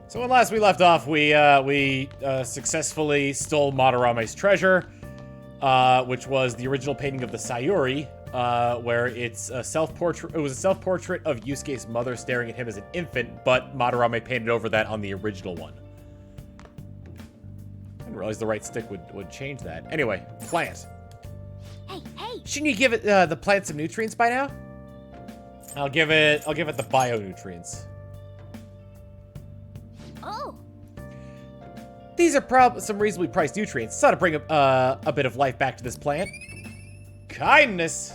So when last we left off, we successfully stole Madarame's treasure, which was the original painting of the Sayuri, where it's a self-portrait. It was a self-portrait of Yusuke's mother staring at him as an infant, but Madarame painted over that on the original one. I didn't realize the right stick would change that. Anyway, plant. Hey! Shouldn't you give it the plant some nutrients by now? I'll give it the bio-nutrients. Oh! These are some reasonably priced nutrients. It's ought to bring a bit of life back to this plant. Kindness!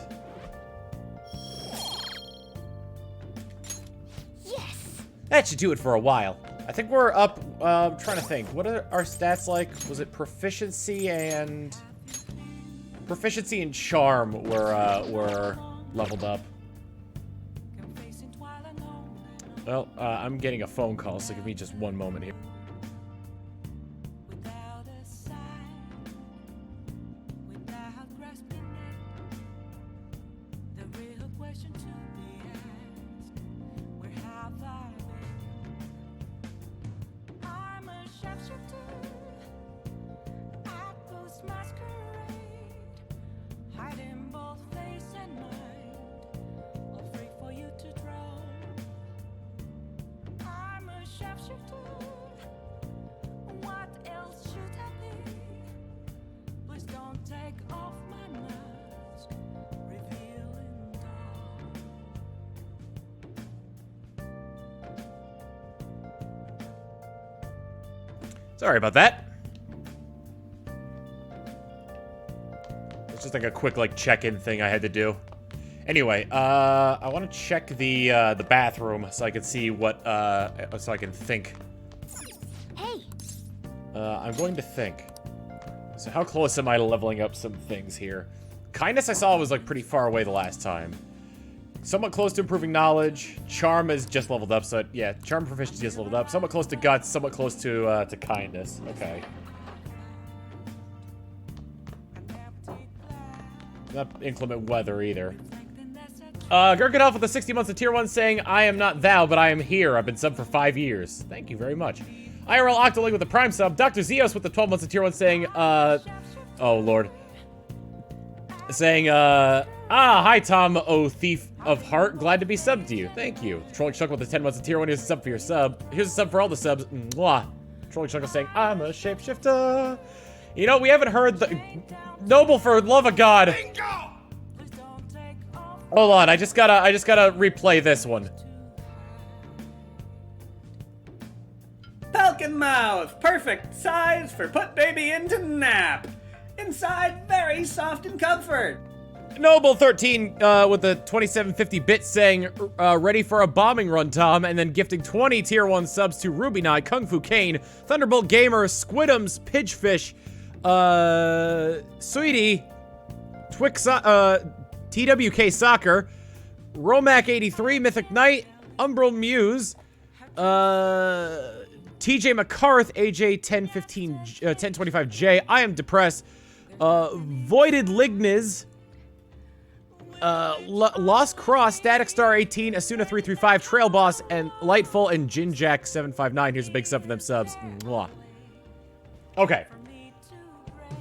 Yes! That should do it for a while. I think we're up, I'm trying to think. What are our stats like? Was it proficiency and... Proficiency and charm were leveled up. Well, I'm getting a phone call, so give me just one moment here. Sorry about that. It's just like a quick check-in thing I had to do. Anyway, I want to check the bathroom so I can see what so I can think. Hey! I'm going to think. So how close am I to leveling up some things here? Kindness I saw was pretty far away the last time. Somewhat close to improving knowledge. Charm is just leveled up, so yeah, charm proficiency is leveled up. Somewhat close to guts, somewhat close to kindness. Okay. Not inclement weather either. Gurkenhoff with the 60 months of tier 1 saying, I am not thou, but I am here. I've been subbed for 5 years. Thank you very much. IRL Octoling with the prime sub. Dr. Zeos with the 12 months of tier 1 saying, oh lord. Saying, hi Tom, oh thief of heart. Glad to be subbed to you. Thank you. Trolling Chuck with the 10 months of tier 1. Here's a sub for your sub. Here's a sub for all the subs. Mwah. Trolling Chuck saying, I'm a shapeshifter. You know, we haven't heard the... Noble, for love of God. Bingo! Hold on, I just gotta replay this one. Falcon mouth, perfect size for put baby into nap. Inside, very soft and comfort. Noble 13 with the 2750 bits saying, ready for a bombing run, Tom, and then gifting 20 tier 1 subs to Ruby Knight, Kung Fu Kane, Thunderbolt Gamer, Squidums, Pidgefish, Sweetie, Twix, TWK Soccer, Romac 83, Mythic Knight, Umbral Muse, TJ McCarth, AJ 1025J, I am depressed, Voided Ligniz, Lost Cross, Static Star 18, Asuna 335, Trail Boss, and Lightful and Jinjack 759. Here's a big sub for them subs. Mwah. Okay.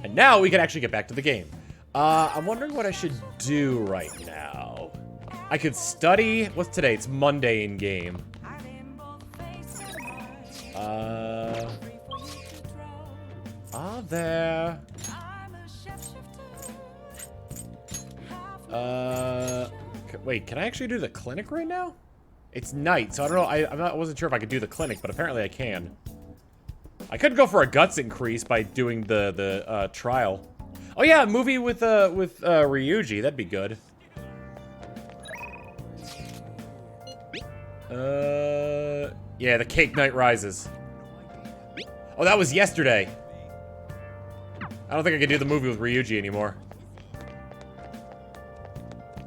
And now we can actually get back to the game. I'm wondering what I should do right now. I could study. What's today? It's Monday in game. There. Wait, can I actually do the clinic right now? It's night, so I don't know. I wasn't sure if I could do the clinic, but apparently I can. I could go for a guts increase by doing the trial. Oh yeah, a movie with Ryuji. That'd be good. Yeah, The Cake Night Rises. Oh, that was yesterday. I don't think I can do the movie with Ryuji anymore.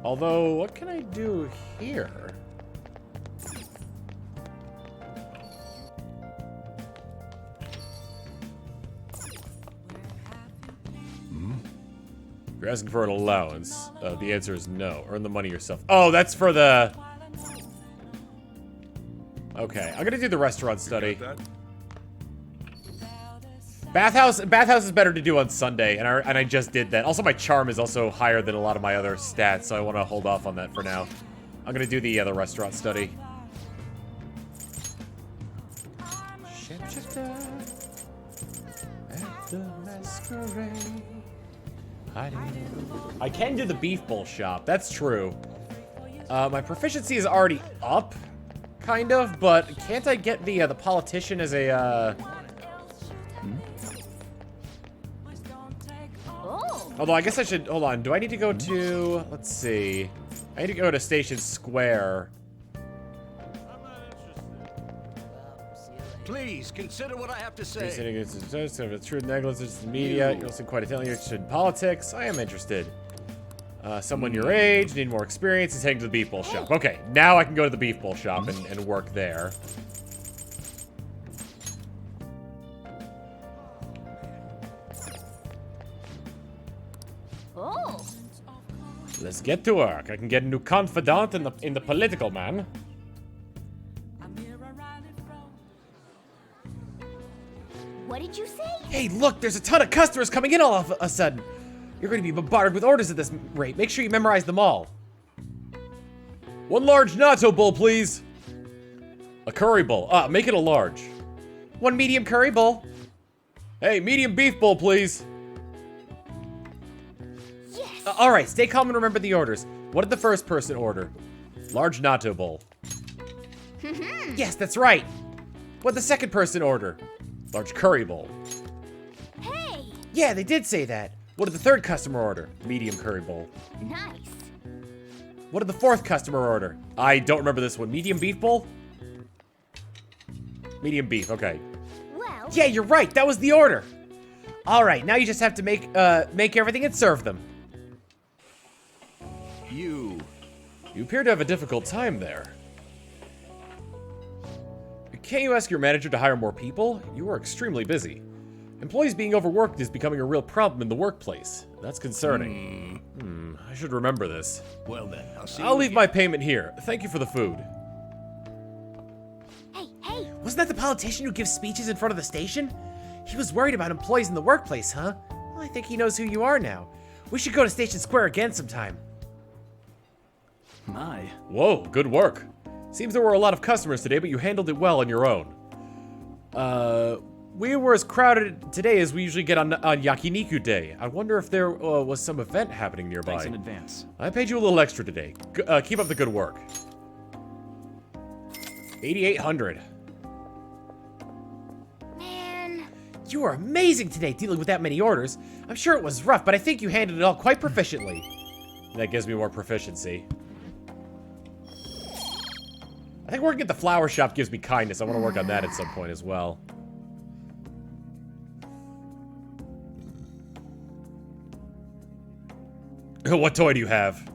Although, what can I do here? You're asking for an allowance. The answer is no. Earn the money yourself. Oh, that's for the... Okay, I'm gonna do the restaurant study. Bathhouse is better to do on Sunday, and I just did that. Also, my charm is also higher than a lot of my other stats, so I want to hold off on that for now. I'm gonna do the restaurant study. I can do the beef bowl shop. That's true. My proficiency is already up, kind of, but can't I get the politician as a Oh. Although I guess I should hold on. Do I need to go to? Let's see. I need to go to Station Square. Please consider what I have to say. True negligence in the media. You're also quite Italian. You're interested in politics. I am interested. Someone your age, need more experience, is heading to the beef bowl shop. Okay, now I can go to the beef bowl shop and work there. Oh. Let's get to work. I can get a new confidant in the political man. What did you say? Hey, look, there's a ton of customers coming in all of a sudden. You're going to be bombarded with orders at this rate. Make sure you memorize them all. One large natto bowl, please. A curry bowl. Make it a large. One medium curry bowl. Hey, medium beef bowl, please. Yes. All right, stay calm and remember the orders. What did the first person order? Large natto bowl. Yes, that's right. What did the second person order? Large curry bowl. Hey. Yeah, they did say that. What did the third customer order? Medium curry bowl. Nice. What did the fourth customer order? I don't remember this one. Medium beef bowl? Medium beef, okay. Well. Yeah, you're right. That was the order. All right, now you just have to make everything and serve them. You appear to have a difficult time there. Can't you ask your manager to hire more people? You are extremely busy. Employees being overworked is becoming a real problem in the workplace. That's concerning. I should remember this. well then, I'll leave my payment here. Thank you for the food. Hey. Wasn't that the politician who gives speeches in front of the station? He was worried about employees in the workplace, huh? Well, I think he knows who you are now. We should go to Station Square again sometime. My. Whoa, good work. Seems there were a lot of customers today, but you handled it well on your own. We were as crowded today as we usually get on Yakiniku Day. I wonder if there was some event happening nearby. Thanks in advance. I paid you a little extra today. Keep up the good work. 8,800. Man. You were amazing today dealing with that many orders. I'm sure it was rough, but I think you handled it all quite proficiently. That gives me more proficiency. I think working at the flower shop gives me kindness. I want to work on that at some point as well. What toy do you have?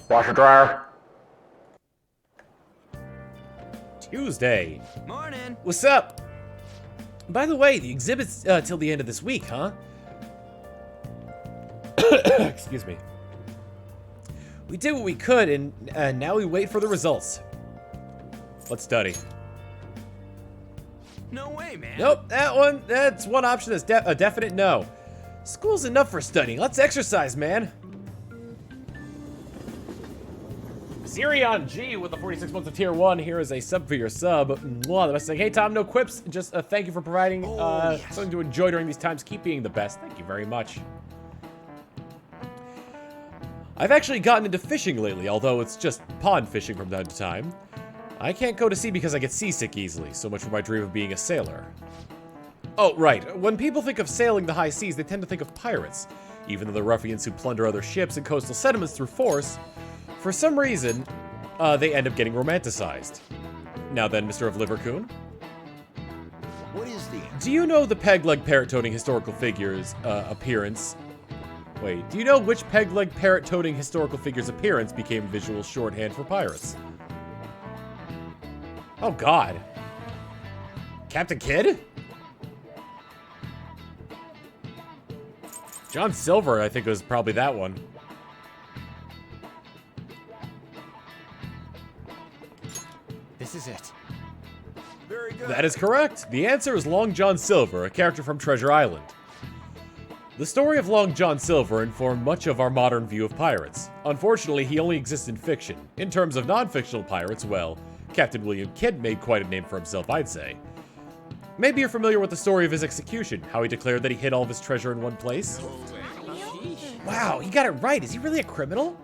Washer dryer. Tuesday. Morning. What's up? By the way, the exhibit's till the end of this week, huh? Excuse me. We did what we could, and now we wait for the results. Let's study. No way, man. Nope, that's one option that's a definite no. School's enough for studying. Let's exercise, man. Sirion G with the 46 months of tier 1. Here is a sub for your sub. Mwah, the best thing. Hey, Tom, no quips. Just thank you for providing something to enjoy during these times. Keep being the best. Thank you very much. I've actually gotten into fishing lately, although it's just pond fishing from time to time. I can't go to sea because I get seasick easily, so much for my dream of being a sailor. Oh, right. When people think of sailing the high seas, they tend to think of pirates. Even though they're ruffians who plunder other ships and coastal settlements through force, for some reason, they end up getting romanticized. Now then, Mr. of Livercoon. What is the... Do you know the peg-leg parrot-toting historical figures appearance? Wait, do you know which peg-leg parrot-toting historical figure's appearance became visual shorthand for pirates? Oh god. Captain Kidd? John Silver, I think, was probably that one. This is it. Very good. That is correct. The answer is Long John Silver, a character from Treasure Island. The story of Long John Silver informed much of our modern view of pirates. Unfortunately, he only exists in fiction. In terms of non-fictional pirates, well, Captain William Kidd made quite a name for himself, I'd say. Maybe you're familiar with the story of his execution, how he declared that he hid all of his treasure in one place. Wow, he got it right. Is he really a criminal?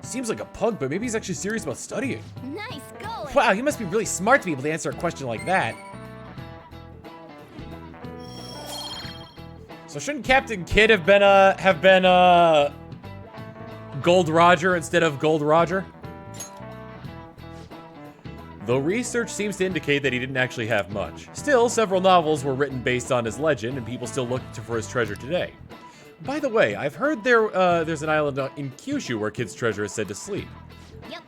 Seems like a punk, but maybe he's actually serious about studying. Nice going. Wow, he must be really smart to be able to answer a question like that. So shouldn't Captain Kidd have been Gold Roger instead of Gold Roger? Though research seems to indicate that he didn't actually have much. Still, several novels were written based on his legend, and people still look for his treasure today. By the way, I've heard there's an island in Kyushu where Kidd's treasure is said to sleep. Yep.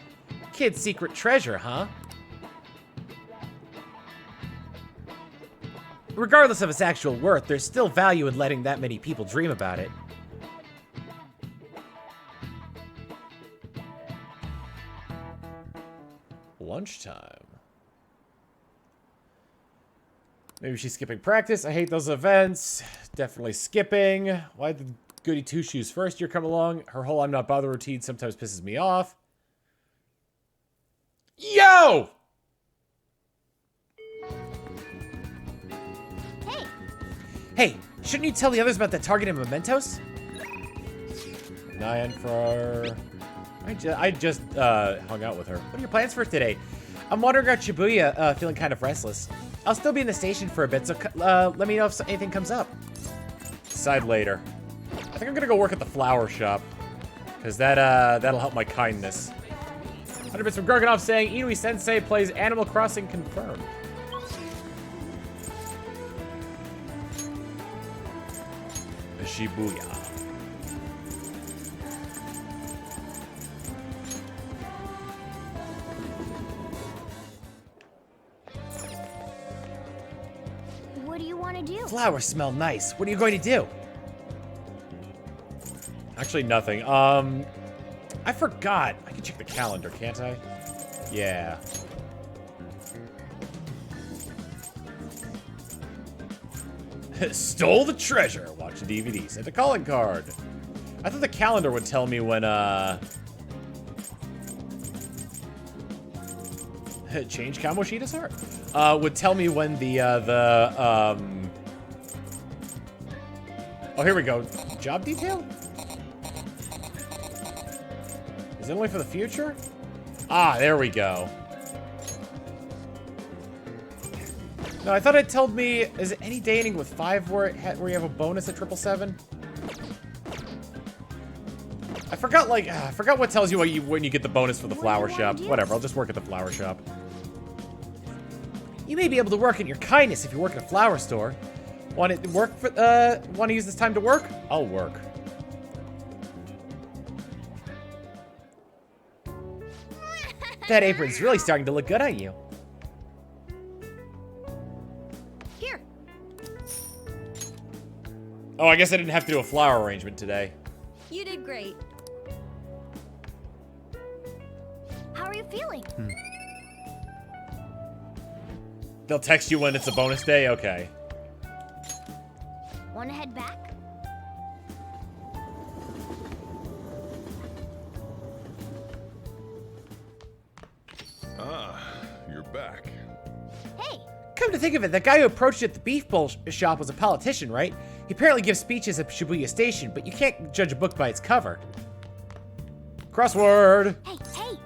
Kidd's secret treasure, huh? Regardless of its actual worth, there's still value in letting that many people dream about it. Lunchtime. Maybe she's skipping practice. I hate those events. Definitely skipping. Why did Goody Two Shoes first year come along? Her whole I'm not bothered routine sometimes pisses me off. Yo! Hey. Hey, shouldn't you tell the others about the target and mementos? Nyan for... I just hung out with her. What are your plans for today? I'm wandering around Shibuya, feeling kind of restless. I'll still be in the station for a bit, so let me know if anything comes up. Decide later. I think I'm gonna go work at the flower shop, because that'll help my kindness. 100 bits from Gorgonov saying Inui Sensei plays Animal Crossing confirmed. Shibuya. What do you want to do? Flowers smell nice. What are you going to do? Actually, nothing. I forgot. I can check the calendar, can't I? Yeah. Stole the treasure. Watch the DVD. Sent a calling card. I thought the calendar would tell me when, change Kamoshida's heart. Would tell me when oh, here we go. Job detail? Is it only for the future? Ah, there we go. No, I thought it told me, is it any day ending with 5 where you have a bonus at 777? I forgot, like, I forgot what tells you when you get the bonus for the flower shop. Whatever, I'll just work at the flower shop. You may be able to work in your kindness if you work at a flower store. Want to use this time to work? I'll work. That apron's really starting to look good on you. Here. Oh, I guess I didn't have to do a flower arrangement today. You did great. How are you feeling? They'll text you when it's a bonus day? Okay. Want to head back? Ah, you're back. Hey. Come to think of it, that guy who approached you at the beef bowl shop was a politician, right? He apparently gives speeches at Shibuya Station, but you can't judge a book by its cover. Crossword! Hey, hey.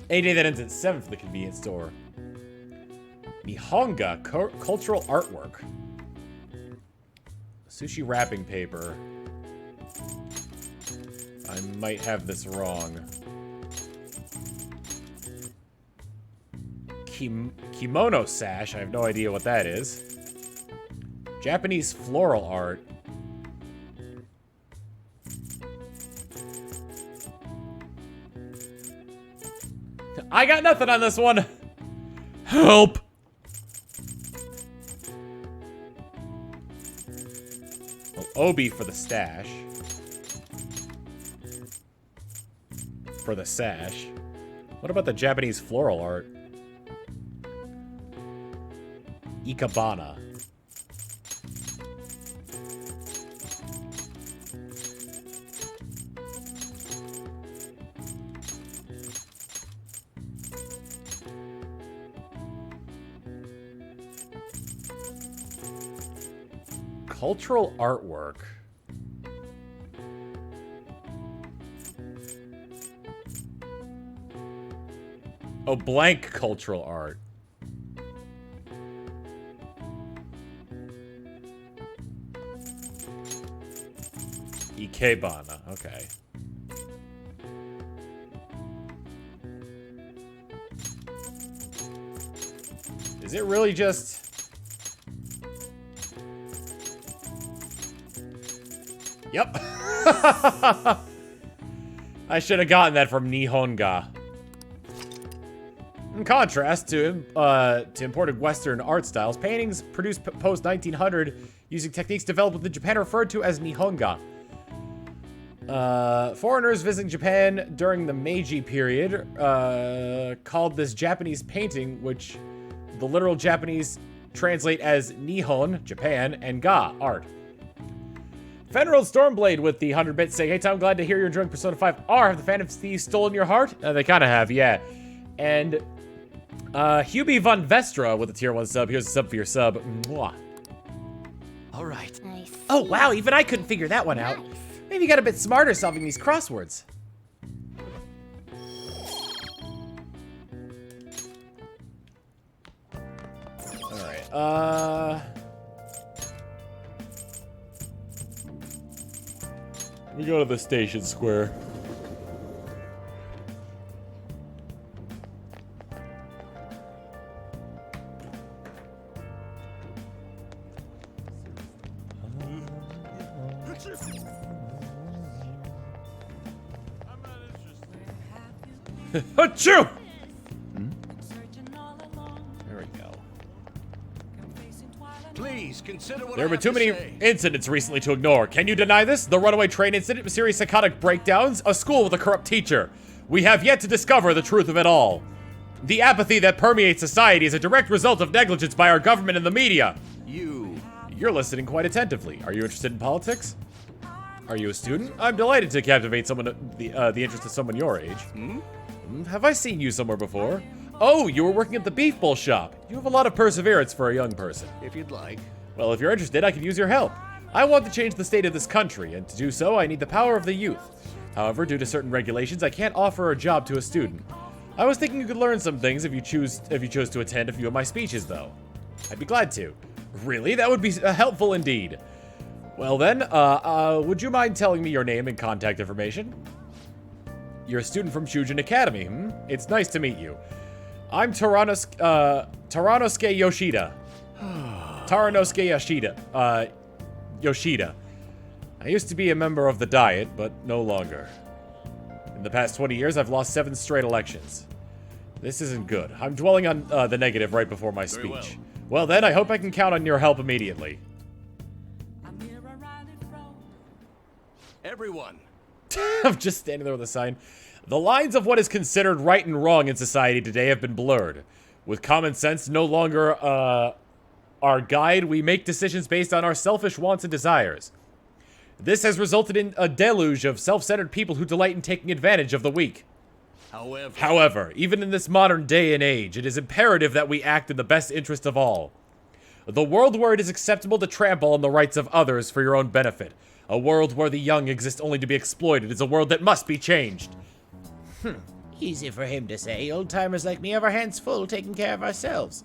Any day that ends at 7 for the convenience store. Nihonga cultural artwork. Sushi wrapping paper. I might have this wrong. Kimono sash. I have no idea what that is. Japanese floral art. I got nothing on this one. Help. Well, Obi for the stash. For the sash. What about the Japanese floral art? Ikebana. Cultural artwork. Oh, blank cultural art. Ikebana, okay. Is it really just... Yep. I should have gotten that from Nihonga. In contrast to imported Western art styles, paintings produced post-1900 using techniques developed within Japan are referred to as Nihonga. Foreigners visiting Japan during the Meiji period called this Japanese painting, which the literal Japanese translate as Nihon, Japan, and Ga, art. Federal Stormblade with the 100 bits saying, "Hey Tom, glad to hear you're enjoying Persona 5R. Have the Phantom Thieves stolen your heart?" They kind of have, yeah. And Hubie Von Vestra with a tier 1 sub. Here's a sub for your sub. Mwah. All right. I see. Oh wow, even I couldn't figure that one out. Nice. Maybe you got a bit smarter solving these crosswords. Alright, we go to the station square. Achoo! There we go. Please consider what There I have been have too to many say. incidents recently to ignore. Can you deny this? The runaway train incident, serious psychotic breakdowns, a school with a corrupt teacher. We have yet to discover the truth of it all. The apathy that permeates society is a direct result of negligence by our government and the media. You're listening quite attentively. Are you interested in politics? Are you a student? I'm delighted to captivate someone the interest of someone your age. Have I seen you somewhere before? Oh, you were working at the beef bowl shop. You have a lot of perseverance for a young person. If you'd like. Well, if you're interested, I could use your help. I want to change the state of this country, and to do so, I need the power of the youth. However, due to certain regulations, I can't offer a job to a student. I was thinking you could learn some things if you chose to attend a few of my speeches, though. I'd be glad to. Really? That would be helpful indeed. Well then, would you mind telling me your name and contact information? You're a student from Shujin Academy, It's nice to meet you. I'm Taranosuke Yoshida. Taranosuke Yoshida. Yoshida. I used to be a member of the Diet, but no longer. In the past 20 years, I've lost 7 straight elections. This isn't good. I'm dwelling on the negative right before my speech. Well then, I hope I can count on your help immediately. Everyone. I'm just standing there with a sign. The lines of what is considered right and wrong in society today have been blurred. With common sense no longer our guide, we make decisions based on our selfish wants and desires. This has resulted in a deluge of self-centered people who delight in taking advantage of the weak. However, even in this modern day and age, it is imperative that we act in the best interest of all. The world where it is acceptable to trample on the rights of others for your own benefit. A world where the young exist only to be exploited is a world that must be changed. Easy for him to say. Old-timers like me have our hands full taking care of ourselves.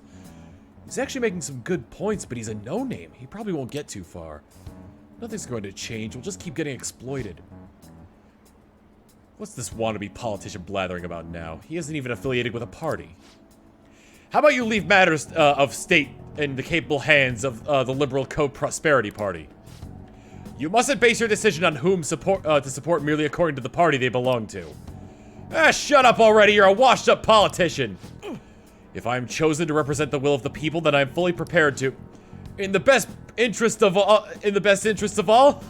He's actually making some good points, but he's a no-name. He probably won't get too far. Nothing's going to change. We'll just keep getting exploited. What's this wannabe politician blathering about now? He isn't even affiliated with a party. How about you leave matters of state in the capable hands of the liberal co-prosperity party? You mustn't base your decision on whom to support merely according to the party they belong to. Shut up already, you're a washed-up politician! If I'm chosen to represent the will of the people, then I'm fully prepared to... In the best interest of all...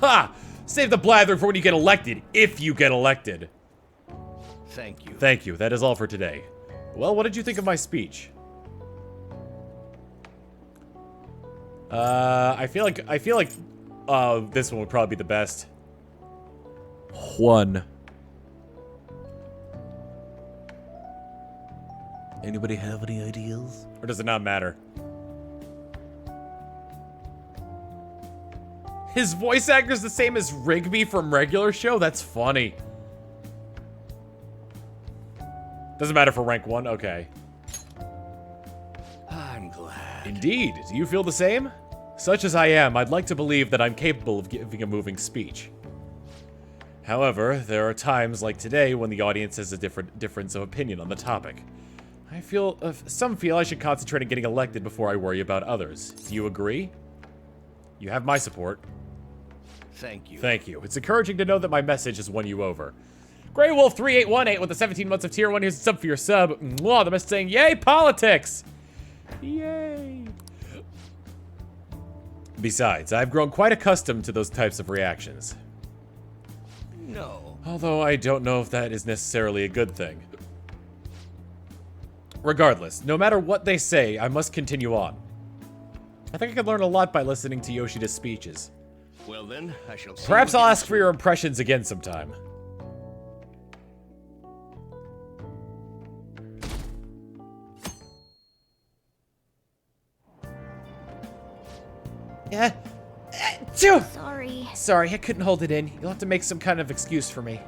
Ha! Save the blathering for when you get elected, if you get elected. Thank you. Thank you. That is all for today. Well, what did you think of my speech? I feel like this one would probably be the best. One. Anybody have any ideas? Or does it not matter? His voice actor's the same as Rigby from regular show? That's funny. Doesn't matter for rank 1? Okay. I'm glad. Indeed. Do you feel the same? Such as I am, I'd like to believe that I'm capable of giving a moving speech. However, there are times like today when the audience has a difference of opinion on the topic. Some feel I should concentrate on getting elected before I worry about others. Do you agree? You have my support. Thank you. Thank you. It's encouraging to know that my message has won you over. Grey Wolf 3818 with the 17 months of tier 1. Here's a sub for your sub. Mwah, the best saying, yay, politics! Yay! Besides, I've grown quite accustomed to those types of reactions. No. Although I don't know if that is necessarily a good thing. Regardless, no matter what they say, I must continue on. I think I could learn a lot by listening to Yoshida's speeches. Well then, I shall see Perhaps you I'll again ask for your impressions again sometime. Yeah. Sorry. Sorry, I couldn't hold it in. You'll have to make some kind of excuse for me.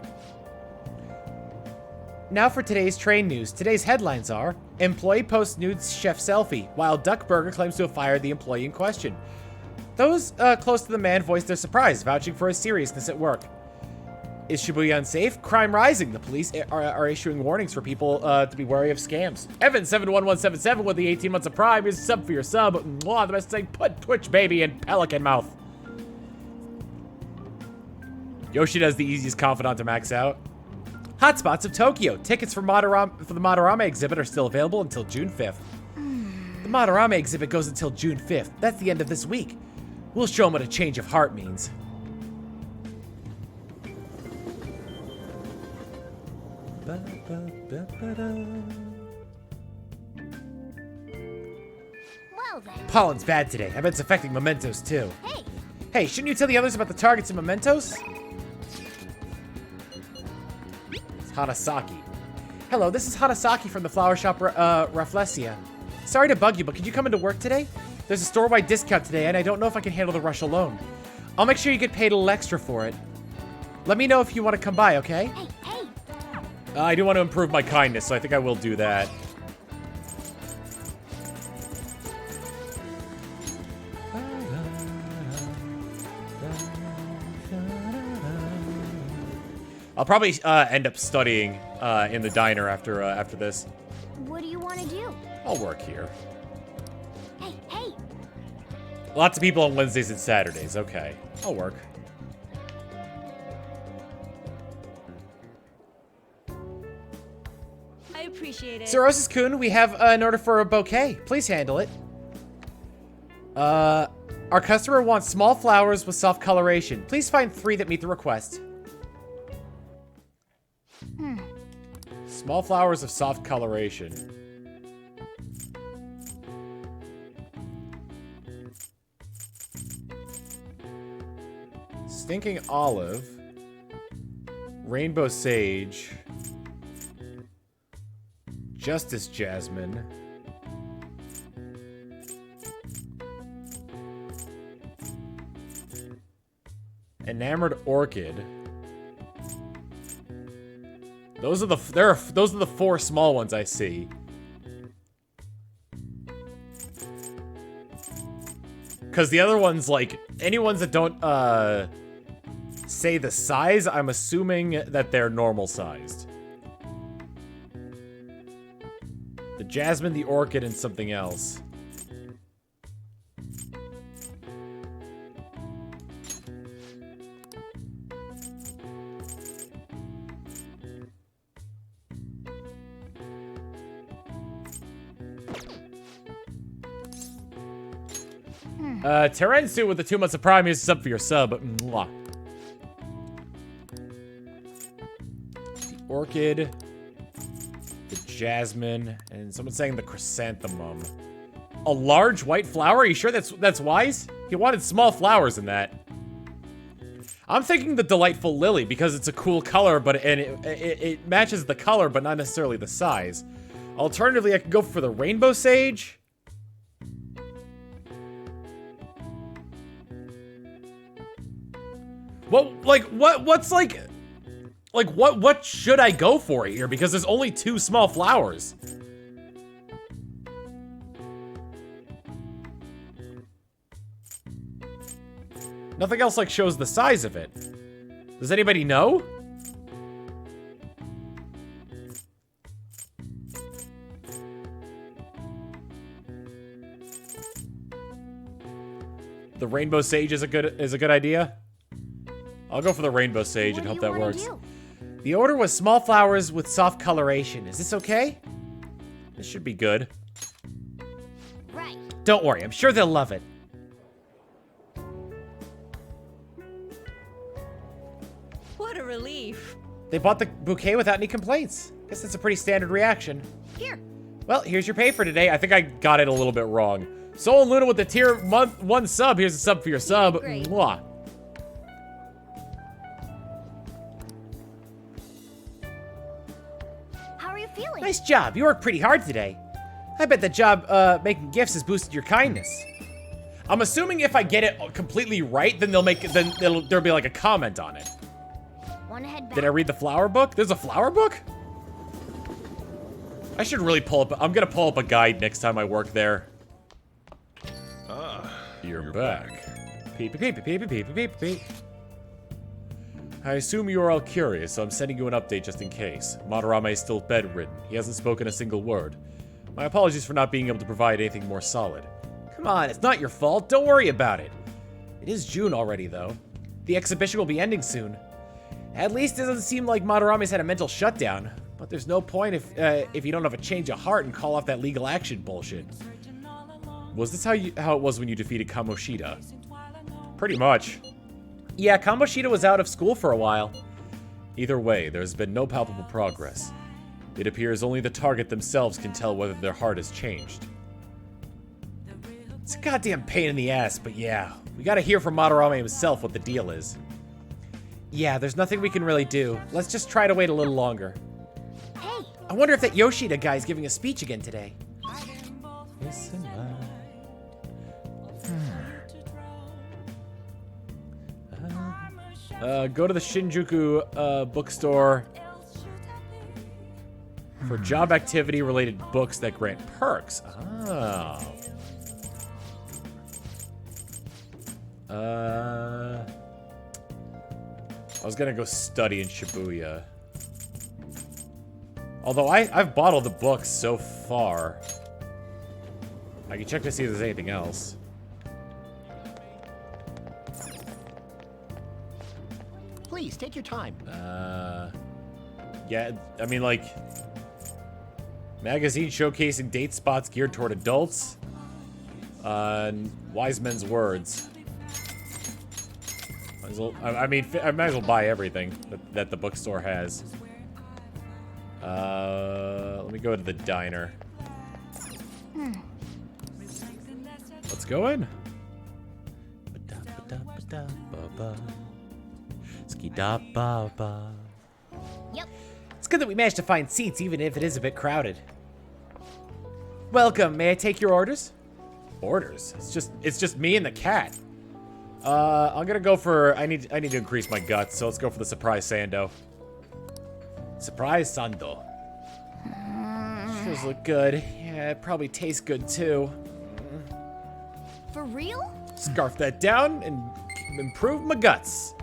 Now for today's train news. Today's headlines are: employee posts nude chef selfie, while Duck Burger claims to have fired the employee in question. Those close to the man voiced their surprise, vouching for his seriousness at work. Is Shibuya unsafe? Crime rising. The police are issuing warnings for people to be wary of scams. Evan71177 with the 18 months of Prime. Here's a sub for your sub. Mwah, the best thing. Put Twitch baby in pelican mouth. Yoshida's the easiest confidant to max out. Hotspots of Tokyo. Tickets for the Madarame exhibit are still available until June 5th. The Madarame exhibit goes until June 5th. That's the end of this week. We'll show them what a change of heart means. Well then. Pollen's bad today. I bet it's affecting mementos too. Hey. Hey, shouldn't you tell the others about the targets and mementos? It's Hanasaki. Hello, this is Hanasaki from the flower shop Rafflesia. Sorry to bug you, but could you come into work today? There's a store-wide discount today, and I don't know if I can handle the rush alone. I'll make sure you get paid a little extra for it. Let me know if you want to come by, okay? Hey, hey. I do want to improve my kindness, so I think I will do that. I'll probably end up studying in the diner after this. What do you want to do? I'll work here. Hey, hey. Lots of people on Wednesdays and Saturdays. Okay, I'll work. I appreciate it. Cirrhosis-kun, we have an order for a bouquet. Please handle it. Our customer wants small flowers with soft coloration. Please find 3 that meet the request. Small flowers of soft coloration. Stinking olive. Rainbow sage. Justice jasmine. Enamored orchid. Those are the 4 small ones I see. Cause the other ones, like, any ones that don't say the size, I'm assuming that they're normal sized. The jasmine, the orchid, and something else. Terensu with the 2 months of Prime. Here's a sub for your sub. Mwah. The orchid. jasmine, and someone's saying the chrysanthemum. A large white flower? Are you sure that's wise? He wanted small flowers in that. I'm thinking the delightful lily because it's a cool color, but it matches the color, but not necessarily the size. Alternatively, I could go for the rainbow sage. What should I go for here? Because there's only 2 small flowers. Nothing else like shows the size of it. Does anybody know? The rainbow sage is a good idea. I'll go for the rainbow sage and hope that works. The order was small flowers with soft coloration. Is this okay? This should be good. Right. Don't worry, I'm sure they'll love it. What a relief. They bought the bouquet without any complaints. Guess that's a pretty standard reaction. Here. Well, here's your pay for today. I think I got it a little bit wrong. Soul and Luna with the tier 1 sub. Here's a sub for your sub. Great. Mwah. How are you feeling? Nice job. You worked pretty hard today. I bet the job making gifts has boosted your kindness. I'm assuming if I get it completely right, then there'll be like a comment on it. Wanna head back? Did I read the flower book? There's a flower book? I should really pull up. I'm gonna pull up a guide next time I work there. You're back. Peep, peep, peep, peep, peep, peep, peep. I assume you are all curious, so I'm sending you an update just in case. Madarame is still bedridden. He hasn't spoken a single word. My apologies for not being able to provide anything more solid. Come on, it's not your fault. Don't worry about it. It is June already, though. The exhibition will be ending soon. At least it doesn't seem like Madarame's had a mental shutdown. But there's no point if you don't have a change of heart and call off that legal action bullshit. Was this how it was when you defeated Kamoshida? Pretty much. Yeah, Kamoshida was out of school for a while. Either way, there's been no palpable progress. It appears only the target themselves can tell whether their heart has changed. It's a goddamn pain in the ass, but yeah. We gotta hear from Madarame himself what the deal is. Yeah, there's nothing we can really do. Let's just try to wait a little longer. Hey. I wonder if that Yoshida guy's giving a speech again today. Go to the Shinjuku bookstore for job activity related books that grant perks. Oh. I was gonna go study in Shibuya. Although I've bought all the books so far. I can check to see if there's anything else. Please, take your time. Yeah, I mean, like, magazine showcasing date spots geared toward adults. Wise men's words. Might as well, I mean, I might as well buy everything that the bookstore has. Let me go to the diner. Let's go in. Yep. It's good that we managed to find seats, even if it is a bit crowded. Welcome. May I take your orders? Orders? It's just me and the cat. I'm gonna go for. I need to increase my guts, so let's go for the surprise sando. Surprise sando. Sure look good. Yeah, it probably tastes good too. For real? Scarf that down and improve my guts.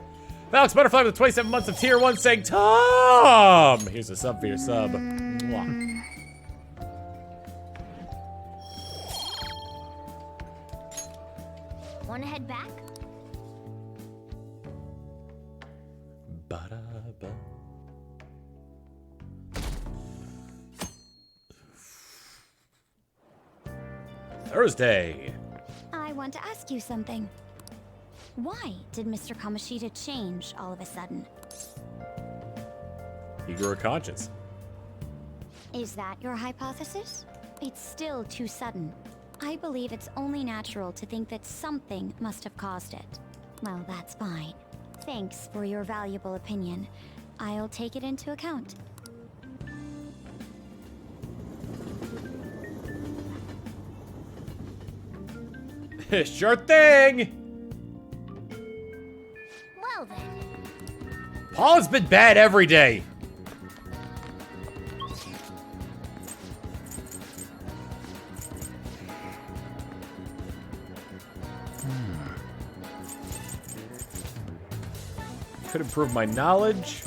Alex Butterfly with 27 months of tier 1 saying, Tom! Here's a sub for your sub. Mwah. Wanna head back? Ba-da-ba. Thursday. I want to ask you something. Why did Mr. Kamoshida change all of a sudden? He grew a conscience. Is that your hypothesis? It's still too sudden. I believe it's only natural to think that something must have caused it. Well, that's fine. Thanks for your valuable opinion. I'll take it into account. Sure thing! Well then. Paul's been bad every day. Could improve my knowledge.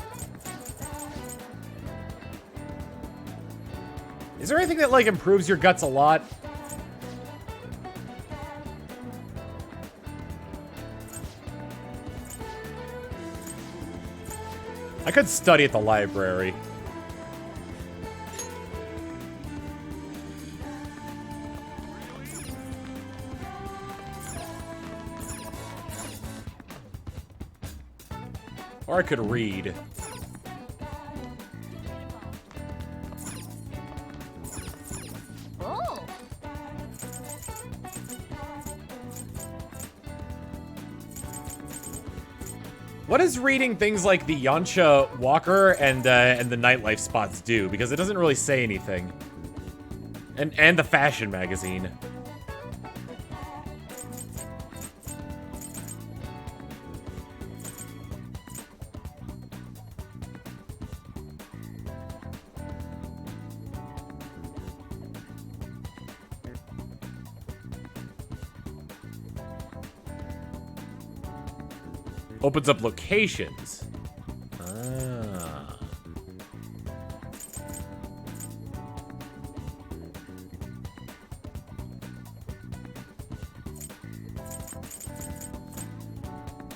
Is there anything that, like, improves your guts a lot? I could study at the library. Or I could read. Oh. What does reading things like the Yancha Walker and the Nightlife spots do? Because it doesn't really say anything. And the fashion magazine. Opens up locations. Ah.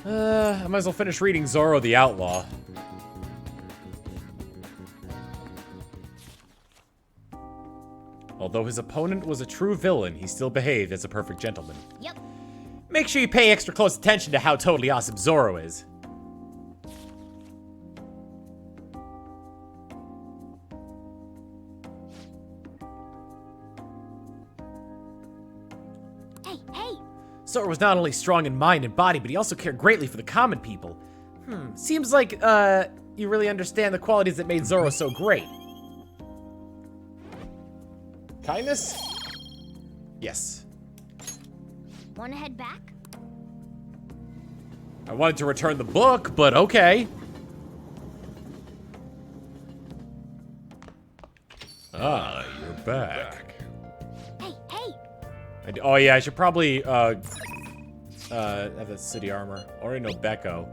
I might as well finish reading Zorro the Outlaw. Although his opponent was a true villain, he still behaved as a perfect gentleman. Yep. Make sure you pay extra close attention to how totally awesome Zorro is. Hey, hey! Zorro was not only strong in mind and body, but he also cared greatly for the common people. Seems like, you really understand the qualities that made Zorro so great. Kindness? Yes. Wanna head back? I wanted to return the book, but okay. Ah, you're back. Hey, hey! Oh yeah, I should probably, have that city armor. Orino Becco.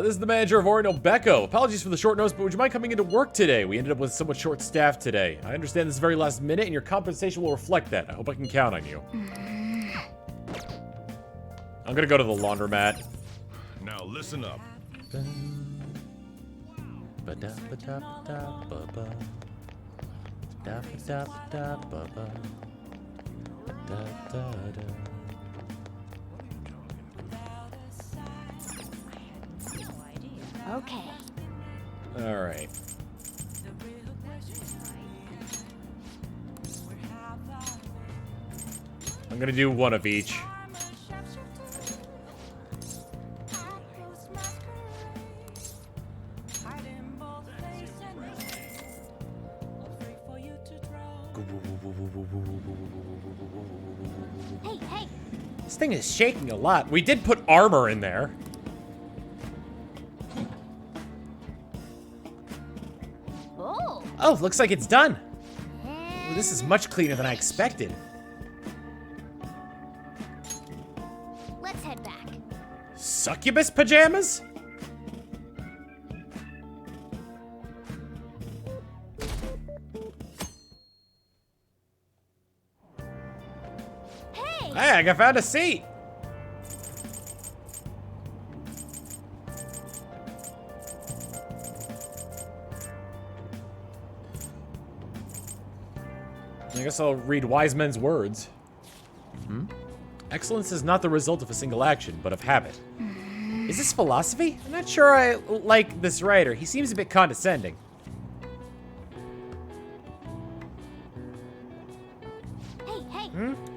This is the manager of Orino Becco. Apologies for the short notice, but would you mind coming into work today? We ended up with somewhat short staff today. I understand this is very last minute, and your compensation will reflect that. I hope I can count on you. I'm gonna go to the laundromat. Now listen up. Okay. All right. I'm gonna do one of each. Hey, hey! This thing is shaking a lot. We did put armor in there. Oh, looks like it's done. Ooh, this is much cleaner than I expected. Let's head back. Succubus pajamas? Hey, I found a seat. I guess I'll read wise men's words. Excellence is not the result of a single action, but of habit. Is this philosophy? I'm not sure I like this writer. He seems a bit condescending.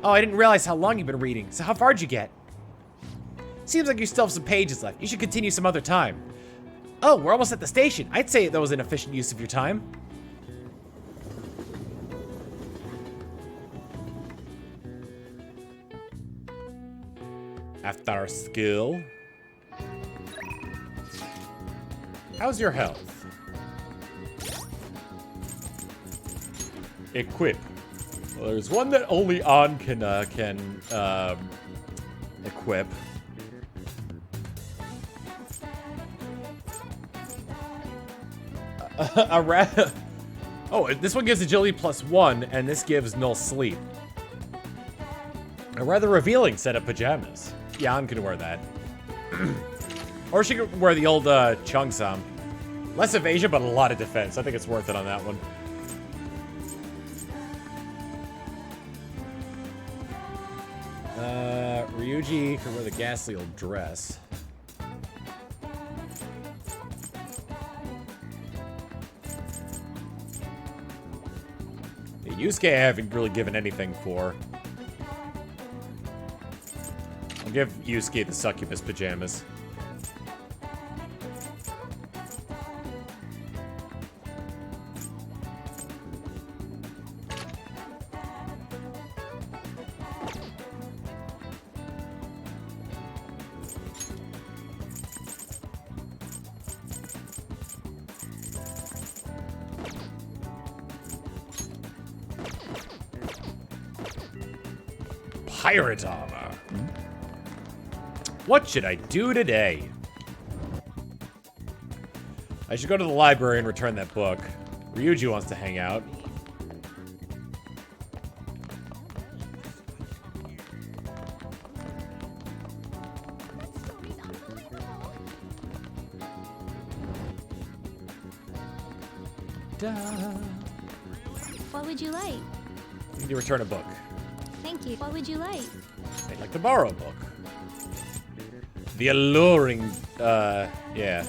Oh, I didn't realize how long you've been reading. So how far'd you get? Seems like you still have some pages left. You should continue some other time. Oh, we're almost at the station. I'd say that was an efficient use of your time. After skill. How's your health? Equip. Well, there's one that only On can equip. Oh, this one gives agility +1, and this gives null sleep. A rather revealing set of pajamas. Yan can wear that. Or she could wear the old Cheongsam. Less evasion, but a lot of defense. I think it's worth it on that one. Ryuji can wear the ghastly old dress. Yusuke I haven't really given anything for. I'll give Yusuke the succubus pajamas. Pirate armor. What should I do today? I should go to the library and return that book. Ryuji wants to hang out. What would you like? I need to return a book. Thank you. What would you like? I'd like to borrow a book. The alluring, yeah.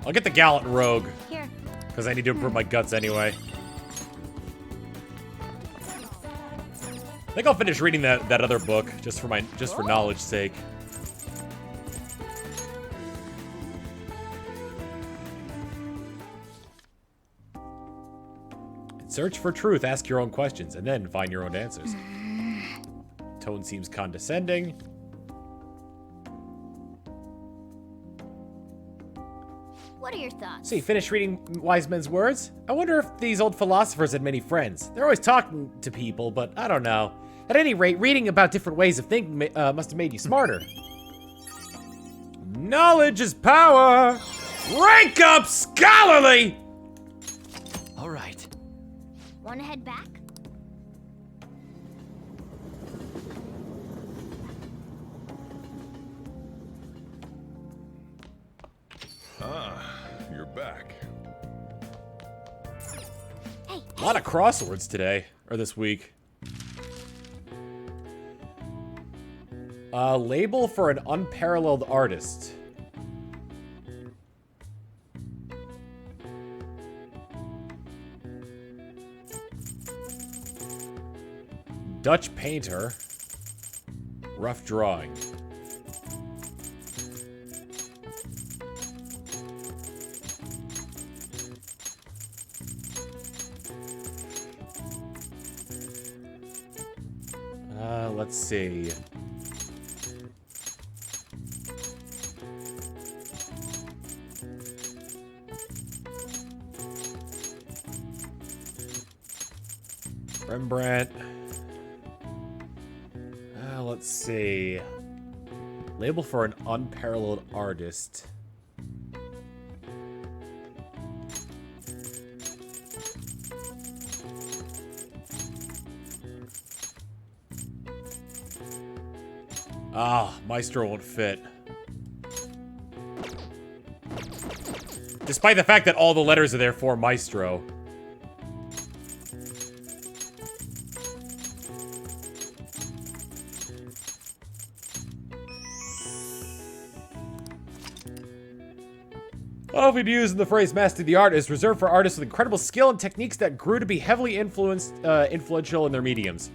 I'll get the Gallant Rogue. Here. Because I need to improve my guts anyway. I think I'll finish reading that other book just for knowledge's sake. Search for truth, ask your own questions, and then find your own answers. Tone seems condescending. What are your thoughts? So you finished reading Wise Men's Words? I wonder if these old philosophers had many friends. They're always talking to people, but I don't know. At any rate, reading about different ways of thinking must have made you smarter. Knowledge is power! Rank up scholarly! All right. Want to head back? You're back. Hey, A lot of crosswords today, or this week. Label for an unparalleled artist. Dutch painter. Rough drawing. Let's see. Rembrandt. Let's see. Label for an unparalleled artist. Ah, Maestro won't fit. Despite the fact that all the letters are there for Maestro. Often used in the phrase master the art is reserved for artists with incredible skill and techniques that grew to be heavily influential in their mediums.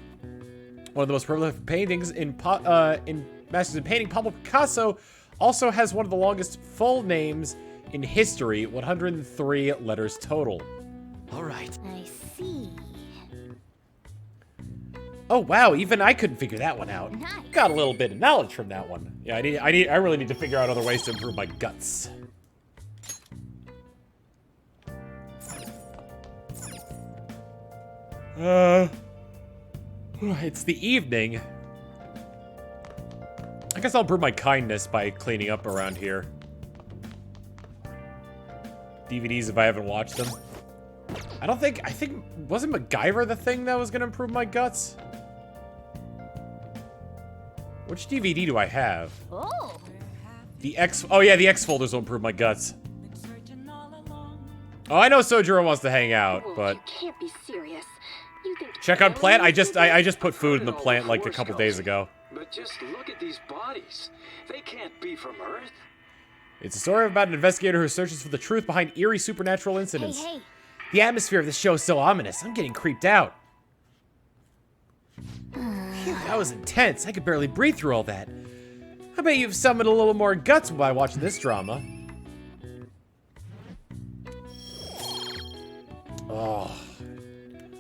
One of the most prolific paintings in Masters in Painting, Pablo Picasso also has one of the longest full names in history, 103 letters total. All right. I see. Oh wow, even I couldn't figure that one out. Nice. Got a little bit of knowledge from that one. Yeah, I really need to figure out other ways to improve my guts. It's the evening. I guess I'll improve my kindness by cleaning up around here. DVDs if I haven't watched them. I think, wasn't MacGyver the thing that was gonna improve my guts? Which DVD do I have? Oh. Oh yeah, the X folders will improve my guts. Oh, I know Sojiro wants to hang out, but... You can't be serious. You think Check on plant? I just put food in the plant like a couple days ago. But just look at these bodies. They can't be from Earth. It's a story about an investigator who searches for the truth behind eerie supernatural incidents. Hey. The atmosphere of this show is so ominous. I'm getting creeped out. Phew, that was intense. I could barely breathe through all that. I bet you've summoned a little more guts by watching this drama. Oh.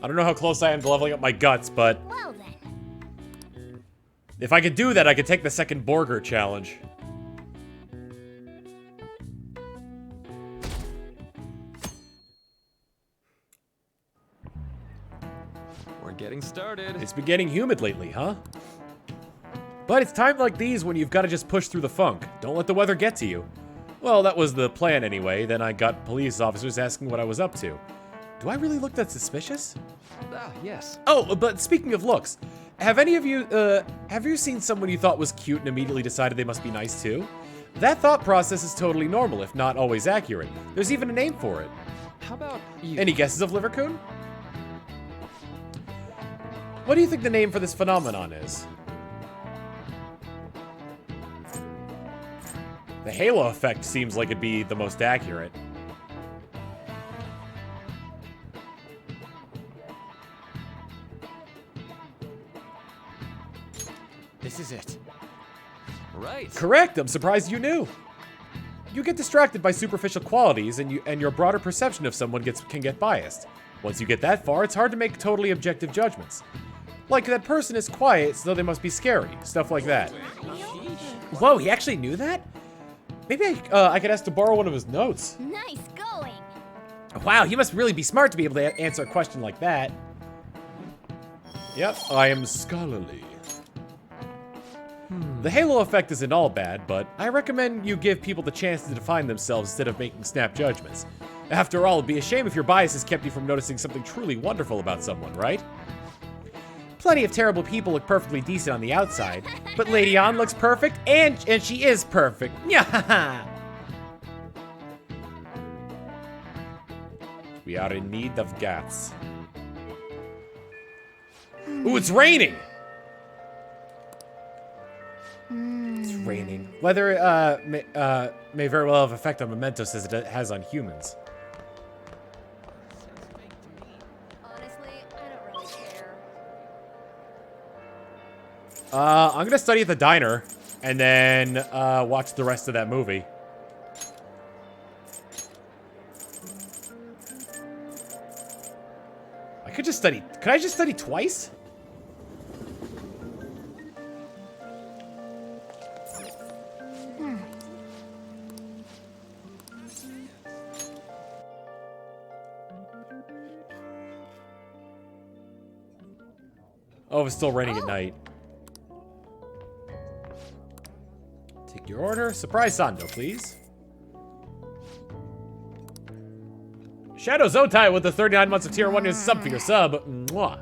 I don't know how close I am to leveling up my guts, but... Well then. if I could do that, I could take the second Borger challenge. We're getting started. It's been getting humid lately, huh? But it's times like these when you've got to just push through the funk. Don't let the weather get to you. Well, that was the plan anyway. Then I got police officers asking what I was up to. Do I really look that suspicious? Ah, yes. Oh, but speaking of looks, have any of you, have you seen someone you thought was cute and immediately decided they must be nice too? That thought process is totally normal, if not always accurate. There's even a name for it. How about you? Any guesses of Livercoon? What do you think the name for this phenomenon is? The halo effect seems like it'd be the most accurate. This is it. Right. Correct, I'm surprised you knew. You get distracted by superficial qualities and your broader perception of someone can get biased. Once you get that far, it's hard to make totally objective judgments. Like, that person is quiet, so they must be scary. Stuff like that. Whoa, he actually knew that? Maybe I could ask to borrow one of his notes. Nice going. Wow, he must really be smart to be able to answer a question like that. Yep, I am scholarly. The halo effect isn't all bad, but I recommend you give people the chance to define themselves instead of making snap judgments. After all, it'd be a shame if your biases kept you from noticing something truly wonderful about someone, right? Plenty of terrible people look perfectly decent on the outside, but Lady Ann looks perfect, and she is perfect. Yeah. We are in need of gas. Ooh, it's raining! It's raining. Weather may very well have effect on mementos as it has on humans. Honestly, I don't really care. I'm gonna study at the diner, and then watch the rest of that movie. I could just study. Could I just study twice? Oh, it's still raining at night. Take your order. Surprise Sando, please. Shadow Zotai with the 39 months of tier 1 is sub for your sub. Mwah.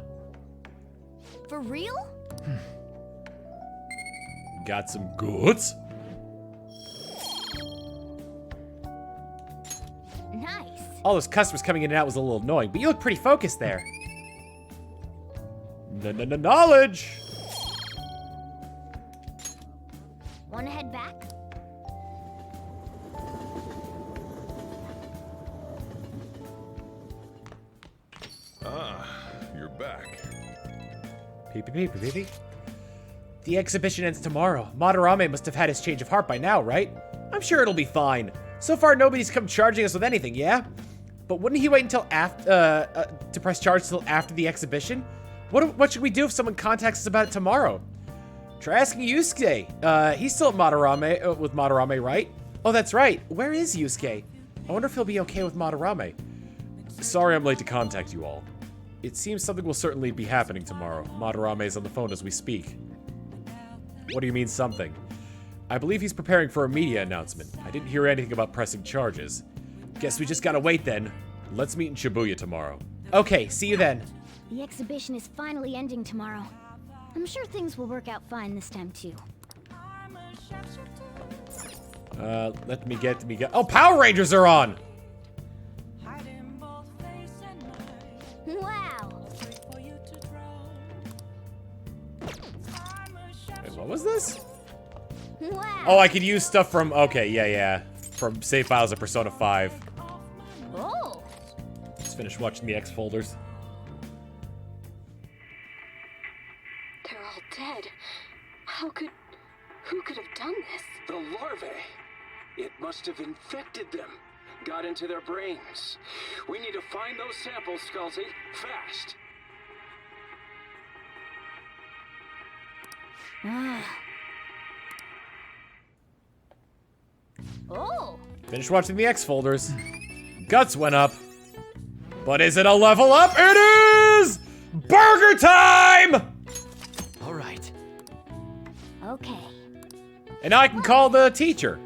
For real? Got some goods. Nice. All those customers coming in and out was a little annoying, but you look pretty focused there. Knowledge. Wanna head back? Ah, you're back. Pee. The exhibition ends tomorrow. Madarame must have had his change of heart by now, right? I'm sure it'll be fine. So far, nobody's come charging us with anything, yeah? But wouldn't he wait until after, to press charge till after the exhibition? What should we do if someone contacts us about it tomorrow? Try asking Yusuke. He's still at Madarame, with Madarame, right? Oh, that's right. Where is Yusuke? I wonder if he'll be okay with Madarame. Sorry I'm late to contact you all. It seems something will certainly be happening tomorrow. Madarame is on the phone as we speak. What do you mean, something? I believe he's preparing for a media announcement. I didn't hear anything about pressing charges. Guess we just gotta wait then. Let's meet in Shibuya tomorrow. Okay, see you then. The exhibition is finally ending tomorrow. I'm sure things will work out fine this time too. Let me get. Oh, Power Rangers are on! Wow! Wait, what was this? Wow! Oh, I could use stuff from, okay, yeah. From save files of Persona 5. Oh! Just finished watching the X folders. They're all dead. Who could have done this? The larvae. It must have infected them. Got into their brains. We need to find those samples, Skullsy. Fast. Oh! Finished watching the X folders. Guts went up. But is it a level up? It is! Burger time! All right. Okay. And now I can call the teacher.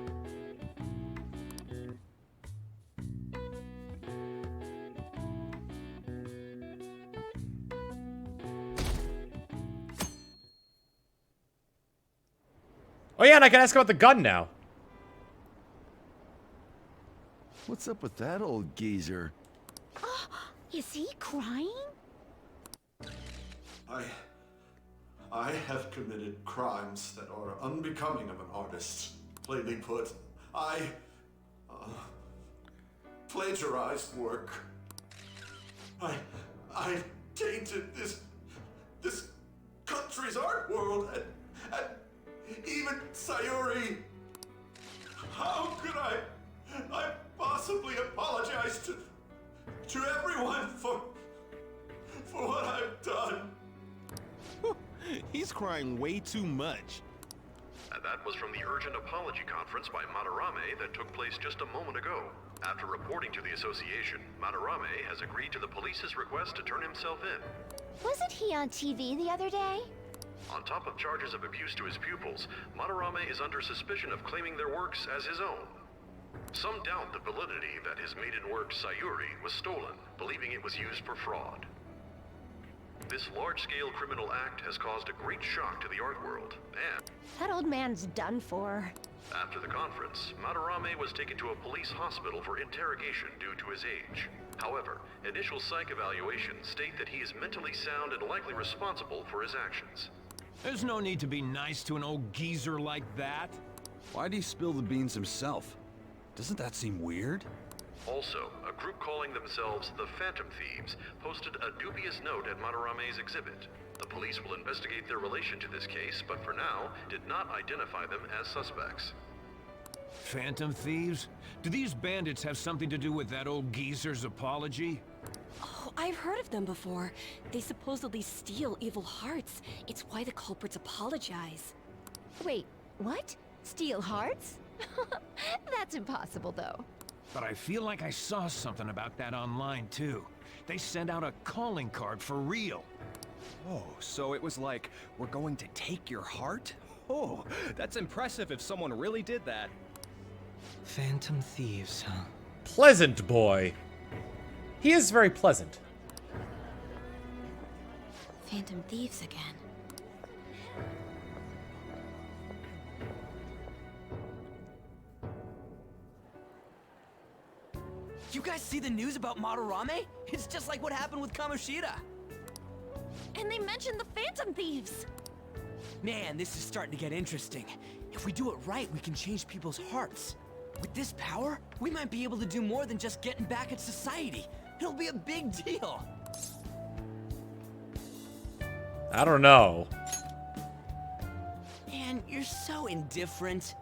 Oh yeah, and I can ask about the gun now. What's up with that old geezer? Is he crying? I have committed crimes that are unbecoming of an artist. Plainly put, I plagiarized work. I tainted this country's art world and even Sayuri. How could I possibly apologize to everyone for what I've done? He's crying way too much. And that was from the urgent apology conference by Madarame that took place just a moment ago. After reporting to the association, Madarame has agreed to the police's request to turn himself in. Wasn't he on TV the other day? On top of charges of abuse to his pupils, Madarame is under suspicion of claiming their works as his own. Some doubt the validity that his maiden work, Sayuri, was stolen, believing it was used for fraud. This large-scale criminal act has caused a great shock to the art world, and That old man's done for. after the conference, Madarame was taken to a police hospital for interrogation due to his age. However, initial psych evaluations state that he is mentally sound and likely responsible for his actions. There's no need to be nice to an old geezer like that. Why'd he spill the beans himself? Doesn't that seem weird? Also, a group calling themselves the Phantom Thieves posted a dubious note at Madarame's exhibit. The police will investigate their relation to this case, but for now, did not identify them as suspects. Phantom Thieves? Do these bandits have something to do with that old geezer's apology? Oh, I've heard of them before. They supposedly steal evil hearts. It's why the culprits apologize. Wait, what? Steal hearts? That's impossible, though. But I feel like I saw something about that online, too. They sent out a calling card for real. Oh, so it was like, we're going to take your heart? Oh, that's impressive if someone really did that. Phantom Thieves, huh? Pleasant boy. He is very pleasant. Phantom Thieves again. You guys see the news about Madarame? It's just like what happened with Kamoshida. And they mentioned the Phantom Thieves! Man, this is starting to get interesting. If we do it right, we can change people's hearts. With this power, we might be able to do more than just getting back at society. It'll be a big deal. I don't know. Man, you're so indifferent.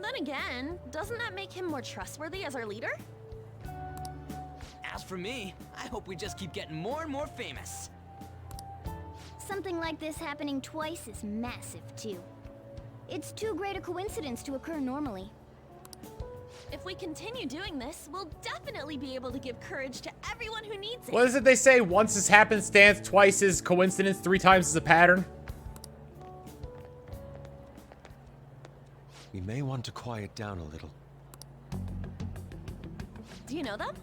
Then again, doesn't that make him more trustworthy as our leader? As for me, I hope we just keep getting more and more famous. Something like this happening twice is massive, too. It's too great a coincidence to occur normally. If we continue doing this, we'll definitely be able to give courage to everyone who needs it. What is it they say? Once is happenstance, twice is coincidence, 3 times is a pattern? We may want to quiet down a little. Do you know them?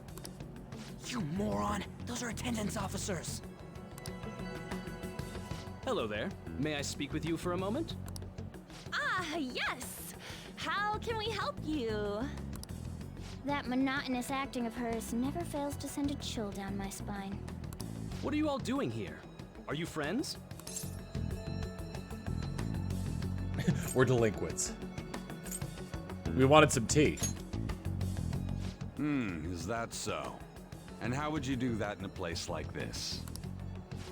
You moron! Those are attendance officers! Hello there. May I speak with you for a moment? Ah, yes! How can we help you? That monotonous acting of hers never fails to send a chill down my spine. What are you all doing here? Are you friends? We're delinquents. We wanted some tea. Is that so? And how would you do that in a place like this?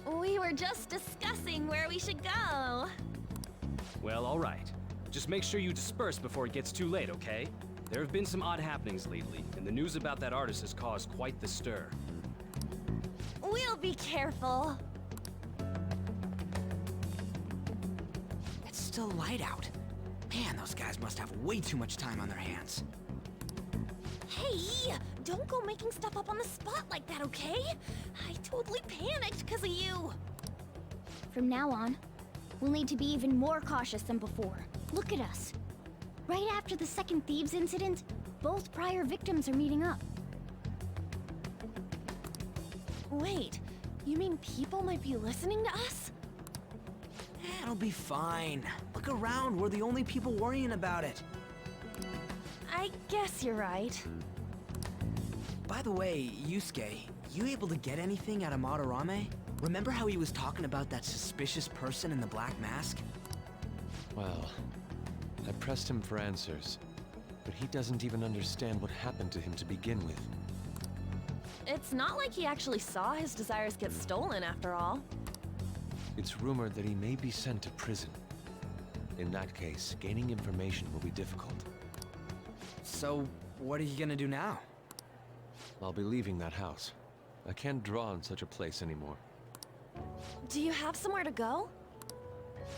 We were just discussing where we should go. Well, all right. Just make sure you disperse before it gets too late, okay? There have been some odd happenings lately, and the news about that artist has caused quite the stir. We'll be careful. It's still light out. Man, those guys must have way too much time on their hands. Hey, don't go making stuff up on the spot like that, okay? I totally panicked because of you. From now on, we'll need to be even more cautious than before. Look at us. Right after the second Thieves incident, both prior victims are meeting up. Wait, you mean people might be listening to us? It'll be fine. Look around, we're the only people worrying about it. I guess you're right. By the way, Yusuke, you able to get anything out of Madarame? Remember how he was talking about that suspicious person in the black mask? Well, I pressed him for answers, but he doesn't even understand what happened to him to begin with. It's not like he actually saw his desires get stolen after all. It's rumored that he may be sent to prison. In that case, gaining information will be difficult. So, what are you gonna do now? I'll be leaving that house. I can't draw in such a place anymore. Do you have somewhere to go?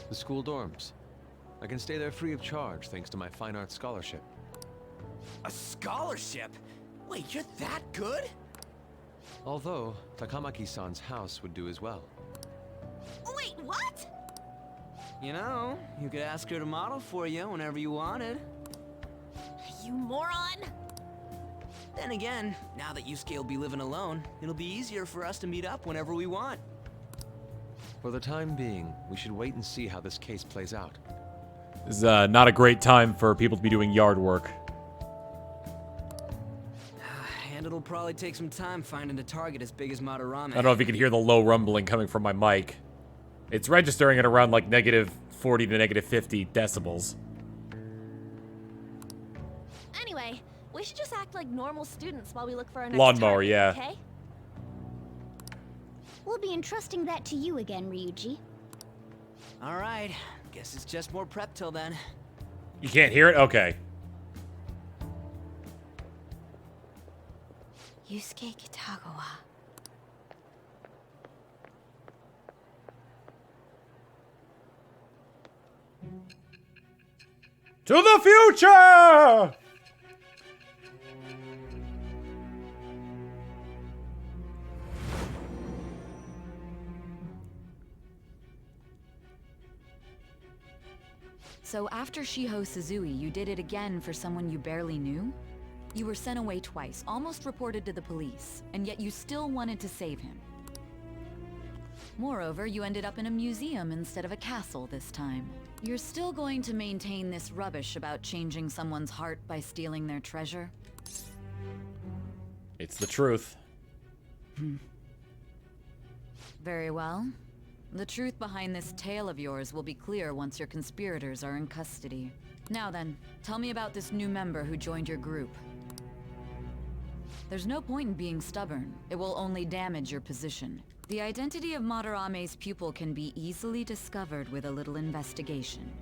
The school dorms. I can stay there free of charge thanks to my fine arts scholarship. A scholarship? Wait, you're that good? Although, Takamaki-san's house would do as well. Wait, what? You know, you could ask her to model for you whenever you wanted. You moron! Then again, now that Yusuke will be living alone, it'll be easier for us to meet up whenever we want. For the time being, we should wait and see how this case plays out. This is not a great time for people to be doing yard work. And it'll probably take some time finding a target as big as Madarame. I don't know if you can hear the low rumbling coming from my mic. It's registering at around like -40 to -50 decibels. Anyway, we should just act like normal students while we look for our next Lawnmower, target, yeah. okay? We'll be entrusting that to you again, Ryuji. Alright, guess it's just more prep till then. You can't hear it? Okay. Yusuke Kitagawa. To the future! So after Shiho Suzui, you did it again for someone you barely knew? You were sent away twice, almost reported to the police, and yet you still wanted to save him. Moreover, you ended up in a museum instead of a castle this time. You're still going to maintain this rubbish about changing someone's heart by stealing their treasure? It's the truth. Very well. The truth behind this tale of yours will be clear once your conspirators are in custody. Now then, tell me about this new member who joined your group. There's no point in being stubborn. It will only damage your position. The identity of Madarame's pupil can be easily discovered with a little investigation.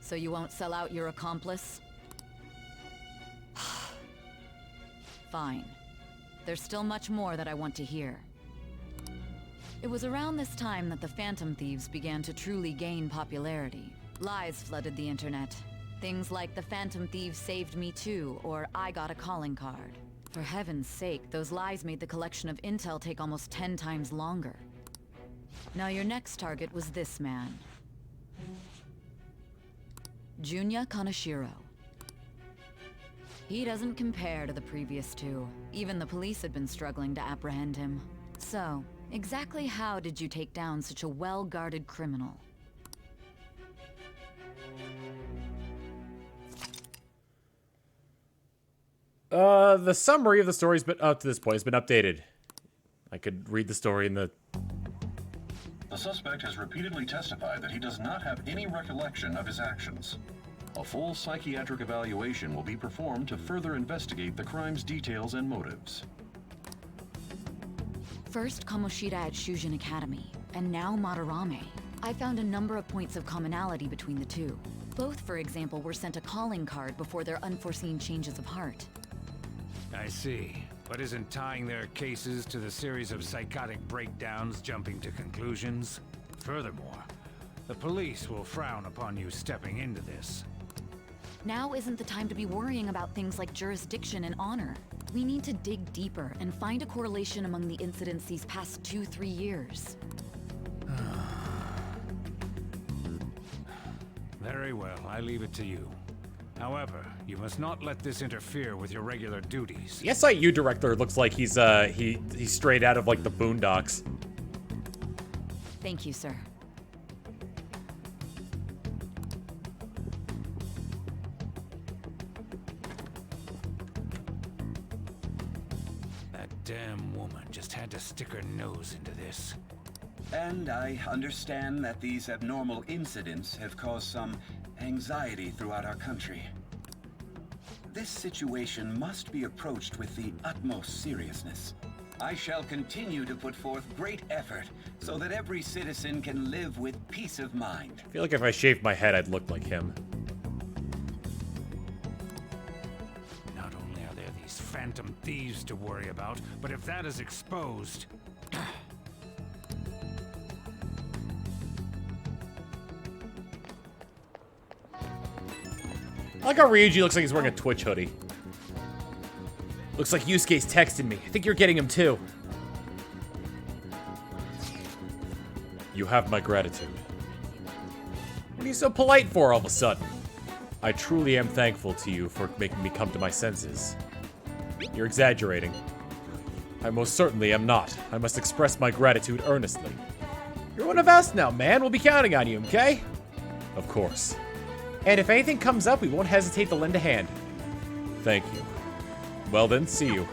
So you won't sell out your accomplice? Fine. There's still much more that I want to hear. It was around this time that the Phantom Thieves began to truly gain popularity. Lies flooded the internet. Things like the Phantom Thieves saved me too, or I got a calling card. For heaven's sake, those lies made the collection of intel take almost 10 times longer. Now your next target was this man. Junya Kaneshiro. He doesn't compare to the previous two. Even the police had been struggling to apprehend him. So, exactly how did you take down such a well-guarded criminal? The summary of the story's been up to this point has been updated. I could read the story in the... The suspect has repeatedly testified that he does not have any recollection of his actions. A full psychiatric evaluation will be performed to further investigate the crime's details and motives. First Kamoshida at Shujin Academy, and now Madarame. I found a number of points of commonality between the two. Both, for example, were sent a calling card before their unforeseen changes of heart. I see. But isn't tying their cases to the series of psychotic breakdowns jumping to conclusions? Furthermore, the police will frown upon you stepping into this. Now isn't the time to be worrying about things like jurisdiction and honor. We need to dig deeper and find a correlation among the incidents these past 2-3 years. Very well, I leave it to you. However, you must not let this interfere with your regular duties. The SIU director looks like he's straight out of like the Boondocks. Thank you, sir. That damn woman just had to stick her nose into this. And I understand that these abnormal incidents have caused some anxiety throughout our country. This situation must be approached with the utmost seriousness. I shall continue to put forth great effort so that every citizen can live with peace of mind. I feel like if I shaved my head, I'd look like him. Not only are there these Phantom Thieves to worry about, but if that is exposed... I like how Ryuji looks like he's wearing a Twitch hoodie. Looks like Yusuke's texting me. I think you're getting him too. You have my gratitude. What are you so polite for all of a sudden? I truly am thankful to you for making me come to my senses. You're exaggerating. I most certainly am not. I must express my gratitude earnestly. You're one of us now, man. We'll be counting on you, okay? Of course. And if anything comes up, we won't hesitate to lend a hand. Thank you. Well then, see you.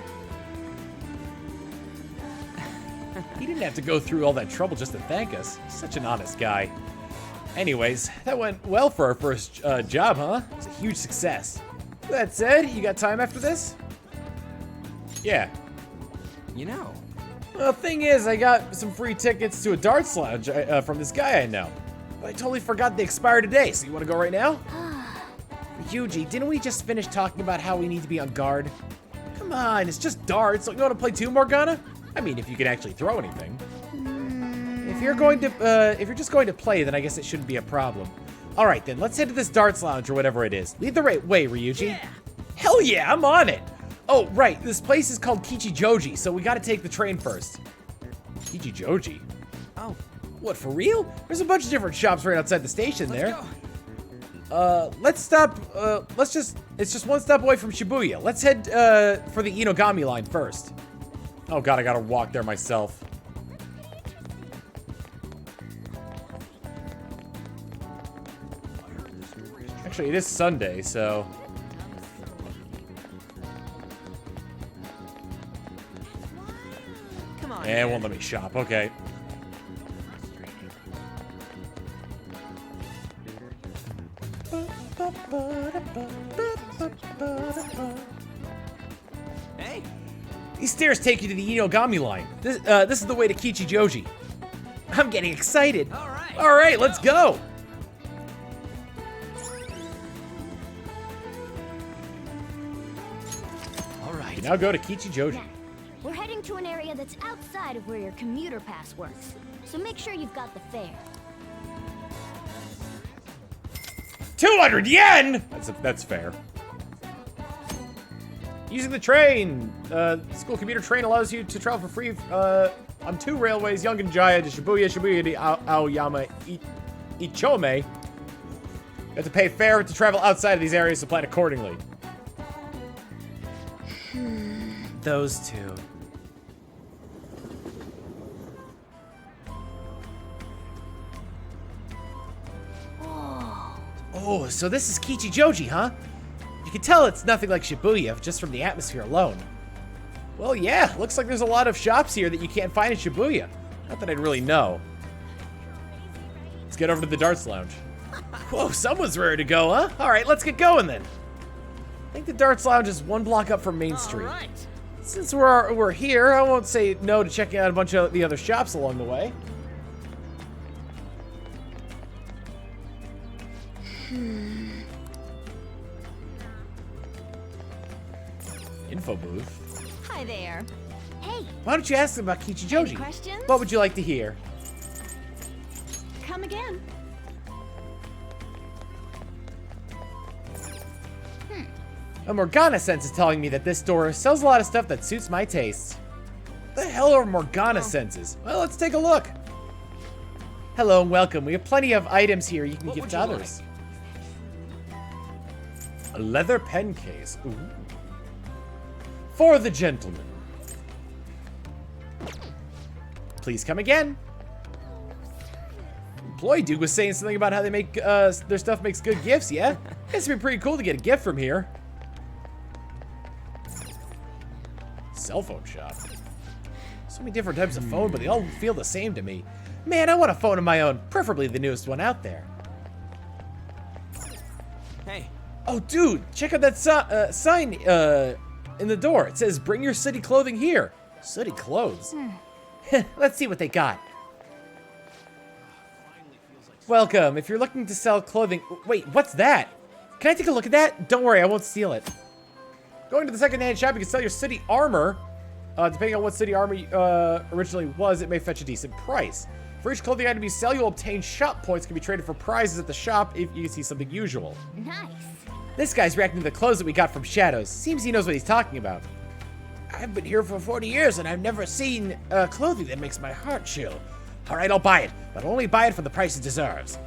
He didn't have to go through all that trouble just to thank us. He's such an honest guy. Anyways, that went well for our first job, huh? It was a huge success. That said, you got time after this? Yeah. You know. Well, the thing is, I got some free tickets to a darts lounge from this guy I know. But I totally forgot they expire today, so you want to go right now? Ryuji, didn't we just finish talking about how we need to be on guard? Come on, it's just darts. Don't you want to play too, Morgana? I mean, if you can actually throw anything. If you're just going to play, then I guess it shouldn't be a problem. All right, then, let's head to this darts lounge or whatever it is. Lead the right way, Ryuji. Yeah. Hell yeah, I'm on it. Oh, right, this place is called Kichijoji, so we gotta take the train first. Kichijoji? Oh. What, for real? There's a bunch of different shops right outside the station there. Let's stop, it's just one stop away from Shibuya. Let's head, for the Inogami line first. Oh god, I gotta walk there myself. Actually, it is Sunday, so... Come on. And won't let me shop, okay. Hey, These stairs take you to the Inogami line. This is the way to Kichijoji. I'm getting excited. All right, let's go. All right. You now go to Kichijoji. We're heading to an area that's outside of where your commuter pass works, so make sure you've got the fare. 200 yen! That's fair. Using the train. School commuter train allows you to travel for free on 2 railways, Yongan Jaya to Shibuya, Shibuya to Aoyama Ichome. You have to pay fare to travel outside of these areas, so plan accordingly. Those two. Oh, so this is Kichijoji, huh? You can tell it's nothing like Shibuya, just from the atmosphere alone. Well, yeah, looks like there's a lot of shops here that you can't find in Shibuya. Not that I'd really know. Let's get over to the darts lounge. Whoa, someone's ready to go, huh? All right, let's get going then. I think the darts lounge is 1 block up from Main Street. Since we're here, I won't say no to checking out a bunch of the other shops along the way. Info booth. Hi there. Hey. Why don't you ask them about Kichijoji? Any questions? What would you like to hear? Come again. A Morgana sense is telling me that this store sells a lot of stuff that suits my tastes. The hell are Morgana senses? Well, let's take a look. Hello and welcome. We have plenty of items here you can give to others. A leather pen case. Ooh. For the gentleman. Please come again. Employee dude was saying something about how they make their stuff makes good gifts, yeah? It's been pretty cool to get a gift from here. Cell phone shop. So many different types of phone, but they all feel the same to me. Man, I want a phone of my own, preferably the newest one out there. Hey. Oh, dude, check out that sign in the door. It says, "Bring your city clothing here." City clothes. Let's see what they got. Welcome. If you're looking to sell clothing... Wait, what's that? Can I take a look at that? Don't worry, I won't steal it. Going to the second-hand shop, you can sell your city armor. Depending on what city armor originally was, it may fetch a decent price. For each clothing item you sell, you'll obtain shop points can be traded for prizes at the shop if you see something usual. Nice. This guy's reacting to the clothes that we got from Shadows. Seems he knows what he's talking about. I've been here for 40 years and I've never seen clothing that makes my heart chill. Alright, I'll buy it, but I'll only buy it for the price it deserves.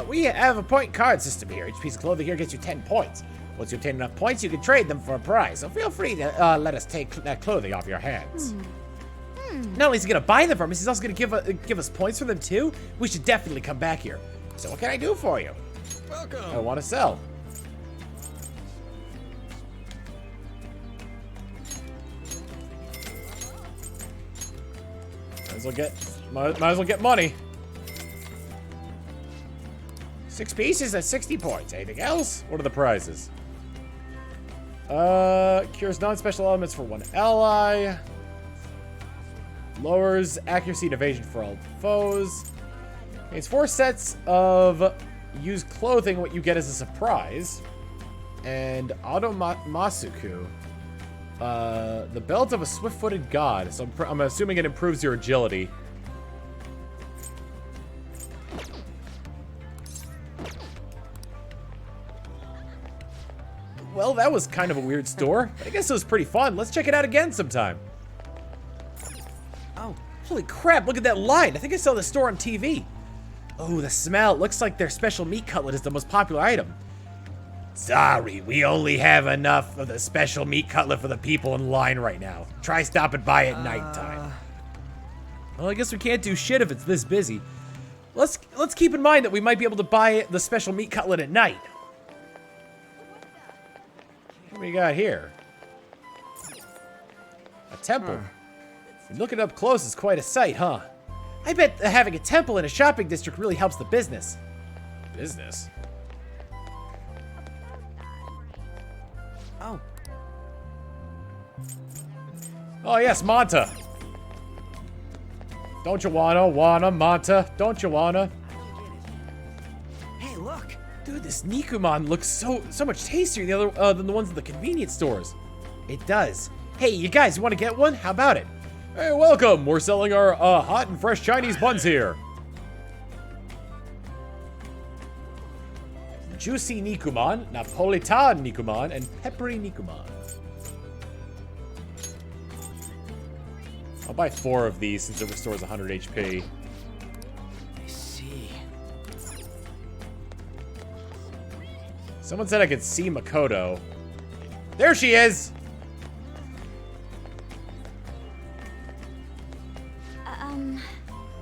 We have a point card system here. Each piece of clothing here gets you 10 points. Once you obtain enough points, you can trade them for a prize, so feel free to let us take that clothing off your hands. Not only is he gonna buy them from us, he's also gonna give us points for them too. We should definitely come back here. So what can I do for you? Welcome. I want to sell. Might as well get money. 6 pieces at 60 points. Anything else? What are the prizes? Cures non-special elements for 1 ally. Lowers accuracy and evasion for all foes. It's 4 sets of used clothing. What you get as a surprise. And Auto Masuku. The belt of a swift-footed god. So I'm assuming it improves your agility. Well, that was kind of a weird store, but I guess it was pretty fun. Let's check it out again sometime. Oh, holy crap, look at that line. I think I saw this store on TV. Oh, the smell. It looks like their special meat cutlet is the most popular item. Sorry, we only have enough of the special meat cutlet for the people in line right now. Try stopping by at nighttime. Well, I guess we can't do shit if it's this busy. Let's keep in mind that we might be able to buy the special meat cutlet at night. What do we got here? A temple. If you look it up close, it's quite a sight, huh? I bet having a temple in a shopping district really helps the business. Business? Oh. Oh yes, Manta. Don't you wanna, Manta? Don't you wanna? Hey, look! Dude, this Nikuman looks so much tastier than the ones in the convenience stores. It does. Hey, you guys, you wanna get one? How about it? Hey, welcome! We're selling our hot and fresh Chinese buns here. Juicy Nikuman, Napolitan Nikuman, and peppery Nikuman. I'll buy 4 of these since it restores 100 HP. I see. Someone said I could see Makoto. There she is!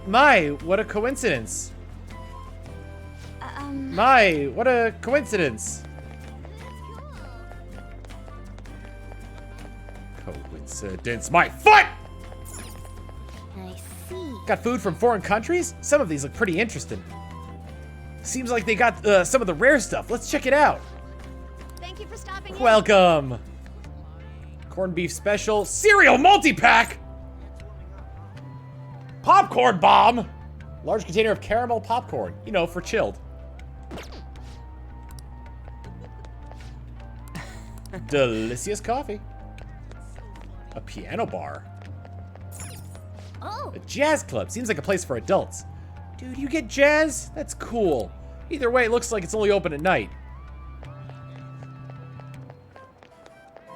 My, what a coincidence. My, what a coincidence. Coincidence. My foot! I see. Got food from foreign countries? Some of these look pretty interesting. Seems like they got some of the rare stuff. Let's check it out. Thank you for stopping in. Welcome. Corned beef special. Cereal multi-pack! Popcorn bomb! Large container of caramel popcorn. You know, for chilled. Delicious coffee. A piano bar. Oh. A jazz club. Seems like a place for adults. Dude, you get jazz? That's cool. Either way, it looks like it's only open at night.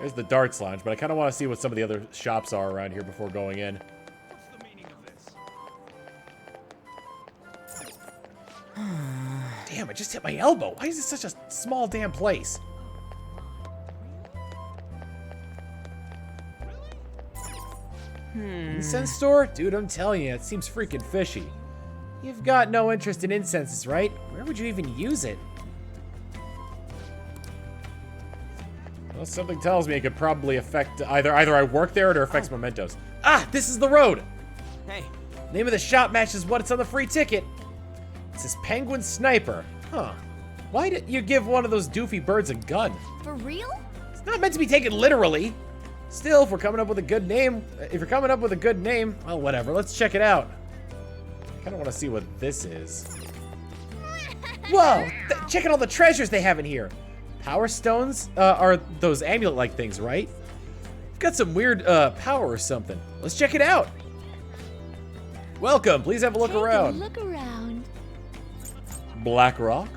There's the darts lounge, but I kind of want to see what some of the other shops are around here before going in. What's the meaning of this? Damn, I just hit my elbow. Why is this such a small damn place? Incense store? Dude, I'm telling you, it seems freaking fishy. You've got no interest in incenses, right? Where would you even use it? Well, something tells me it could probably affect either I work there or it affects mementos. Ah, this is the road! Hey. Name of the shop matches what's on the free ticket. It says Penguin Sniper. Huh. Why did you give one of those doofy birds a gun? For real? It's not meant to be taken literally. Still, if you're coming up with a good name, well, whatever. Let's check it out. I kind of want to see what this is. Whoa! Check out all the treasures they have in here. Power stones are those amulet-like things, right? Got some weird power or something. Let's check it out. Welcome. Please have a look around. Look around. Black Rock.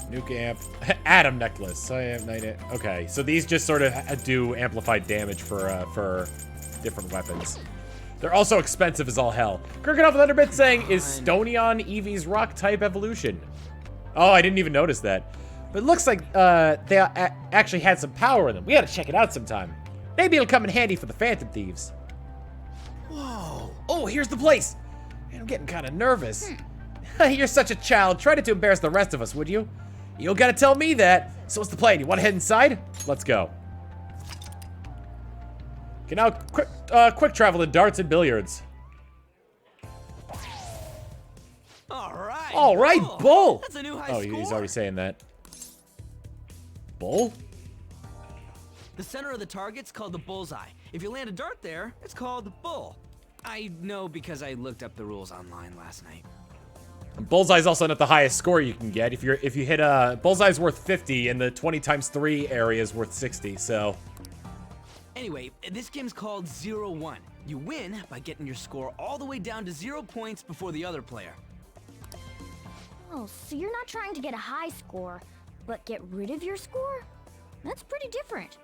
Nuke amp. Atom necklace. Okay, so these just sort of do amplified damage for different weapons. They're also expensive as all hell. Kirkenoff with Underbit saying, is Stonion Eevee's rock type evolution? Oh, I didn't even notice that. But it looks like they actually had some power in them. We gotta check it out sometime. Maybe it'll come in handy for the Phantom Thieves. Whoa. Oh, here's the place. Man, I'm getting kind of nervous. You're such a child. Try not to embarrass the rest of us, would you? You don't gotta tell me that. So what's the plan? You want to head inside? Let's go. Okay, now quick travel to darts and billiards. All right, Bull. That's a new high score. He's already saying that. Bull? The center of the target's called the bullseye. If you land a dart there, it's called the bull. I know because I looked up the rules online last night. Bullseye's also not the highest score you can get. If you hit bullseye's worth 50 and the 20 times 3 area is worth 60, so. Anyway, this game's called 0-1. You win by getting your score all the way down to 0 points before the other player. Oh, so you're not trying to get a high score, but get rid of your score? That's pretty different.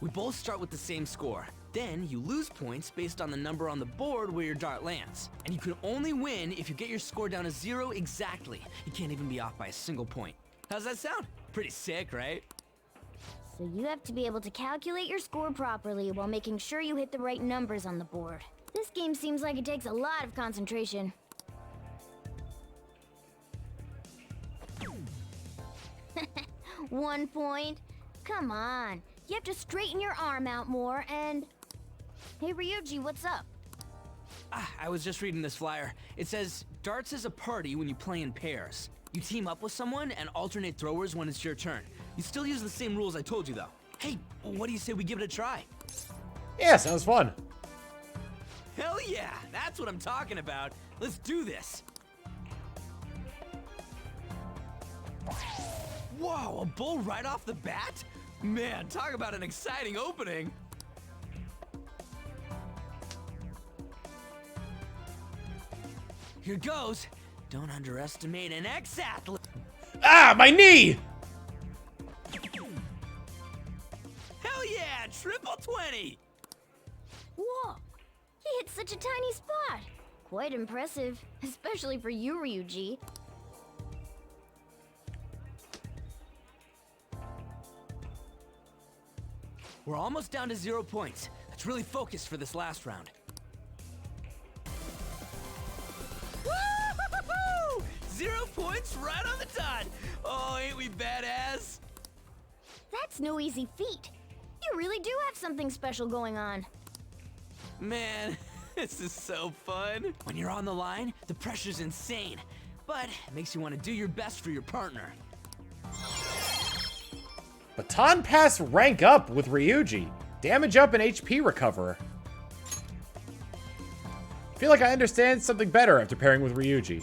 We both start with the same score. Then you lose points based on the number on the board where your dart lands. And you can only win if you get your score down to 0 exactly. You can't even be off by a single point. How's that sound? Pretty sick, right? So you have to be able to calculate your score properly while making sure you hit the right numbers on the board. This game seems like it takes a lot of concentration. One point? Come on. You have to straighten your arm out more and... Hey Ryuji, what's up? I was just reading this flyer. It says, darts is a party when you play in pairs. You team up with someone and alternate throwers when it's your turn. You still use the same rules I told you, though. Hey, what do you say we give it a try? Yeah, sounds fun. Hell yeah, that's what I'm talking about. Let's do this. Whoa, a bull right off the bat? Man, talk about an exciting opening. Here goes. Don't underestimate an ex-athlete. Ah, my knee! Hell yeah, triple 20! Whoa, he hit such a tiny spot. Quite impressive, especially for you, Ryuji. We're almost down to 0 points. Let's really focus for this last round. Woo-hoo-hoo-hoo! 0 points right on the dot. Oh, ain't we badass? That's no easy feat. You really do have something special going on. Man, this is so fun. When you're on the line, the pressure's insane. But it makes you want to do your best for your partner. Baton Pass rank up with Ryuji. Damage up and HP recover. Feel like I understand something better after pairing with Ryuji.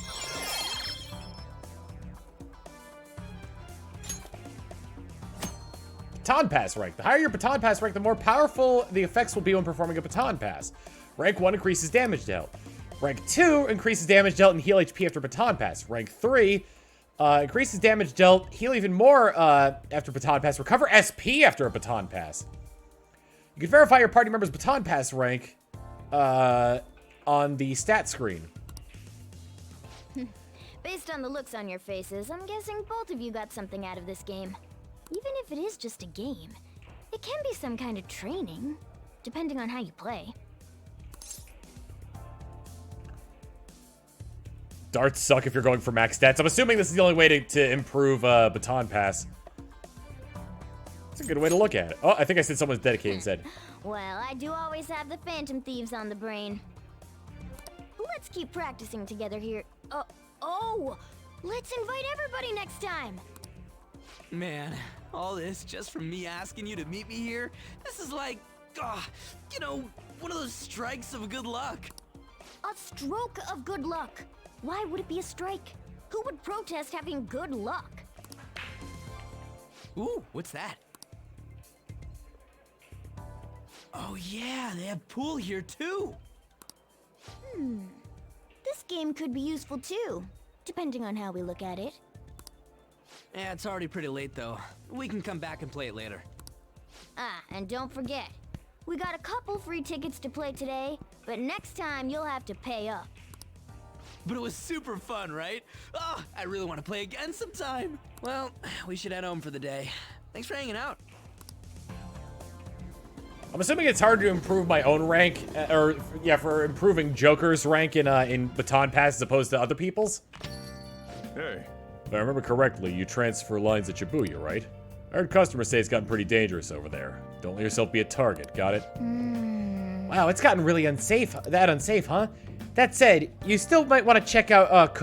Baton Pass rank. The higher your Baton Pass rank, the more powerful the effects will be when performing a Baton Pass. Rank 1 increases damage dealt. Rank 2 increases damage dealt and heal HP after Baton Pass. Rank 3 increases damage dealt, heal even more after Baton Pass, recover SP after a Baton Pass. You can verify your party member's Baton Pass rank on the stat screen. Based on the looks on your faces, I'm guessing both of you got something out of this game. Even if it is just a game, it can be some kind of training, depending on how you play. Darts suck if you're going for max stats. I'm assuming this is the only way to improve Baton Pass. That's a good way to look at it. Oh, I think I said someone's dedicated instead. Well, I do always have the Phantom Thieves on the brain. Let's keep practicing together here. Let's invite everybody next time. Man, all this just from me asking you to meet me here? This is like, you know, one of those strikes of good luck. A stroke of good luck. Why would it be a strike? Who would protest having good luck? Ooh, what's that? Oh yeah, they have pool here too. This game could be useful too, depending on how we look at it. Yeah, it's already pretty late though. We can come back and play it later. Ah, and don't forget, we got a couple free tickets to play today, but next time you'll have to pay up. But it was super fun, right? Oh, I really want to play again sometime. Well, we should head home for the day. Thanks for hanging out. I'm assuming it's hard to improve my own rank, for improving Joker's rank in Baton Pass as opposed to other people's. Hey. If I remember correctly, you transfer lines at Shibuya, right? I heard customers say it's gotten pretty dangerous over there. Don't let yourself be a target, got it? Wow, it's gotten really unsafe, huh? That said, you still might want to check out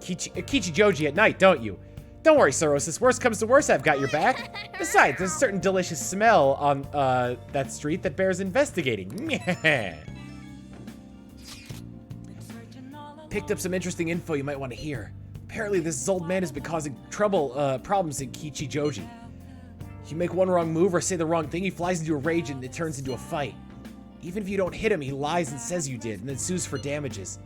Kichijoji at night, don't you? Don't worry, Sorosis. Worst comes to worst, I've got your back. Besides, there's a certain delicious smell on that street that bears investigating. Picked up some interesting info you might want to hear. Apparently, this old man has been causing problems in Kichijoji. If you make one wrong move or say the wrong thing, he flies into a rage and it turns into a fight. Even if you don't hit him, he lies and says you did, and then sues for damages.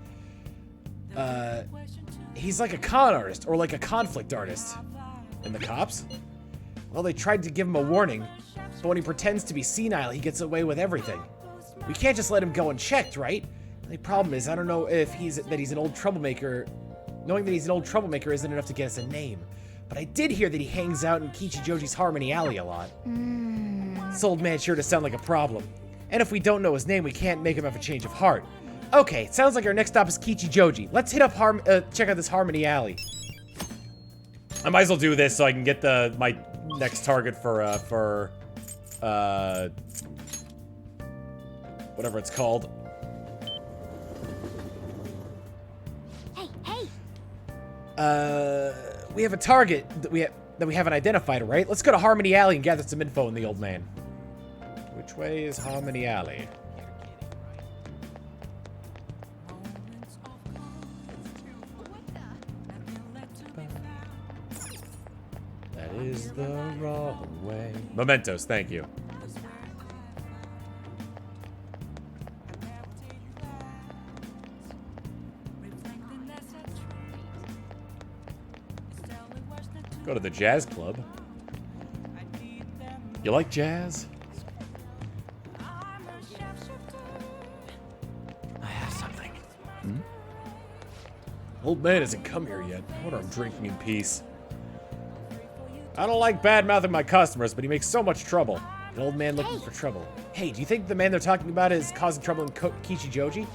He's like a con artist, or like a conflict artist. And the cops? Well, they tried to give him a warning, but when he pretends to be senile, he gets away with everything. We can't just let him go unchecked, right? The only problem is, I don't know if he's an old troublemaker. Knowing that he's an old troublemaker isn't enough to get us a name. But I did hear that he hangs out in Kichijoji's Harmony Alley a lot. This old man sure does sound like a problem. And if we don't know his name, we can't make him have a change of heart. Okay, it sounds like our next stop is Kichijoji. Let's hit up check out this Harmony Alley. I might as well do this so I can get my next target for whatever it's called. We have a target that we haven't identified, right? Let's go to Harmony Alley and gather some info on the old man. Which way is Harmony Alley? That is the wrong way. Mementos, thank you. Go to the jazz club. You like jazz? I have something. Old man hasn't come here yet. I wonder I'm drinking in peace. I don't like bad-mouthing my customers, but he makes so much trouble. An old man looking for trouble. Hey, do you think the man they're talking about is causing trouble in Kichijoji?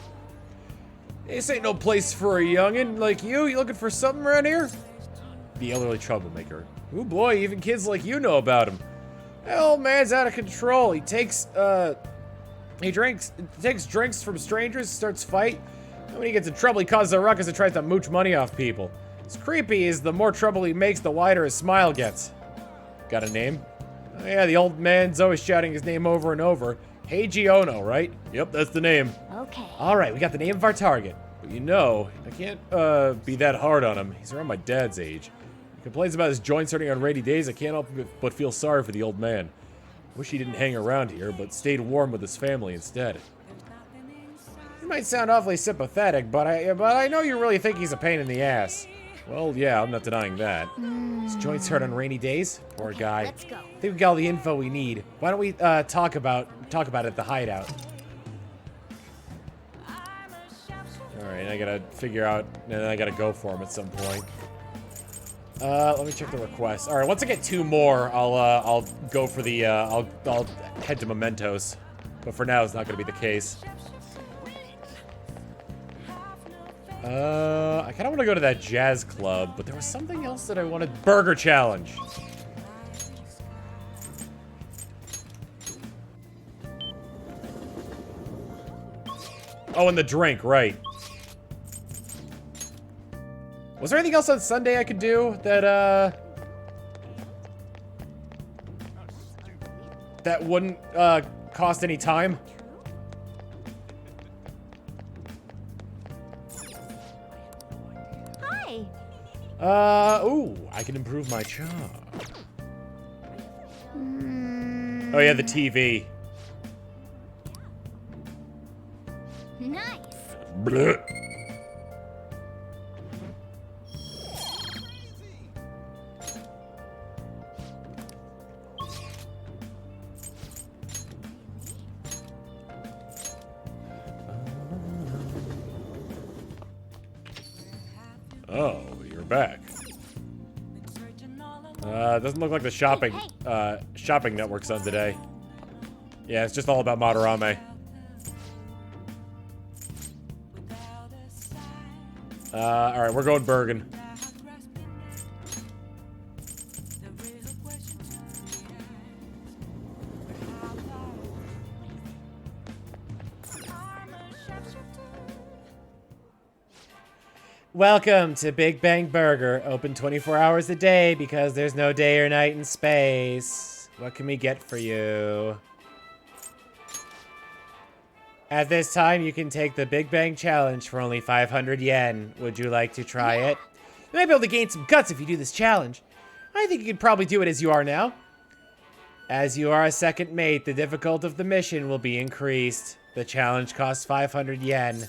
This ain't no place for a youngin' like you. You looking for something around here? The elderly troublemaker. Ooh boy, even kids like you know about him. That old man's out of control. He takes drinks from strangers, starts fight. And when he gets in trouble, he causes a ruckus and tries to mooch money off people. What's creepy is the more trouble he makes, the wider his smile gets. Got a name? Oh yeah, the old man's always shouting his name over and over. Heiji Ono, right? Yep, that's the name. Okay. Alright, we got the name of our target. But you know, I can't be that hard on him. He's around my dad's age. He complains about his joints hurting on rainy days. I can't help but feel sorry for the old man. Wish he didn't hang around here, but stayed warm with his family instead. You might sound awfully sympathetic, but I know you really think he's a pain in the ass. Well, yeah, I'm not denying that. His joints hurt on rainy days? Poor guy. Let's go. I think we got all the info we need. Why don't we talk about it at the hideout? Alright, I gotta figure out, and then I gotta go for him at some point. Let me check the request. Alright, once I get 2 more, I'll go for the, I'll head to Mementos. But for now, it's not gonna be the case. I kinda wanna go to that jazz club, but there was something else that I wanted. Burger challenge! Oh, and the drink, right. Was there anything else on Sunday I could do that, that wouldn't, cost any time? Hi. Ooh, I can improve my charm. Oh yeah, the TV. Nice. Blech. Oh, you're back. Doesn't look like the shopping network's on today. Yeah, it's just all about Madarame. Alright, we're going Bergen. Welcome to Big Bang Burger, open 24 hours a day because there's no day or night in space. What can we get for you? At this time, you can take the Big Bang Challenge for only 500 yen. Would you like to try it? You might be able to gain some guts if you do this challenge. I think you could probably do it as you are now. As you are a second mate, the difficulty of the mission will be increased. The challenge costs 500 yen.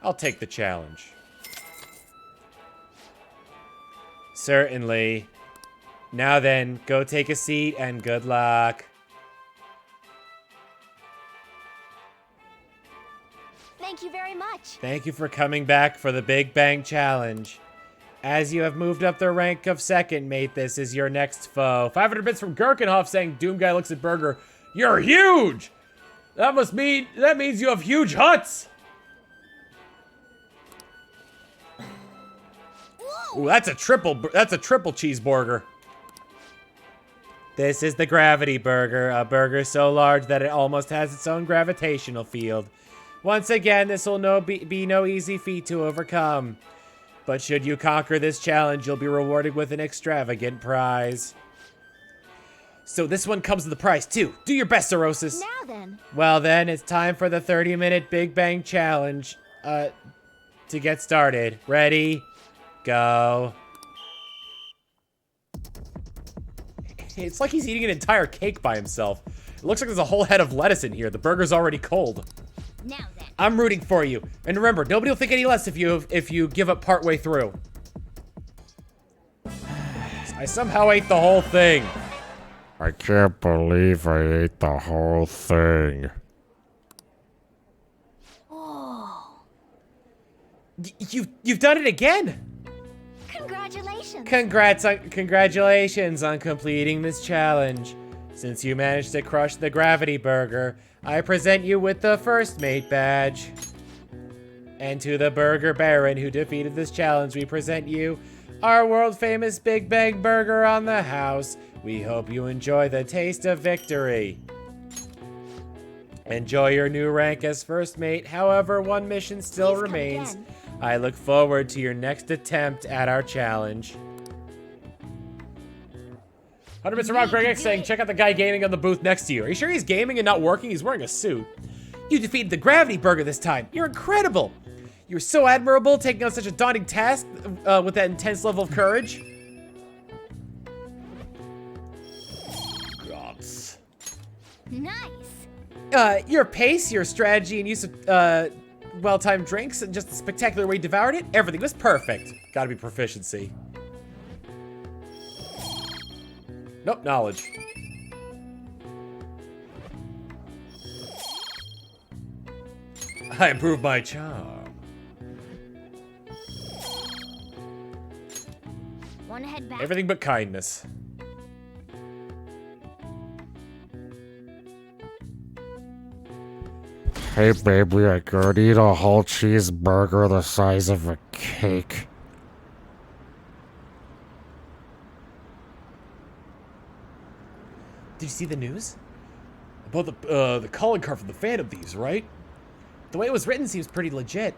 I'll take the challenge. Certainly. Now then, go take a seat and good luck. Thank you very much. Thank you for coming back for the Big Bang Challenge. As you have moved up the rank of second mate, this is your next foe. 500 bits from Gherkinhoff saying, Doom Guy looks at Burger. You're huge! That means you have huge huts! Ooh, that's a triple cheeseburger. This is the Gravity Burger, a burger so large that it almost has its own gravitational field. Once again, this will be no easy feat to overcome. But should you conquer this challenge, you'll be rewarded with an extravagant prize. So this one comes with a prize too. Do your best, Cirrhosis. Now then. Well then, it's time for the 30-minute Big Bang Challenge. To get started. Ready? Go. It's like he's eating an entire cake by himself. It looks like there's a whole head of lettuce in here. The burger's already cold. Now then. I'm rooting for you. And remember, nobody will think any less if you give up partway through. I somehow ate the whole thing. I can't believe I ate the whole thing. Oh. You've done it again. Congratulations. Congratulations on completing this challenge. Since you managed to crush the gravity burger, I present you with the first mate badge. And to the Burger Baron who defeated this challenge, we present you our world-famous Big Bang Burger on the house. We hope you enjoy the taste of victory. Enjoy your new rank as first mate. However, one mission still remains. I look forward to your next attempt at our challenge. 100 Mr. Rob Greg X saying, check out the guy gaming on the booth next to you. Are you sure he's gaming and not working? He's wearing a suit. You defeated the gravity burger this time. You're incredible. You're so admirable, taking on such a daunting task with that intense level of courage. Gods. Nice. Your pace, your strategy, and use of well-timed drinks, and just the spectacular way you devoured it, everything was perfect. Gotta be proficiency. Nope, knowledge. I improved my charm. Wanna head back? Everything but kindness. Hey baby, I could eat a whole cheeseburger the size of a cake. Did you see the news? About the calling card from the Phantom Thieves, right? The way it was written seems pretty legit.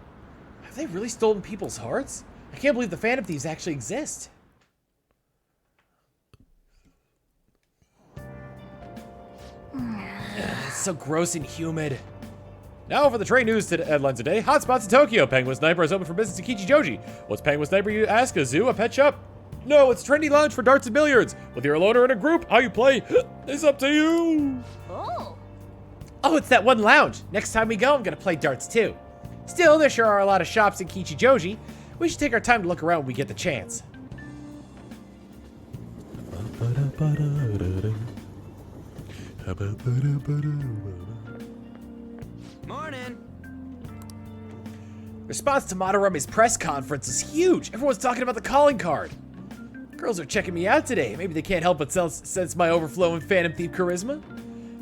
Have they really stolen people's hearts? I can't believe the Phantom Thieves actually exist. It's so gross and humid. Now for the train news headlines today. Hotspots in Tokyo. Penguin Sniper is open for business in Kichijoji. What's Penguin Sniper, you ask? A zoo? A pet shop? No, it's a trendy lounge for darts and billiards. Whether you're alone or in a group, how you play is up to you. Oh, it's that one lounge. Next time we go, I'm gonna play darts too. Still, there sure are a lot of shops in Kichijoji. We should take our time to look around when we get the chance. Morning. Response to Madarame's press conference is huge. Everyone's talking about the calling card. Girls are checking me out today. Maybe they can't help but sense my overflowing Phantom Thief charisma.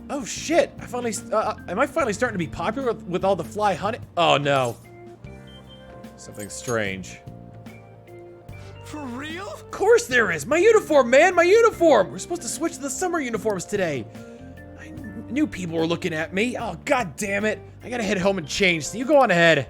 Oh shit! Am I finally starting to be popular with all the fly hunting? Oh no. Something strange. For real? Of course there is! My uniform, man! My uniform! We're supposed to switch to the summer uniforms today. I knew people were looking at me. Oh, god damn it. I gotta head home and change, so you go on ahead.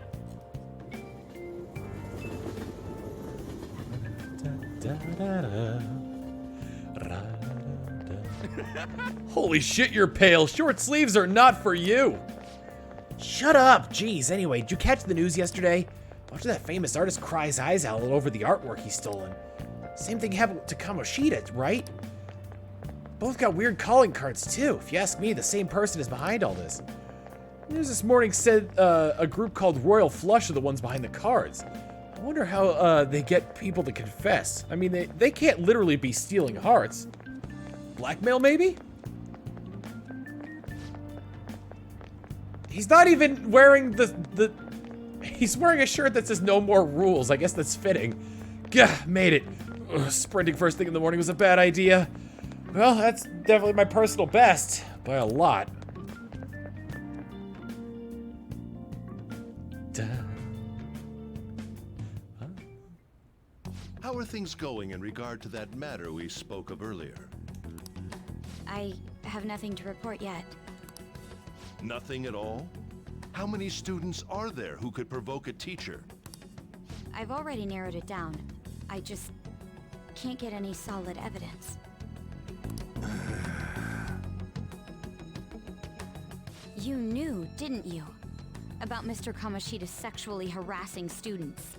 Holy shit, you're pale. Short sleeves are not for you. Shut up. Jeez, anyway, did you catch the news yesterday? A bunch of that famous artist cries eyes out over the artwork he's stolen. Same thing happened to Kamoshida, right? Both got weird calling cards too. If you ask me, the same person is behind all this. News this morning said a group called Royal Flush are the ones behind the cards. I wonder how they get people to confess. I mean, they can't literally be stealing hearts. Blackmail, maybe? He's not even wearing he's wearing a shirt that says no more rules. I guess that's fitting. Gah, made it. Ugh, sprinting first thing in the morning was a bad idea. Well, that's definitely my personal best. By a lot. How are things going in regard to that matter we spoke of earlier? I have nothing to report yet. Nothing at all? How many students are there who could provoke a teacher? I've already narrowed it down. I just can't get any solid evidence. You knew, didn't you? About Mr. Kamoshida sexually harassing students.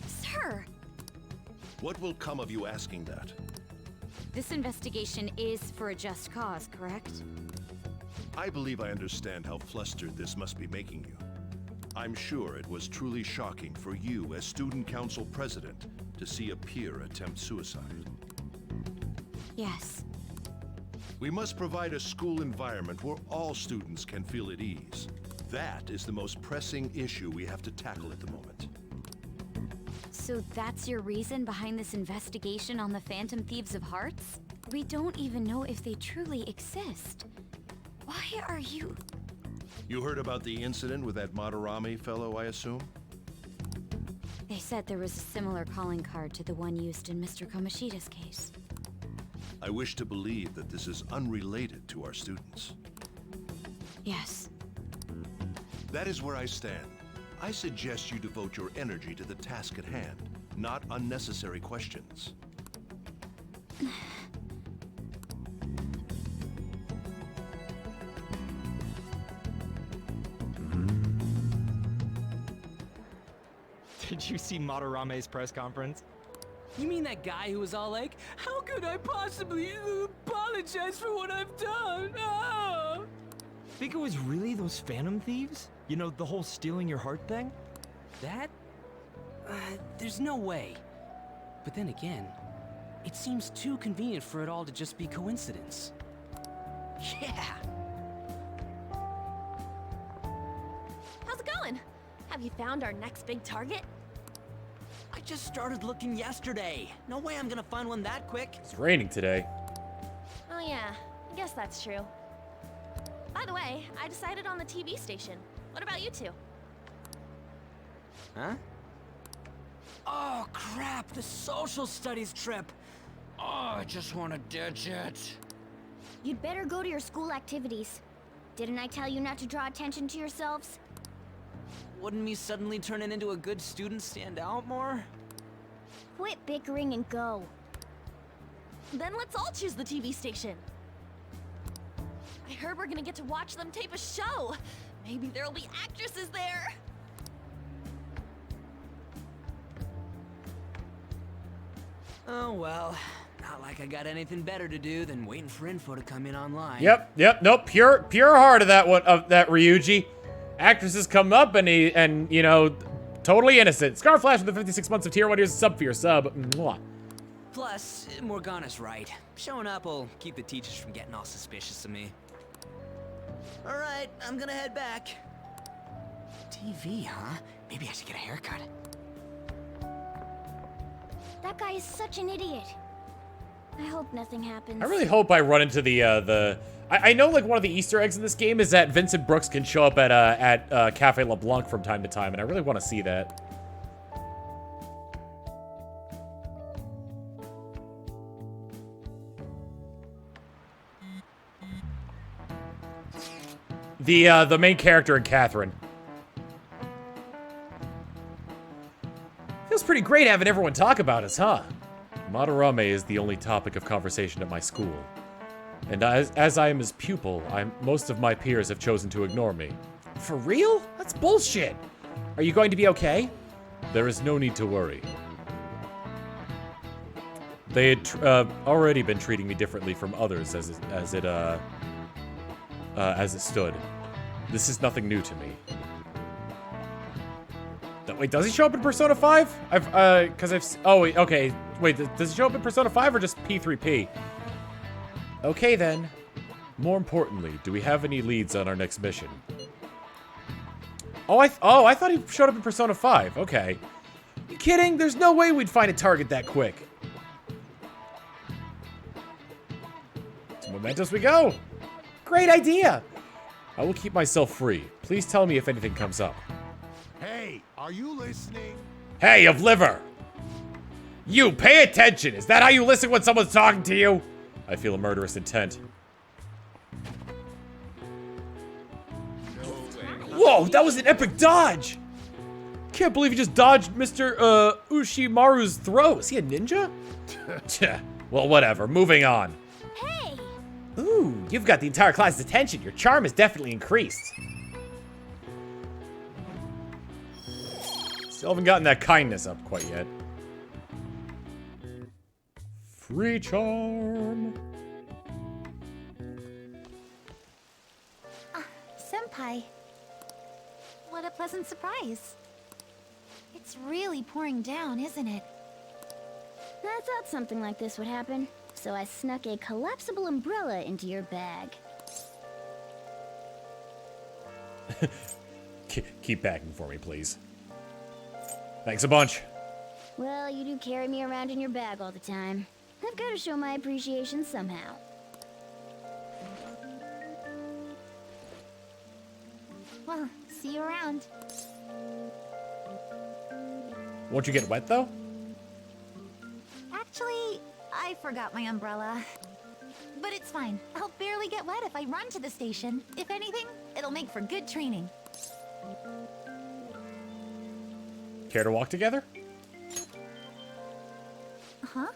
Sir! What will come of you asking that? This investigation is for a just cause, correct? I believe I understand how flustered this must be making you. I'm sure it was truly shocking for you as student council president to see a peer attempt suicide. Yes. We must provide a school environment where all students can feel at ease. That is the most pressing issue we have to tackle at the moment. So that's your reason behind this investigation on the Phantom Thieves of Hearts? We don't even know if they truly exist. Why are you... You heard about the incident with that Madarame fellow, I assume? They said there was a similar calling card to the one used in Mr. Kamoshida's case. I wish to believe that this is unrelated to our students. Yes. That is where I stand. I suggest you devote your energy to the task at hand, not unnecessary questions. Did you see Madarame's press conference? You mean that guy who was all like, "How could I possibly apologize for what I've done?" Oh! Think it was really those Phantom Thieves? You know, the whole stealing your heart thing? That? There's no way. But then again, it seems too convenient for it all to just be coincidence. Yeah! How's it going? Have you found our next big target? I just started looking yesterday. No way I'm gonna find one that quick. It's raining today. Oh yeah, I guess that's true. By the way, I decided on the TV station. What about you two? Huh? Oh crap, the social studies trip. Oh, I just want to ditch it. You'd better go to your school activities. Didn't I tell you not to draw attention to yourselves? Wouldn't me suddenly turning into a good student stand out more? Quit bickering and go. Then let's all choose the TV station. I heard we're gonna get to watch them tape a show. Maybe there'll be actresses there. Oh well, not like I got anything better to do than waiting for info to come in online. Yep, nope, pure heart of that one, of that Ryuji. Actresses come up and you know, totally innocent. Scarflash with the 56 months of tier 1, here's a sub for your sub. Mwah. Plus, Morgana's right. Showing up will keep the teachers from getting all suspicious of me. Alright, I'm gonna head back. TV, huh? Maybe I should get a haircut. That guy is such an idiot. I hope nothing happens. I really hope I run into I know like one of the Easter eggs in this game is that Vincent Brooks can show up at Cafe LeBlanc from time to time, and I really want to see that. The main character in Catherine. Feels pretty great having everyone talk about us, huh? Madarame is the only topic of conversation at my school. And as I am his pupil, most of my peers have chosen to ignore me. For real? That's bullshit! Are you going to be okay? There is no need to worry. They had already been treating me differently from others as it stood. This is nothing new to me. Wait, does he show up in Persona 5? Oh, wait, okay. Wait, does he show up in Persona 5 or just P3P? Okay, then. More importantly, do we have any leads on our next mission? Oh, I thought he showed up in Persona 5. Okay. You kidding? There's no way we'd find a target that quick. To Mementos we go. Great idea. I will keep myself free. Please tell me if anything comes up. Hey, are you listening? Hey, of liver! You, pay attention! Is that how you listen when someone's talking to you? I feel a murderous intent. Whoa, that was an epic dodge! Can't believe he just dodged Mr. Ushimaru's throw. Is he a ninja? Well, whatever. Moving on. Hey! Ooh, you've got the entire class's attention. Your charm has definitely increased. Still haven't gotten that kindness up quite yet. Free charm. Senpai. What a pleasant surprise. It's really pouring down, isn't it? I thought something like this would happen, so I snuck a collapsible umbrella into your bag. Keep packing for me, please. Thanks a bunch. Well, you do carry me around in your bag all the time. I've got to show my appreciation somehow. Well, see you around. Won't you get wet, though? Actually, I forgot my umbrella. But it's fine. I'll barely get wet if I run to the station. If anything, it'll make for good training. Care to walk together? Huh?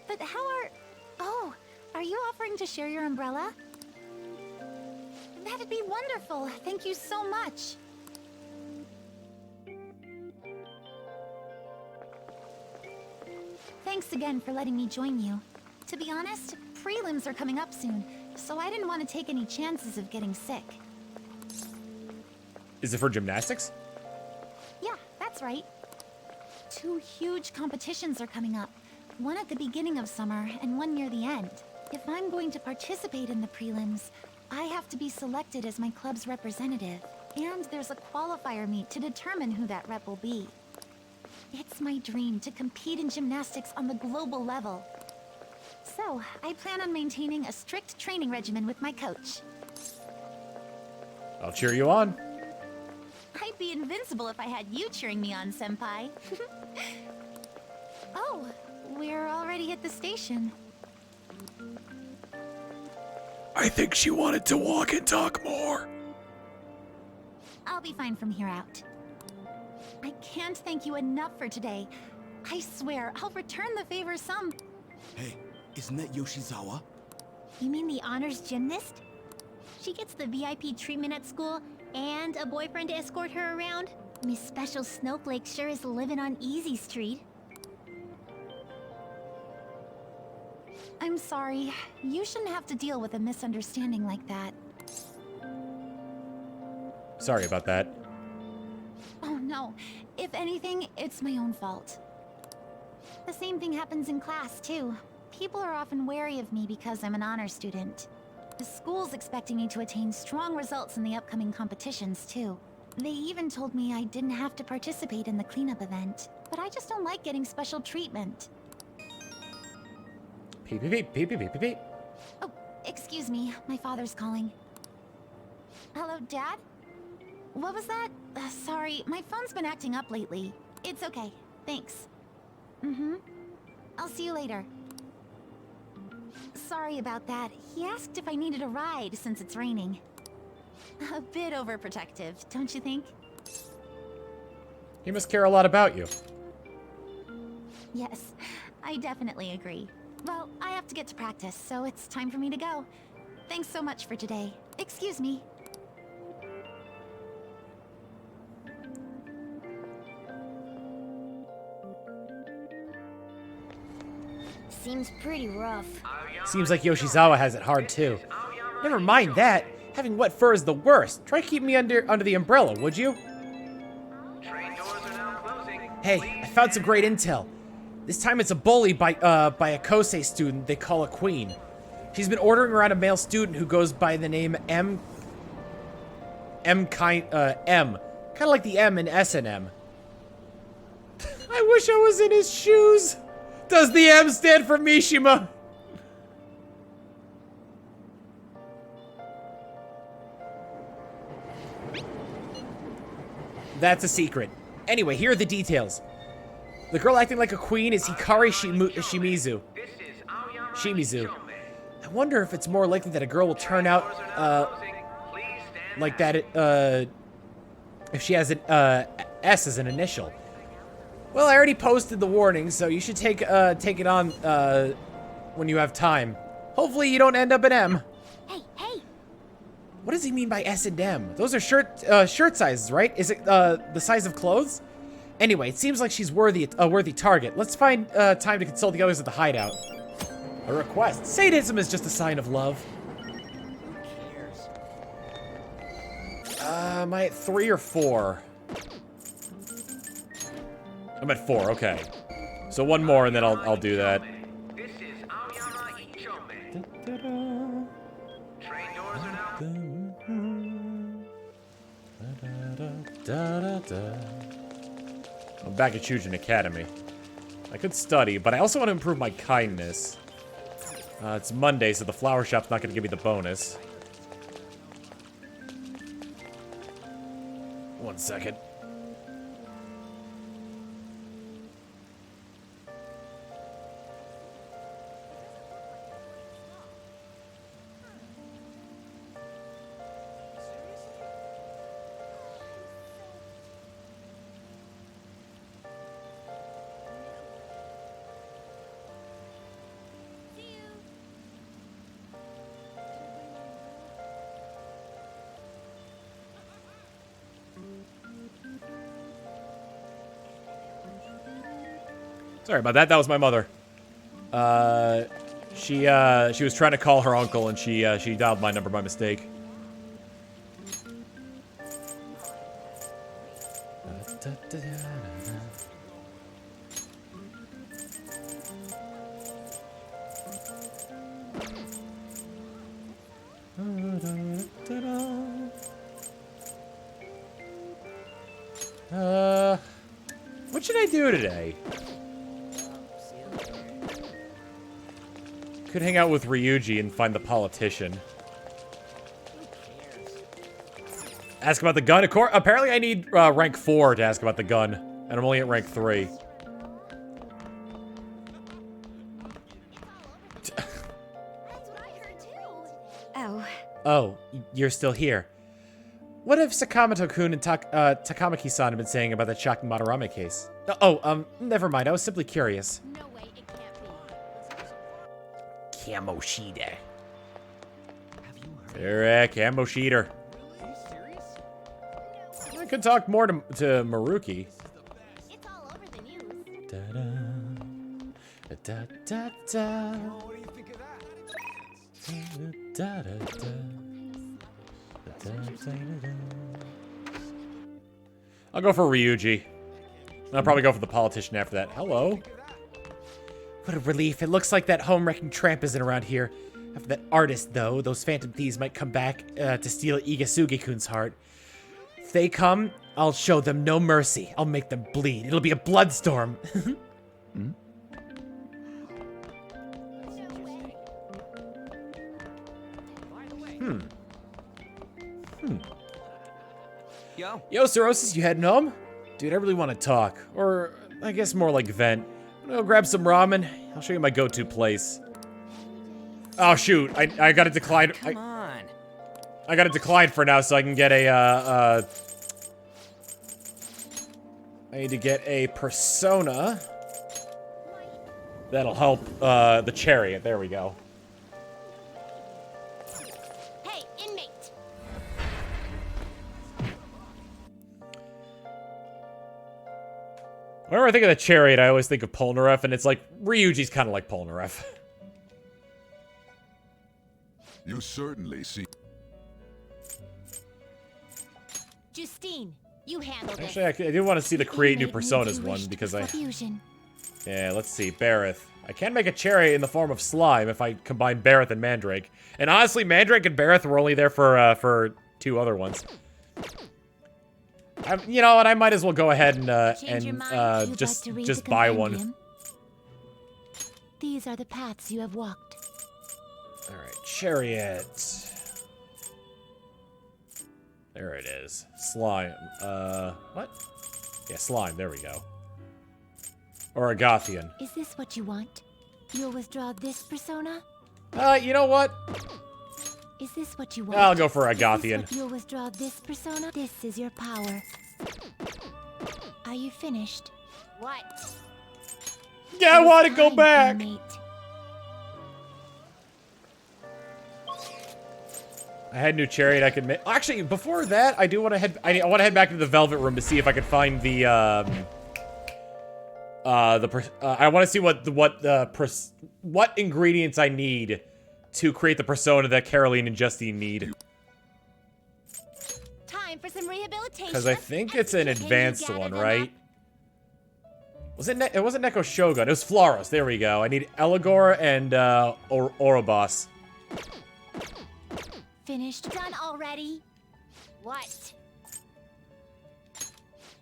But how are... Oh, are you offering to share your umbrella? That'd be wonderful. Thank you so much. Thanks again for letting me join you. To be honest, prelims are coming up soon, so I didn't want to take any chances of getting sick. Is it for gymnastics? Yeah, that's right. 2 huge competitions are coming up. One at the beginning of summer and one near the end. If I'm going to participate in the prelims, I have to be selected as my club's representative. And there's a qualifier meet to determine who that rep will be. It's my dream to compete in gymnastics on the global level. So, I plan on maintaining a strict training regimen with my coach. I'll cheer you on. I'd be invincible if I had you cheering me on, Senpai. Oh, we're already at the station. I think she wanted to walk and talk more. I'll be fine from here out. I can't thank you enough for today. I swear, I'll return the favor some... Hey, isn't that Yoshizawa? You mean the honors gymnast? She gets the VIP treatment at school and a boyfriend to escort her around? Miss Special Snowflake sure is living on Easy Street. I'm sorry. You shouldn't have to deal with a misunderstanding like that. Sorry about that. Oh no. If anything, it's my own fault. The same thing happens in class, too. People are often wary of me because I'm an honor student. The school's expecting me to attain strong results in the upcoming competitions, too. They even told me I didn't have to participate in the cleanup event. But I just don't like getting special treatment. Peep, peep, peep, peep, peep, peep. Oh, excuse me. My father's calling. Hello, Dad? What was that? Sorry, my phone's been acting up lately. It's okay. Thanks. I'll see you later. Sorry about that. He asked if I needed a ride since it's raining. A bit overprotective, don't you think? He must care a lot about you. Yes, I definitely agree. Well, I have to get to practice, so it's time for me to go. Thanks so much for today. Excuse me. Seems pretty rough. Seems like Yoshizawa has it hard too. Never mind that. Having wet fur is the worst. Try keeping me under the umbrella, would you? Hey, I found some great intel. This time it's a bully by a Kosei student they call a queen. She's been ordering around a male student who goes by the name M. Kind of like the M in S&M. I wish I was in his shoes. Does the M stand for Mishima? That's a secret. Anyway, here are the details. The girl acting like a queen is Hikari Shimizu. I wonder if it's more likely that a girl will turn out, like that, if she has an, S is an initial. Well, I already posted the warning, so you should take it on when you have time. Hopefully you don't end up in M. Hey, hey! What does he mean by S and M? Those are shirt sizes, right? Is it the size of clothes? Anyway, it seems like she's a worthy target. Let's find time to consult the others at the hideout. A request. Sadism is just a sign of love. Am I at 3 or 4? I'm at 4, okay. So one more and then I'll do that. I'm back at Shujin Academy. I could study, but I also want to improve my kindness. It's Monday, so the flower shop's not going to give me the bonus. 1 second. Sorry about that. That was my mother. She was trying to call her uncle, and she dialed my number by mistake. What should I do today? Could hang out with Ryuji and find the politician. Ask about the gun. Of course, apparently I need rank 4 to ask about the gun, and I'm only at rank 3. Oh, you're still here. What have Sakamoto-kun and Takamaki-san have been saying about that shocking Madarame case? Never mind. I was simply curious. No way, it can't be. Kamoshida. There, Kamoshida. I could talk more to Maruki. It's all over the news. Da-da. What do you think of that? Da-da-da. I'll go for Ryuji. I'll probably go for the politician after that. Hello. What a relief. It looks like that home-wrecking tramp isn't around here. After that artist, though, those Phantom Thieves might come back to steal Igasugi-kun's heart. If they come, I'll show them no mercy. I'll make them bleed. It'll be a bloodstorm. Yo, Cirrhosis, you heading home? Dude, I really want to talk. Or, I guess more like vent. I'm gonna go grab some ramen. I'll show you my go-to place. Oh, shoot. I gotta decline. Come on. I gotta decline for now so I can get a, I need to get a persona. That'll help, the chariot. There we go. Hey, inmate. Whenever I think of the chariot, I always think of Polnareff, and it's like, Ryuji's kind of like Polnareff. You certainly see. Justine, you handle this. Actually, I do want to see the create new personas one, because Fusion. Yeah, let's see. Bareth. I can make a chariot in the form of slime if I combine Bareth and Mandrake. And honestly, Mandrake and Bareth were only there for 2 other ones. You know what? I might as well go ahead and just buy one. These are the paths you have walked. All right, chariot. There it is. Slime. What? Yeah, slime. There we go. Or a Gothian. Is this what you want? You'll withdraw this persona? You know what? Is this what you want? I'll go for a Gothian. You'll withdraw this persona? This is your power. Are you finished? What? Yeah, I want to go back. Inmate. I had new chariot I could make. Actually, before that, I do want to head. I want to head back to the Velvet Room to see if I can find the. I want to see what ingredients I need to create the persona that Caroline and Justine need. Time for some rehabilitation. Because I think it's an advanced one, right? Was it? It wasn't Neko Shogun. It was Floros. There we go. I need Eligor and Ouroboros. Finished? Done already? What?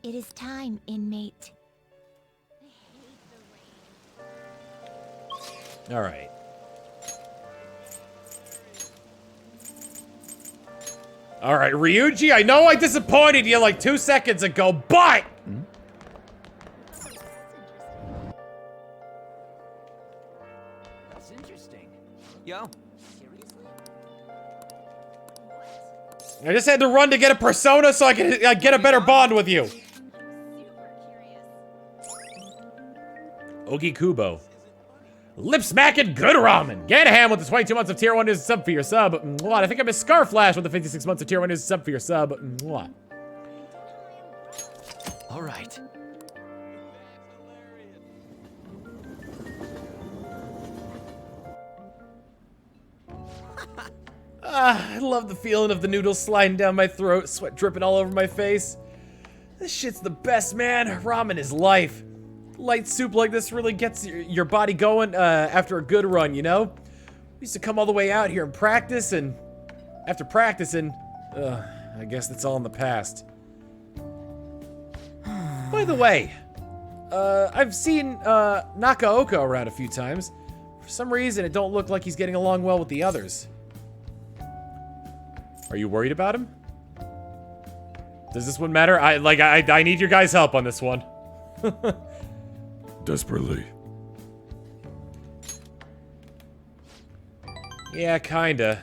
It is time, inmate. All right. All right, Ryuji, I know I disappointed you like 2 seconds ago, but... That's interesting. Yo. I just had to run to get a persona so I could get a better bond with you. Ogi Kubo. Lip smacking good ramen. Ganaham with the 22 months of tier 1 is a sub for your sub. Mwah. I think I missed Scarflash with the 56 months of tier 1 is a sub for your sub. Mwah. All right. I love the feeling of the noodles sliding down my throat, sweat dripping all over my face. This shit's the best, man. Ramen is life. Light soup like this really gets your body going after a good run, you know? We used to come all the way out here and practice, and after practicing, I guess that's all in the past. By the way, I've seen Nakaoka around a few times. For some reason, it don't look like he's getting along well with the others. Are you worried about him? Does this one matter? I need your guys' help on this one. Desperately. Yeah, kinda.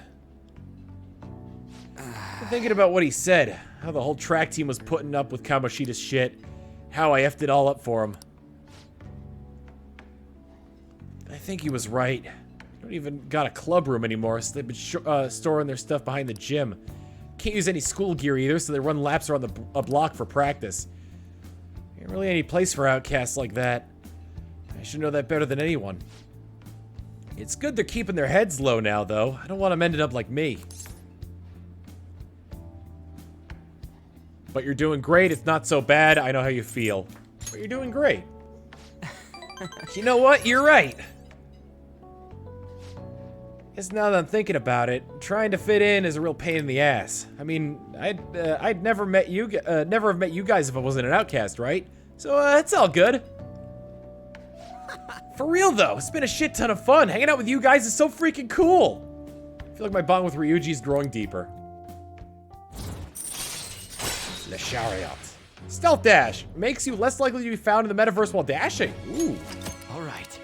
I'm thinking about what he said. How the whole track team was putting up with Kamoshida's shit. How I effed it all up for him. I think he was right. They don't even got a club room anymore, so they've been storing their stuff behind the gym. Can't use any school gear either, so they run laps around a block for practice. Ain't really any place for outcasts like that. I should know that better than anyone. It's good they're keeping their heads low now, though. I don't want them ending up like me. But you're doing great. It's not so bad. I know how you feel. But you're doing great. You know what? You're right. Guess now that I'm thinking about it, trying to fit in is a real pain in the ass. I mean, I'd never have met you guys if I wasn't an outcast, right? So it's all good. For real though, it's been a shit ton of fun. Hanging out with you guys is so freaking cool. I feel like my bond with Ryuji is growing deeper. Le Chariot. Stealth dash makes you less likely to be found in the metaverse while dashing. Ooh. All right.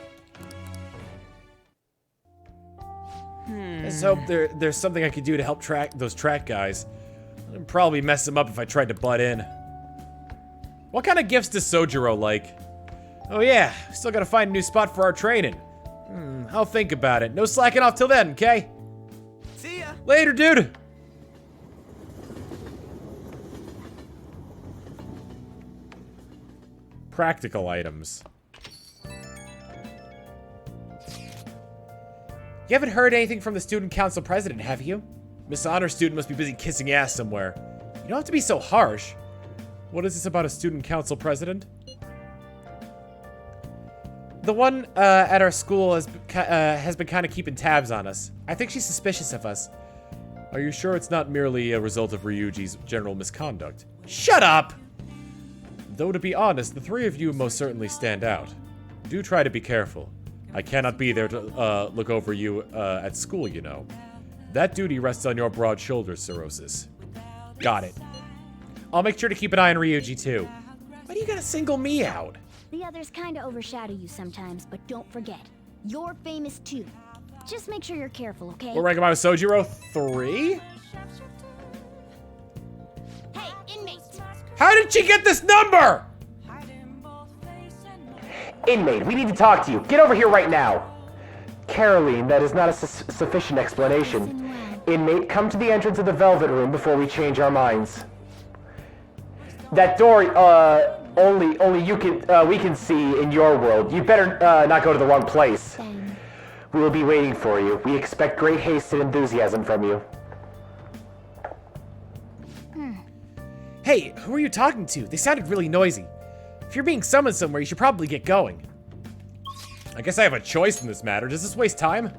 I just hope there's something I could do to help track those track guys. I'd probably mess them up if I tried to butt in. What kind of gifts does Sojiro like? Oh yeah, still gotta find a new spot for our training. I'll think about it. No slacking off till then, okay? See ya. Later, dude. Practical items. You haven't heard anything from the student council president, have you? Miss Honor student must be busy kissing ass somewhere. You don't have to be so harsh. What is this about a student council president? The one at our school has been kind of keeping tabs on us. I think she's suspicious of us. Are you sure it's not merely a result of Ryuji's general misconduct? Shut up! Though to be honest, the three of you most certainly stand out. Do try to be careful. I cannot be there to look over you at school, you know. That duty rests on your broad shoulders, Cirrhosis. Got it. I'll make sure to keep an eye on Ryuji, too. Why do you gotta single me out? The others kinda overshadow you sometimes, but don't forget, you're famous too. Just make sure you're careful, okay? What rank am I with Sojiro? 3? Hey, inmate! How did she get this number? Inmate, we need to talk to you. Get over here right now. Caroline, that is not a sufficient explanation. Inmate, come to the entrance of the Velvet Room before we change our minds. That door, only you can, we can see in your world. You better, not go to the wrong place. We will be waiting for you. We expect great haste and enthusiasm from you. Hey, who are you talking to? They sounded really noisy. If you're being summoned somewhere, you should probably get going. I guess I have a choice in this matter. Does this waste time?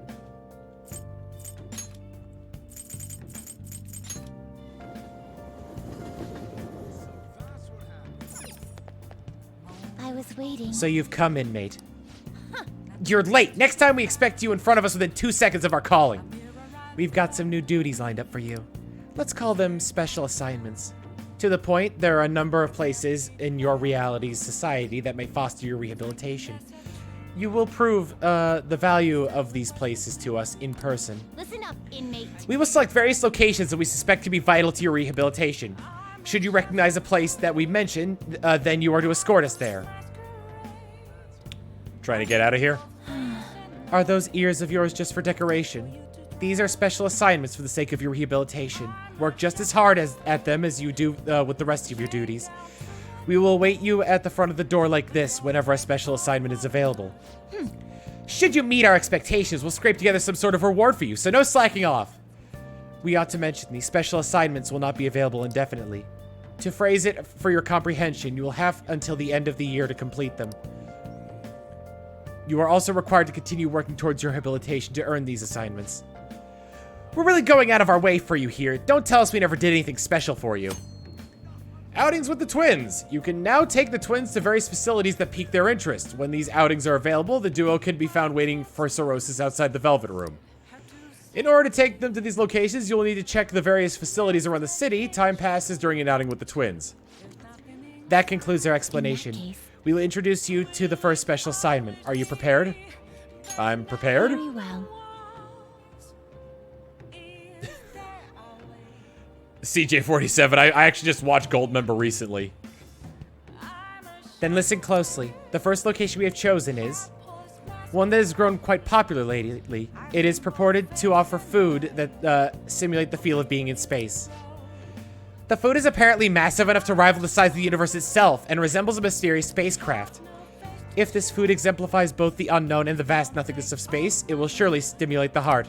I was waiting. So you've come, inmate. You're late. Next time we expect you in front of us within 2 seconds of our calling. We've got some new duties lined up for you. Let's call them special assignments. To the point, there are a number of places in your reality's society that may foster your rehabilitation. You will prove the value of these places to us in person. Listen up, inmate. We will select various locations that we suspect to be vital to your rehabilitation. Should you recognize a place that we mentioned, then you are to escort us there. Trying to get out of here? Are those ears of yours just for decoration? These are special assignments for the sake of your rehabilitation. Work just as hard at them as you do with the rest of your duties. We will await you at the front of the door like this whenever a special assignment is available. Should you meet our expectations, we'll scrape together some sort of reward for you, so no slacking off. We ought to mention these special assignments will not be available indefinitely. To phrase it for your comprehension, you will have until the end of the year to complete them. You are also required to continue working towards your rehabilitation to earn these assignments. We're really going out of our way for you here. Don't tell us we never did anything special for you. Outings with the twins. You can now take the twins to various facilities that pique their interest. When these outings are available, the duo can be found waiting for cirrhosis outside the Velvet Room. In order to take them to these locations, you'll need to check the various facilities around the city. Time passes during an outing with the twins. That concludes our explanation. We will introduce you to the first special assignment. Are you prepared? I'm prepared. Very well. CJ47, I actually just watched Goldmember recently. Then listen closely. The first location we have chosen is one that has grown quite popular lately. It is purported to offer food that simulate the feel of being in space. The food is apparently massive enough to rival the size of the universe itself and resembles a mysterious spacecraft. If this food exemplifies both the unknown and the vast nothingness of space, it will surely stimulate the heart.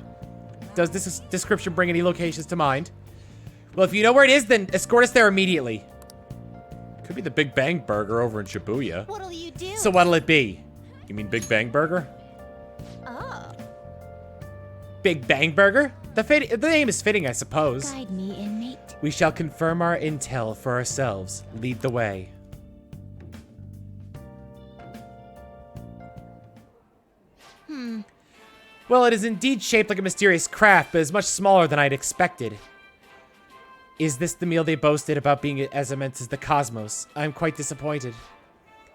Does this description bring any locations to mind? Well, if you know where it is, then escort us there immediately. Could be the Big Bang Burger over in Shibuya. What'll you do? So what'll it be? You mean Big Bang Burger? Oh. Big Bang Burger? The name is fitting, I suppose. Guide me, inmate. We shall confirm our intel for ourselves. Lead the way. Well, it is indeed shaped like a mysterious craft, but is much smaller than I'd expected. Is this the meal they boasted about being as immense as the cosmos? I'm quite disappointed.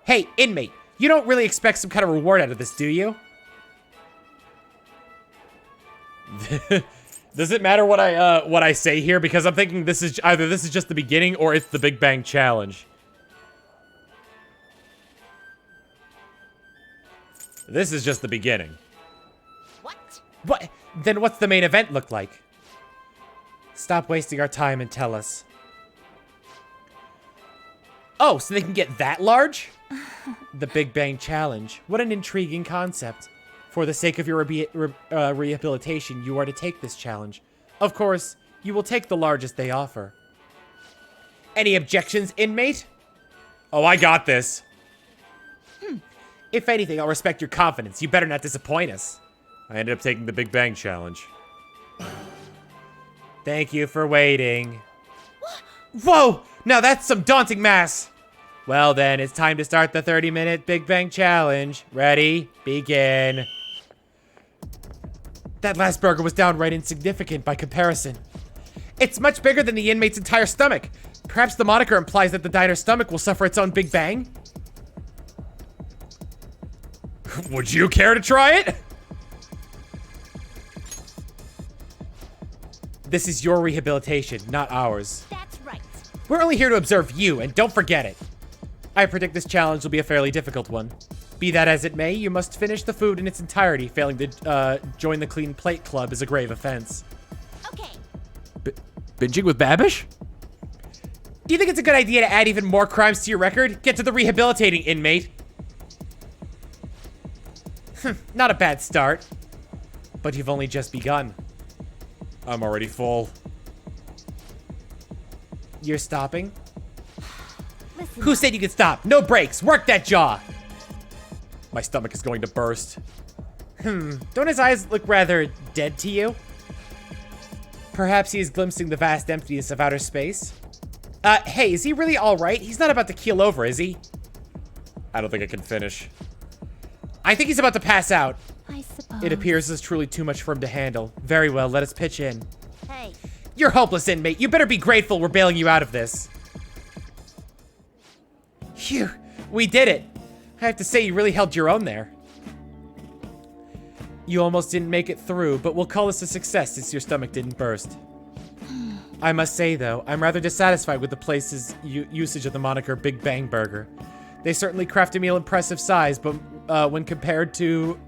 Hey, inmate, you don't really expect some kind of reward out of this, do you? Does it matter what I say here? Because I'm thinking this is either this is just the beginning or it's the Big Bang Challenge. This is just the beginning. What? Then what's the main event look like? Stop wasting our time and tell us. Oh, so they can get that large? The Big Bang Challenge. What an intriguing concept. For the sake of your rehabilitation, you are to take this challenge. Of course, you will take the largest they offer. Any objections, inmate? Oh, I got this. If anything, I'll respect your confidence. You better not disappoint us. I ended up taking the Big Bang Challenge. Thank you for waiting. Whoa! Now that's some daunting mass! Well then, it's time to start the 30-minute Big Bang Challenge. Ready? Begin. That last burger was downright insignificant by comparison. It's much bigger than the inmate's entire stomach. Perhaps the moniker implies that the diner's stomach will suffer its own Big Bang? Would you care to try it? This is your rehabilitation, not ours. That's right. We're only here to observe you, and don't forget it. I predict this challenge will be a fairly difficult one. Be that as it may, you must finish the food in its entirety. Failing to join the Clean Plate Club is a grave offense. Okay. Binging with Babish? Do you think it's a good idea to add even more crimes to your record? Get to the rehabilitating, inmate. Not a bad start. But you've only just begun. I'm already full. You're stopping? Listen Who said you could stop? No breaks. Work that jaw. My stomach is going to burst. Don't his eyes look rather dead to you? Perhaps he is glimpsing the vast emptiness of outer space. Hey, is he really all right? He's not about to keel over, is he? I don't think I can finish. I think he's about to pass out. I suppose. It appears this is truly too much for him to handle. Very well, let us pitch in. Hey. You're hopeless, inmate. You better be grateful we're bailing you out of this. Phew, we did it. I have to say, you really held your own there. You almost didn't make it through, but we'll call this a success since your stomach didn't burst. I must say, though, I'm rather dissatisfied with the place's usage of the moniker Big Bang Burger. They certainly craft a meal impressive size, but when compared to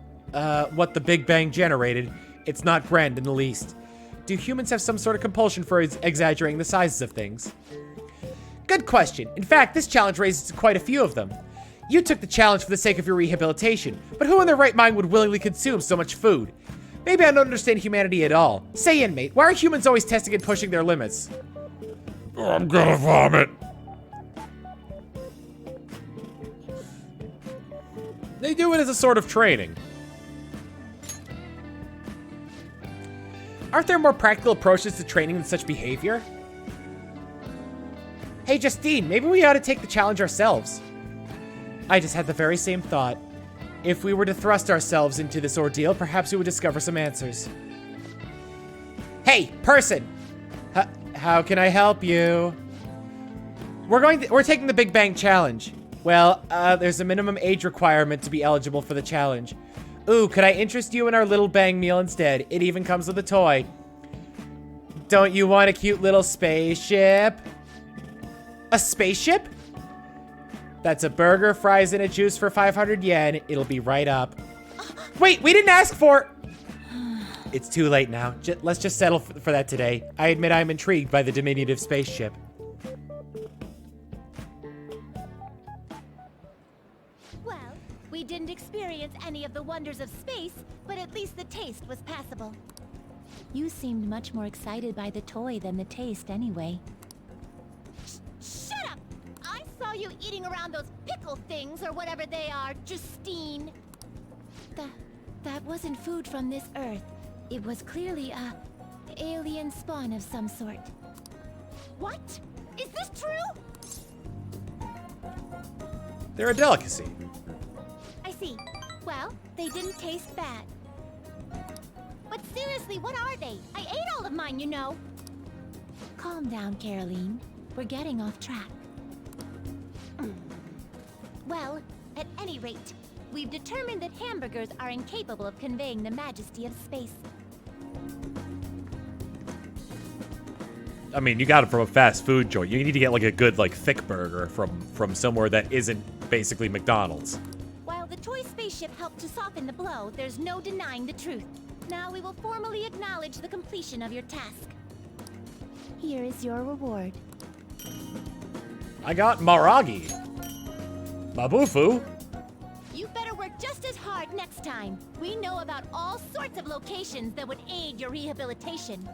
what the Big Bang generated, it's not grand in the least. Do humans have some sort of compulsion for exaggerating the sizes of things? Good question. In fact, this challenge raises quite a few of them. You took the challenge for the sake of your rehabilitation, but who in their right mind would willingly consume so much food? Maybe I don't understand humanity at all. Say, inmate, why are humans always testing and pushing their limits? I'm gonna vomit. They do it as a sort of training. Aren't there more practical approaches to training than such behavior? Hey, Justine, maybe we ought to take the challenge ourselves. I just had the very same thought. If we were to thrust ourselves into this ordeal, perhaps we would discover some answers. Hey, person! How can I help you? We're taking the Big Bang Challenge. Well, there's a minimum age requirement to be eligible for the challenge. Ooh, could I interest you in our little bang meal instead? It even comes with a toy. Don't you want a cute little spaceship? A spaceship? That's a burger, fries, and a juice for 500 yen. It'll be right up. Wait, we didn't ask for... It's too late now. Let's just settle for that today. I admit I'm intrigued by the diminutive spaceship. Well, we didn't experience any of the wonders of space, but at least the taste was passable. You seemed much more excited by the toy than the taste anyway. Shut up! I saw you eating around those pickle things or whatever they are, Justine. That wasn't food from this Earth. It was clearly a alien spawn of some sort. What? Is this true? They're a delicacy. I see. Well, they didn't taste bad. But seriously, what are they? I ate all of mine, you know. Calm down, Caroline. We're getting off track. Well, at any rate, we've determined that hamburgers are incapable of conveying the majesty of space. I mean, you got it from a fast food joint. You need to get like a good, like, thick burger from somewhere that isn't basically McDonald's. While the toy spaceship helped to soften the blow, there's no denying the truth. Now we will formally acknowledge the completion of your task. Here is your reward. I got Maragi. Mabufu. You better work just as hard next time. We know about all sorts of locations that would aid your rehabilitation.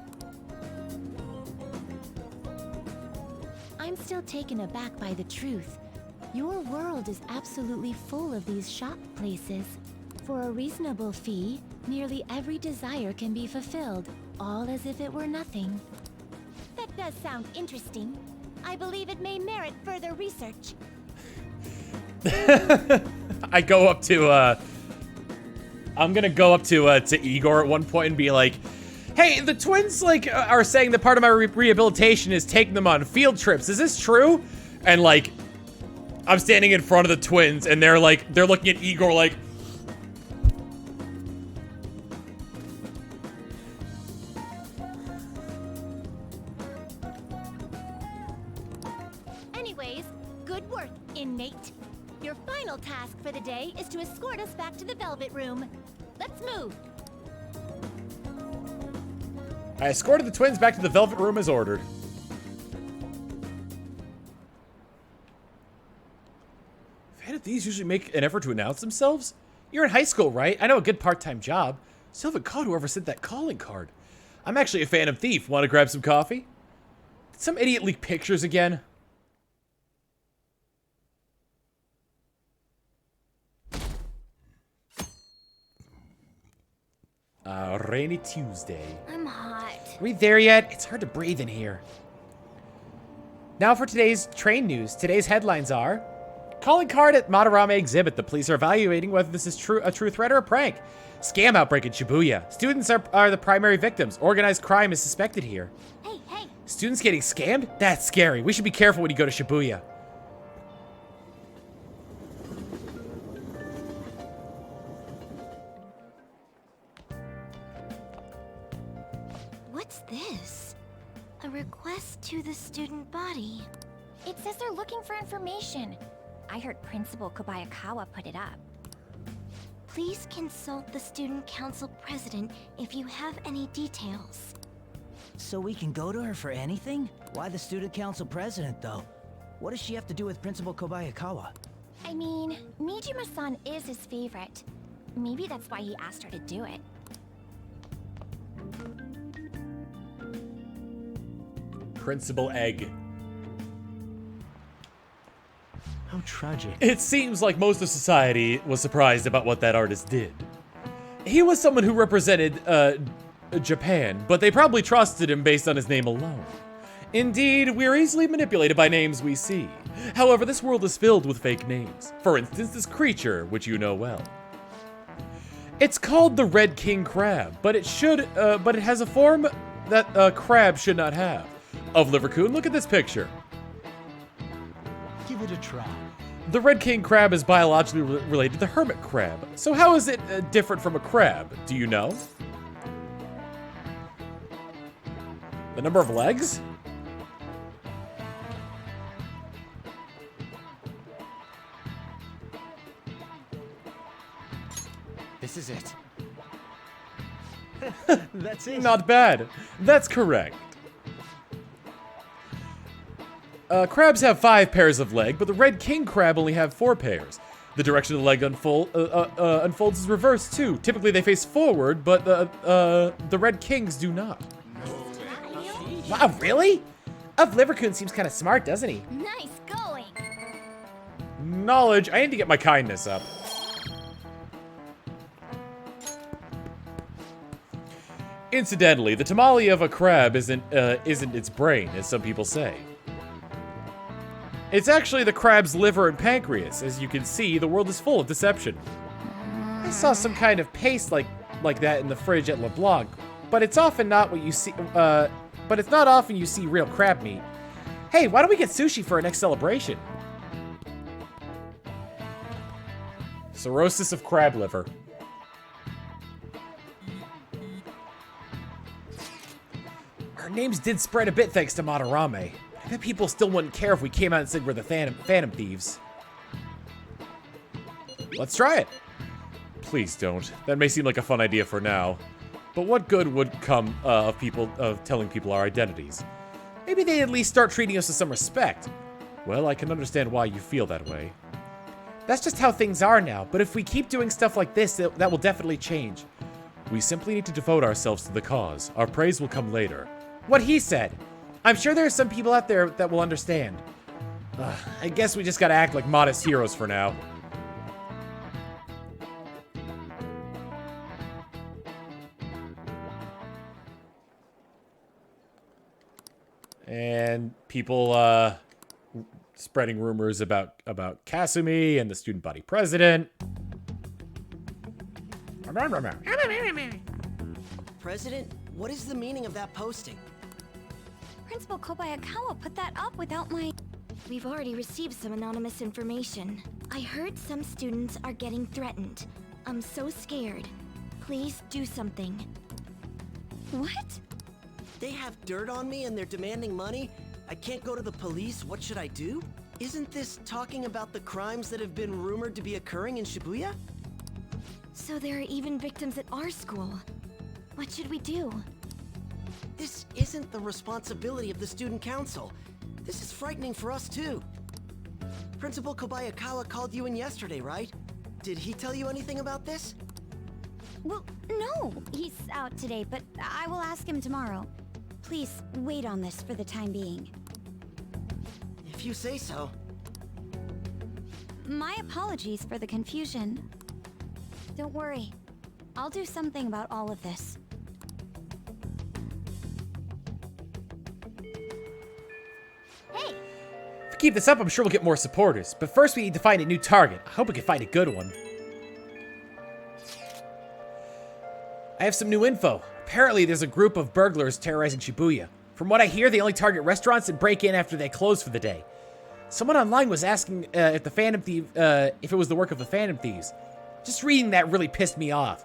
I'm still taken aback by the truth. Your world is absolutely full of these shop places. For a reasonable fee, nearly every desire can be fulfilled, all as if it were nothing. That does sound interesting. I believe it may merit further research. I go up to, I'm gonna go up to Igor at one point and be like, hey, the twins, like, are saying that part of my rehabilitation is taking them on field trips. Is this true? And, like, I'm standing in front of the twins, and they're looking at Igor like... Anyways, good work, inmate. Your final task for the day is to escort us back to the Velvet Room. Let's move. I escorted the twins back to the Velvet Room as ordered. Phantom Thieves usually make an effort to announce themselves? You're in high school, right? I know a good part-time job. Still haven't caught whoever sent that calling card. I'm actually a Phantom Thief. Want to grab some coffee? Did some idiot leak pictures again? Rainy Tuesday. I'm hot. Are we there yet? It's hard to breathe in here. Now for today's train news. Today's headlines are: calling card at Madarame exhibit. The police are evaluating whether this is a true threat or a prank. Scam outbreak in Shibuya. Students are the primary victims. Organized crime is suspected here. Hey, hey. Students getting scammed? That's scary. We should be careful when you go to Shibuya. What's this? A request to the student body. It says they're looking for information. I heard Principal Kobayakawa put it up. Please consult the student council president if you have any details. So we can go to her for anything? Why the student council president, though? What does she have to do with Principal Kobayakawa? I mean, Mijima-san is his favorite. Maybe that's why he asked her to do it. Principal Egg. How tragic. It seems like most of society was surprised about what that artist did. He was someone who represented, Japan, but they probably trusted him based on his name alone. Indeed, we're easily manipulated by names we see. However, this world is filled with fake names. For instance, this creature, which you know well. It's called the Red King Crab, but it has a form that a crab should not have. Of Livercoon, look at this picture. Give it a try. The Red King Crab is biologically related to the hermit crab. So how is it different from a crab? Do you know? The number of legs? This is it. That's it. Not bad. That's correct. Crabs have 5 pairs of legs, but the Red King Crab only have 4 pairs. The direction of the leg unfolds is reversed too. Typically they face forward, but the Red Kings do not. Wow, really? Livercoon seems kind of smart, doesn't he? Nice going. Knowledge. I need to get my kindness up. Incidentally, the tamale of a crab isn't its brain, as some people say. It's actually the crab's liver and pancreas. As you can see, the world is full of deception. I saw some kind of paste like that in the fridge at LeBlanc, but it's often not what you see. But it's not often you see real crab meat. Hey, why don't we get sushi for our next celebration? Cirrhosis of crab liver. Our names did spread a bit thanks to Madarame. I bet people still wouldn't care if we came out and said we're the Phantom Thieves. Let's try it. Please don't. That may seem like a fun idea for now. But what good would come of telling people our identities? Maybe they at least start treating us with some respect. Well, I can understand why you feel that way. That's just how things are now, but if we keep doing stuff like this, that will definitely change. We simply need to devote ourselves to the cause. Our praise will come later. What he said. I'm sure there are some people out there that will understand. I guess we just gotta act like modest heroes for now. And people spreading rumors about Kasumi and the student body president. President, what is the meaning of that posting? Principal Kobayakawa put that up without my... We've already received some anonymous information. I heard some students are getting threatened. I'm so scared. Please do something. What? They have dirt on me and they're demanding money? I can't go to the police. What should I do? Isn't this talking about the crimes that have been rumored to be occurring in Shibuya? So there are even victims at our school. What should we do? This isn't the responsibility of the student council. This is frightening for us too. Principal Kobayakawa called you in yesterday, right? Did he tell you anything about this? Well, no. He's out today, but I will ask him tomorrow. Please wait on this for the time being. If you say so. My apologies for the confusion. Don't worry. I'll do something about all of this. If we keep this up, I'm sure we'll get more supporters. But first we need to find a new target. I hope we can find a good one. I have some new info. Apparently there's a group of burglars terrorizing Shibuya. From what I hear, they only target restaurants and break in after they close for the day. Someone online was asking if it was the work of the Phantom Thieves. Just reading that really pissed me off.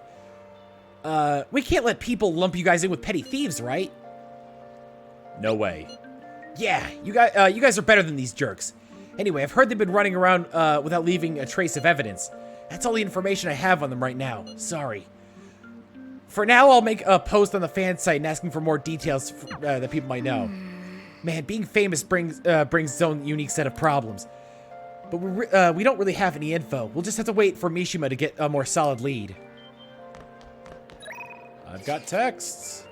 We can't let people lump you guys in with petty thieves, right? No way. Yeah, you guys are better than these jerks. Anyway, I've heard they've been running around without leaving a trace of evidence. That's all the information I have on them right now. Sorry. For now, I'll make a post on the fan site and asking for more details that people might know. Man, being famous brings its own unique set of problems. But we don't really have any info. We'll just have to wait for Mishima to get a more solid lead. I've got texts.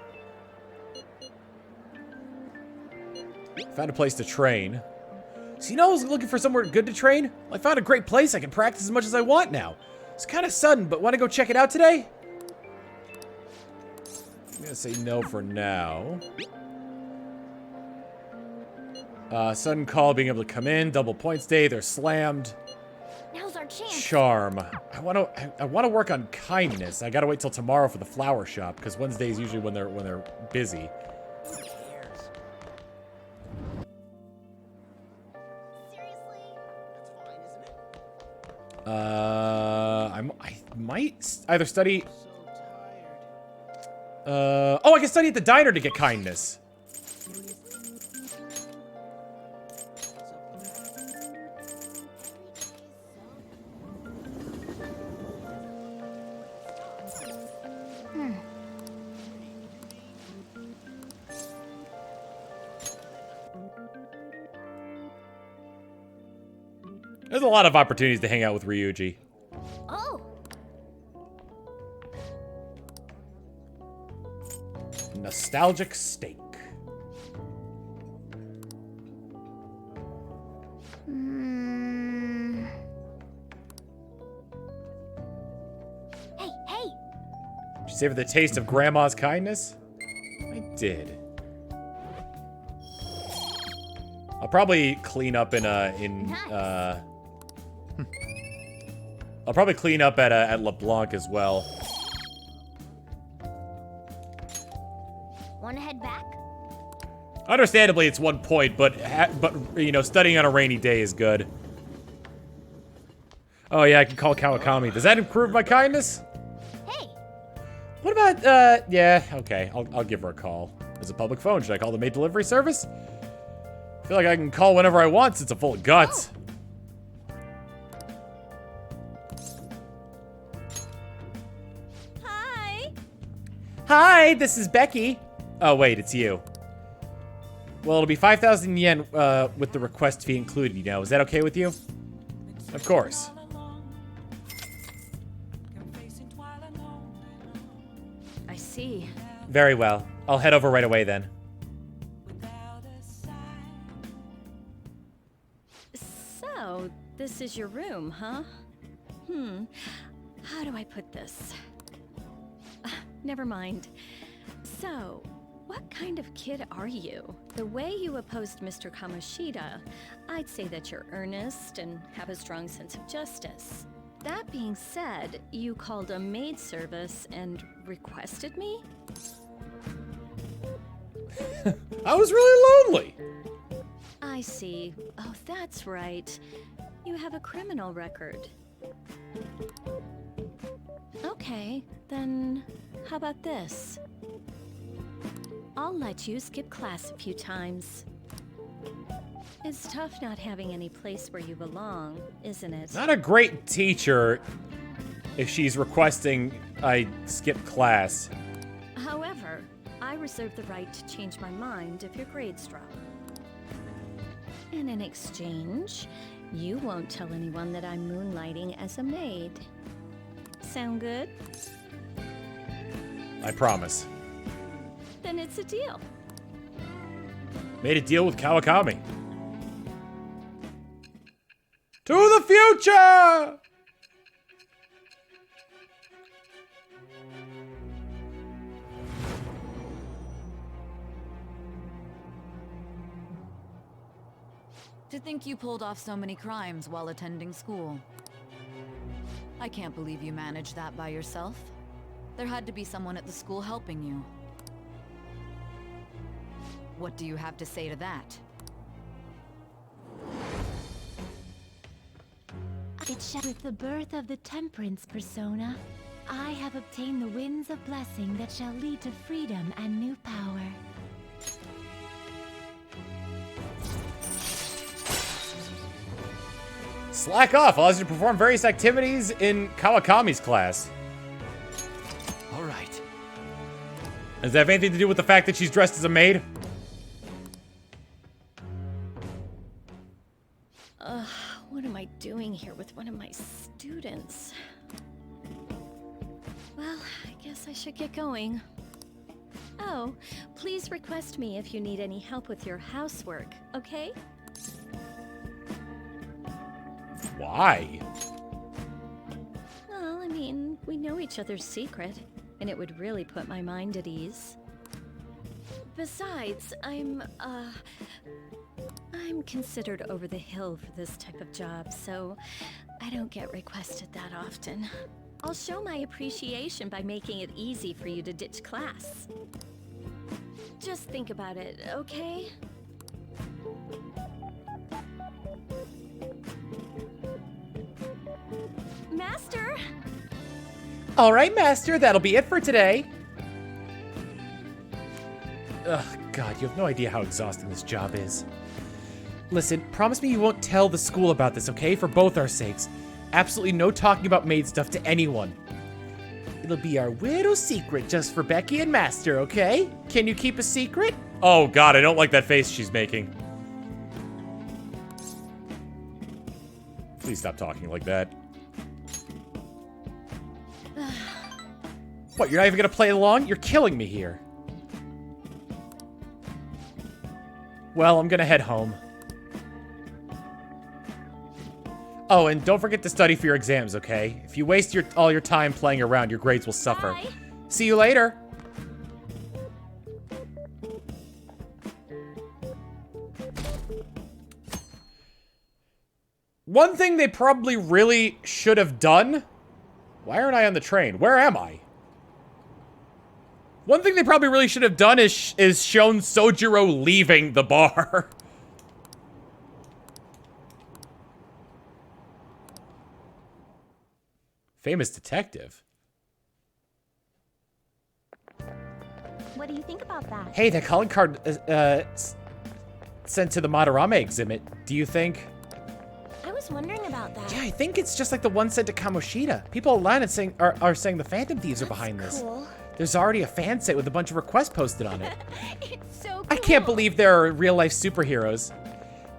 Found a place to train. So you know I was looking for somewhere good to train? Well, I found a great place. I can practice as much as I want now. It's kind of sudden, but want to go check it out today? I'm gonna say no for now. Sudden call, being able to come in, double points day, they're slammed. Now's our chance. Charm. I want to work on kindness. I gotta wait till tomorrow for the flower shop because Wednesday is usually when they're busy. I might either study. Oh, I can study at the diner to get kindness. There's a lot of opportunities to hang out with Ryuji. Oh. Nostalgic steak. Hey, hey. Did you savor the taste of Grandma's kindness? I did. I'll probably clean up I'll probably clean up at LeBlanc as well. Wanna head back? Understandably, it's 1 point, but you know, studying on a rainy day is good. Oh yeah, I can call Kawakami. Does that improve my kindness? Hey. What about yeah, okay, I'll give her a call. There's a public phone. Should I call the maid delivery service? I feel like I can call whenever I want since I'm full of guts. Hi. Hi, this is Becky. Oh wait, it's you. Well, it'll be 5,000 yen with the request fee included, you know. Is that okay with you? Of course. I see. Very well. I'll head over right away then. So, this is your room, huh? How do I put this? Never mind. So, what kind of kid are you? The way you opposed Mr. Kamoshida, I'd say that you're earnest and have a strong sense of justice. That being said, you called a maid service and requested me? I was really lonely. I see. Oh, that's right. You have a criminal record. Okay, then how about this? I'll let you skip class a few times. It's tough not having any place where you belong, isn't it? Not a great teacher if she's requesting I skip class. However, I reserve the right to change my mind if your grades drop. And in exchange, you won't tell anyone that I'm moonlighting as a maid. Sound good? I promise. Then it's a deal. Made a deal with Kawakami. To the future! To think you pulled off so many crimes while attending school. I can't believe you managed that by yourself. There had to be someone at the school helping you. What do you have to say to that? With the birth of the Temperance persona, I have obtained the winds of blessing that shall lead to freedom and new power. Slack off allows you to perform various activities in Kawakami's class. All right. Does that have anything to do with the fact that she's dressed as a maid? What am I doing here with one of my students? Well, I guess I should get going. Oh, please request me if you need any help with your housework, okay? Why? Well, I mean, we know each other's secret, and it would really put my mind at ease. Besides, I'm considered over the hill for this type of job, so I don't get requested that often. I'll show my appreciation by making it easy for you to ditch class. Just think about it, okay? Master! All right, Master, that'll be it for today. Ugh, God, you have no idea how exhausting this job is. Listen, promise me you won't tell the school about this, okay? For both our sakes. Absolutely no talking about maid stuff to anyone. It'll be our little secret just for Becky and Master, okay? Can you keep a secret? Oh, God, I don't like that face she's making. Please stop talking like that. What, you're not even gonna play along? You're killing me here. Well, I'm gonna head home. Oh, and don't forget to study for your exams, okay? If you waste all your time playing around, your grades will suffer. Bye. See you later. One thing they probably really should have done... Why aren't I on the train? Where am I? One thing they probably really should have done is shown Sojiro leaving the bar. Famous detective. What do you think about that? Hey, that calling card sent to the Madarame exhibit. Do you think? I was wondering about that. Yeah, I think it's just like the one sent to Kamoshida. People online are saying the Phantom Thieves are behind this. Cool. There's already a fan site with a bunch of requests posted on it. It's so cool. I can't believe there are real-life superheroes.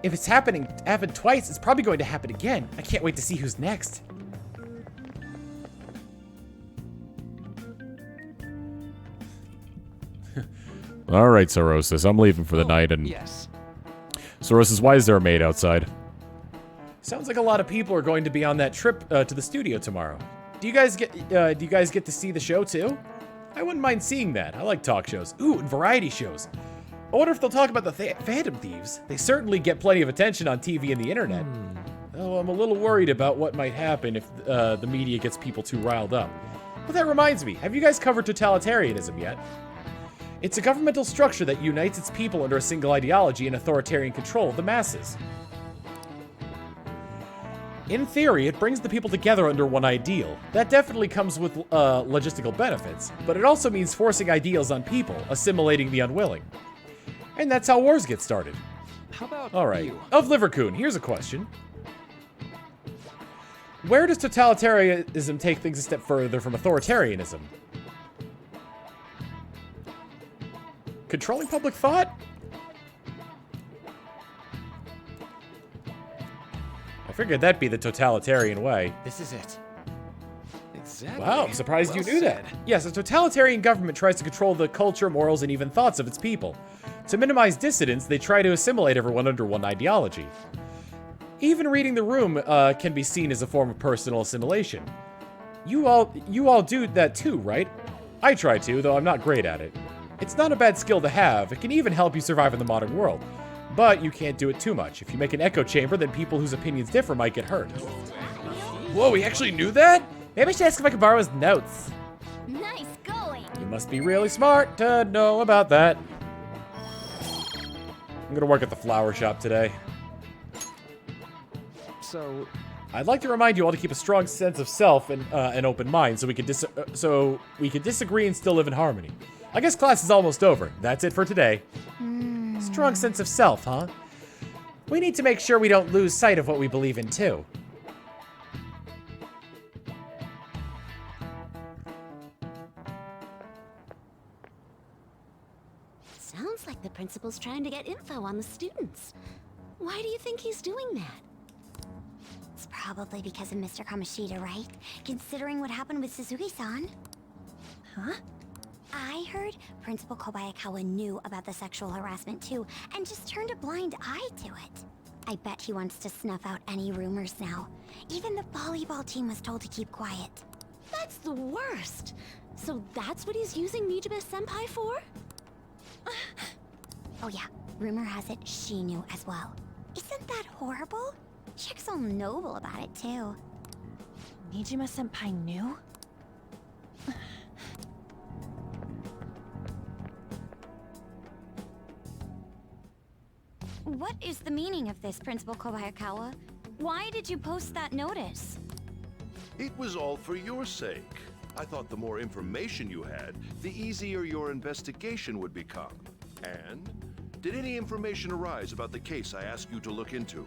If it's happened twice, it's probably going to happen again. I can't wait to see who's next. All right, Sorosis, I'm leaving for the night, and... Yes. Sorosis, why is there a maid outside? Sounds like a lot of people are going to be on that trip to the studio tomorrow. Do you guys get to see the show too? I wouldn't mind seeing that. I like talk shows. Ooh, and variety shows. I wonder if they'll talk about the Phantom Thieves. They certainly get plenty of attention on TV and the internet. Oh, I'm a little worried about what might happen if the media gets people too riled up. But that reminds me, have you guys covered totalitarianism yet? It's a governmental structure that unites its people under a single ideology and authoritarian control of the masses. In theory, it brings the people together under one ideal. That definitely comes with logistical benefits, but it also means forcing ideals on people, assimilating the unwilling. And that's how wars get started. How about Alright. you? Of Livercoon, here's a question. Where does totalitarianism take things a step further from authoritarianism? Controlling public thought? I figured that'd be the totalitarian way. This is it. Exactly. Wow, I'm surprised you Well knew that. said. Yes, a totalitarian government tries to control the culture, morals, and even thoughts of its people. To minimize dissidence, they try to assimilate everyone under one ideology. Even reading the room can be seen as a form of personal assimilation. You all do that too, right? I try to, though I'm not great at it. It's not a bad skill to have. It can even help you survive in the modern world. But you can't do it too much. If you make an echo chamber, then people whose opinions differ might get hurt. Whoa, he actually knew that? Maybe I should ask if I could borrow his notes. Nice going. You must be really smart to know about that. I'm gonna work at the flower shop today. So, I'd like to remind you all to keep a strong sense of self and an open mind, so we can disagree and still live in harmony. I guess class is almost over. That's it for today. Strong sense of self, huh? We need to make sure we don't lose sight of what we believe in too. Sounds like the principal's trying to get info on the students. Why do you think he's doing that? It's probably because of Mr. Kamoshida, right? Considering what happened with Suzuki-san. Huh? I heard Principal Kobayakawa knew about the sexual harassment too, and just turned a blind eye to it. I bet he wants to snuff out any rumors now. Even the volleyball team was told to keep quiet. That's the worst. So that's what he's using Nijibe-senpai for? Oh yeah, rumor has it she knew as well. Isn't that horrible? Chick's all noble about it too. Nijima-senpai knew? What is the meaning of this, Principal Kobayakawa? Why did you post that notice? It was all for your sake. I thought the more information you had, the easier your investigation would become. And did any information arise about the case I asked you to look into?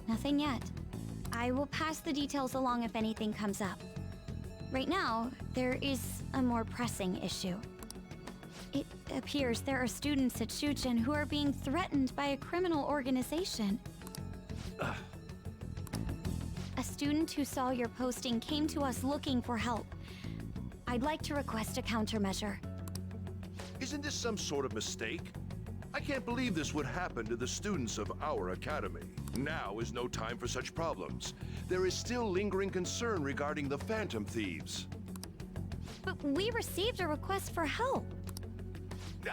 Nothing yet. I will pass the details along if anything comes up. Right now, there is a more pressing issue. It appears there are students at Shuchen who are being threatened by a criminal organization. A student who saw your posting came to us looking for help. I'd like to request a countermeasure. Isn't this some sort of mistake? I can't believe this would happen to the students of our academy. Now is no time for such problems. There is still lingering concern regarding the Phantom Thieves. But we received a request for help.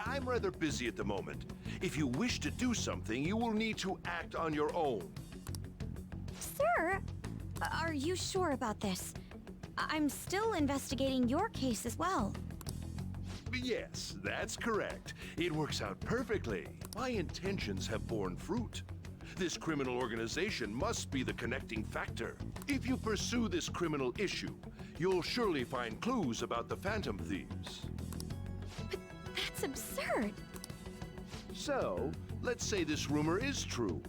I'm rather busy at the moment. If you wish to do something, you will need to act on your own. Sir, are you sure about this? I'm still investigating your case as well. Yes, that's correct. It works out perfectly. My intentions have borne fruit. This criminal organization must be the connecting factor. If you pursue this criminal issue, you'll surely find clues about the Phantom Thieves. But that's absurd. So, let's say this rumor is true.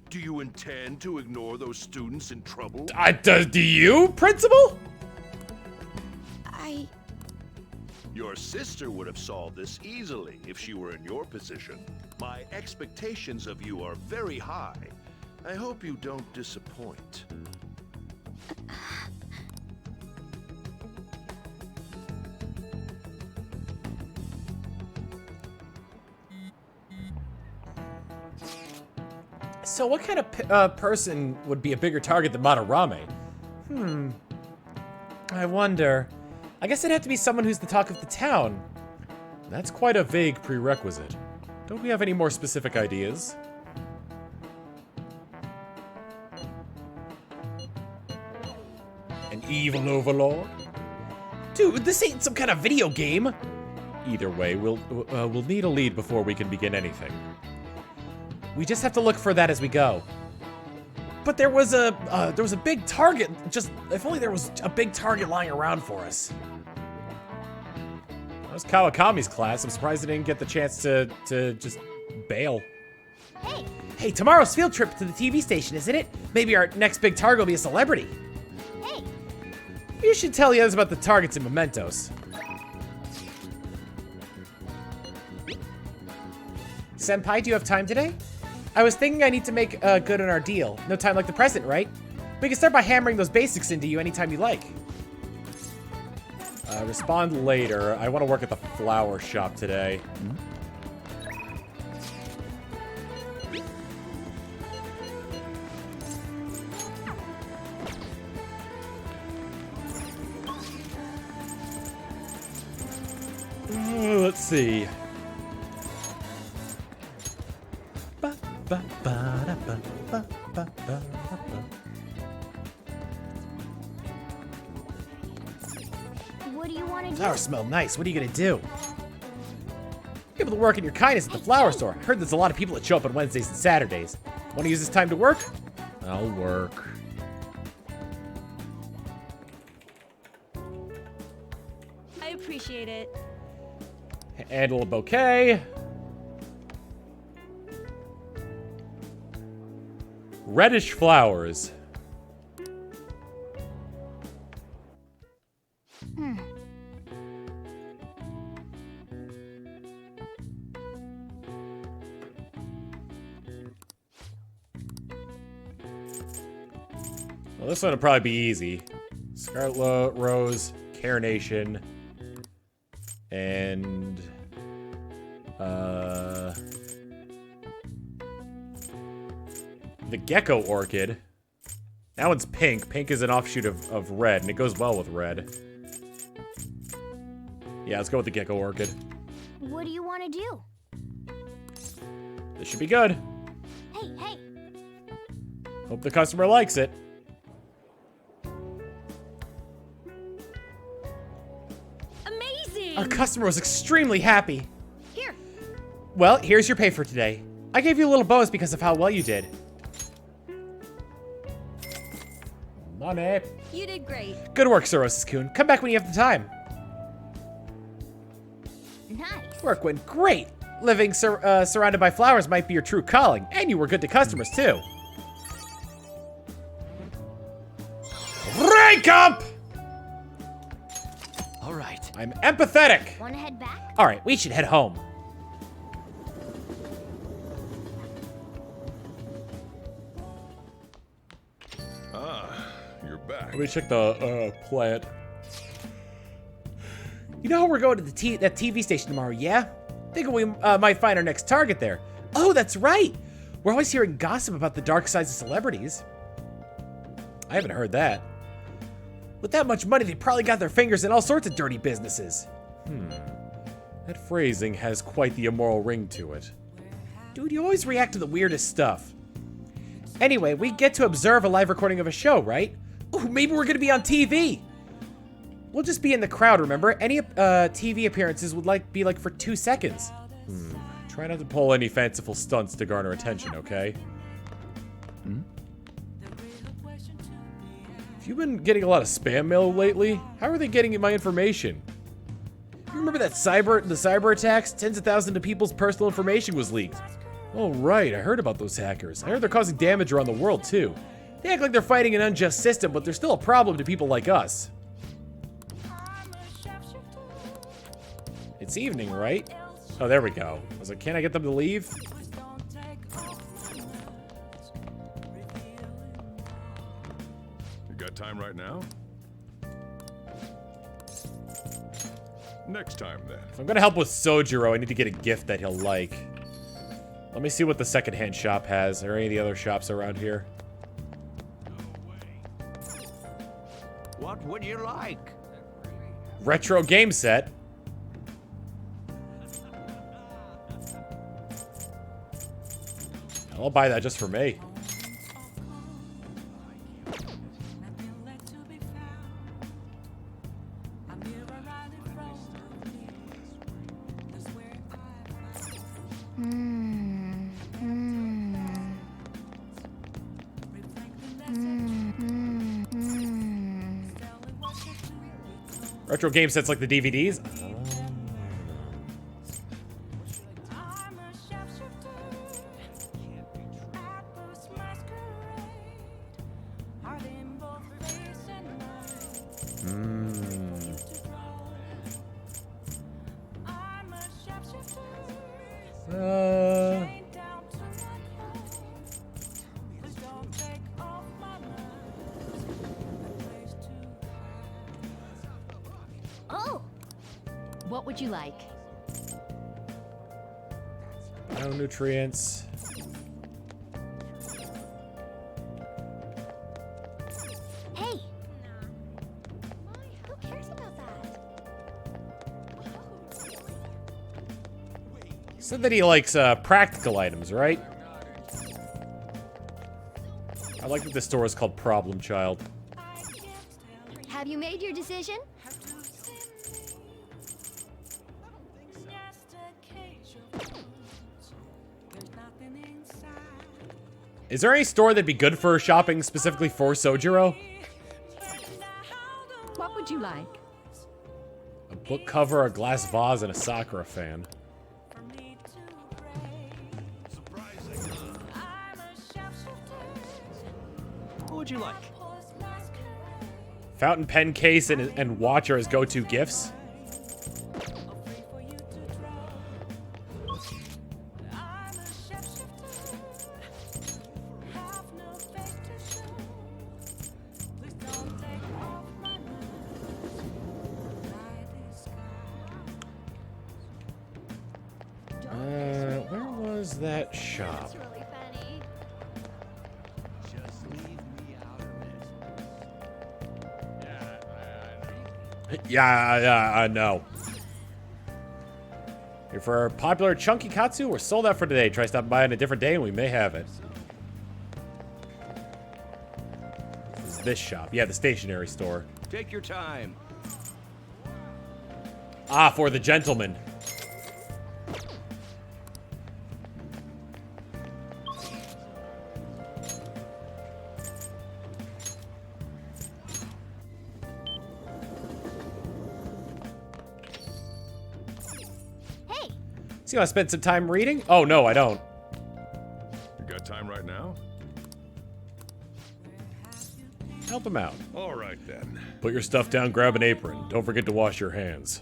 Do you intend to ignore those students in trouble? Do you, Principal? Your sister would have solved this easily if she were in your position. My expectations of you are very high. I hope you don't disappoint. So what kind of person would be a bigger target than Madarame? I wonder. I guess it'd have to be someone who's the talk of the town. That's quite a vague prerequisite. Don't we have any more specific ideas? An evil overlord? Dude, this ain't some kind of video game! Either way, we'll need a lead before we can begin anything. We just have to look for that as we go. But there was a big target. Just if only there was a big target lying around for us. That was Kawakami's class. I'm surprised I didn't get the chance to just bail. Hey! Hey, tomorrow's field trip to the TV station, isn't it? Maybe our next big target will be a celebrity. Hey! You should tell the others about the targets and mementos. Senpai, do you have time today? I was thinking I need to make good on our deal. No time like the present, right? We can start by hammering those basics into you anytime you like. Respond later. I want to work at the flower shop today. Let's see. What do you want to do? Flowers smell nice. What are you gonna do? Be able to work in your kindness at the flower store. I heard there's a lot of people that show up on Wednesdays and Saturdays. Want to use this time to work? I'll work. I appreciate it. Handle a bouquet. Reddish flowers. Well, this one will probably be easy. Scarlet Rose, Carnation, and the Gecko Orchid. That one's pink. Pink is an offshoot of red, and it goes well with red. Yeah, let's go with the Gecko Orchid. What do you want to do? This should be good. Hey, hey! Hope the customer likes it. Amazing! Our customer was extremely happy. Here. Well, here's your pay for today. I gave you a little bonus because of how well you did. Money. You did great. Good work, Cirrhosis-kun. Come back when you have the time. Nice. Work went great. Living surrounded by flowers might be your true calling, and you were good to customers, too. Rank up! All right. I'm empathetic. Want to head back? All right, we should head home. You're back. Let me check the plant. You know how we're going to that TV station tomorrow, yeah? Think we might find our next target there. Oh, that's right. We're always hearing gossip about the dark sides of celebrities. I haven't heard that. With that much money, they probably got their fingers in all sorts of dirty businesses. That phrasing has quite the immoral ring to it. Dude, you always react to the weirdest stuff. Anyway, we get to observe a live recording of a show, right? Ooh, maybe we're gonna be on TV. We'll just be in the crowd, remember? Any TV appearances would be like for 2 seconds. Try not to pull any fanciful stunts to garner attention, okay? Have you been getting a lot of spam mail lately? How are they getting my information? You remember that the cyber attacks? Tens of thousands of people's personal information was leaked. Oh right, I heard about those hackers. I heard they're causing damage around the world too. They act like they're fighting an unjust system, but they're still a problem to people like us. It's evening, right? Oh, there we go. I was like, can I get them to leave? You got time right now? Next time, then. If I'm gonna help with Sojiro, I need to get a gift that he'll like. Let me see what the secondhand shop has, or any of the other shops around here. What would you like? Retro game set. I'll buy that just for me. Retro game sets like the DVDs? Oh! What would you like? No nutrients. Hey! Who cares about that? Said that he likes practical items, right? I like that this store is called Problem Child. Have you made your decision? Is there any store that'd be good for shopping specifically for Sojiro? What would you like? A book cover, a glass vase, and a Sakura fan. What would you like? Fountain pen case and watch are his go-to gifts. Where was that shop? Yeah, I know. Here for our popular Chunky Katsu, we're sold out for today. Try stopping by on a different day and we may have it. This is this shop. Yeah, the stationery store. Take your time. Ah, for the gentleman. So you want to spend some time reading? Oh, no, I don't. You got time right now? Help him out. All right, then. Put your stuff down, grab an apron. Don't forget to wash your hands.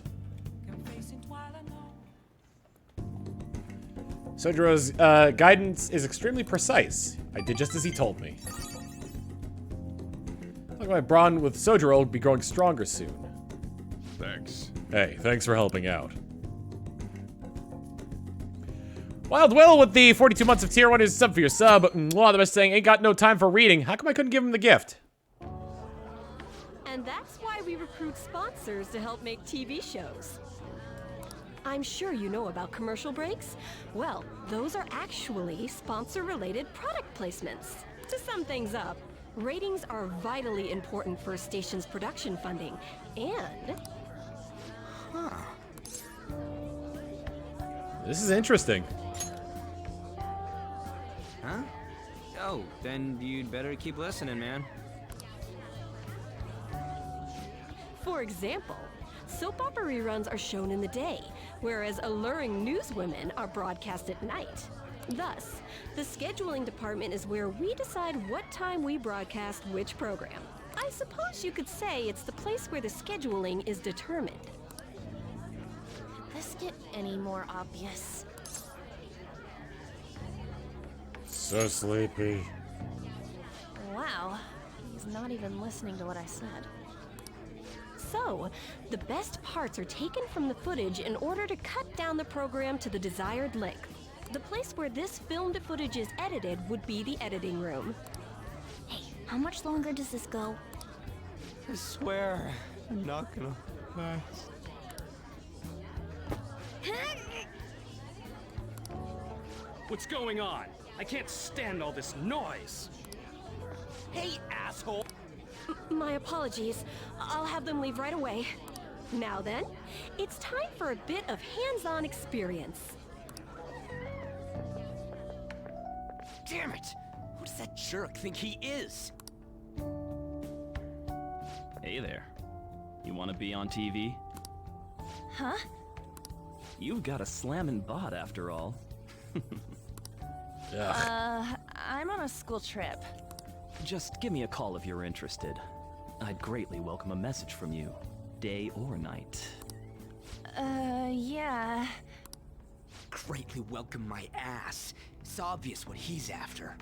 Sojiro's guidance is extremely precise. I did just as he told me. Look like my bond with Sojiro will be growing stronger soon. Thanks. Hey, thanks for helping out. Wild Will with the 42 months of tier 1 is sub for your sub. Well, the best saying, ain't got no time for reading. How come I couldn't give him the gift? And that's why we recruit sponsors to help make TV shows. I'm sure you know about commercial breaks. Well, those are actually sponsor-related product placements. To sum things up, ratings are vitally important for a station's production funding, and... This is interesting. Huh? Oh, then you'd better keep listening, man. For example, soap opera reruns are shown in the day, whereas alluring newswomen are broadcast at night. Thus, the scheduling department is where we decide what time we broadcast which program. I suppose you could say it's the place where the scheduling is determined. Could this get any more obvious? So sleepy. Wow, he's not even listening to what I said. So, the best parts are taken from the footage in order to cut down the program to the desired length. The place where this filmed footage is edited would be the editing room. Hey, how much longer does this go? I swear, I'm not gonna last. What's going on? I can't stand all this noise. Hey, asshole! My apologies. I'll have them leave right away. Now then, it's time for a bit of hands-on experience. Damn it! Who does that jerk think he is? Hey there. You want to be on TV? Huh? You've got a slammin' bot after all. I'm on a school trip. Just give me a call if you're interested. I'd greatly welcome a message from you, day or night. Yeah. Greatly welcome my ass. It's obvious what he's after.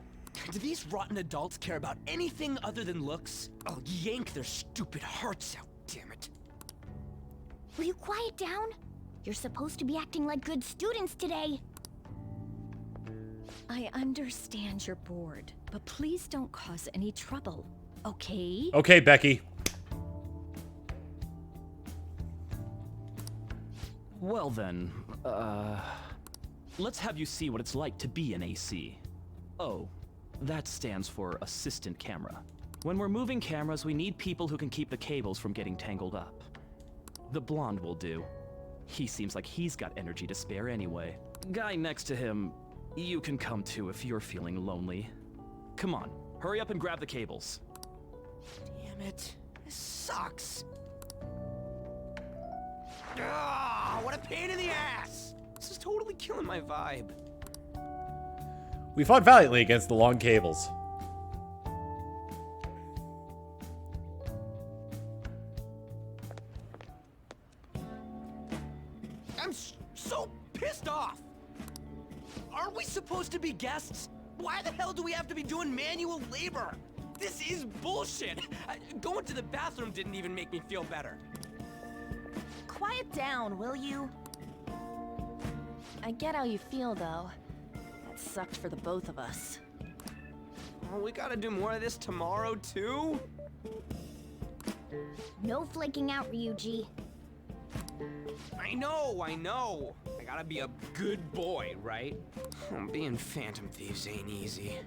Do these rotten adults care about anything other than looks? I'll yank their stupid hearts out, damn it. Will you quiet down? You're supposed to be acting like good students today. I understand you're bored, but please don't cause any trouble, okay? Okay, Becky. Well then, let's have you see what it's like to be an AC. Oh, that stands for assistant camera. When we're moving cameras, we need people who can keep the cables from getting tangled up. The blonde will do. He seems like he's got energy to spare anyway. Guy next to him, you can come too if you're feeling lonely. Come on, hurry up and grab the cables. Damn it. This sucks. Ah, what a pain in the ass! This is totally killing my vibe. We fought valiantly against the long cables. I'm so pissed off! Aren't we supposed to be guests? Why the hell do we have to be doing manual labor? This is bullshit! Going to the bathroom didn't even make me feel better. Quiet down, will you? I get how you feel, though. That sucked for the both of us. Oh, we gotta do more of this tomorrow, too? No flaking out, Ryuji. I know. I gotta be a good boy, right? Being Phantom Thieves ain't easy.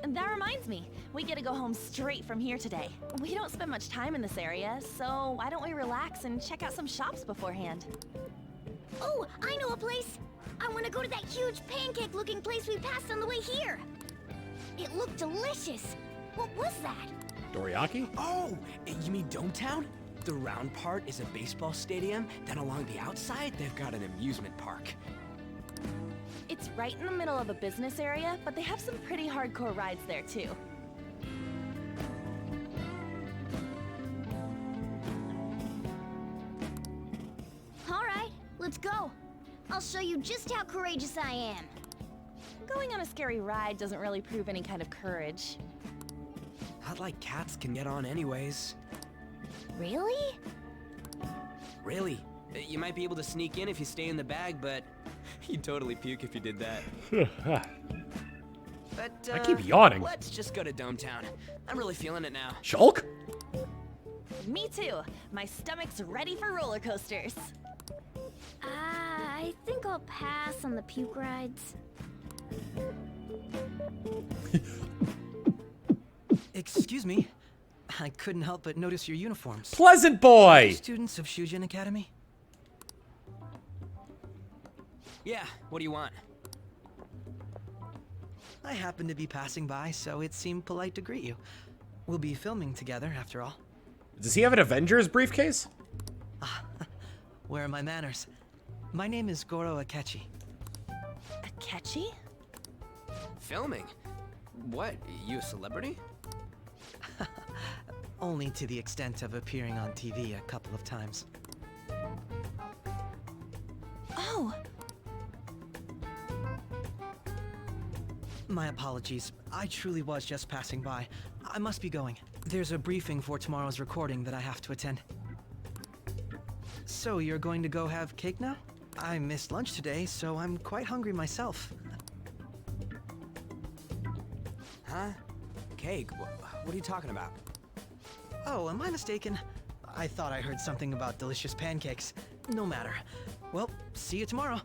And that reminds me, we get to go home straight from here today. We don't spend much time in this area, so why don't we relax and check out some shops beforehand? Oh, I know a place! I want to go to that huge pancake-looking place we passed on the way here! It looked delicious! What was that? Dorayaki? Oh, you mean Dometown? The round part is a baseball stadium, then along the outside, they've got an amusement park. It's right in the middle of a business area, but they have some pretty hardcore rides there too. Alright, let's go. I'll show you just how courageous I am. Going on a scary ride doesn't really prove any kind of courage. Not like cats can get on anyways. Really? Really. You might be able to sneak in if you stay in the bag, but you'd totally puke if you did that. But, I keep yawning. Let's just go to Dometown. I'm really feeling it now. Shulk? Me too. My stomach's ready for roller coasters. I think I'll pass on the puke rides. Excuse me. I couldn't help but notice your uniforms. Pleasant boy! Students of Shujin Academy? Yeah, what do you want? I happened to be passing by, so it seemed polite to greet you. We'll be filming together, after all. Does he have an Avengers briefcase? Where are my manners? My name is Goro Akechi. Akechi? Filming? What, you a celebrity? Only to the extent of appearing on TV a couple of times. Oh! My apologies. I truly was just passing by. I must be going. There's a briefing for tomorrow's recording that I have to attend. So you're going to go have cake now? I missed lunch today, so I'm quite hungry myself. Huh? Cake? What are you talking about? Oh, am I mistaken? I thought I heard something about delicious pancakes. No matter. Well, see you tomorrow.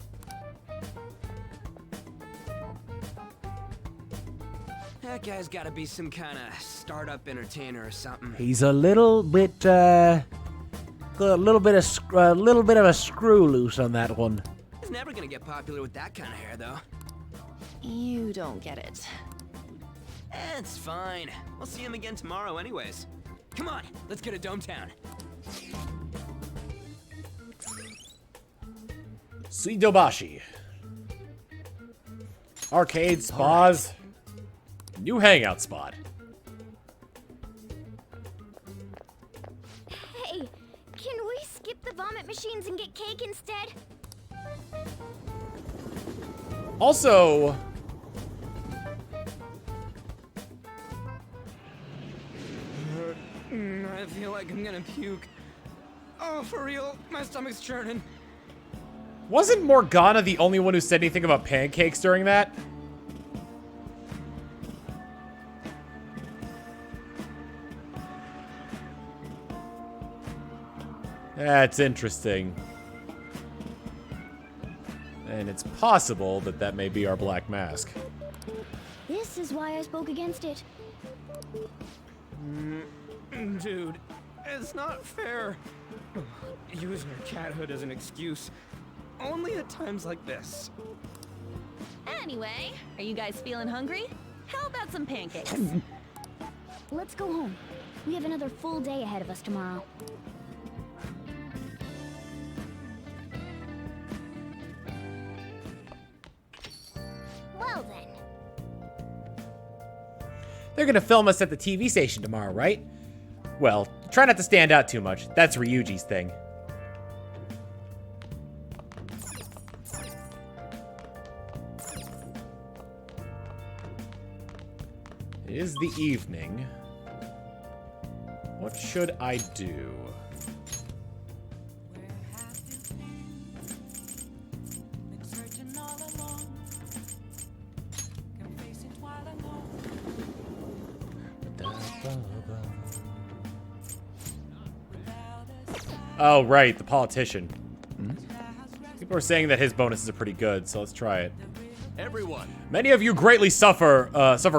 That guy's gotta be some kind of startup entertainer or something. He's a little bit, got a little bit of a screw loose on that one. He's never gonna get popular with that kind of hair, though. You don't get it. It's fine. We'll see him again tomorrow anyways. Come on, let's go to Dometown. Suidobashi. Arcade, spas. New hangout spot. the vomit machines and get cake instead? Also, I feel like I'm gonna puke. Oh, for real, my stomach's churning. wasn't Morgana the only one who said anything about pancakes during that? That's interesting. And it's possible that that may be our black mask. This is why I spoke against it. Dude, it's not fair. Using your cathood as an excuse. Only at times like this. Anyway, are you guys feeling hungry? How about some pancakes? Let's go home. We have another full day ahead of us tomorrow. Well then. They're gonna film us at the TV station tomorrow, right? Well, try not to stand out too much. That's Ryuji's thing. It is the evening. What should I do? Oh, right, the politician. People are saying that his bonuses are pretty good, so let's try it. Everyone. Many of you greatly suffer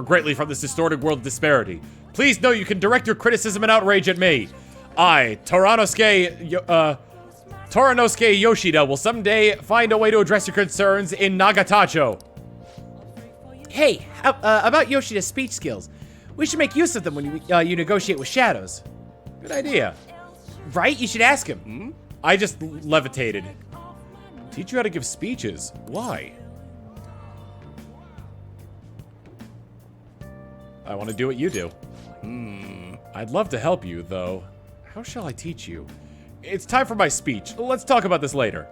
greatly from this distorted world disparity. Please know you can direct your criticism and outrage at me. I, Toranosuke Yoshida, will someday find a way to address your concerns in Nagatacho. Hey, about Yoshida's speech skills. We should make use of them when you negotiate with shadows. Good idea. Right? You should ask him. I just levitated. Teach you how to give speeches. Why? I want to do what you do. I'd love to help you, though. How shall I teach you? It's time for my speech. Let's talk about this later.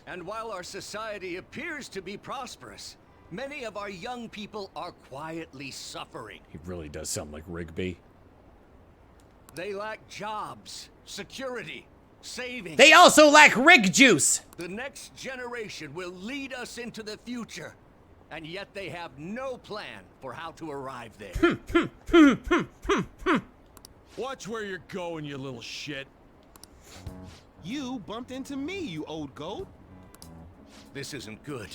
And while our society appears to be prosperous, many of our young people are quietly suffering. He really does sound like Rigby. They lack jobs, security, savings. They also lack Rig Juice! The next generation will lead us into the future, and yet they have no plan for how to arrive there. Watch where you're going, you little shit. You bumped into me, you old goat. This isn't good.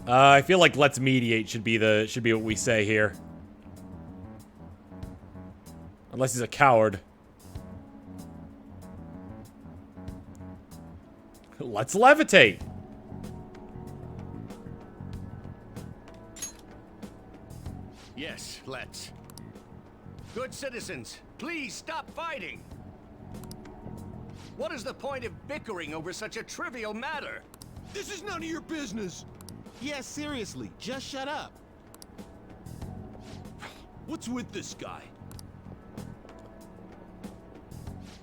I feel like let's mediate should be what we say here. Unless he's a coward. Let's levitate. Yes, let's. Good citizens, please stop fighting. What is the point of bickering over such a trivial matter? This is none of your business. Yeah, seriously, just shut up. What's with this guy?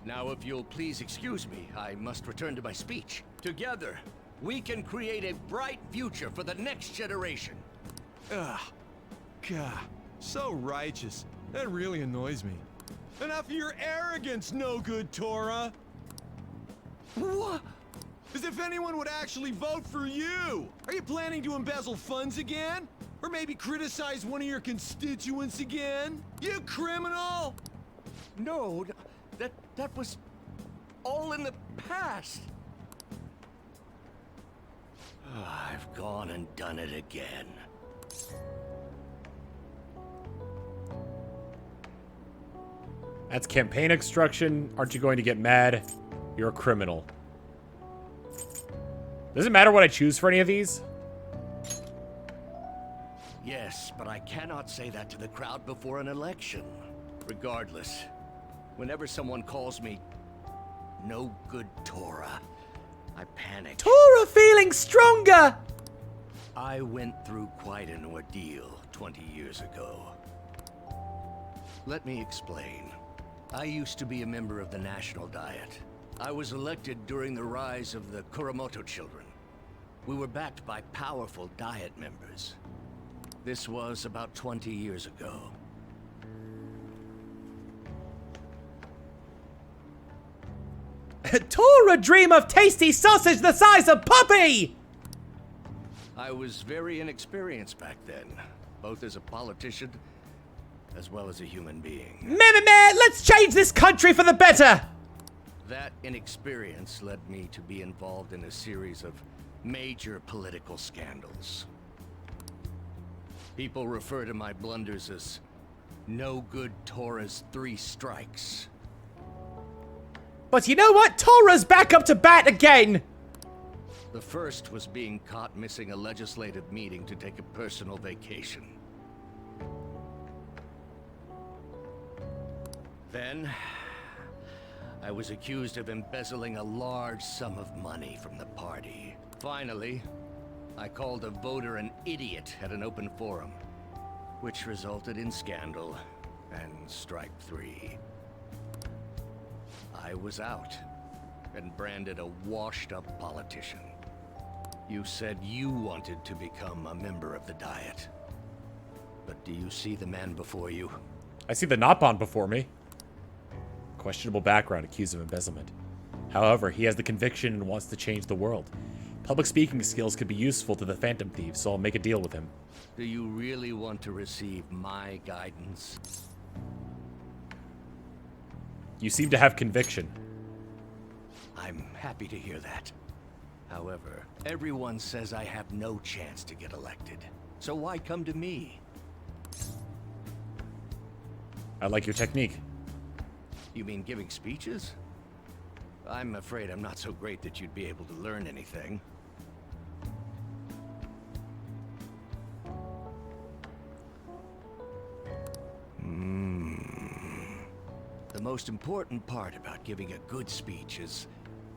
Now, if you'll please excuse me, I must return to my speech. Together, we can create a bright future for the next generation. Ugh. God, so righteous. That really annoys me. Enough of your arrogance, no good, Tora. What? As if anyone would actually vote for you! Are you planning to embezzle funds again? Or maybe criticize one of your constituents again? You criminal! No, that was all in the past. I've gone and done it again. That's campaign obstruction. Aren't you going to get mad? You're a criminal. Does it matter what I choose for any of these? Yes, but I cannot say that to the crowd before an election. Regardless, whenever someone calls me no good Tora, I panic. Tora feeling stronger! I went through quite an ordeal 20 years ago. Let me explain. I used to be a member of the National Diet. I was elected during the rise of the Kuramoto children. We were backed by powerful Diet members. This was about 20 years ago. Tora dream of tasty sausage the size of Puppy! I was very inexperienced back then, both as a politician as well as a human being. Let's change this country for the better! That inexperience led me to be involved in a series of major political scandals. People refer to my blunders as no good Tora's 3 strikes. But you know what? Tora's back up to bat again! The first was being caught missing a legislative meeting to take a personal vacation. Then, I was accused of embezzling a large sum of money from the party. Finally, I called a voter an idiot at an open forum, which resulted in scandal and strike 3. I was out and branded a washed-up politician. You said you wanted to become a member of the Diet. But do you see the man before you? I see the Nopon before me. Questionable background, accused of embezzlement. However, he has the conviction and wants to change the world. Public speaking skills could be useful to the Phantom Thieves, so I'll make a deal with him. Do you really want to receive my guidance? You seem to have conviction. I'm happy to hear that. However, everyone says I have no chance to get elected. So why come to me? I like your technique. You mean giving speeches? I'm afraid I'm not so great that you'd be able to learn anything. The most important part about giving a good speech is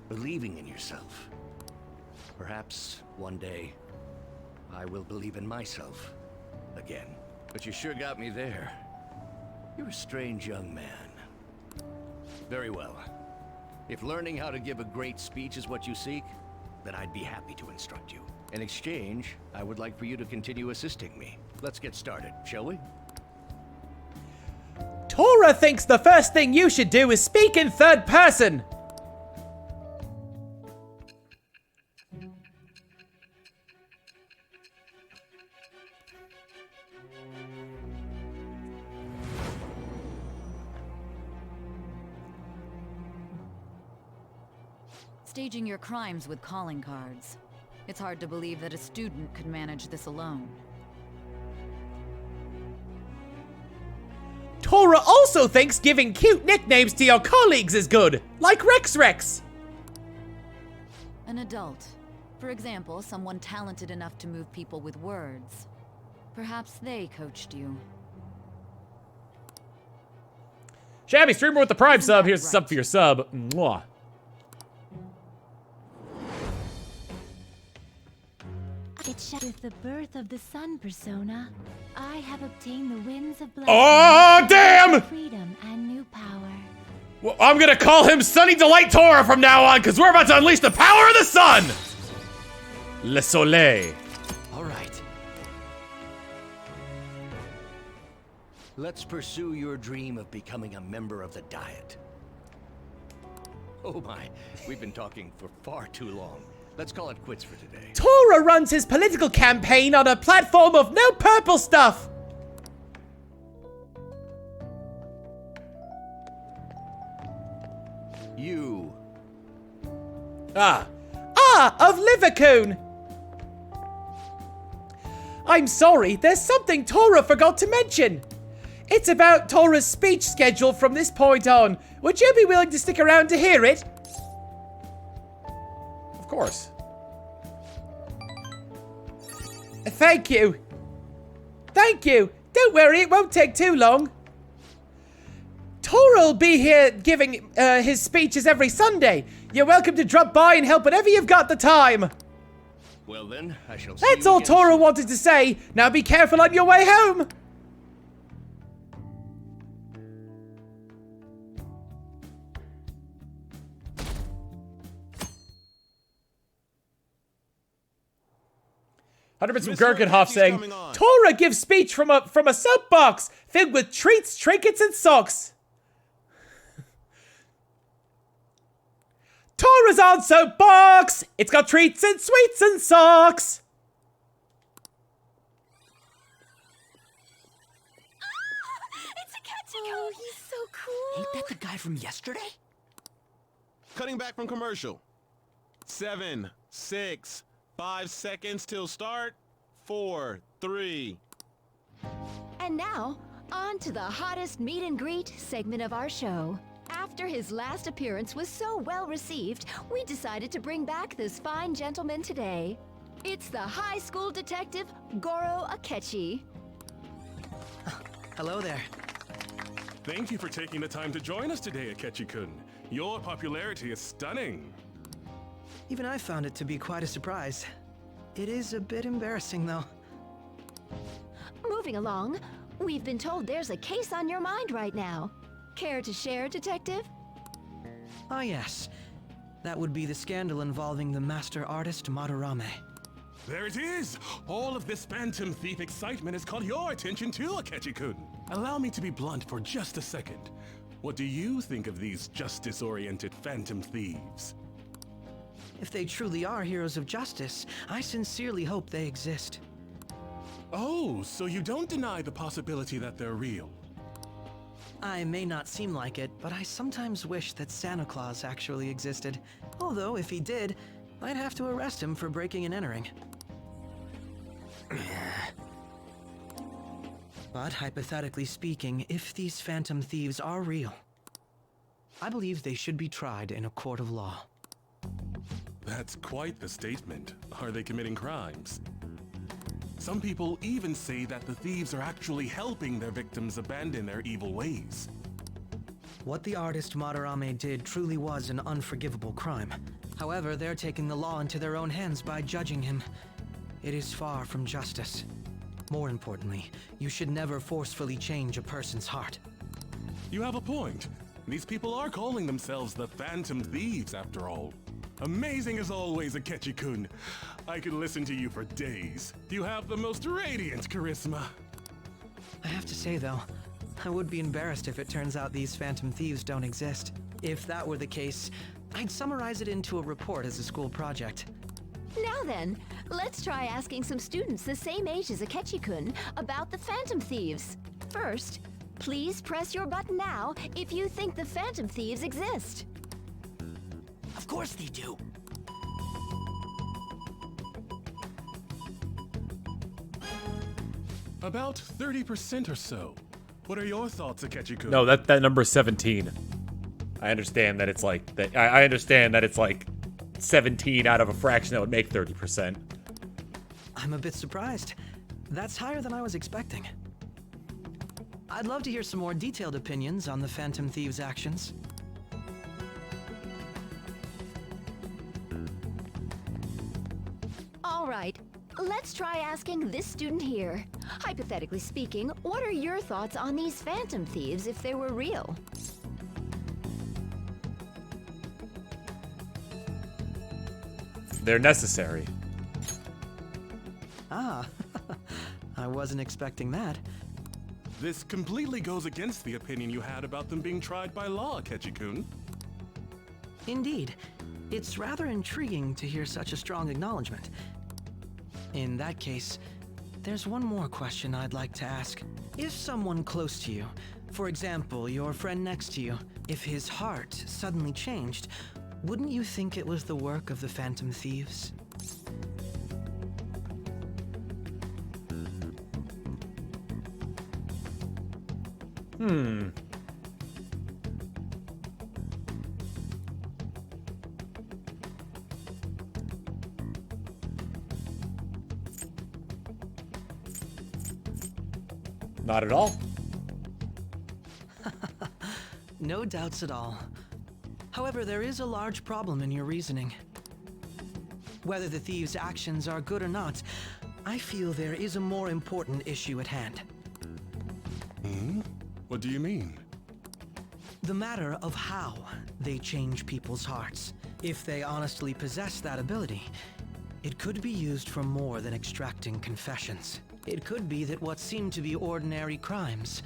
believing in yourself. Perhaps one day, I will believe in myself again. But you sure got me there. You're a strange young man. Very well. If learning how to give a great speech is what you seek, then I'd be happy to instruct you. In exchange, I would like for you to continue assisting me. Let's get started, shall we? Tora thinks the first thing you should do is speak in third person. Staging your crimes with calling cards. It's hard to believe that a student could manage this alone. Tora also thinks giving cute nicknames to your colleagues is good, like Rex Rex. An adult. For example, someone talented enough to move people with words. Perhaps they coached you. Shabby streamer with the Prime sub. Here's a sub for your sub. Mwah. With the birth of the sun persona, I have obtained the winds of blessing. Oh, damn! Freedom and new power. Well, I'm gonna call him Sunny Delight Tora from now on, because we're about to unleash the power of the sun! Le Soleil. All right. Let's pursue your dream of becoming a member of the Diet. Oh my, we've been talking for far too long. Let's call it quits for today. Tora runs his political campaign on a platform of no purple stuff. You. Of Livercoon. I'm sorry, there's something Tora forgot to mention. It's about Tora's speech schedule from this point on. Would you be willing to stick around to hear it? Of course. Thank you. Thank you. Don't worry, it won't take too long. Tora will be here giving his speeches every Sunday. You're welcome to drop by and help whenever you've got the time. Well then, I shall see That's you all again Tora soon. wanted to say. Now be careful on your way home. 100 from Gurkenhoff saying, Tora gives speech from a soapbox filled with treats, trinkets, and socks. Tora's on soapbox! It's got treats and sweets and socks! It's a Ketchikun! Oh, he's so cool! Ain't that the guy from yesterday? Cutting back from commercial. 7, 6, 5 seconds till start. 4, 3. And now, on to the hottest meet and greet segment of our show. After his last appearance was so well received, we decided to bring back this fine gentleman today. It's the high school detective, Goro Akechi. Hello there. Thank you for taking the time to join us today, Akechi-kun. Your popularity is stunning. Even I found it to be quite a surprise. It is a bit embarrassing, though. Moving along, we've been told there's a case on your mind right now. Care to share, Detective? Ah, yes. That would be the scandal involving the master artist Madarame. There it is! All of this Phantom Thief excitement has caught your attention too, Akechi-kun. Allow me to be blunt for just a second. What do you think of these justice-oriented Phantom Thieves? If they truly are heroes of justice, I sincerely hope they exist. Oh, so you don't deny the possibility that they're real? I may not seem like it, but I sometimes wish that Santa Claus actually existed. Although, if he did, I'd have to arrest him for breaking and entering. But hypothetically speaking, if these Phantom Thieves are real, I believe they should be tried in a court of law. That's quite the statement. Are they committing crimes? Some people even say that the thieves are actually helping their victims abandon their evil ways. What the artist Madarame did truly was an unforgivable crime. However, they're taking the law into their own hands by judging him. It is far from justice. More importantly, you should never forcefully change a person's heart. You have a point. These people are calling themselves the Phantom Thieves, after all. Amazing as always, Akechi-kun. I could listen to you for days. You have the most radiant charisma. I have to say, though, I would be embarrassed if it turns out these Phantom Thieves don't exist. If that were the case, I'd summarize it into a report as a school project. Now then, let's try asking some students the same age as Akechi-kun about the Phantom Thieves. First, please press your button now if you think the Phantom Thieves exist. Of course they do. About 30% or so. What are your thoughts, Akechi-kun? No, that number is 17. I understand that it's like that. I understand that it's like 17 out of a fraction that would make 30%. I'm a bit surprised. That's higher than I was expecting. I'd love to hear some more detailed opinions on the Phantom Thieves' actions. All right, let's try asking this student here. Hypothetically speaking, what are your thoughts on these Phantom Thieves if they were real? They're necessary. Ah, I wasn't expecting that. This completely goes against the opinion you had about them being tried by law, Akechi-kun. Indeed. It's rather intriguing to hear such a strong acknowledgement. In that case, there's one more question I'd like to ask. If someone close to you, for example, your friend next to you, if his heart suddenly changed, wouldn't you think it was the work of the Phantom Thieves? Not at all. No doubts at all. However, there is a large problem in your reasoning. Whether the thieves' actions are good or not, I feel there is a more important issue at hand. What do you mean? The matter of how they change people's hearts. If they honestly possess that ability, It could be used for more than extracting confessions. It could be that what seem to be ordinary crimes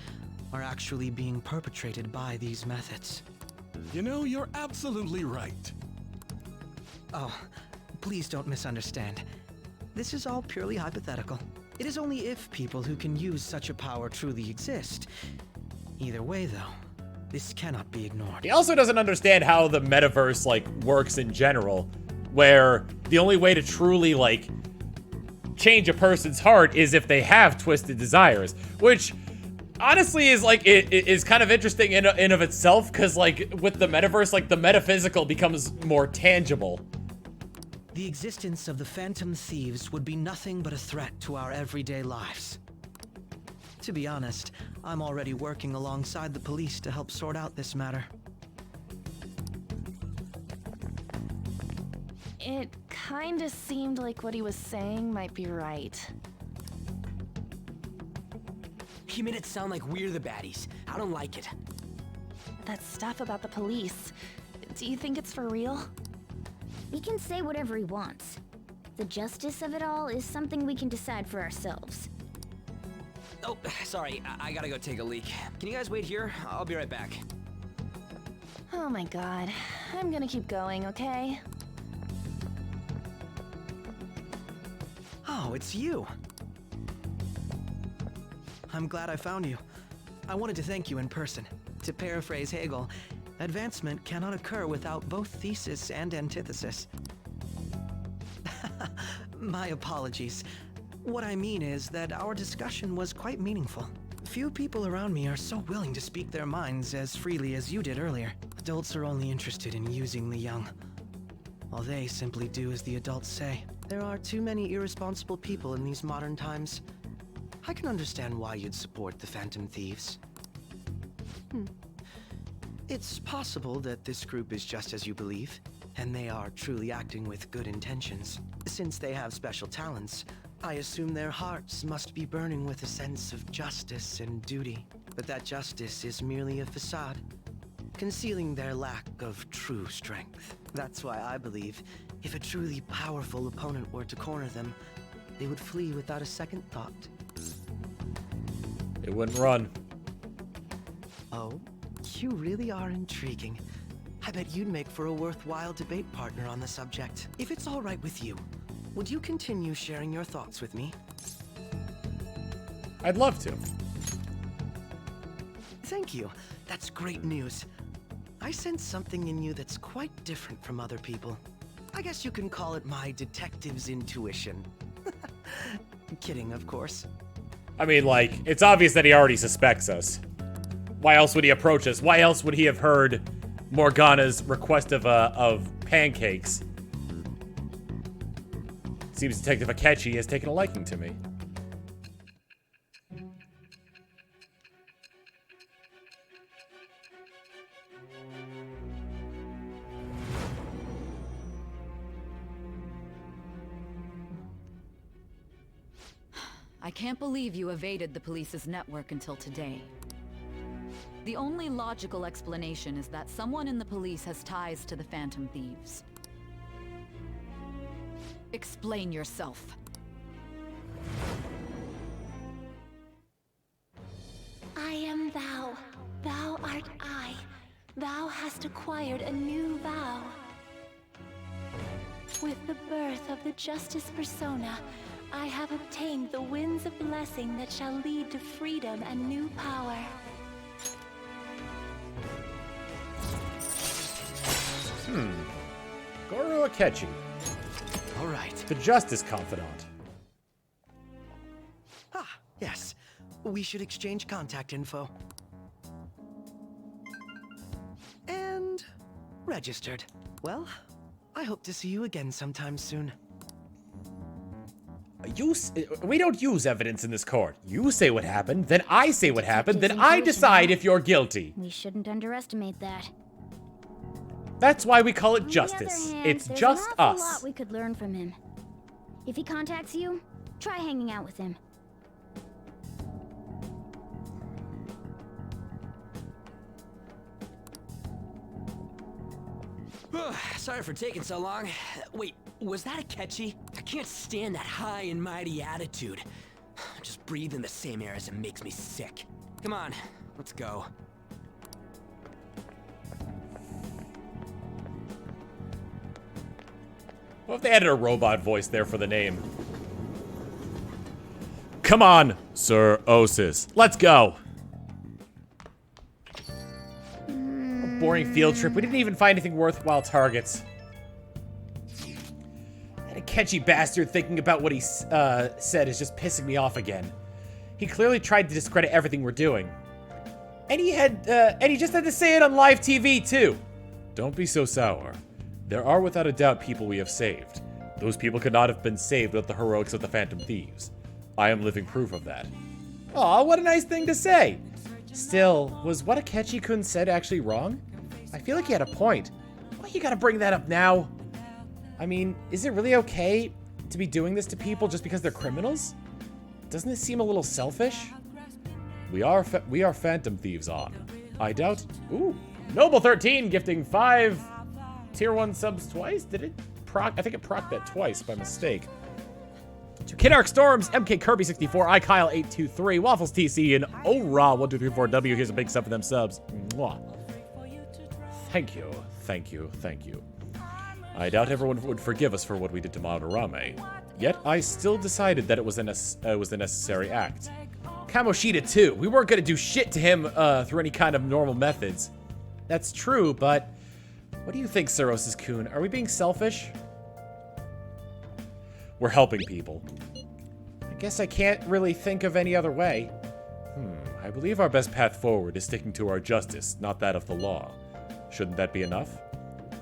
are actually being perpetrated by these methods. You know, you're absolutely right. Oh, please don't misunderstand. This is all purely hypothetical. It is only if people who can use such a power truly exist. Either way, though, this cannot be ignored. He also doesn't understand how the metaverse, like, works in general, where the only way to truly, like, change a person's heart is if they have twisted desires, which honestly is, like, it is kind of interesting in of itself, because, like, with the metaverse, like, the metaphysical becomes more tangible. The existence of the Phantom Thieves would be nothing but a threat to our everyday lives. To be honest, I'm already working alongside the police to help sort out this matter. It kinda seemed like what he was saying might be right. He made it sound like we're the baddies. I don't like it. That stuff about the police, do you think it's for real? He can say whatever he wants. The justice of it all is something we can decide for ourselves. Oh, sorry, I gotta go take a leak. Can you guys wait here? I'll be right back. Oh my god. I'm gonna keep going, okay? Oh, it's you. I'm glad I found you. I wanted to thank you in person. To paraphrase Hegel, advancement cannot occur without both thesis and antithesis. My apologies. What I mean is that our discussion was quite meaningful. Few people around me are so willing to speak their minds as freely as you did earlier. Adults are only interested in using the young, while they simply do as the adults say. There are too many irresponsible people in these modern times. I can understand why you'd support the Phantom Thieves. It's possible that this group is just as you believe, and they are truly acting with good intentions. Since they have special talents, I assume their hearts must be burning with a sense of justice and duty. But that justice is merely a facade, concealing their lack of true strength. That's why I believe if a truly powerful opponent were to corner them, they would flee without a second thought. It wouldn't run. Oh, you really are intriguing. I bet you'd make for a worthwhile debate partner on the subject. If it's all right with you, would you continue sharing your thoughts with me? I'd love to. Thank you. That's great news. I sense something in you that's quite different from other people. I guess you can call it my detective's intuition. Kidding, of course. I mean, like, it's obvious that he already suspects us. Why else would he approach us? Why else would he have heard Morgana's request of pancakes? Seems Detective Akechi has taken a liking to me. I can't believe you evaded the police's network until today. The only logical explanation is that someone in the police has ties to the Phantom Thieves. Explain yourself. I am thou. Thou art I. Thou hast acquired a new vow. With the birth of the Justice Persona, I have obtained the winds of blessing that shall lead to freedom and new power. Goro Akechi. All right. The Justice Confidant. Ah, yes. We should exchange contact info. And registered. Well, I hope to see you again sometime soon. We don't use evidence in this court. You say what happened, then I say what happened, then I decide if you're guilty. We shouldn't underestimate that. That's why we call it On justice. the other hand, It's there's just an awful us. lot we could learn from him. If he contacts you, try hanging out with him. Sorry for taking so long. Wait, was that Akechi? can't stand that high and mighty attitude. Just breathing the same air as him makes me sick. Come on, let's go. What if they added a robot voice there for the name? Come on, Sir Osis. Let's go. A boring field trip. We didn't even find anything worthwhile targets. That Akechi bastard thinking about what he said is just pissing me off again. He clearly tried to discredit everything we're doing. And he just had to say it on live TV too. Don't be so sour. There are without a doubt people we have saved. Those people could not have been saved without the heroics of the Phantom Thieves. I am living proof of that. Aw, what a nice thing to say. Still, was what Akechi-kun said actually wrong? I feel like he had a point. Why you gotta bring that up now? I mean, is it really okay to be doing this to people just because they're criminals? Doesn't it seem a little selfish? We are Phantom Thieves on. I doubt. Ooh, Noble13 gifting 5 Tier 1 subs twice? Did it proc? I think it procced that twice by mistake. To Kid Arc Storms, MK Kirby 64, iKyle 823, Waffles TC, and ORA1234W. Here's a big sub for them subs. Mwah. Thank you, thank you, thank you. I doubt everyone would forgive us for what we did to Madarame. Yet I still decided that it was a necessary act. Kamoshida too. We weren't gonna do shit to him through any kind of normal methods. That's true, but what do you think, Sorosis-kun? Are we being selfish? We're helping people. I guess I can't really think of any other way. I believe our best path forward is sticking to our justice, not that of the law. Shouldn't that be enough?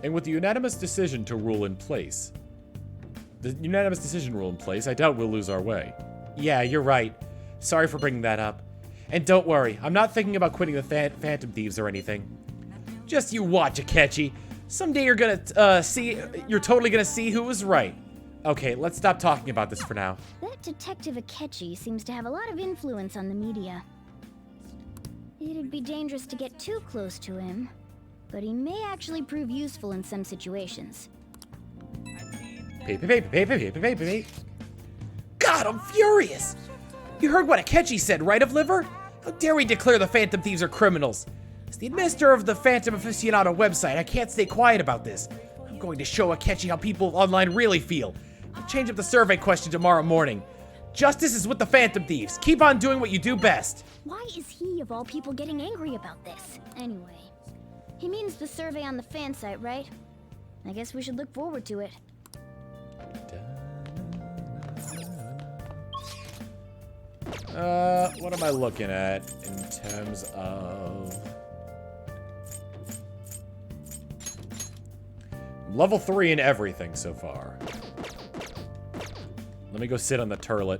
And with the unanimous decision rule in place, I doubt we'll lose our way. Yeah, you're right. Sorry for bringing that up. And don't worry, I'm not thinking about quitting the Phantom Thieves or anything. Just you watch, Akechi. Someday you're totally gonna see who was right. Okay, let's stop talking about this for now. That Detective Akechi seems to have a lot of influence on the media. It'd be dangerous to get too close to him, but he may actually prove useful in some situations. God, I'm furious! You heard what Akechi said, right, of Liver? How dare he declare the Phantom Thieves are criminals? As the administrator of the Phantom Aficionado website, I can't stay quiet about this. I'm going to show Akechi how people online really feel. I'll change up the survey question tomorrow morning. Justice is with the Phantom Thieves. Keep on doing what you do best. Why is he, of all people, getting angry about this? Anyway, he means the survey on the fan site, right? I guess we should look forward to it. What am I looking at in terms of... Level 3 in everything so far. Let me go sit on the turlet.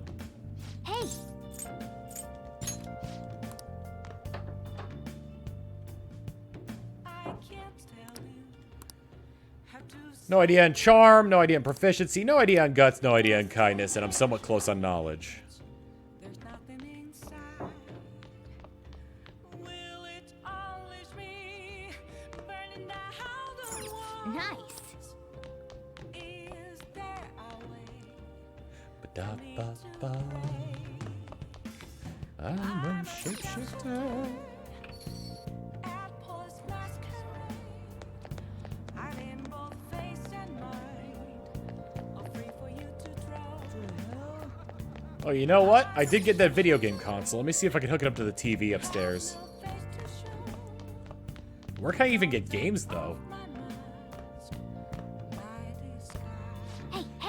Hey! No idea on charm, no idea on proficiency, no idea on guts, no idea on kindness, and I'm somewhat close on knowledge. Nice. I'm a shapeshifter. Oh, you know what? I did get that video game console. Let me see if I can hook it up to the TV upstairs. Where can I even get games, though?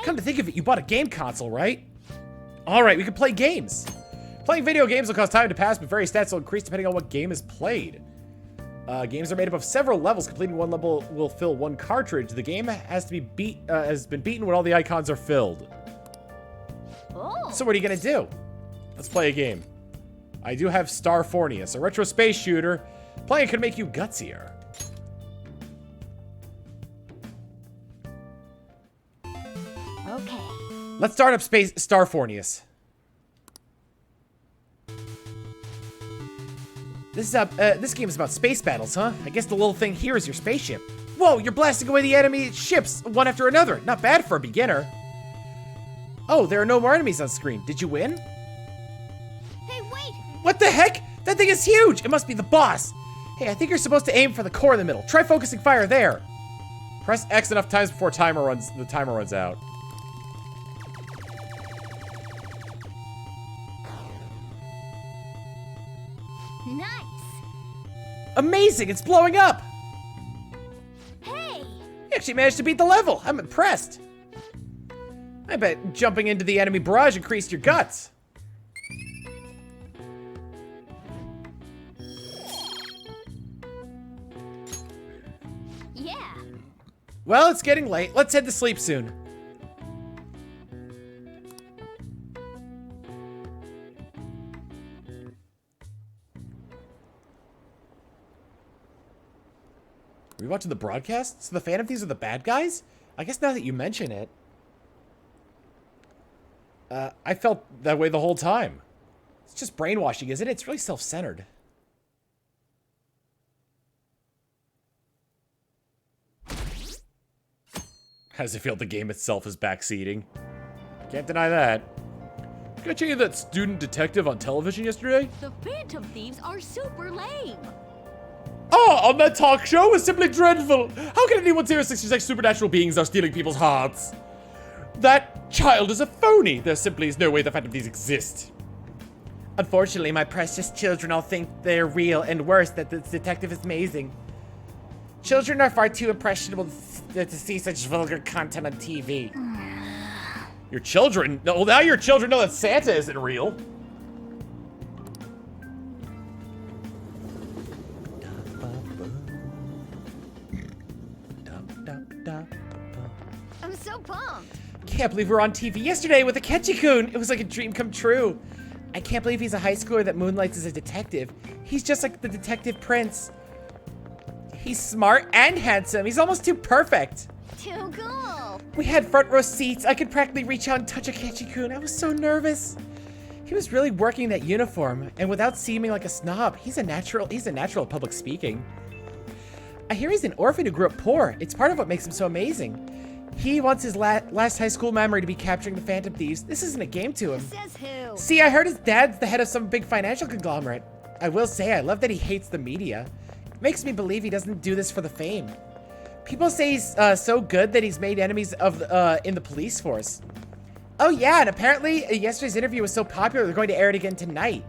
Come to think of it, you bought a game console, right? Alright, we can play games. Playing video games will cause time to pass, but various stats will increase depending on what game is played. Games are made up of several levels. Completing one level will fill one cartridge. The game has been beaten when all the icons are filled. Oh. So what are you gonna do? Let's play a game. I do have Star Fornius, a retro space shooter. Playing it could make you gutsier. Okay. Let's start up Star Fornius. This game is about space battles, huh? I guess the little thing here is your spaceship. Whoa, you're blasting away the enemy ships one after another. Not bad for a beginner. Oh, there are no more enemies on screen. Did you win? Hey, wait! What the heck? That thing is huge! It must be the boss! Hey, I think you're supposed to aim for the core in the middle. Try focusing fire there. Press X enough times before the timer runs out. Nice! Amazing! It's blowing up! Hey! You actually managed to beat the level. I'm impressed. I bet jumping into the enemy barrage increased your guts. Yeah! Well, it's getting late. Let's head to sleep soon. Are we watching the broadcast? So the Phantom Thieves are the bad guys? I guess now that you mention it. I felt that way the whole time. It's just brainwashing, isn't it? It's really self-centered. How does it feel the game itself is backseating? Can't deny that. Can I check you that student detective on television yesterday? The Phantom Thieves are super lame! Oh, on that talk show was simply dreadful. How can anyone seriously suspect supernatural beings are stealing people's hearts? That child is a phony. There simply is no way the Phantom Thieves exist. Unfortunately, my precious children all think they're real, and worse, that this detective is amazing. Children are far too impressionable to see such vulgar content on TV. Your children? No, now your children know that Santa isn't real. I'm so pumped! Can't believe we were on TV yesterday with Akechi-kun. It was like a dream come true. I can't believe he's a high schooler that moonlights as a detective. He's just like the detective prince. He's smart and handsome. He's almost too perfect. Too cool! We had front row seats. I could practically reach out and touch Akechi-kun. I was so nervous. He was really working that uniform, and without seeming like a snob, he's a natural at public speaking. I hear he's an orphan who grew up poor. It's part of what makes him so amazing. He wants his last high school memory to be capturing the Phantom Thieves. This isn't a game to him. Says who? See, I heard his dad's the head of some big financial conglomerate. I will say, I love that he hates the media. It makes me believe he doesn't do this for the fame. People say he's so good that he's made enemies of in the police force. Oh yeah, and apparently yesterday's interview was so popular they're going to air it again tonight.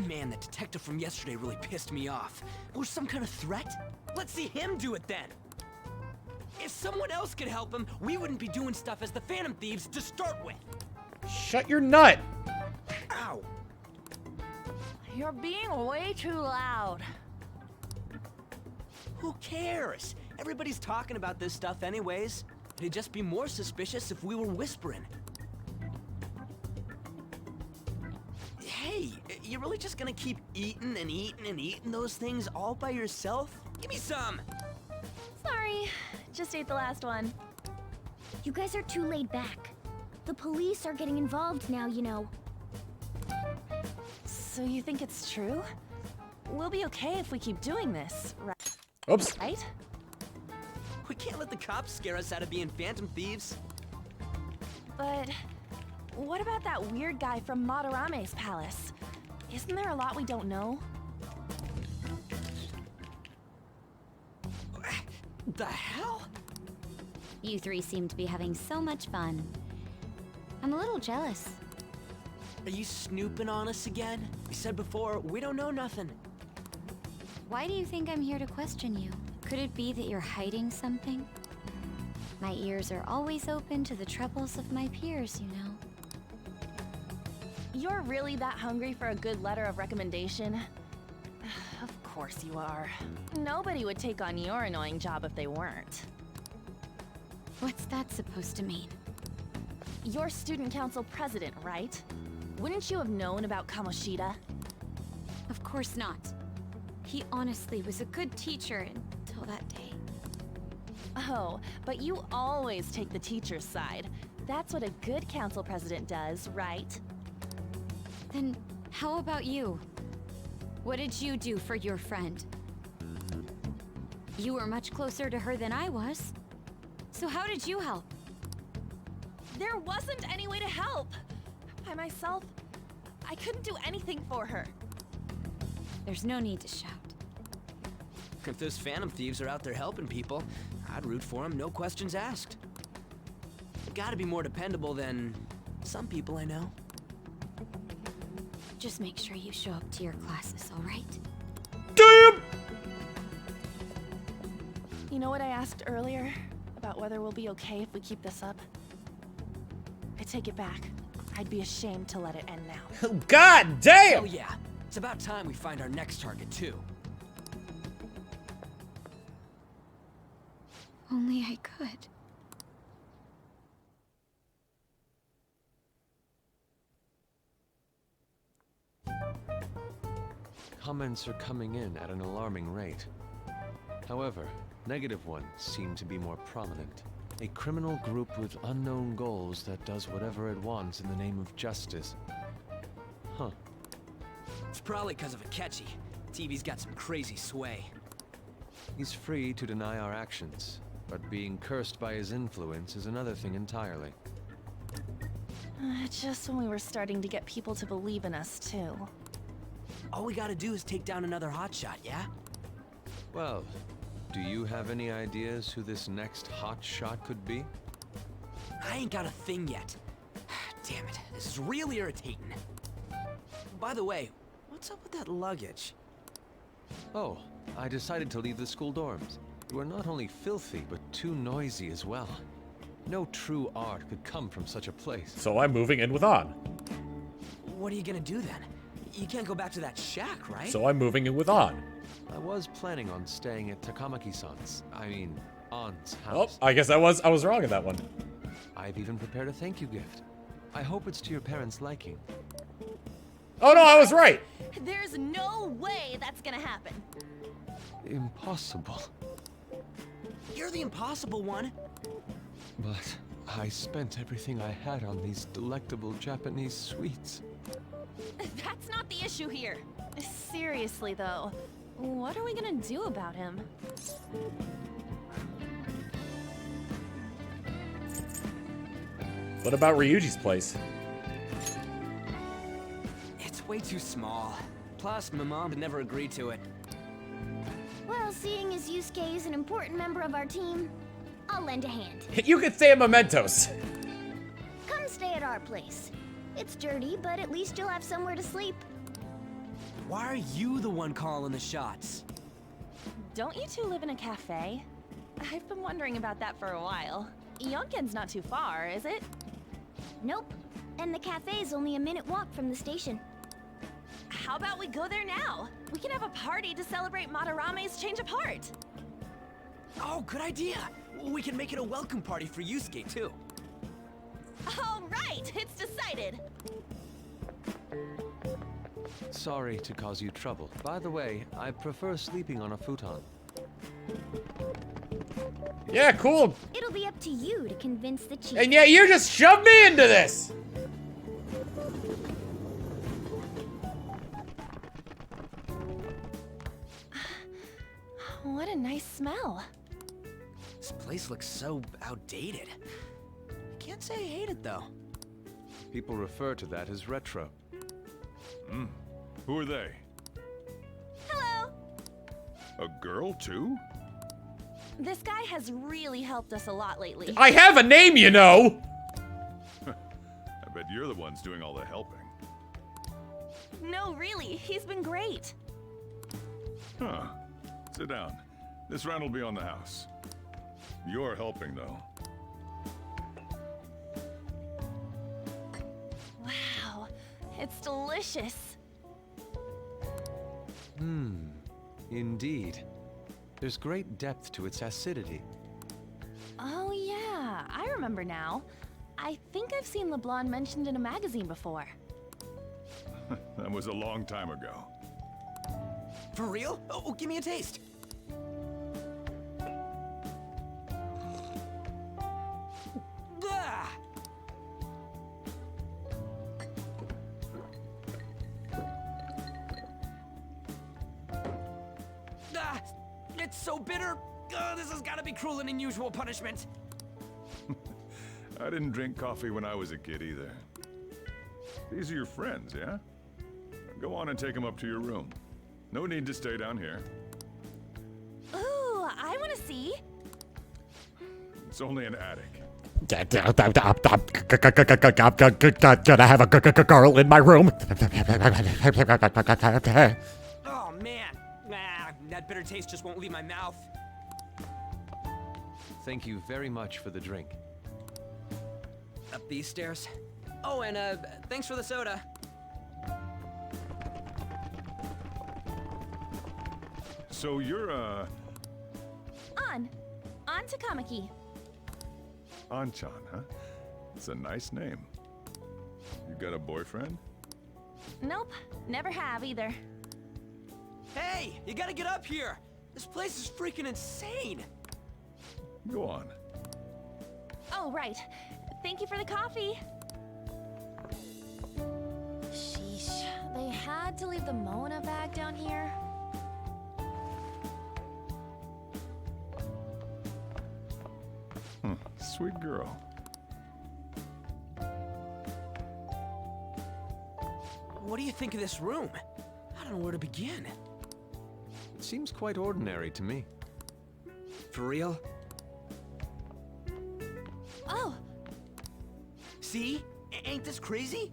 Man, that detective from yesterday really pissed me off. Was some kind of threat? Let's see him do it then. If someone else could help him, we wouldn't be doing stuff as the Phantom Thieves to start with. Shut your nut. Ow. You're being way too loud. Who cares? Everybody's talking about this stuff anyways. It'd just be more suspicious if we were whispering. Hey, you really just gonna keep eating and eating and eating those things all by yourself? Give me some! Sorry, just ate the last one. You guys are too laid back. The police are getting involved now, you know. So you think it's true? We'll be okay if we keep doing this, right? Oops. Right? We can't let the cops scare us out of being Phantom Thieves. But what about that weird guy from Madarame's palace? Isn't there a lot we don't know? The hell? You three seem to be having so much fun. I'm a little jealous. Are you snooping on us again? We said before, we don't know nothing. Why do you think I'm here to question you? Could it be that you're hiding something? My ears are always open to the troubles of my peers, you know. You're really that hungry for a good letter of recommendation? Of course you are. Nobody would take on your annoying job if they weren't. What's that supposed to mean? You're student council president, right? Wouldn't you have known about Kamoshida? Of course not. He honestly was a good teacher until that day. Oh, but you always take the teacher's side. That's what a good council president does, right? Then how about you? What did you do for your friend? You were much closer to her than I was. So how did you help? There wasn't any way to help. By myself, I couldn't do anything for her. There's no need to shout. If those Phantom Thieves are out there helping people, I'd root for them, no questions asked. Gotta be more dependable than some people I know. Just make sure you show up to your classes, all right? Damn! You know what I asked earlier? About whether we'll be okay if we keep this up? I take it back. I'd be ashamed to let it end now. God damn! Oh yeah, it's about time we find our next target too. Only I could. Comments are coming in at an alarming rate. However, negative ones seem to be more prominent. A criminal group with unknown goals that does whatever it wants in the name of justice. Huh. It's probably because of Akechi. TV's got some crazy sway. He's free to deny our actions, but being cursed by his influence is another thing entirely. Just when we were starting to get people to believe in us, too. All we gotta do is take down another hotshot, yeah? Well, do you have any ideas who this next hot shot could be? I ain't got a thing yet. Damn it, this is real irritating. By the way, what's up with that luggage? Oh, I decided to leave the school dorms. You are not only filthy, but too noisy as well. No true art could come from such a place. So I'm moving in with On. What are you gonna do then? You can't go back to that shack, right? So I'm moving in with On. I was planning on staying at Takamaki-san's, On's Oh, house. I guess I was wrong in that one. I've even prepared a thank you gift. I hope it's to your parents' liking. Oh no, I was right! There's no way that's gonna happen. Impossible. You're the impossible one. But I spent everything I had on these delectable Japanese sweets. That's not the issue here. Seriously, though, what are we gonna do about him? What about Ryuji's place? It's way too small. Plus, my mom would never agree to it. Well, seeing as Yusuke is an important member of our team, I'll lend a hand. You could stay at Mementos. Come stay at our place. It's dirty, but at least you'll have somewhere to sleep. Why are you the one calling the shots? Don't you two live in a cafe? I've been wondering about that for a while. Yonken's not too far, is it? Nope. And the cafe's only a minute walk from the station. How about we go there now? We can have a party to celebrate Madarame's change of heart. Oh, good idea. We can make it a welcome party for Yusuke, too. All right, it's decided. Sorry to cause you trouble. By the way, I prefer sleeping on a futon. Yeah, cool. It'll be up to you to convince the chief. And yet you just shoved me into this! What a nice smell. This place looks so outdated. Can't say I hate it, though. People refer to that as retro. Who are they? Hello. A girl, too? This guy has really helped us a lot lately. I have a name, you know! I bet you're the ones doing all the helping. No, really, he's been great. Huh. Sit down. This round will be on the house. You're helping, though. Wow, it's delicious. Indeed. There's great depth to its acidity. Oh yeah, I remember now. I think I've seen LeBlanc mentioned in a magazine before. That was a long time ago. For real? Oh, give me a taste. Ah! It's so bitter. This has got to be cruel and unusual punishment. I didn't drink coffee when I was a kid either. These are your friends, yeah? Go on and take them up to your room. No need to stay down here. Ooh, I want to see. It's only an attic. Gonna have a girl in my room. Oh man, that bitter taste just won't leave my mouth. Thank you very much for the drink. Up these stairs. Oh, and thanks for the soda. So you're, On to Kamiki. Anchan, huh? It's a nice name. You got a boyfriend? Nope, never have either. Hey, you gotta get up here. This place is freaking insane. Go on. Oh, right. Thank you for the coffee. Sheesh, they had to leave the Mona bag down here. Sweet girl. What do you think of this room? I don't know where to begin. It seems quite ordinary to me. For real? Oh! See? Ain't this crazy?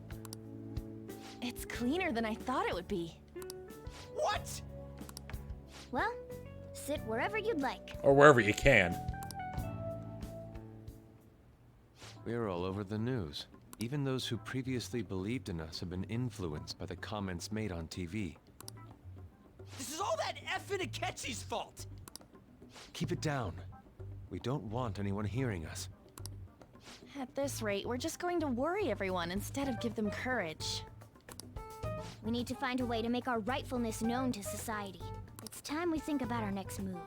It's cleaner than I thought it would be. What? Well, sit wherever you'd like. Or wherever you can. We're all over the news. Even those who previously believed in us have been influenced by the comments made on TV. This is all that effing Akechi's fault! Keep it down. We don't want anyone hearing us. At this rate, we're just going to worry everyone instead of give them courage. We need to find a way to make our rightfulness known to society. It's time we think about our next move.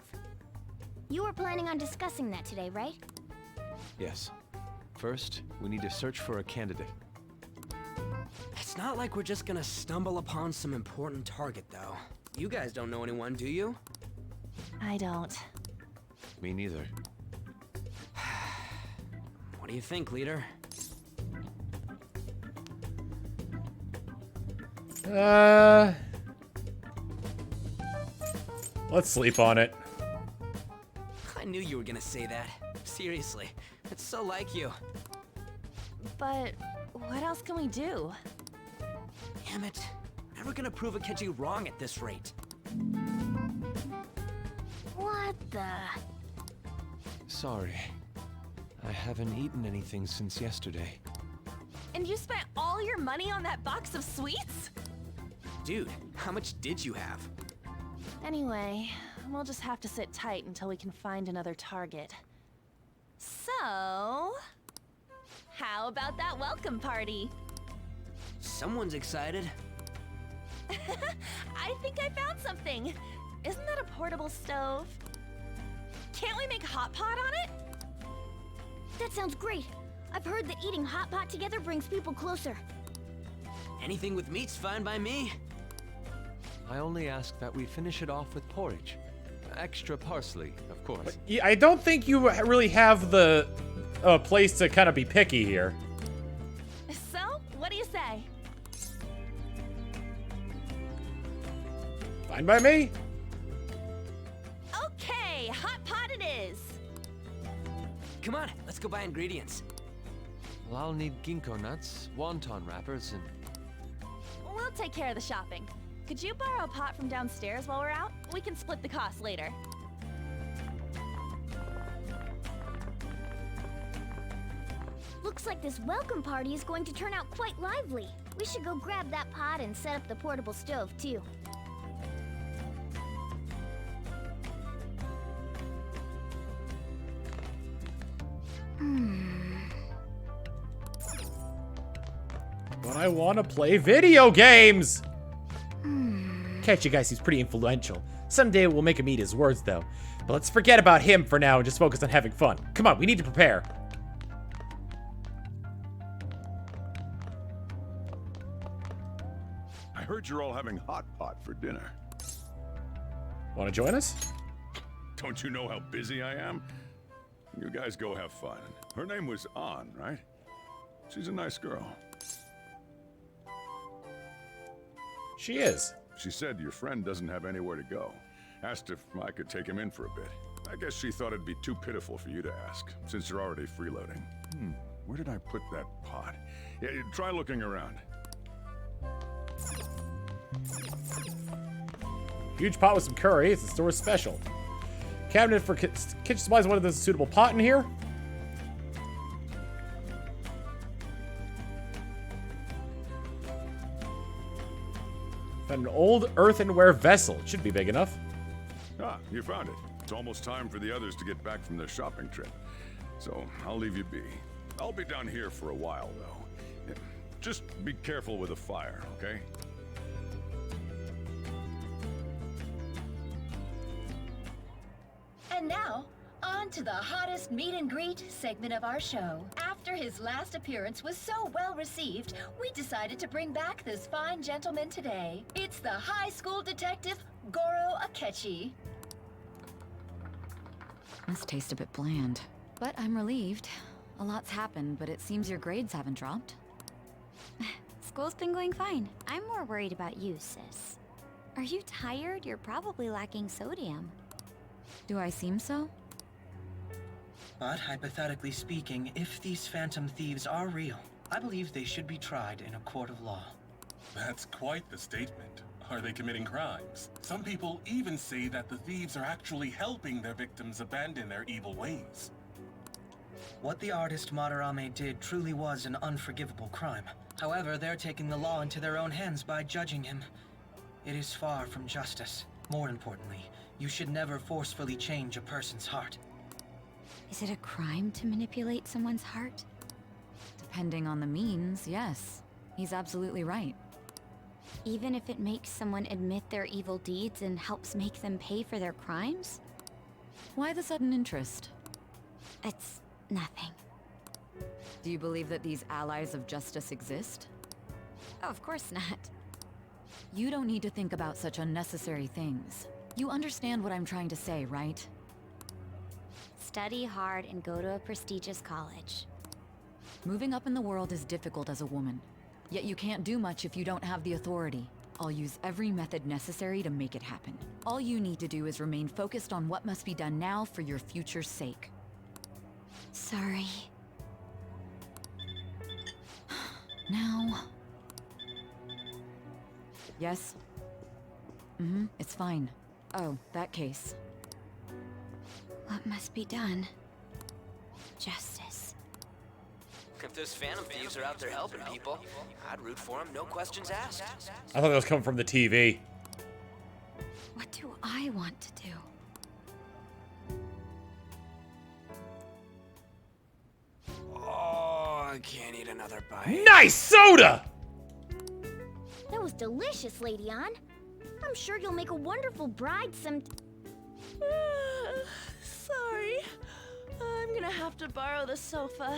You were planning on discussing that today, right? Yes. First, we need to search for a candidate. It's not like we're just gonna stumble upon some important target, though. You guys don't know anyone, do you? I don't. Me neither. What do you think, leader? Let's sleep on it. I knew you were gonna say that. Seriously, it's so like you. But what else can we do? Damn it. Never gonna prove Akechi wrong at this rate. What the? Sorry. I haven't eaten anything since yesterday. And you spent all your money on that box of sweets? Dude, how much did you have? Anyway, we'll just have to sit tight until we can find another target. So, how about that welcome party? Someone's excited. I think I found something. Isn't that a portable stove? Can't we make hot pot on it? That sounds great. I've heard that eating hot pot together brings people closer. Anything with meat's fine by me. I only ask that we finish it off with porridge. Extra parsley, of course. Yeah, I don't think you really have the place to kind of be picky here. So, what do you say? Fine by me. Okay, hot pot it is. Come on, let's go buy ingredients. Well, I'll need ginkgo nuts, wonton wrappers, and... We'll take care of the shopping. Could you borrow a pot from downstairs while we're out? We can split the cost later. Looks like this welcome party is going to turn out quite lively. We should go grab that pot and set up the portable stove, too. But I want to play video games! Catch you guys, he's pretty influential. Someday we'll make him eat his words, though. But let's forget about him for now and just focus on having fun. Come on, we need to prepare. I heard you're all having hot pot for dinner. Want to join us? Don't you know how busy I am? You guys go have fun. Her name was An, right? She's a nice girl. She is. She said your friend doesn't have anywhere to go. Asked if I could take him in for a bit. I guess she thought it'd be too pitiful for you to ask, since you're already freeloading. Where did I put that pot? Yeah, try looking around. Huge pot with some curry. It's the store's special. Cabinet for kitchen supplies. What is a suitable pot in here? Found an old earthenware vessel. It should be big enough. Ah, you found it. It's almost time for the others to get back from their shopping trip. So I'll leave you be. I'll be down here for a while, though. Just be careful with the fire, okay? And now, on to the hottest meet and greet segment of our show. After his last appearance was so well received, we decided to bring back this fine gentleman today. It's the high school detective, Goro Akechi. This tastes a bit bland, but I'm relieved. A lot's happened, but it seems your grades haven't dropped. School's been going fine. I'm more worried about you, sis. Are you tired? You're probably lacking sodium. Do I seem so? But hypothetically speaking, if these Phantom Thieves are real, I believe they should be tried in a court of law. That's quite the statement. Are they committing crimes? Some people even say that the thieves are actually helping their victims abandon their evil ways. What the artist Madarame did truly was an unforgivable crime. However, they're taking the law into their own hands by judging him. It is far from justice. More importantly, you should never forcefully change a person's heart. Is it a crime to manipulate someone's heart? Depending on the means, yes. He's absolutely right. Even if it makes someone admit their evil deeds and helps make them pay for their crimes? Why the sudden interest? It's nothing. Do you believe that these allies of justice exist? Oh, of course not. You don't need to think about such unnecessary things. You understand what I'm trying to say, right? Study hard and go to a prestigious college. Moving up in the world is difficult as a woman. Yet you can't do much if you don't have the authority. I'll use every method necessary to make it happen. All you need to do is remain focused on what must be done now for your future's sake. Sorry. Now... Yes? It's fine. Oh, that case. What must be done? Justice. If those Phantom Thieves are out there helping people, I'd root for them, no questions asked. I thought that was coming from the TV. What do I want to do? Oh, I can't eat another bite. Nice soda! That was delicious, Lady Ann. I'm sure you'll make a wonderful bride some... Sorry. I'm gonna have to borrow the sofa.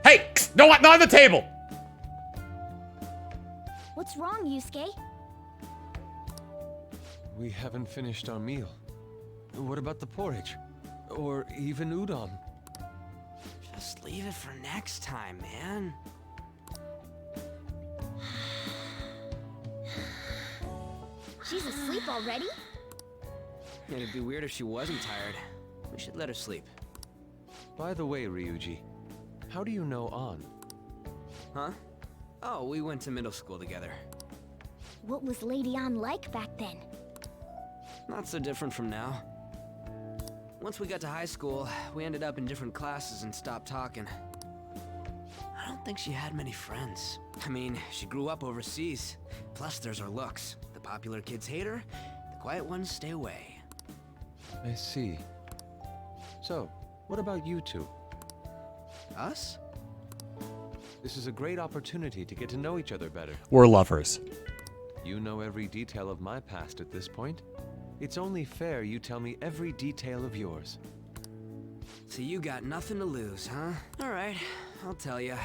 Hey! No, not on the table! What's wrong, Yusuke? We haven't finished our meal. What about the porridge? Or even udon? Just leave it for next time, man. She's asleep already? It'd be weird if she wasn't tired. We should let her sleep. By the way, Ryuji, how do you know An? Huh? Oh, we went to middle school together. What was Lady Ann like back then? Not so different from now. Once we got to high school, we ended up in different classes and stopped talking. I don't think she had many friends. I mean, she grew up overseas. Plus, there's her looks. The popular kids hate her, the quiet ones stay away. I see. So, what about you two? Us? This is a great opportunity to get to know each other better. We're lovers. You know every detail of my past at this point. It's only fair you tell me every detail of yours. So you got nothing to lose, huh? All right, I'll tell you.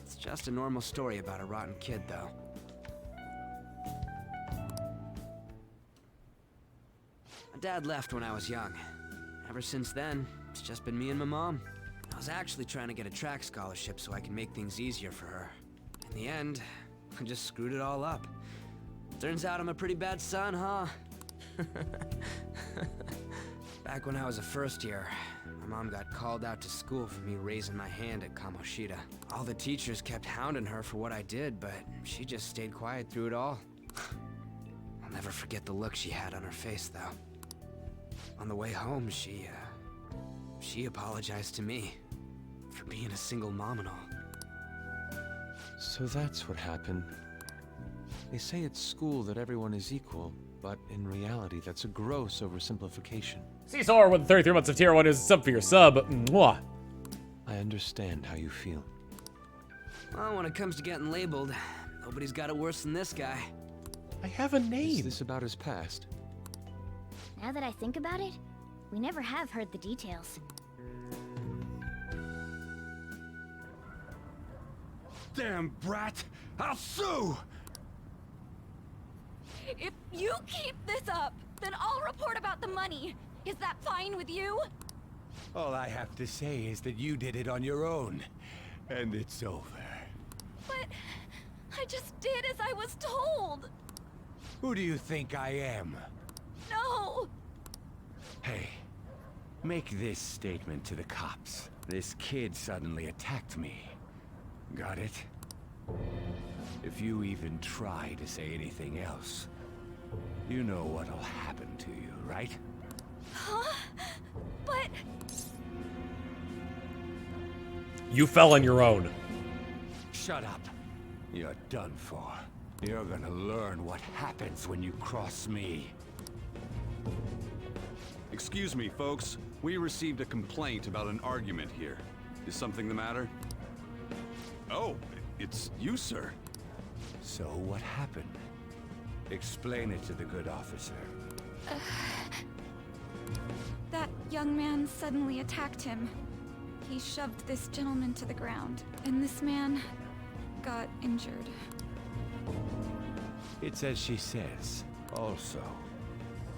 It's just a normal story about a rotten kid, though. My dad left when I was young. Ever since then, it's just been me and my mom. I was actually trying to get a track scholarship so I can make things easier for her. In the end, I just screwed it all up. Turns out I'm a pretty bad son, huh? Back when I was a first year, my mom got called out to school for me raising my hand at Kamoshida. All the teachers kept hounding her for what I did, but she just stayed quiet through it all. I'll never forget the look she had on her face, though. On the way home, she apologized to me for being a single mom and all. So that's what happened. They say at school that everyone is equal, but in reality, that's a gross oversimplification. Caesar with 33 months of tier 1 is a sub for your sub. Mwah. I understand how you feel. Well, when it comes to getting labeled, nobody's got it worse than this guy. I have a name. Is this about his past? Now that I think about it, we never have heard the details. Damn brat! I'll sue! If you keep this up, then I'll report about the money. Is that fine with you? All I have to say is that you did it on your own, and it's over. But I just did as I was told. Who do you think I am? No! Hey, make this statement to the cops. This kid suddenly attacked me. Got it? If you even try to say anything else, you know what'll happen to you, right? Huh? But... You fell on your own. Shut up. You're done for. You're gonna learn what happens when you cross me. Excuse me, folks. We received a complaint about an argument here. Is something the matter? Oh, it's you, sir. So what happened? Explain it to the good officer. That young man suddenly attacked him. He shoved this gentleman to the ground, and this man got injured. It's as she says. Also,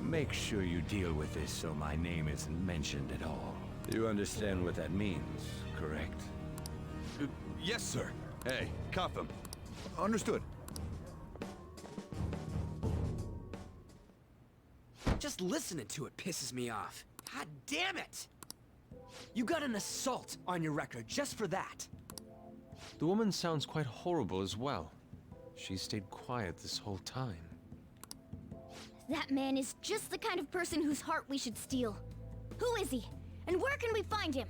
make sure you deal with this so my name isn't mentioned at all. You understand what that means, correct? Yes, sir. Hey, cuff him. Understood. Just listening to it pisses me off. God damn it! You got an assault on your record just for that. The woman sounds quite horrible as well. She stayed quiet this whole time. That man is just the kind of person whose heart we should steal. Who is he? And where can we find him?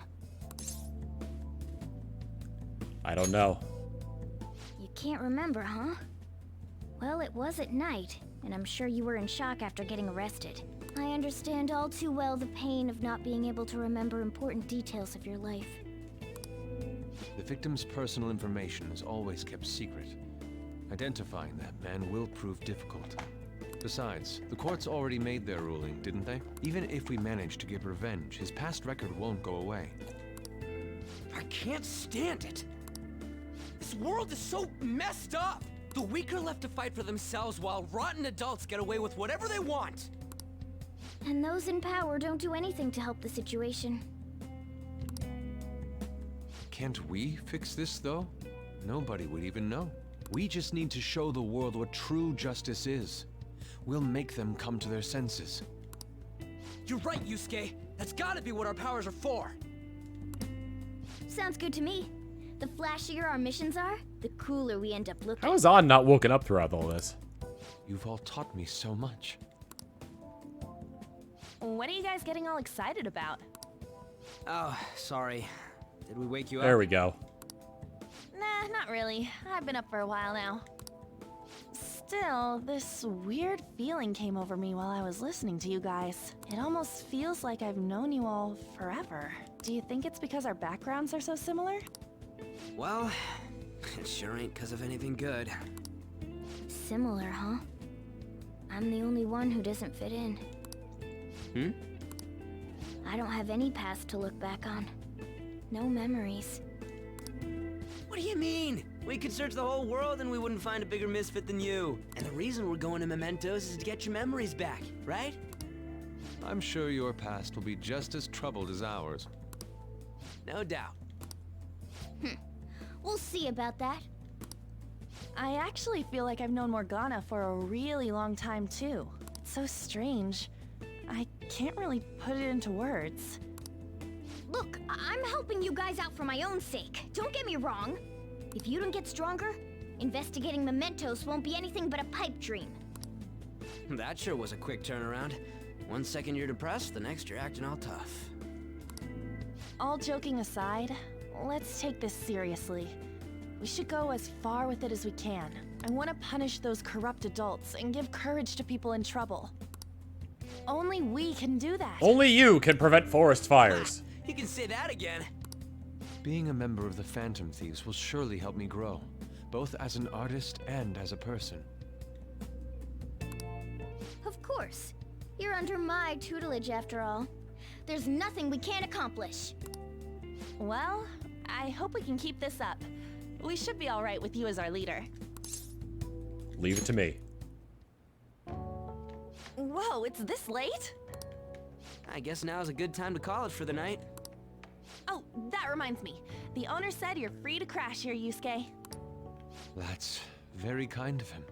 I don't know. You can't remember, huh? Well, it was at night, and I'm sure you were in shock after getting arrested. I understand all too well the pain of not being able to remember important details of your life. The victim's personal information is always kept secret. Identifying that man will prove difficult. Besides, the courts already made their ruling, didn't they? Even if we manage to get revenge, his past record won't go away. I can't stand it. This world is so messed up. The weak are left to fight for themselves while rotten adults get away with whatever they want. And those in power don't do anything to help the situation. Can't we fix this, though? Nobody would even know. We just need to show the world what true justice is. We'll make them come to their senses. You're right, Yusuke. That's gotta be what our powers are for. Sounds good to me. The flashier our missions are, the cooler we end up looking. How is An not woken up throughout all this? You've all taught me so much. What are you guys getting all excited about? Oh, sorry. Did we wake you up? There we go. Nah, not really. I've been up for a while now. Still, this weird feeling came over me while I was listening to you guys. It almost feels like I've known you all forever. Do you think it's because our backgrounds are so similar? Well, it sure ain't because of anything good. Similar, huh? I'm the only one who doesn't fit in. I don't have any past to look back on. No memories. What do you mean? We could search the whole world and we wouldn't find a bigger misfit than you. And the reason we're going to Mementos is to get your memories back, right? I'm sure your past will be just as troubled as ours. No doubt. We'll see about that. I actually feel like I've known Morgana for a really long time, too. It's so strange. I can't really put it into words. Look, I'm helping you guys out for my own sake. Don't get me wrong. If you don't get stronger, investigating mementos won't be anything but a pipe dream. That sure was a quick turnaround. 1 second you're depressed, the next you're acting all tough. All joking aside, let's take this seriously. We should go as far with it as we can. I want to punish those corrupt adults and give courage to people in trouble. Only we can do that. Only you can prevent forest fires. You can say that again. Being a member of the Phantom Thieves will surely help me grow, both as an artist and as a person. Of course. You're under my tutelage after all. There's nothing we can't accomplish. Well, I hope we can keep this up. We should be all right with you as our leader. Leave it to me. Whoa, it's this late? I guess now's a good time to call it for the night. Oh, that reminds me. The owner said you're free to crash here, Yusuke. That's very kind of him.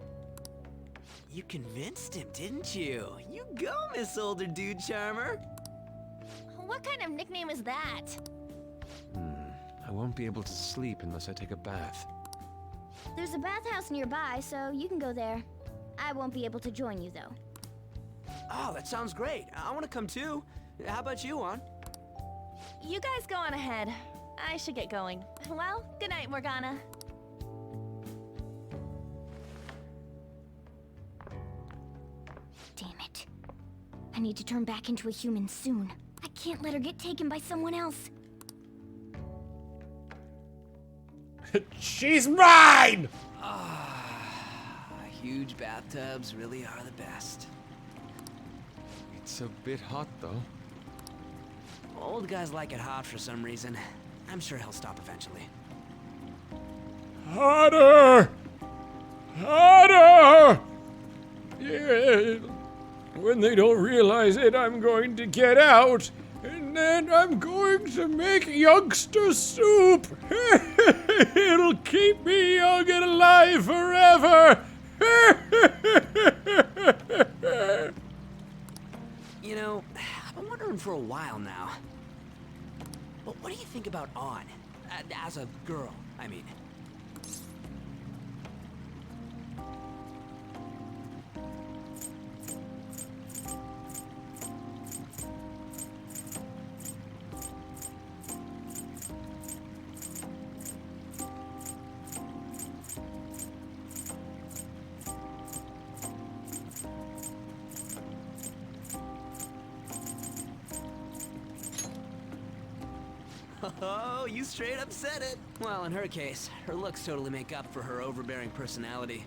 You convinced him, didn't you? You go, Miss Older Dude Charmer. What kind of nickname is that? I won't be able to sleep unless I take a bath. There's a bathhouse nearby, so you can go there. I won't be able to join you, though. Oh, that sounds great. I want to come too. How about you, Juan? You guys go on ahead. I should get going. Well, good night, Morgana. Damn it. I need to turn back into a human soon. I can't let her get taken by someone else. She's mine! Huge bathtubs really are the best. It's a bit hot, though. Old guys like it hot for some reason. I'm sure he'll stop eventually. Harder! Harder! Yeah. When they don't realize it, I'm going to get out. And then I'm going to make youngster soup. It'll keep me young and alive forever. You know, I've been wondering for a while now. But what do you think about On? As a girl, I mean. Oh, you straight up said it. Well, in her case, her looks totally make up for her overbearing personality.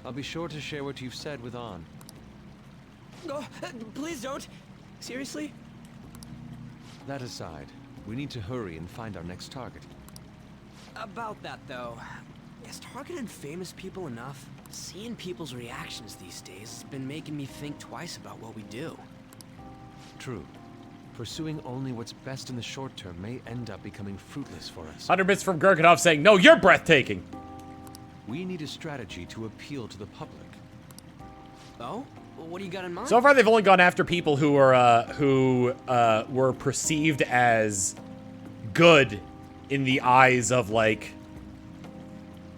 I'll be sure to share what you've said with On. Oh, please don't. Seriously? That aside, we need to hurry and find our next target. About that, though, is targeting famous people enough? Seeing people's reactions these days has been making me think twice about what we do. True. Pursuing only what's best in the short term may end up becoming fruitless for us. 100 bits from Gurkhanov saying, no, you're breathtaking. We need a strategy to appeal to the public. Oh? What do you got in mind? So far, they've only gone after people who were perceived as good in the eyes of, like,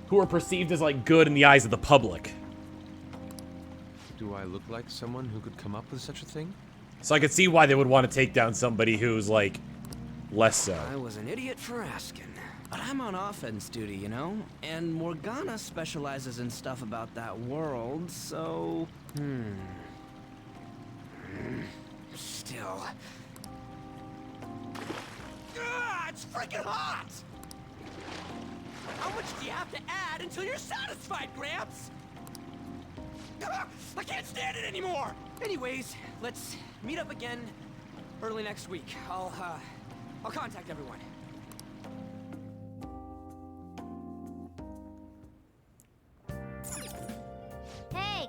who are perceived as, like, good in the eyes of the public. Do I look like someone who could come up with such a thing? So I could see why they would want to take down somebody who's, like, less so. I was an idiot for asking. But I'm on offense duty, you know? And Morgana specializes in stuff about that world, so... Still... it's freaking hot! How much do you have to add until you're satisfied, Gramps? I can't stand it anymore! Anyways, let's meet up again early next week. I'll contact everyone. Hey!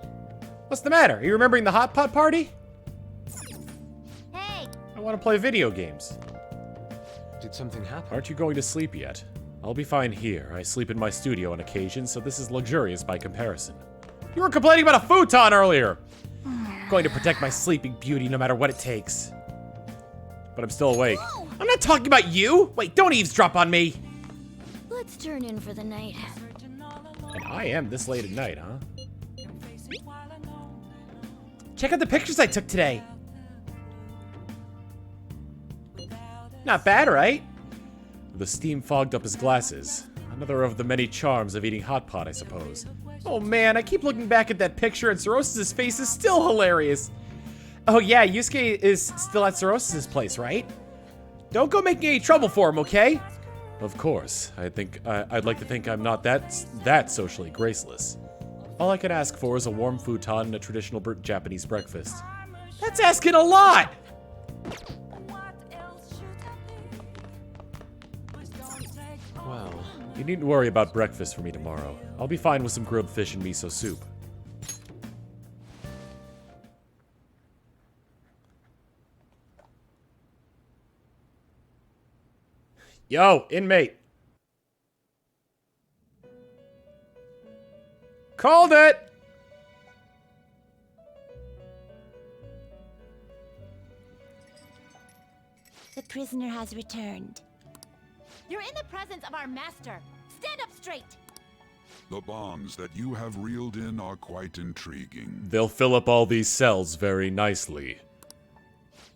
What's the matter? Are you remembering the hot pot party? I want to play video games. Did something happen? Aren't you going to sleep yet? I'll be fine here. I sleep in my studio on occasion, so this is luxurious by comparison. You were complaining about a futon earlier! I'm going to protect my sleeping beauty no matter what it takes. But I'm still awake. I'm not talking about you! Wait, don't eavesdrop on me! Let's turn in for the night. And I am this late at night, huh? Check out the pictures I took today! Not bad, right? The steam fogged up his glasses. Another of the many charms of eating hot pot, I suppose. Oh man, I keep looking back at that picture and Cirrhosis' face is still hilarious. Oh yeah, Yusuke is still at Cirrhosis' place, right? Don't go making any trouble for him, okay? Of course. I'd like to think I'm not that socially graceless. All I could ask for is a warm futon and a traditional Japanese breakfast. That's asking a lot! Well, you needn't worry about breakfast for me tomorrow. I'll be fine with some grilled fish and miso soup. Yo, inmate. Called it! The prisoner has returned. You're in the presence of our master. Stand up straight. The bonds that you have reeled in are quite intriguing. They'll fill up all these cells very nicely.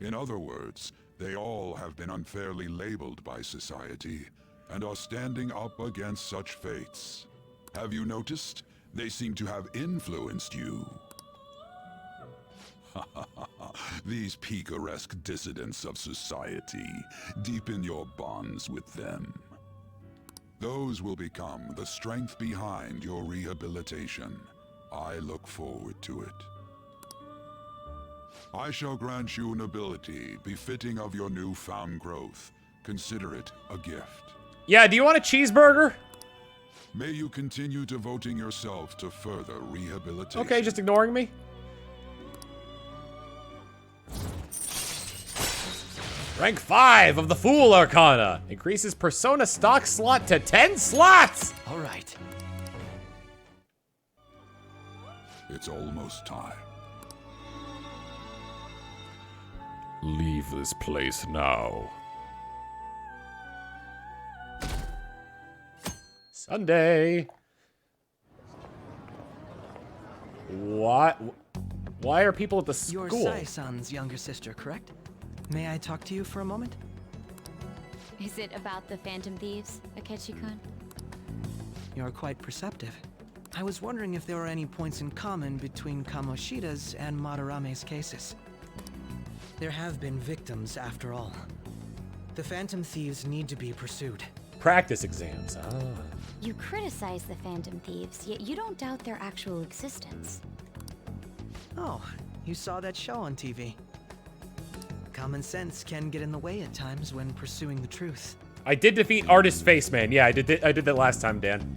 In other words, they all have been unfairly labeled by society, and are standing up against such fates. Have you noticed? They seem to have influenced you. These picaresque dissidents of society, deepen your bonds with them. Those will become the strength behind your rehabilitation. I look forward to it. I shall grant you an ability befitting of your newfound growth. Consider it a gift. Yeah, do you want a cheeseburger? May you continue devoting yourself to further rehabilitation. Okay, just ignoring me? Rank 5 of the Fool Arcana. Increases Persona stock slot to 10 slots! Alright. It's almost time. Leave this place now. Sunday. What? Why are people at the school? You're Sai-san's younger sister, correct? May I talk to you for a moment? Is it about the Phantom Thieves, Akechi-kun? You're quite perceptive. I was wondering if there were any points in common between Kamoshida's and Madarame's cases. There have been victims, after all. The Phantom Thieves need to be pursued. Practice exams, ah. You criticize the Phantom Thieves, yet you don't doubt their actual existence. Oh, you saw that show on TV. Common sense can get in the way at times when pursuing the truth. I did defeat Artist Faceman. Yeah, I did that last time, Dan.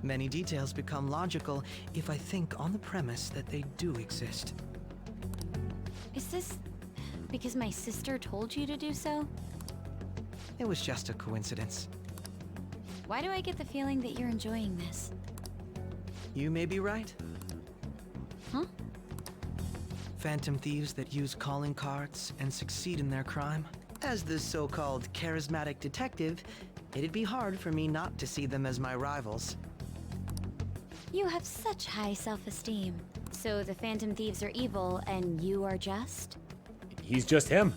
Many details become logical if I think on the premise that they do exist. Is this because my sister told you to do so? It was just a coincidence. Why do I get the feeling that you're enjoying this? You may be right. Huh? Phantom thieves that use calling cards and succeed in their crime. As the so-called charismatic detective, it'd be hard for me not to see them as my rivals. You have such high self-esteem. So the Phantom Thieves are evil and you are just? He's just him.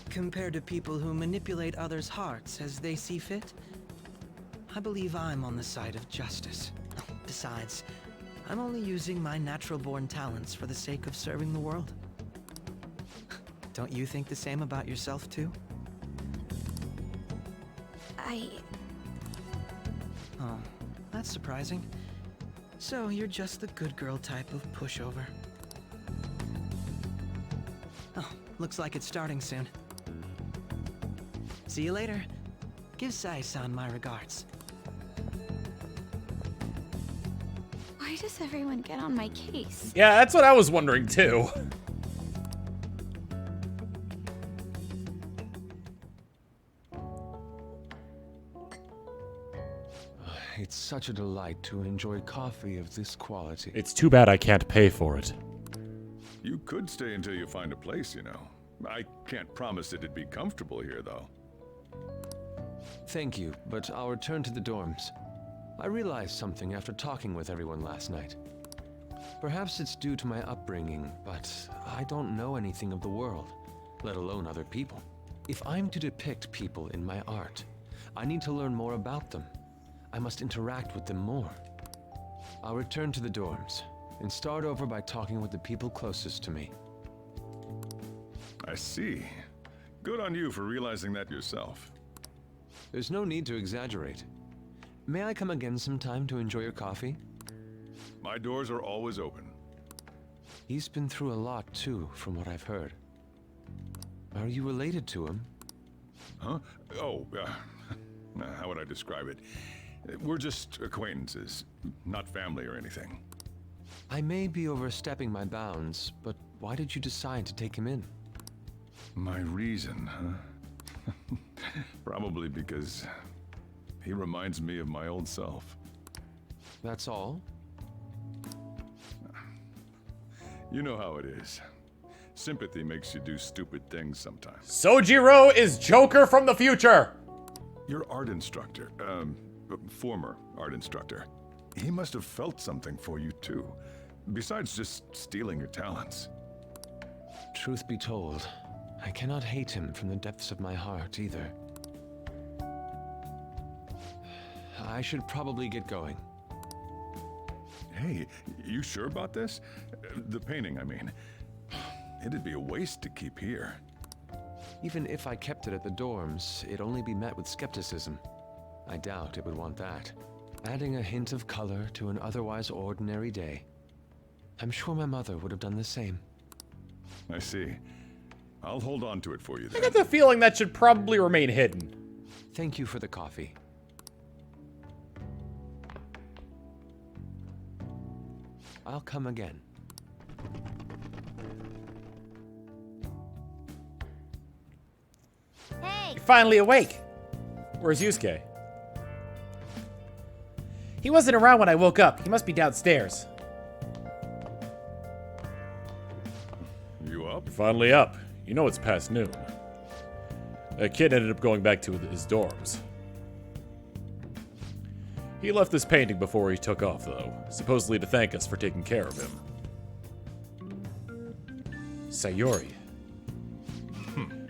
Compared to people who manipulate others' hearts as they see fit, I believe I'm on the side of justice. Besides, I'm only using my natural-born talents for the sake of serving the world. Don't you think the same about yourself, too? Oh, that's surprising. So you're just the good girl type of pushover. Oh, looks like it's starting soon. See you later. Give Sai-san my regards. Why does everyone get on my case? Yeah, that's what I was wondering too. such a delight to enjoy coffee of this quality. It's too bad I can't pay for it. You could stay until you find a place, you know. I can't promise it'd be comfortable here, though. Thank you, but I'll return to the dorms. I realized something after talking with everyone last night. Perhaps it's due to my upbringing, but I don't know anything of the world, let alone other people. If I'm to depict people in my art, I need to learn more about them. I must interact with them more. I'll return to the dorms and start over by talking with the people closest to me. I see. Good on you for realizing that yourself. There's no need to exaggerate. May I come again sometime to enjoy your coffee? My doors are always open. He's been through a lot too, from what I've heard. Are you related to him? Huh? Oh, how would I describe it? We're just acquaintances, not family or anything. I may be overstepping my bounds, but why did you decide to take him in? My reason, huh? Probably because he reminds me of my old self. That's all? You know how it is. Sympathy makes you do stupid things sometimes. Sojiro is Joker from the future! Your art instructor, former art instructor, he must have felt something for you too, besides just stealing your talents. Truth be told, I cannot hate him from the depths of my heart either. I should probably get going. Hey, you sure about this? The painting, I mean. It'd be a waste to keep here. Even if I kept it at the dorms, it'd only be met with skepticism. I doubt it would want that. Adding a hint of color to an otherwise ordinary day. I'm sure my mother would have done the same. I see. I'll hold on to it for you then. I get the feeling that should probably remain hidden. Thank you for the coffee. I'll come again. Hey! You're finally awake. Where's Yusuke? He wasn't around when I woke up. He must be downstairs. You up? You're finally up. You know it's past noon. That kid ended up going back to his dorms. He left this painting before he took off, though, supposedly to thank us for taking care of him. Sayori.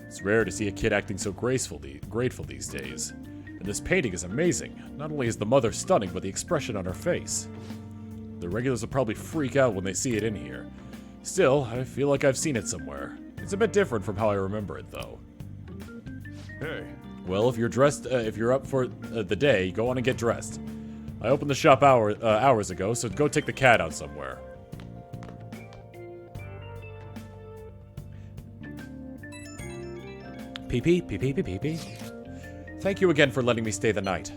It's rare to see a kid acting so grateful these days. And this painting is amazing. Not only is the mother stunning, but the expression on her face. The regulars will probably freak out when they see it in here. Still, I feel like I've seen it somewhere. It's a bit different from how I remember it, though. Hey. Well, if you're dressed, if you're up for the day, go on and get dressed. I opened the shop hours ago, so go take the cat out somewhere. Pee-pee, pee-pee, pee-pee. Thank you again for letting me stay the night.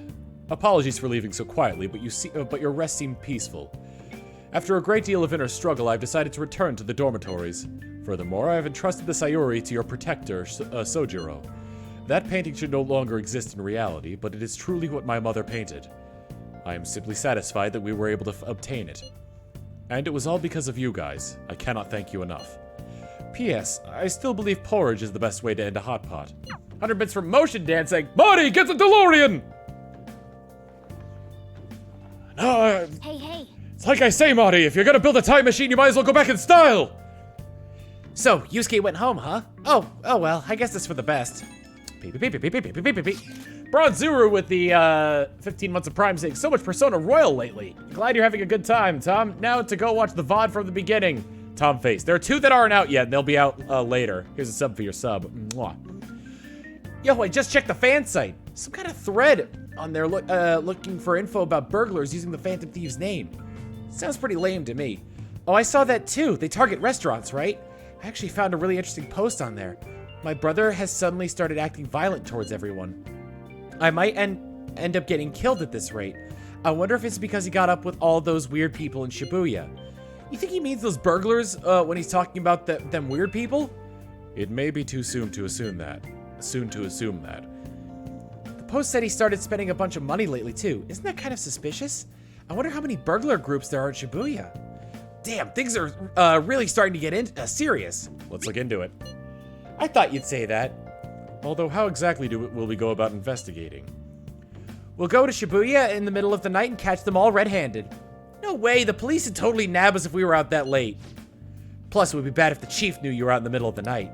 Apologies for leaving so quietly, but your rest seemed peaceful. After a great deal of inner struggle, I've decided to return to the dormitories. Furthermore, I have entrusted the Sayuri to your protector, Sojiro. That painting should no longer exist in reality, but it is truly what my mother painted. I am simply satisfied that we were able to obtain it. And it was all because of you guys. I cannot thank you enough. P.S. I still believe porridge is the best way to end a hot pot. 100 bits for motion dancing. Marty, get the DeLorean! No, Hey. it's like I say, Marty, if you're gonna build a time machine, you might as well go back in style! So, Yusuke went home, huh? Oh well, I guess that's for the best. Bronzuru with the 15 months of Prime saying so much Persona Royal lately. Glad you're having a good time, Tom. Now to go watch the VOD from the beginning. Tom Face. There are 2 that aren't out yet, and they'll be out later. Here's a sub for your sub. Mwah. Yo, I just checked the fan site. Some kind of thread on there looking for info about burglars using the Phantom Thieves name. Sounds pretty lame to me. Oh, I saw that too. They target restaurants, right? I actually found a really interesting post on there. My brother has suddenly started acting violent towards everyone. I might end up getting killed at this rate. I wonder if it's because he got up with all those weird people in Shibuya. You think he means those burglars when he's talking about them weird people? It may be too soon to assume that. The Post said he started spending a bunch of money lately, too. Isn't that kind of suspicious? I wonder how many burglar groups there are in Shibuya. Damn, things are really starting to get serious. Let's look into it. I thought you'd say that. Although, how exactly will we go about investigating? We'll go to Shibuya in the middle of the night and catch them all red-handed. No way, the police would totally nab us if we were out that late. Plus, it would be bad if the chief knew you were out in the middle of the night.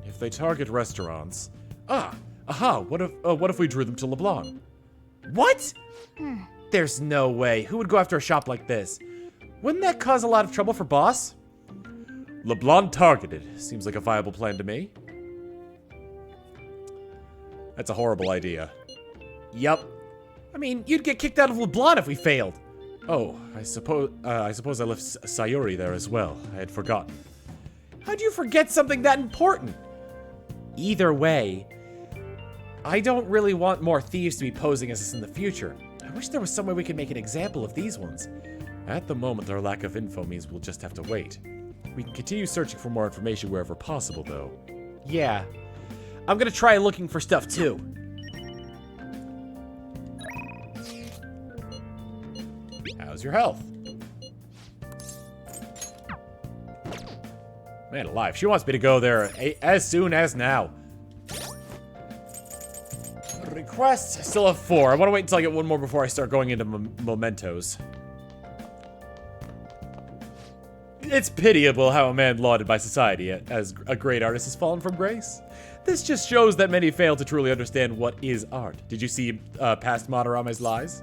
If they target restaurants... what if we drew them to LeBlanc? What? There's no way. Who would go after a shop like this? Wouldn't that cause a lot of trouble for Boss? LeBlanc targeted. Seems like a viable plan to me. That's a horrible idea. Yup. I mean, you'd get kicked out of LeBlanc if we failed. Oh, I suppose I left Sayuri there as well. I had forgotten. How'd you forget something that important? Either way, I don't really want more thieves to be posing as us in the future. I wish there was some way we could make an example of these ones. At the moment, our lack of info means we'll just have to wait. We can continue searching for more information wherever possible, though. Yeah. I'm gonna try looking for stuff, too. How's your health? Man alive, she wants me to go there as soon as now. Requests, I still have 4. I want to wait until I get one more before I start going into mementos. It's pitiable how a man lauded by society as a great artist has fallen from grace. This just shows that many fail to truly understand what is art. Did you see past Madarame's lies?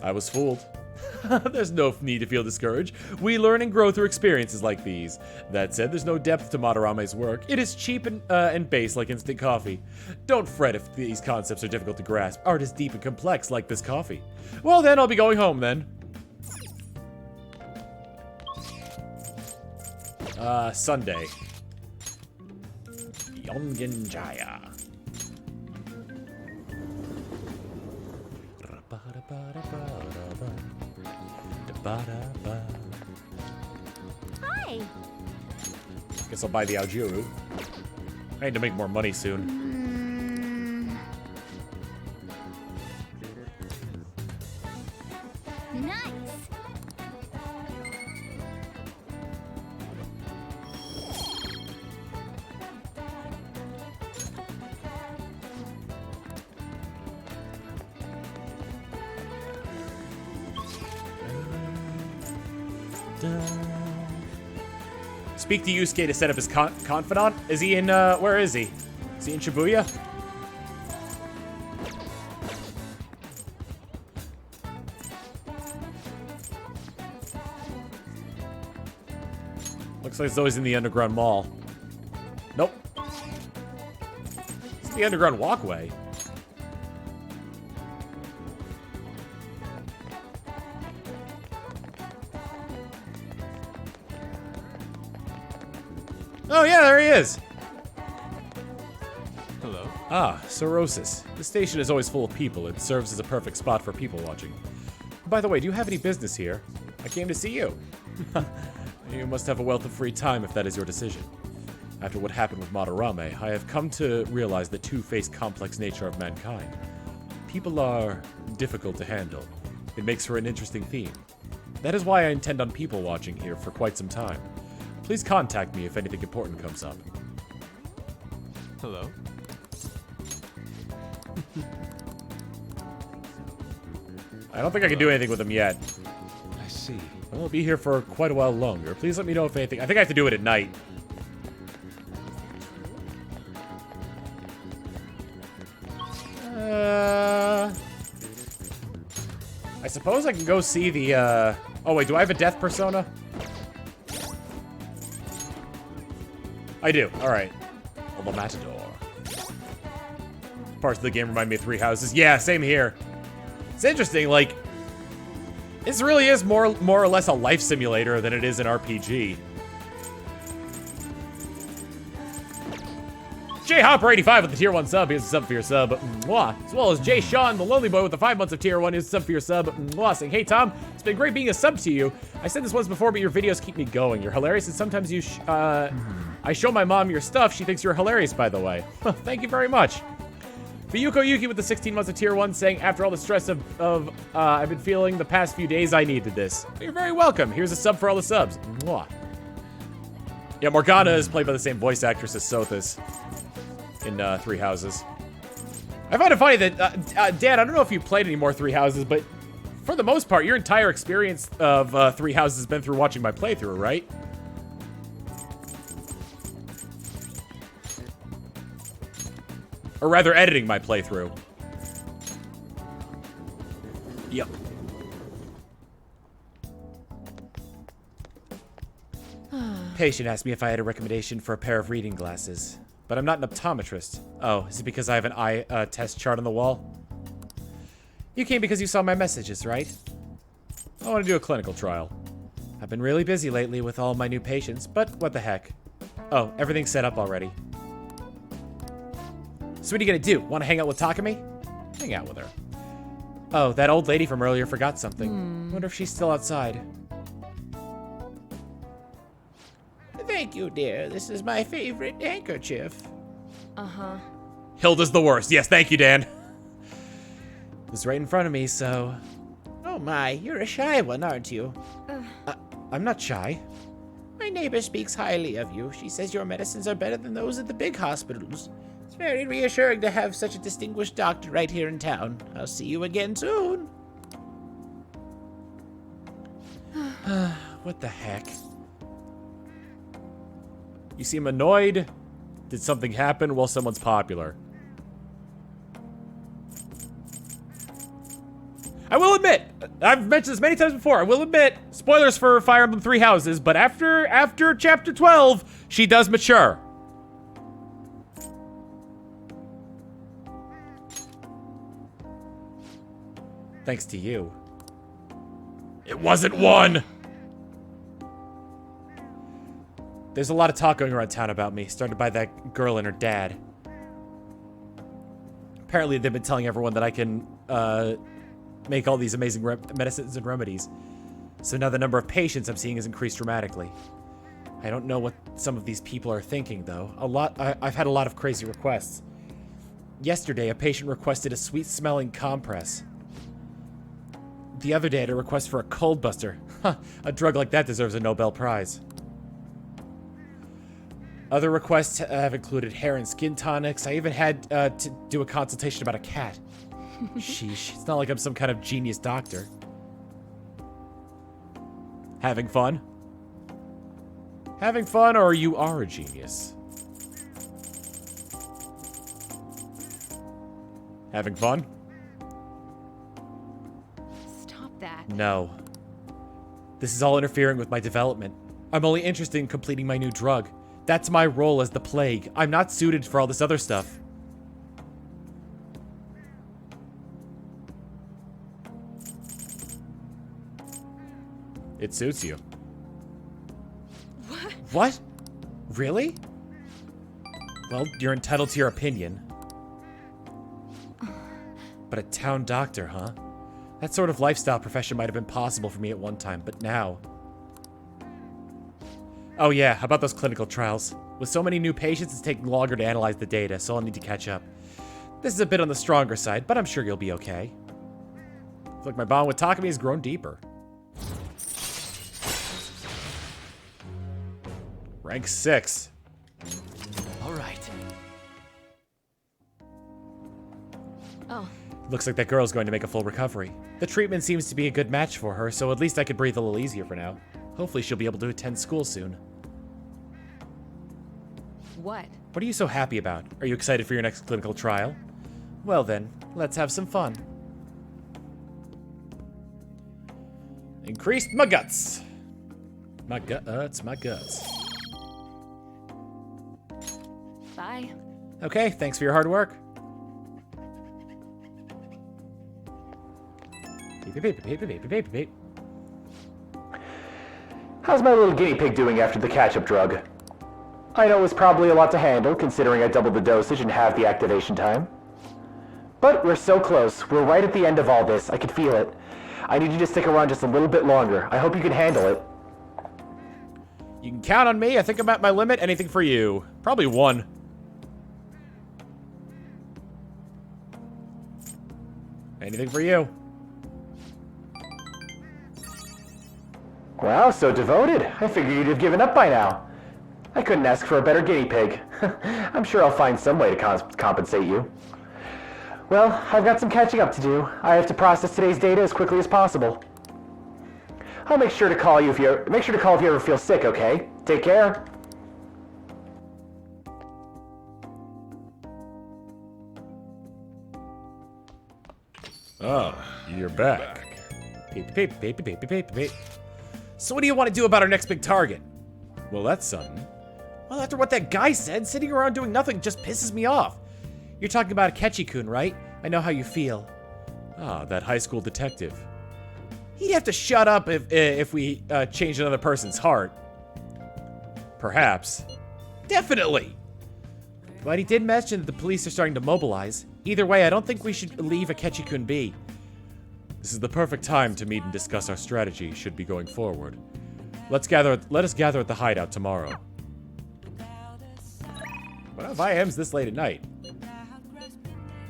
I was fooled. There's no need to feel discouraged. We learn and grow through experiences like these. That said, there's no depth to Madarame's work. It is cheap and base like instant coffee. Don't fret if these concepts are difficult to grasp. Art is deep and complex like this coffee. Well then, I'll be going home then. Sunday. Yongenjaya. Hi. Guess I'll buy the Aojuru. I need to make more money soon. Nice. Speak to Yusuke to set up his confidant. Is he in, where is he? Is he in Shibuya? Looks like Zoe's in the underground mall. Nope. It's the underground walkway. Oh yeah, there he is! Hello. Ah, Cirrhosis. The station is always full of people. It serves as a perfect spot for people watching. By the way, do you have any business here? I came to see you. You must have a wealth of free time if that is your decision. After what happened with Madarame, I have come to realize the two-faced complex nature of mankind. People are difficult to handle. It makes for an interesting theme. That is why I intend on people watching here for quite some time. Please contact me if anything important comes up. Hello. I don't think I can do anything with them yet. I see. Well, I'll be here for quite a while longer. Please let me know if anything... I think I have to do it at night. I suppose I can go see the, Oh, wait, do I have a death persona? I do. Alright. The Matador. Parts of the game remind me of Three Houses. Yeah, same here. It's interesting, like... This really is more or less a life simulator than it is an RPG. J-Hopper85 with the tier 1 sub. Here's a sub for your sub. Mwah. As well as Jay Sean, the Lonely Boy with the 5 months of tier 1. Here's a sub for your sub. Mwah. Saying, hey Tom, It's been great being a sub to you. I said this once before, but your videos keep me going. You're hilarious, and sometimes you I show my mom your stuff. She thinks you're hilarious, by the way. Thank you very much. Fuyuko Yuki with the 16 months of tier 1 saying, after all the stress of I've been feeling the past few days, I needed this. You're very welcome. Here's a sub for all the subs. Mwah. Yeah, Morgana is played by the same voice actress as Sothis in Three Houses. I find it funny that, Dan, I don't know if you played any more Three Houses, but for the most part, your entire experience of Three Houses has been through watching my playthrough, right? Or rather, editing my playthrough. Yep. Patient asked me if I had a recommendation for a pair of reading glasses. But I'm not an optometrist. Oh, is it because I have an eye test chart on the wall? You came because you saw my messages, right? I want to do a clinical trial. I've been really busy lately with all my new patients, but what the heck. Oh, everything's set up already. So what are you gonna do? Want to hang out with Takumi? Hang out with her. Oh, that old lady from earlier forgot something. Wonder if she's still outside. Thank you, dear. This is my favorite handkerchief. Uh-huh. Hilda's the worst. Yes, thank you, Dan. It's right in front of me, so... Oh my, you're a shy one, aren't you? I'm not shy. My neighbor speaks highly of you. She says your medicines are better than those at the big hospitals. It's very reassuring to have such a distinguished doctor right here in town. I'll see you again soon. What the heck? You seem annoyed? Did something happen while someone's popular? I will admit, I've mentioned this many times before, I will admit, spoilers for Fire Emblem Three Houses, but after chapter 12, she does mature. Thanks to you. It wasn't one! There's a lot of talk going around town about me, started by that girl and her dad. Apparently they've been telling everyone that I can make all these amazing medicines and remedies. So now the number of patients I'm seeing has increased dramatically. I don't know what some of these people are thinking, though. I've had a lot of crazy requests. Yesterday, a patient requested a sweet-smelling compress. The other day, I had a request for a cold buster. Huh, a drug like that deserves a Nobel Prize. Other requests have included hair and skin tonics. I even had to do a consultation about a cat. Sheesh, it's not like I'm some kind of genius doctor. Having fun? Having fun, or you are a genius? Having fun? Stop that. No. This is all interfering with my development. I'm only interested in completing my new drug. That's my role as the plague. I'm not suited for all this other stuff. It suits you. What? What? Really? Well, you're entitled to your opinion. But a town doctor, huh? That sort of lifestyle profession might have been possible for me at one time, but now... Oh yeah, how about those clinical trials? With so many new patients, it's taking longer to analyze the data, so I'll need to catch up. This is a bit on the stronger side, but I'm sure you'll be okay. Looks like my bond with Takumi has grown deeper. Rank 6. All right. Oh. Looks like that girl's going to make a full recovery. The treatment seems to be a good match for her, so at least I could breathe a little easier for now. Hopefully she'll be able to attend school soon. What? What are you so happy about? Are you excited for your next clinical trial? Well then, let's have some fun. Increased my guts. My guts. Bye. Okay, thanks for your hard work. Beep. How's my little guinea pig doing after the catch-up drug? I know it's probably a lot to handle, considering I doubled the dosage and halved the activation time. But we're so close. We're right at the end of all this. I can feel it. I need you to stick around just a little bit longer. I hope you can handle it. You can count on me. I think I'm at my limit. Anything for you? Probably 1. Anything for you? Wow, so devoted. I figured you'd have given up by now. I couldn't ask for a better guinea pig. I'm sure I'll find some way to compensate you. Well, I've got some catching up to do. I have to process today's data as quickly as possible. I'll make sure to call you if you ever feel sick, okay? Take care. Oh, you're back. So what do you want to do about our next big target? Well, that's something. Well, after what that guy said, sitting around doing nothing just pisses me off. You're talking about Akechi-kun, right? I know how you feel. Ah, that high school detective. He'd have to shut up if we changed another person's heart. Perhaps. Definitely! But he did mention that the police are starting to mobilize. Either way, I don't think we should leave Akechi-kun be. This is the perfect time to meet and discuss our strategy should be going forward. Let us gather at the hideout tomorrow. What if IM's this late at night?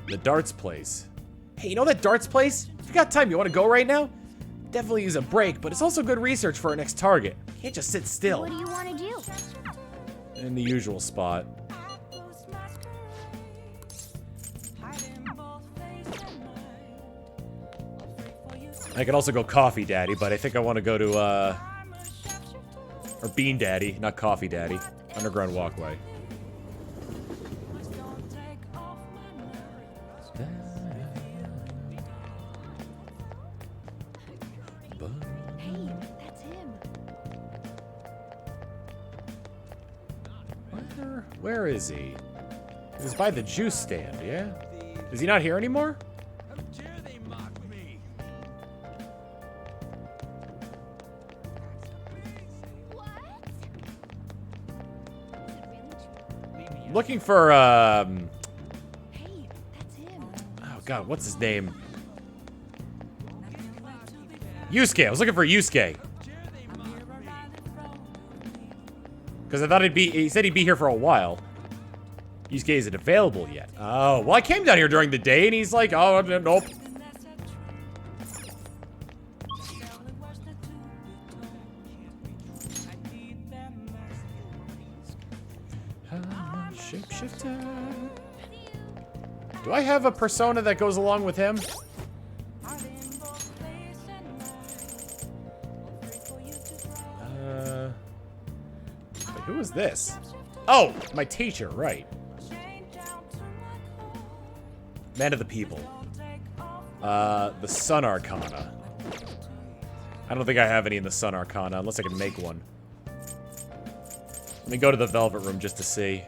The darts place. Hey, you know that darts place? If you got time, you want to go right now? Definitely use a break, but it's also good research for our next target. Can't just sit still. What do you want to do? In the usual spot. I could also go Coffee Daddy, but I think I want to go to, or Bean Daddy, not Coffee Daddy. Underground Walkway. Hey, that's him. Where is he? He was by the juice stand, yeah? Is he not here anymore? Looking for, Hey, that's him. oh god, what's his name? Yusuke, I was looking for Yusuke. Because I thought he said he'd be here for a while. Yusuke isn't available yet. Oh, well I came down here during the day and he's like, oh, nope. Shapeshifter. Do I have a persona that goes along with him? Wait, who is this? Oh, my teacher, right. Man of the People. The Sun Arcana. I don't think I have any in the Sun Arcana, unless I can make one. Let me go to the Velvet Room just to see.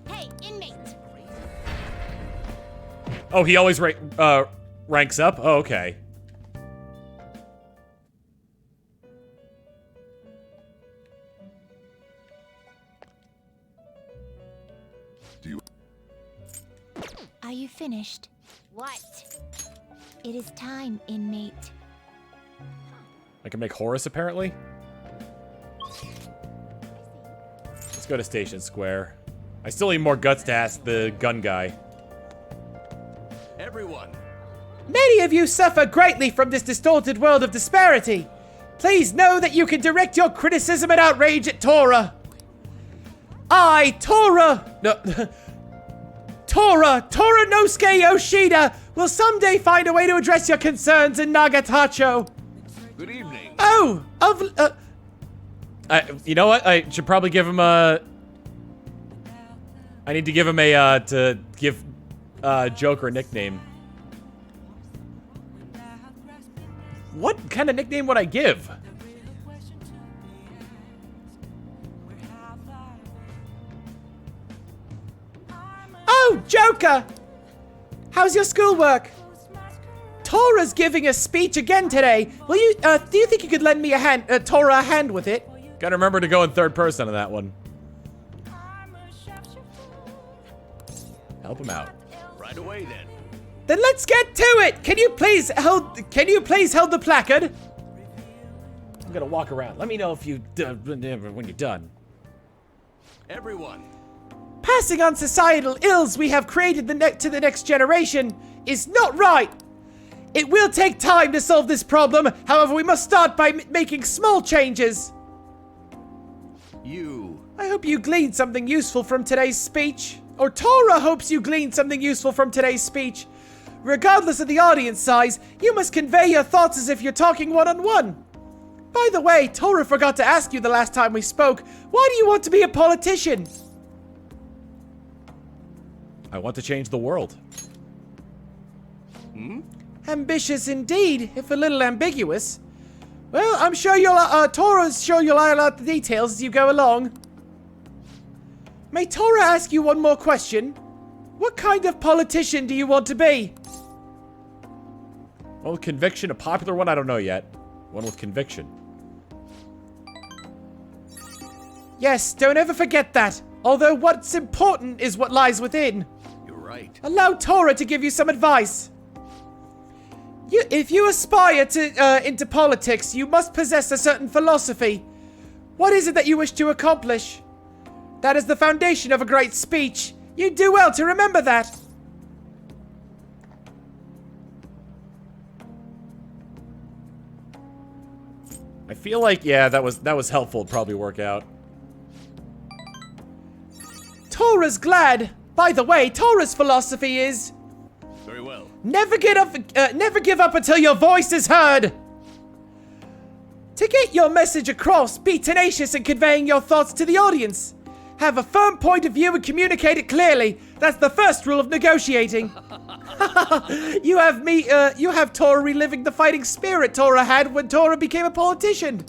Hey, inmate. Oh, he always ranks up? Oh, okay. Are you finished? What? It is time, inmate. I can make Horus, apparently. Let's go to Station Square. I still need more guts to ask the gun guy. Everyone. Many of you suffer greatly from this distorted world of disparity. Please know that you can direct your criticism and outrage at Tora. I, Tora Nosuke Yoshida, will someday find a way to address your concerns in Nagatacho. Good evening. Oh, you know what? I should probably give him a... I need to give him a, to give Joker a nickname. What kind of nickname would I give? Oh, Joker! How's your schoolwork? Tora's giving a speech again today. Will you, do you think you could lend me a hand, Tora a hand with it? Gotta remember to go in third person on that one. Help him out. Right away then. Then let's get to it! Can you please hold the placard? I'm gonna walk around. Let me know if when you're done. Everyone. Passing on societal ills we have created to the next generation is not right. It will take time to solve this problem. However, we must start by making small changes. I hope you gleaned something useful from today's speech. Or Tora hopes you gleaned something useful from today's speech. Regardless of the audience size, you must convey your thoughts as if you're talking one-on-one. By the way, Tora forgot to ask you the last time we spoke, why do you want to be a politician? I want to change the world. Ambitious indeed, if a little ambiguous. Well, I'm sure Tora's sure you'll iron out the details as you go along. May Tora ask you one more question? What kind of politician do you want to be? One with conviction, a popular one? I don't know yet. One with conviction. Yes, don't ever forget that. Although what's important is what lies within. You're right. Allow Tora to give you some advice. If you aspire to into politics, you must possess a certain philosophy. What is it that you wish to accomplish? That is the foundation of a great speech. You do well to remember that. I feel like, yeah, that was helpful. It'd probably work out. Tora's glad. By the way, Tora's philosophy is... Very well. Never give up until your voice is heard. To get your message across, be tenacious in conveying your thoughts to the audience. Have a firm point of view and communicate it clearly. That's the first rule of negotiating. You have Tora reliving the fighting spirit Tora had when Tora became a politician.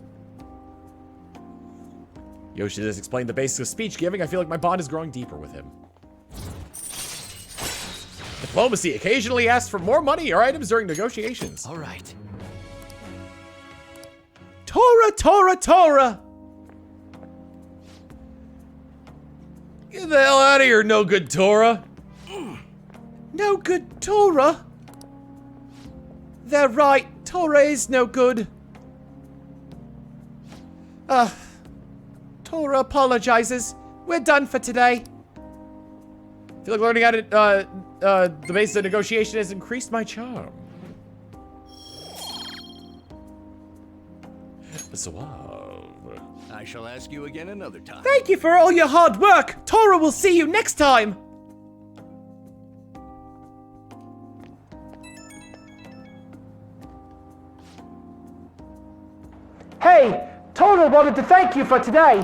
Yoshi just explained the basics of speech giving. I feel like my bond is growing deeper with him. Diplomacy occasionally asks for more money or items during negotiations. All right. Tora! Get the hell out of here, no good Tora. No good Tora? They're right, Tora is no good. Tora apologizes. We're done for today. I feel like learning how to, the base of negotiation has increased my charm. Suave. I shall ask you again another time. Thank you for all your hard work. Tora will see you next time. Hey, Tora wanted to thank you for today.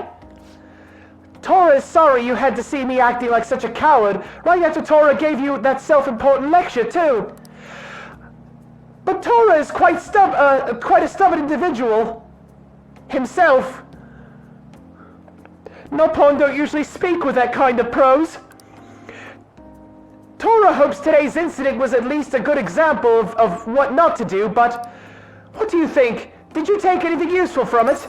Tora is sorry you had to see me acting like such a coward right after Tora gave you that self-important lecture, too. But Tora is quite a stubborn individual. Himself. No pawn don't usually speak with that kind of prose. Tora hopes today's incident was at least a good example of what not to do, but what do you think? Did you take anything useful from it?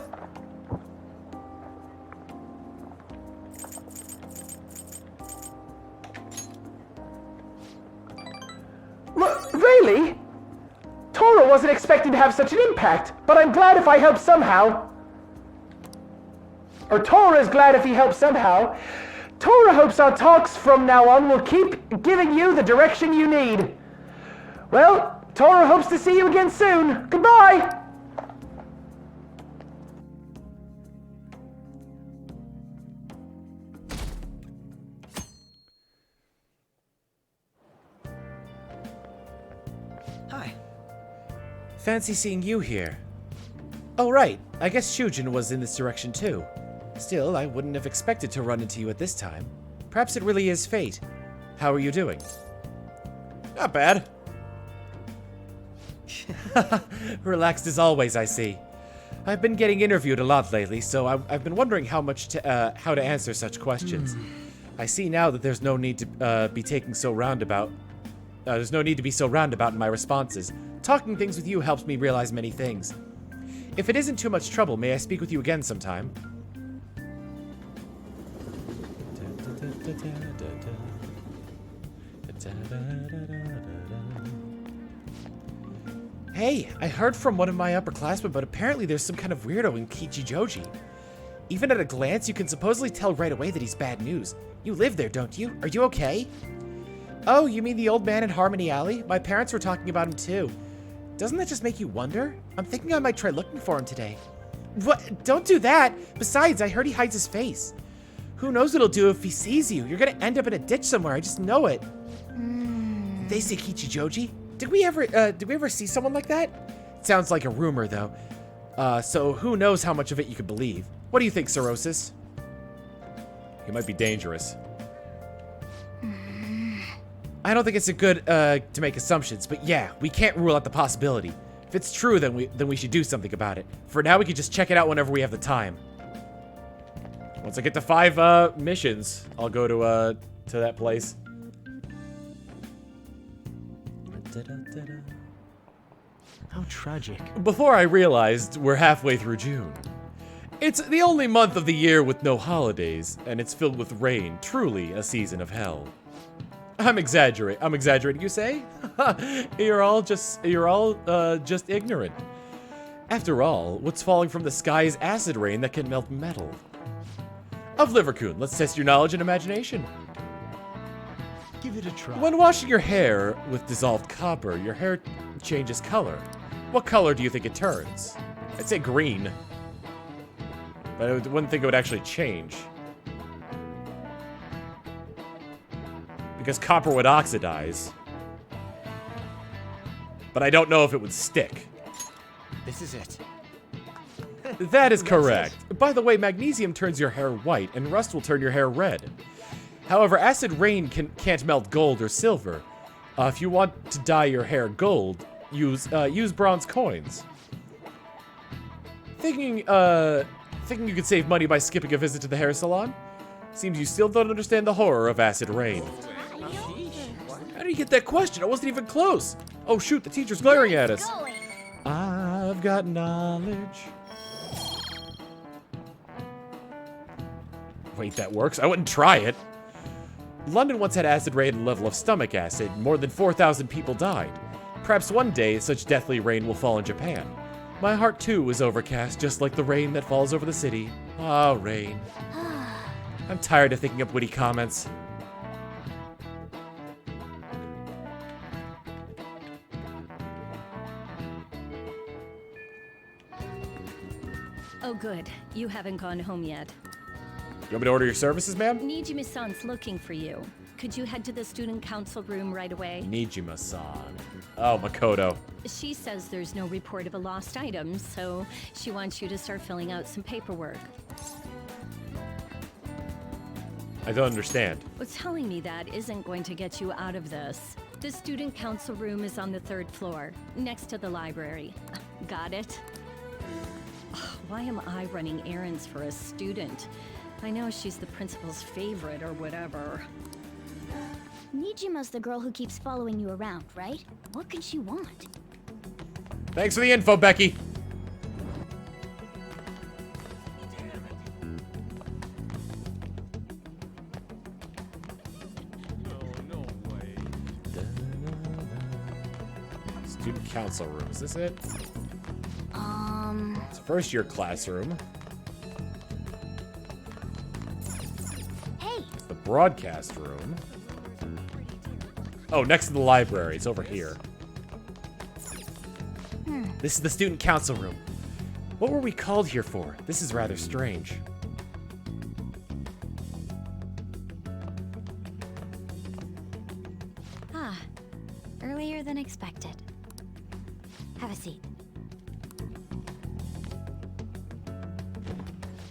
Really? Tora wasn't expecting to have such an impact, but I'm glad if I help somehow. Or Tora is glad if he helps somehow. Tora hopes our talks from now on will keep giving you the direction you need. Well, Tora hopes to see you again soon. Goodbye! Hi. Fancy seeing you here. Oh, right. I guess Shujin was in this direction too. Still, I wouldn't have expected to run into you at this time. Perhaps it really is fate. How are you doing? Not bad. Relaxed as always, I see. I've been getting interviewed a lot lately, so I've been wondering how to answer such questions. I see now that there's no need to be taking so roundabout. There's no need to be so roundabout in my responses. Talking things with you helps me realize many things. If it isn't too much trouble, may I speak with you again sometime? Hey, I heard from one of my upperclassmen, but apparently there's some kind of weirdo in Kichijoji. Even at a glance, you can supposedly tell right away that he's bad news. You live there, don't you? Are you okay? Oh, you mean the old man in Harmony Alley? My parents were talking about him too. Doesn't that just make you wonder? I'm thinking I might try looking for him today. What? Don't do that! Besides, I heard he hides his face. Who knows what he'll do if he sees you? You're gonna end up in a ditch somewhere, I just know it. They say Kichijoji? Did we ever see someone like that? It sounds like a rumor, though. So who knows how much of it you could believe. What do you think, Cirrhosis? He might be dangerous. I don't think it's a good, to make assumptions, but yeah, we can't rule out the possibility. If it's true, then we should do something about it. For now, we can just check it out whenever we have the time. Once I get to 5, missions, I'll go to that place. How tragic. Before I realized we're halfway through June. It's the only month of the year with no holidays, and it's filled with rain, truly a season of hell. I'm exaggerating, you say? You're all just ignorant. After all, what's falling from the sky is acid rain that can melt metal. Of Livercoon, let's test your knowledge and imagination. Give it a try. When washing your hair with dissolved copper, your hair changes color. What color do you think it turns? I'd say green. But I wouldn't think it would actually change. Because copper would oxidize. But I don't know if it would stick. This is it. That is correct. By the way, magnesium turns your hair white, and rust will turn your hair red. However, acid rain can't melt gold or silver. If you want to dye your hair gold, use bronze coins. Thinking you could save money by skipping a visit to the hair salon? Seems you still don't understand the horror of acid rain. How do you get that question? I wasn't even close. Oh shoot, the teacher's glaring at us. I've got knowledge. Wait, that works? I wouldn't try it. London once had acid rain at a level of stomach acid. More than 4,000 people died. Perhaps one day such deathly rain will fall in Japan. My heart too is overcast, just like the rain that falls over the city. Ah, rain. I'm tired of thinking up witty comments. Oh good, you haven't gone home yet. You want me to order your services, ma'am? Nijima-san's looking for you. Could you head to the student council room right away? Nijima-san. Oh, Makoto. She says there's no report of a lost item, so she wants you to start filling out some paperwork. I don't understand. Well, telling me that isn't going to get you out of this. The student council room is on the 3rd floor, next to the library. Got it? Why am I running errands for a student? I know she's the principal's favorite or whatever. Nijima's the girl who keeps following you around, right? What can she want? Thanks for the info, Becky. Student council room, is this it? It's a first year classroom. Hey! It's the broadcast room. Oh, next to the library. It's over here. This is the student council room. What were we called here for? This is rather strange. Ah, earlier than expected. Have a seat.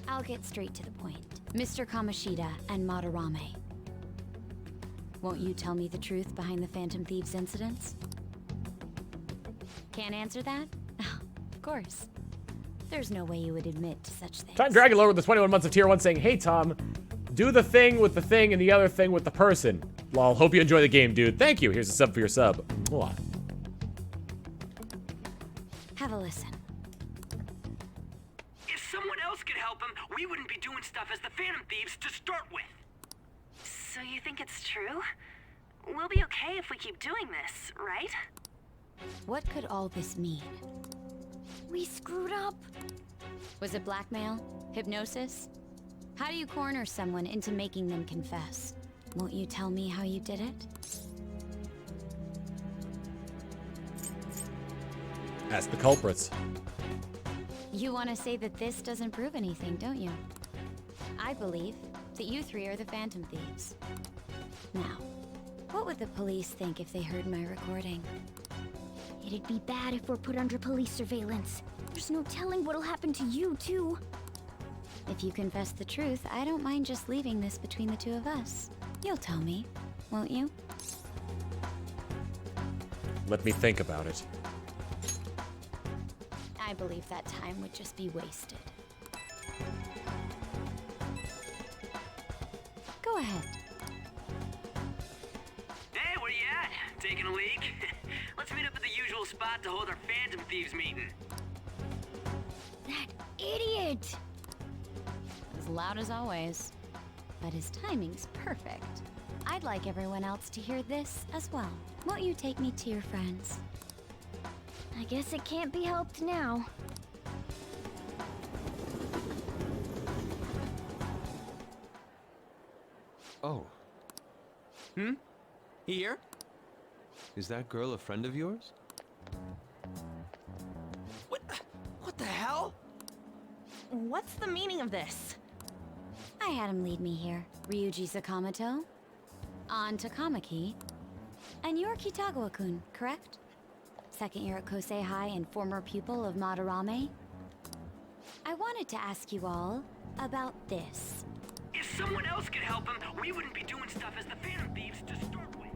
I'll get straight to the point. Mr. Kamoshida and Madarame. Won't you tell me the truth behind the Phantom Thieves incidents? Can't answer that? Of course. There's no way you would admit to such things. Time Dragon Lord with the 21 months of tier 1 saying, hey Tom, do the thing with the thing and the other thing with the person. Lol, hope you enjoy the game, dude. Thank you. Here's a sub for your sub. Mwah. Have a listen. If someone else could help him, we wouldn't be doing stuff as the Phantom Thieves to start with. So you think it's true? We'll be okay if we keep doing this, right? What could all this mean? We screwed up. Was it blackmail? Hypnosis? How do you corner someone into making them confess? Won't you tell me how you did it? Ask the culprits. You want to say that this doesn't prove anything, don't you? I believe that you three are the Phantom Thieves. Now, what would the police think if they heard my recording? It'd be bad if we're put under police surveillance. There's no telling what'll happen to you, too. If you confess the truth, I don't mind just leaving this between the two of us. You'll tell me, won't you? Let me think about it. I believe that time would just be wasted. Go ahead. Hey, where you at? Taking a leak? Let's meet up at the usual spot to hold our Phantom Thieves meeting. That idiot! As loud as always. But his timing's perfect. I'd like everyone else to hear this as well. Won't you take me to your friends? I guess it can't be helped now. Oh. Here? Is that girl a friend of yours? What the hell? What's the meaning of this? I had him lead me here. Ryuji Sakamoto, on to Kamaki, and you're Kitagawa-kun, correct? Second year at Kosei High and former pupil of Madarame. I wanted to ask you all about this. If someone else could help him, we wouldn't be doing stuff as the Phantom Thieves to start with.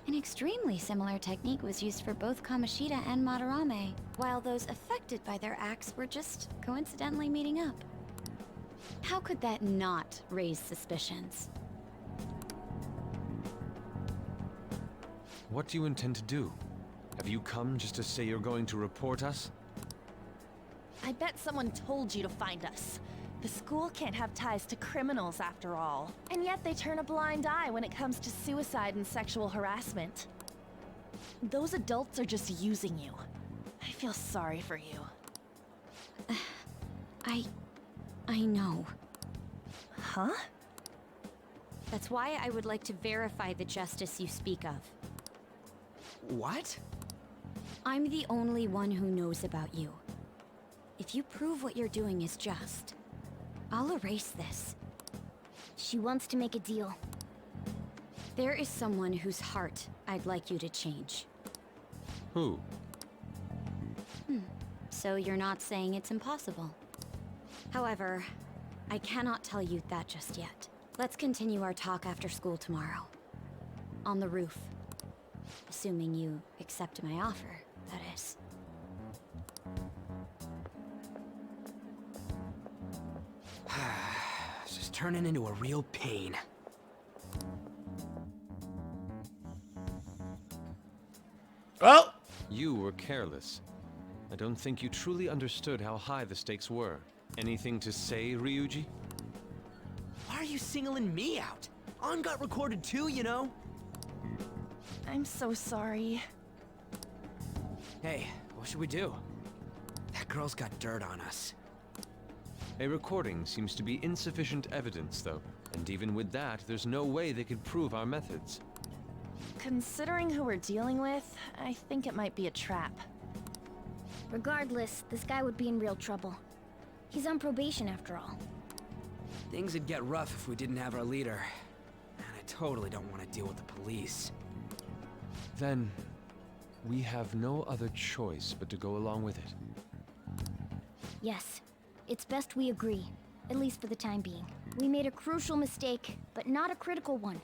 An extremely similar technique was used for both Kamoshida and Madarame, while those affected by their acts were just coincidentally meeting up. How could that not raise suspicions? What do you intend to do? Have you come just to say you're going to report us? I bet someone told you to find us. The school can't have ties to criminals after all. And yet they turn a blind eye when it comes to suicide and sexual harassment. Those adults are just using you. I feel sorry for you. I know. Huh? That's why I would like to verify the justice you speak of. What? I'm the only one who knows about you. If you prove what you're doing is just, I'll erase this. She wants to make a deal. There is someone whose heart I'd like you to change. Who? So you're not saying it's impossible. However, I cannot tell you that just yet. Let's continue our talk after school tomorrow. On the roof. Assuming you accept my offer, that is. It's just turning into a real pain. Well, you were careless. I don't think you truly understood how high the stakes were. Anything to say, Ryuji? Why are you singling me out? On got recorded too, you know? I'm so sorry. Hey, what should we do? That girl's got dirt on us. A recording seems to be insufficient evidence, though. And even with that, there's no way they could prove our methods. Considering who we're dealing with, I think it might be a trap. Regardless, this guy would be in real trouble. He's on probation after all. Things would get rough if we didn't have our leader. And I totally don't want to deal with the police. Then, we have no other choice but to go along with it. Yes, it's best we agree, at least for the time being. We made a crucial mistake, but not a critical one.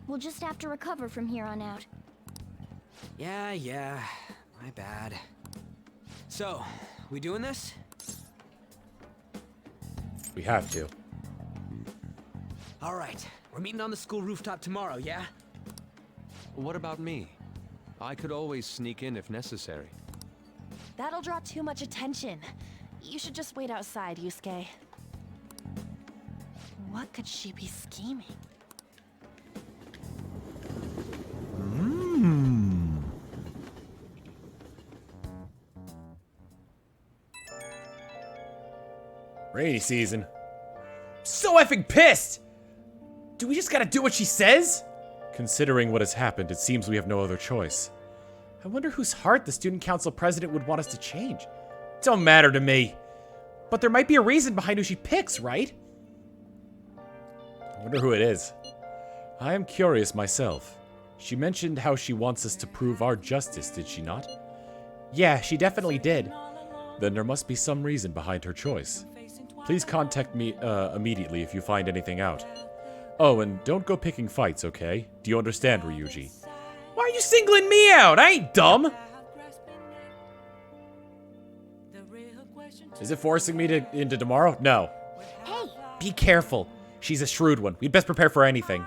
We'll just have to recover from here on out. Yeah, my bad. So, we doing this? We have to. All right, we're meeting on the school rooftop tomorrow, yeah? What about me? I could always sneak in if necessary. That'll draw too much attention. You should just wait outside, Yusuke. What could she be scheming? Rainy season. So effing pissed! Do we just gotta do what she says? Considering what has happened, it seems we have no other choice. I wonder whose heart the student council president would want us to change. Don't matter to me. But there might be a reason behind who she picks, right? I wonder who it is. I am curious myself. She mentioned how she wants us to prove our justice, did she not? Yeah, she definitely did. Then there must be some reason behind her choice. Please contact me immediately if you find anything out. Oh, and don't go picking fights, okay? Do you understand, Ryuji? Why are you singling me out? I ain't dumb! Is it forcing me into tomorrow? No. Hey! Be careful. She's a shrewd one. We'd best prepare for anything.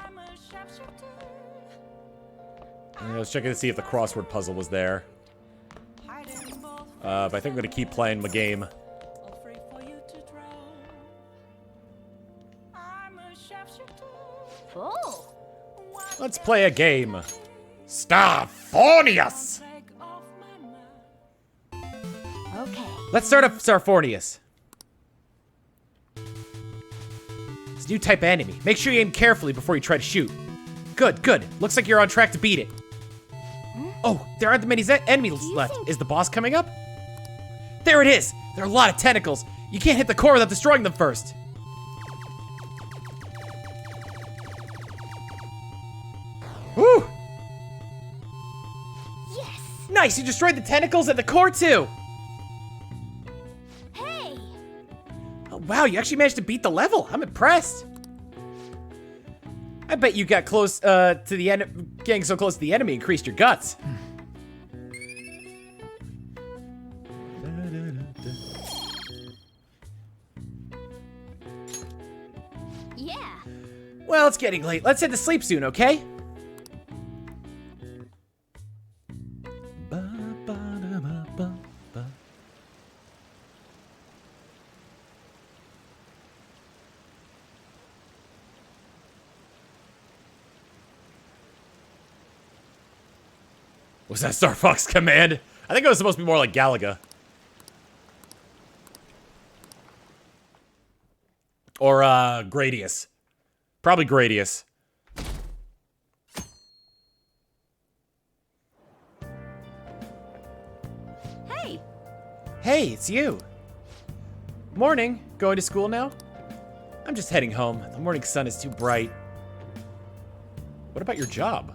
I was checking to see if the crossword puzzle was there. But I think I'm gonna keep playing my game. Oh! Let's play a game. Starphornius! Okay. Let's start up Starphornius. It's a new type of enemy. Make sure you aim carefully before you try to shoot. Good, good. Looks like you're on track to beat it. Oh, there aren't that many enemies left. Is the boss coming up? There it is! There are a lot of tentacles. You can't hit the core without destroying them first. Woo! Yes! Nice, you destroyed the tentacles at the core too! Hey! Oh, wow, you actually managed to beat the level. I'm impressed. I bet you got close to the end. Getting so close to the enemy increased your guts. Yeah. Well, it's getting late. Let's head to sleep soon, okay? Was that Star Fox Command? I think it was supposed to be more like Galaga. Or, Gradius. Probably Gradius. Hey! Hey, it's you. Morning. Going to school now? I'm just heading home. The morning sun is too bright. What about your job?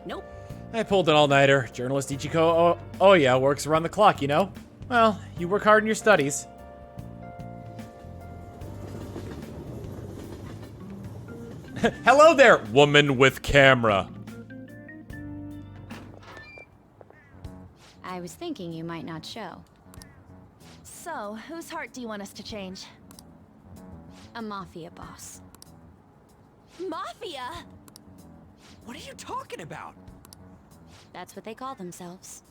Nope. I pulled an all-nighter. Journalist Ichiko, oh yeah, works around the clock, you know? Well, you work hard in your studies. Hello there, woman with camera. I was thinking you might not show. So, whose heart do you want us to change? A mafia boss. Mafia? What are you talking about? That's what they call themselves.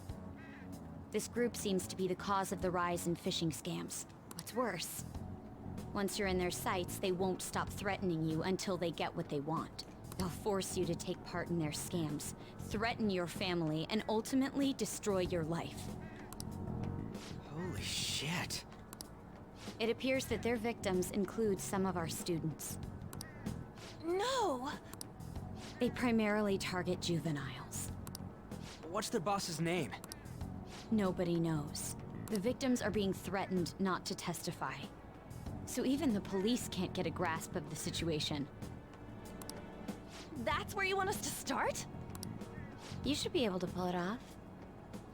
This group seems to be the cause of the rise in phishing scams. What's worse, once you're in their sights, they won't stop threatening you until they get what they want. They'll force you to take part in their scams, threaten your family, and ultimately destroy your life. Holy shit. It appears that their victims include some of our students. No! They primarily target juveniles. What's their boss's name? Nobody knows. The victims are being threatened not to testify. So even the police can't get a grasp of the situation. That's where you want us to start? You should be able to pull it off.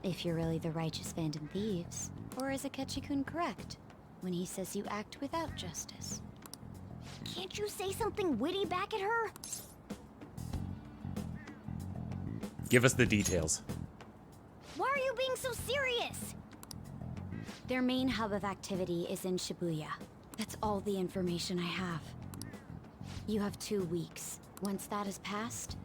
If you're really the righteous Phantom Thieves. Or is Akechi-kun correct when he says you act without justice? Can't you say something witty back at her? Give us the details. Why are you being so serious? Their main hub of activity is in Shibuya. That's all the information I have. You have 2 weeks. Once that has passed,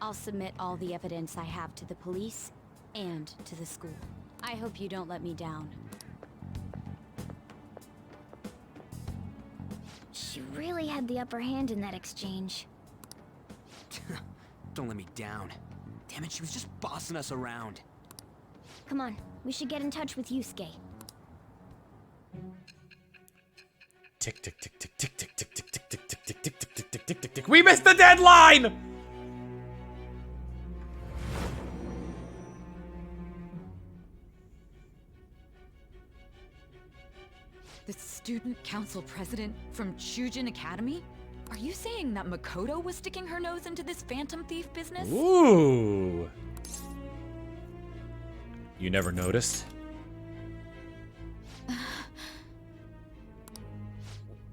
I'll submit all the evidence I have to the police and to the school. I hope you don't let me down. She really had the upper hand in that exchange. Don't let me down. Damn it, she was just bossing us around. Come on, we should get in touch with Yusuke. Tick, tick, tick, tick, tick, tick, tick, tick, tick, tick, tick, tick, tick, tick, tick, tick, tick, tick, tick. We missed the deadline! The student council president from Chujin Academy? Are you saying that Makoto was sticking her nose into this Phantom Thief business? Ooh. You never noticed?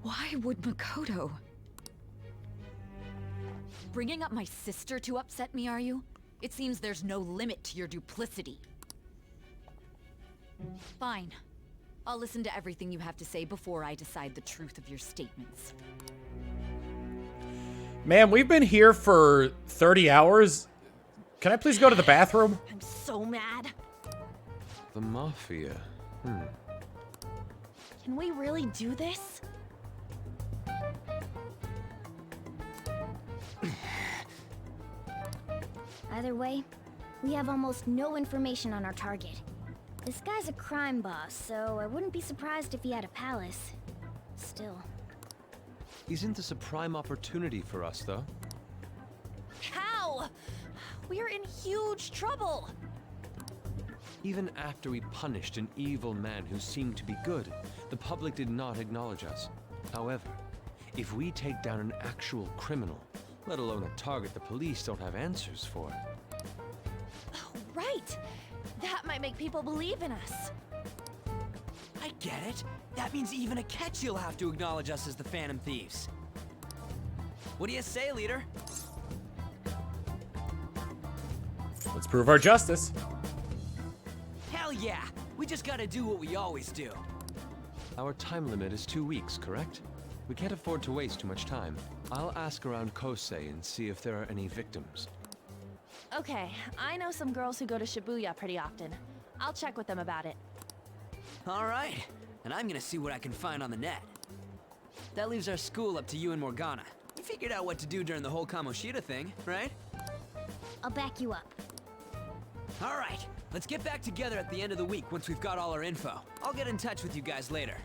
Why would Makoto? Bringing up my sister to upset me, are you? It seems there's no limit to your duplicity. Fine. I'll listen to everything you have to say before I decide the truth of your statements. Ma'am, we've been here for 30 hours. Can I please go to the bathroom? I'm so mad. The mafia. Can we really do this? Either way, we have almost no information on our target. This guy's a crime boss, so I wouldn't be surprised if he had a palace. Still. Isn't this a prime opportunity for us, though? How? We're in huge trouble. Even after we punished an evil man who seemed to be good, the public did not acknowledge us. However, if we take down an actual criminal, let alone a target the police don't have answers for. Right. That might make people believe in us. I get it. That means even Akechi'll have to acknowledge us as the Phantom Thieves. What do you say, leader? Let's prove our justice. Hell yeah! We just gotta do what we always do. Our time limit is 2 weeks, correct? We can't afford to waste too much time. I'll ask around Kosei and see if there are any victims. Okay, I know some girls who go to Shibuya pretty often. I'll check with them about it. Alright, and I'm gonna see what I can find on the net. That leaves our school up to you and Morgana. You figured out what to do during the whole Kamoshida thing, right? I'll back you up. Alright, let's get back together at the end of the week once we've got all our info. I'll get in touch with you guys later.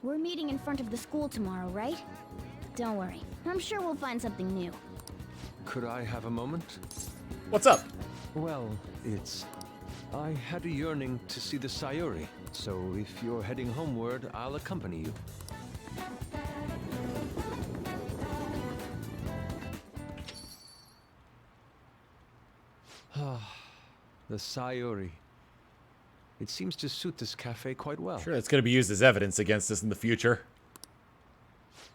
We're meeting in front of the school tomorrow, right? Don't worry. I'm sure we'll find something new. Could I have a moment? What's up? Well, I had a yearning to see the Sayuri, so if you're heading homeward, I'll accompany you. The Sayuri. It seems to suit this cafe quite well. Sure, it's going to be used as evidence against us in the future.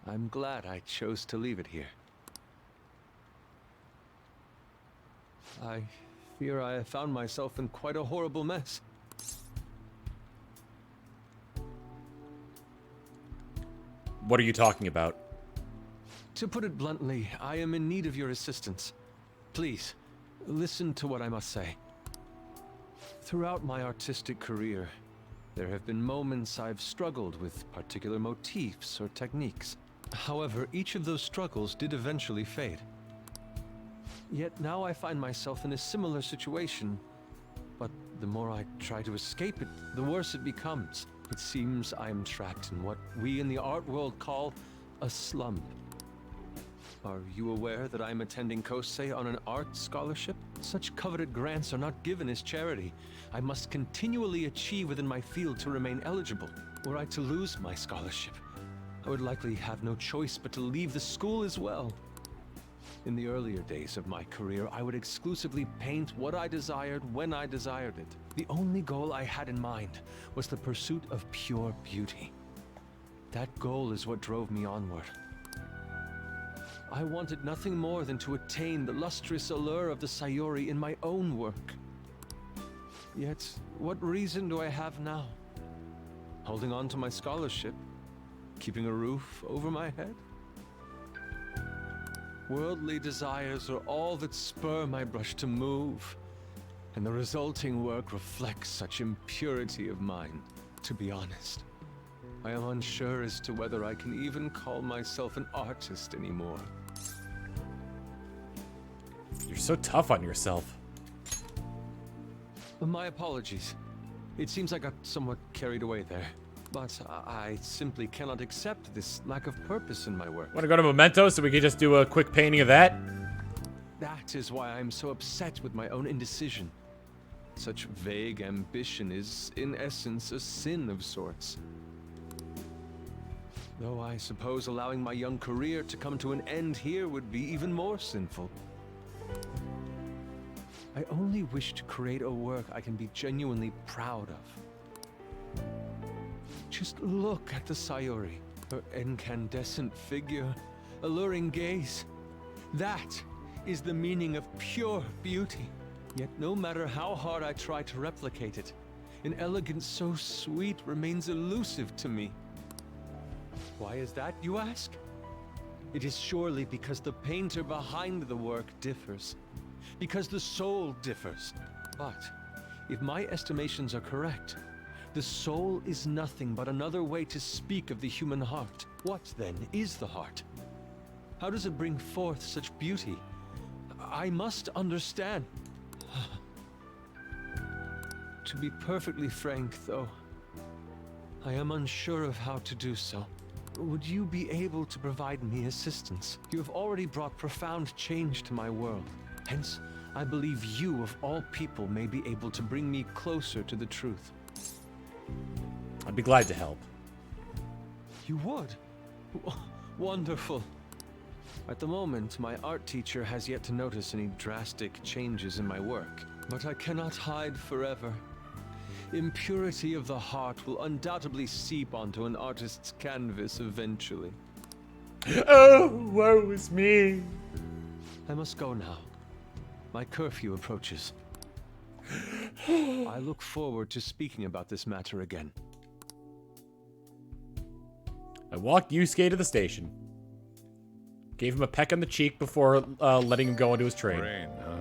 I'm glad I chose to leave it here. I fear I have found myself in quite a horrible mess. What are you talking about? To put it bluntly, I am in need of your assistance. Please, listen to what I must say. Throughout my artistic career, there have been moments I've struggled with particular motifs or techniques. However, each of those struggles did eventually fade. Yet now I find myself in a similar situation, but the more I try to escape it, the worse it becomes. It seems I am trapped in what we in the art world call a slump. Are you aware that I'm attending Kosei on an art scholarship? Such coveted grants are not given as charity. I must continually achieve within my field to remain eligible. Were I to lose my scholarship, I would likely have no choice but to leave the school as well. In the earlier days of my career, I would exclusively paint what I desired when I desired it. The only goal I had in mind was the pursuit of pure beauty. That goal is what drove me onward. I wanted nothing more than to attain the lustrous allure of the Sayuri in my own work. Yet, what reason do I have now? Holding on to my scholarship? Keeping a roof over my head? Worldly desires are all that spur my brush to move, and the resulting work reflects such impurity of mind. To be honest, I am unsure as to whether I can even call myself an artist anymore. You're so tough on yourself. My apologies. It seems I got somewhat carried away there. But I simply cannot accept this lack of purpose in my work. Want to go to Memento so we could just do a quick painting of that? That is why I'm so upset with my own indecision. Such vague ambition is, in essence, a sin of sorts. Though I suppose allowing my young career to come to an end here would be even more sinful. I only wish to create a work I can be genuinely proud of. Just look at the Sayori, her incandescent figure, alluring gaze. That is the meaning of pure beauty. Yet no matter how hard I try to replicate it, an elegance so sweet remains elusive to me. Why is that, you ask? It is surely because the painter behind the work differs. Because the soul differs. But if my estimations are correct, the soul is nothing but another way to speak of the human heart. What, then, is the heart? How does it bring forth such beauty? I must understand. To be perfectly frank, though, I am unsure of how to do so. Would you be able to provide me assistance? You have already brought profound change to my world. Hence, I believe you, of all people, may be able to bring me closer to the truth. I'd be glad to help. You would? Wonderful. At the moment, my art teacher has yet to notice any drastic changes in my work. But I cannot hide forever. Impurity of the heart will undoubtedly seep onto an artist's canvas eventually. Oh, woe is me. I must go now. My curfew approaches. I look forward to speaking about this matter again. I walked Yusuke to the station. Gave him a peck on the cheek before letting him go into his train. Rain, huh?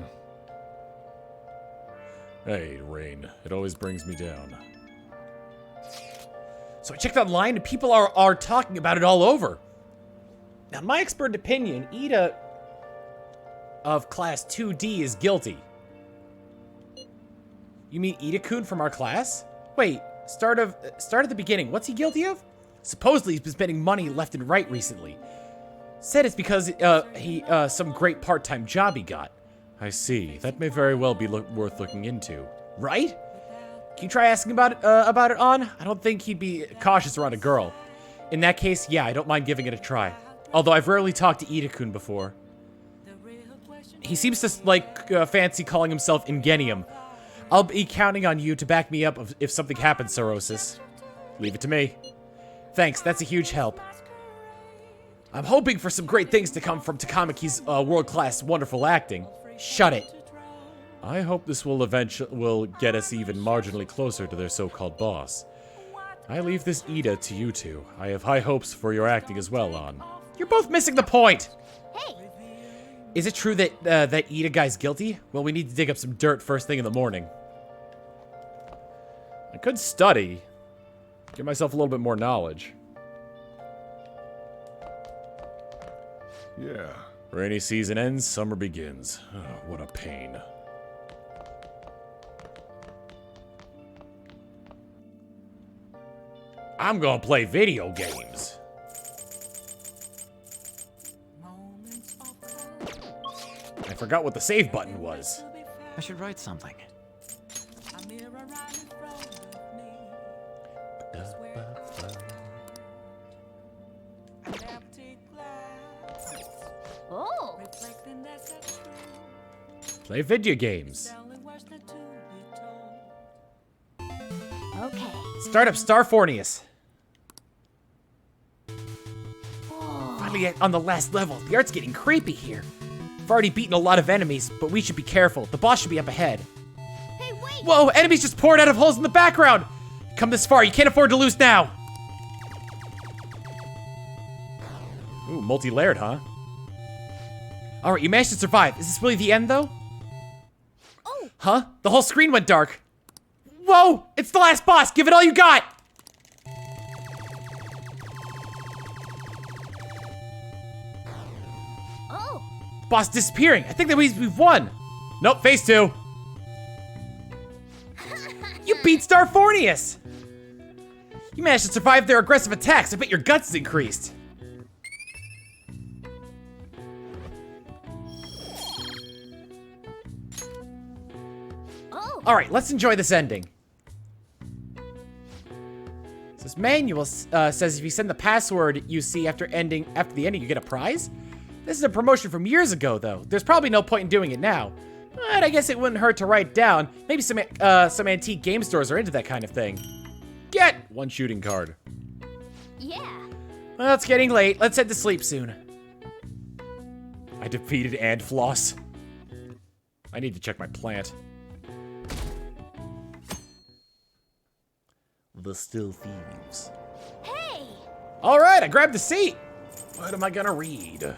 Hey, rain. It always brings me down. So I checked online and people are talking about it all over. Now, in my expert opinion, Ida of class 2D is guilty. You mean Ida-kun from our class? Wait, start at the beginning. What's he guilty of? Supposedly he's been spending money left and right recently. Said it's because he some great part-time job he got. I see. That may very well be worth looking into. Right? Can you try asking about it on? I don't think he'd be cautious around a girl. In that case, yeah, I don't mind giving it a try. Although I've rarely talked to Ida-kun before. He seems to like fancy calling himself Ingenium. I'll be counting on you to back me up if something happens, Sorosis. Leave it to me. Thanks, that's a huge help. I'm hoping for some great things to come from Takamiki's world-class wonderful acting. Shut it. I hope this will get us even marginally closer to their so-called boss. I leave this Ida to you two. I have high hopes for your acting as well, An. You're both missing the point! Hey! Is it true that that Ida guy's guilty? Well, we need to dig up some dirt first thing in the morning. I could study. Give myself a little bit more knowledge. Yeah. Rainy season ends, summer begins. Oh, what a pain. I'm gonna play video games. I forgot what the save button was. I should write something. Oh! Play video games. Okay. Start up Starfornius. Finally on the last level. The art's getting creepy here. I've already beaten a lot of enemies, but we should be careful. The boss should be up ahead. Hey, wait! Whoa, enemies just poured out of holes in the background! Come this far, you can't afford to lose now! Ooh, multi-layered, huh? Alright, you managed to survive. Is this really the end, though? Oh! Huh? The whole screen went dark. Whoa! It's the last boss! Give it all you got! Oh! Boss disappearing. I think that means we've won. Nope, phase 2. You beat beat Starfornius! You managed to survive their aggressive attacks. I bet your guts increased. Oh. Alright, let's enjoy this ending. So this manual says if you send the password you see after the ending, you get a prize? This is a promotion from years ago, though. There's probably no point in doing it now. But I guess it wouldn't hurt to write down. Maybe some antique game stores are into that kind of thing. Get one shooting card. Yeah. Well, it's getting late. Let's head to sleep soon. I defeated and Floss. I need to check my plant. The Still Thieves. Hey! Alright, I grabbed a seat. What am I gonna read?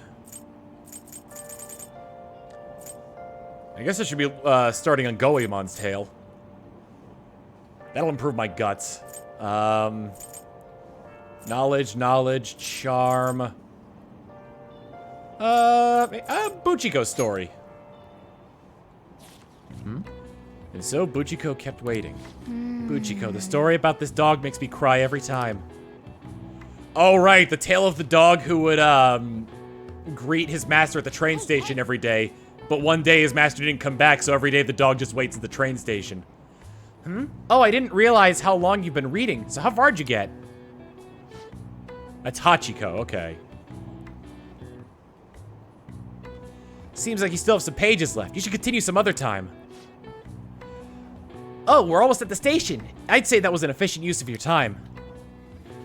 I guess I should be starting on Goemon's tale. That'll improve my guts. Knowledge, charm. Buchiko's story. And so Buchiko kept waiting. Buchiko, the story about this dog makes me cry every time. Oh, right, the tale of the dog who would, greet his master at the train station every day, but one day his master didn't come back, so every day the dog just waits at the train station. Oh, I didn't realize how long you've been reading, so how far'd you get? That's Hachiko, okay. Seems like you still have some pages left. You should continue some other time. Oh, we're almost at the station. I'd say that was an efficient use of your time.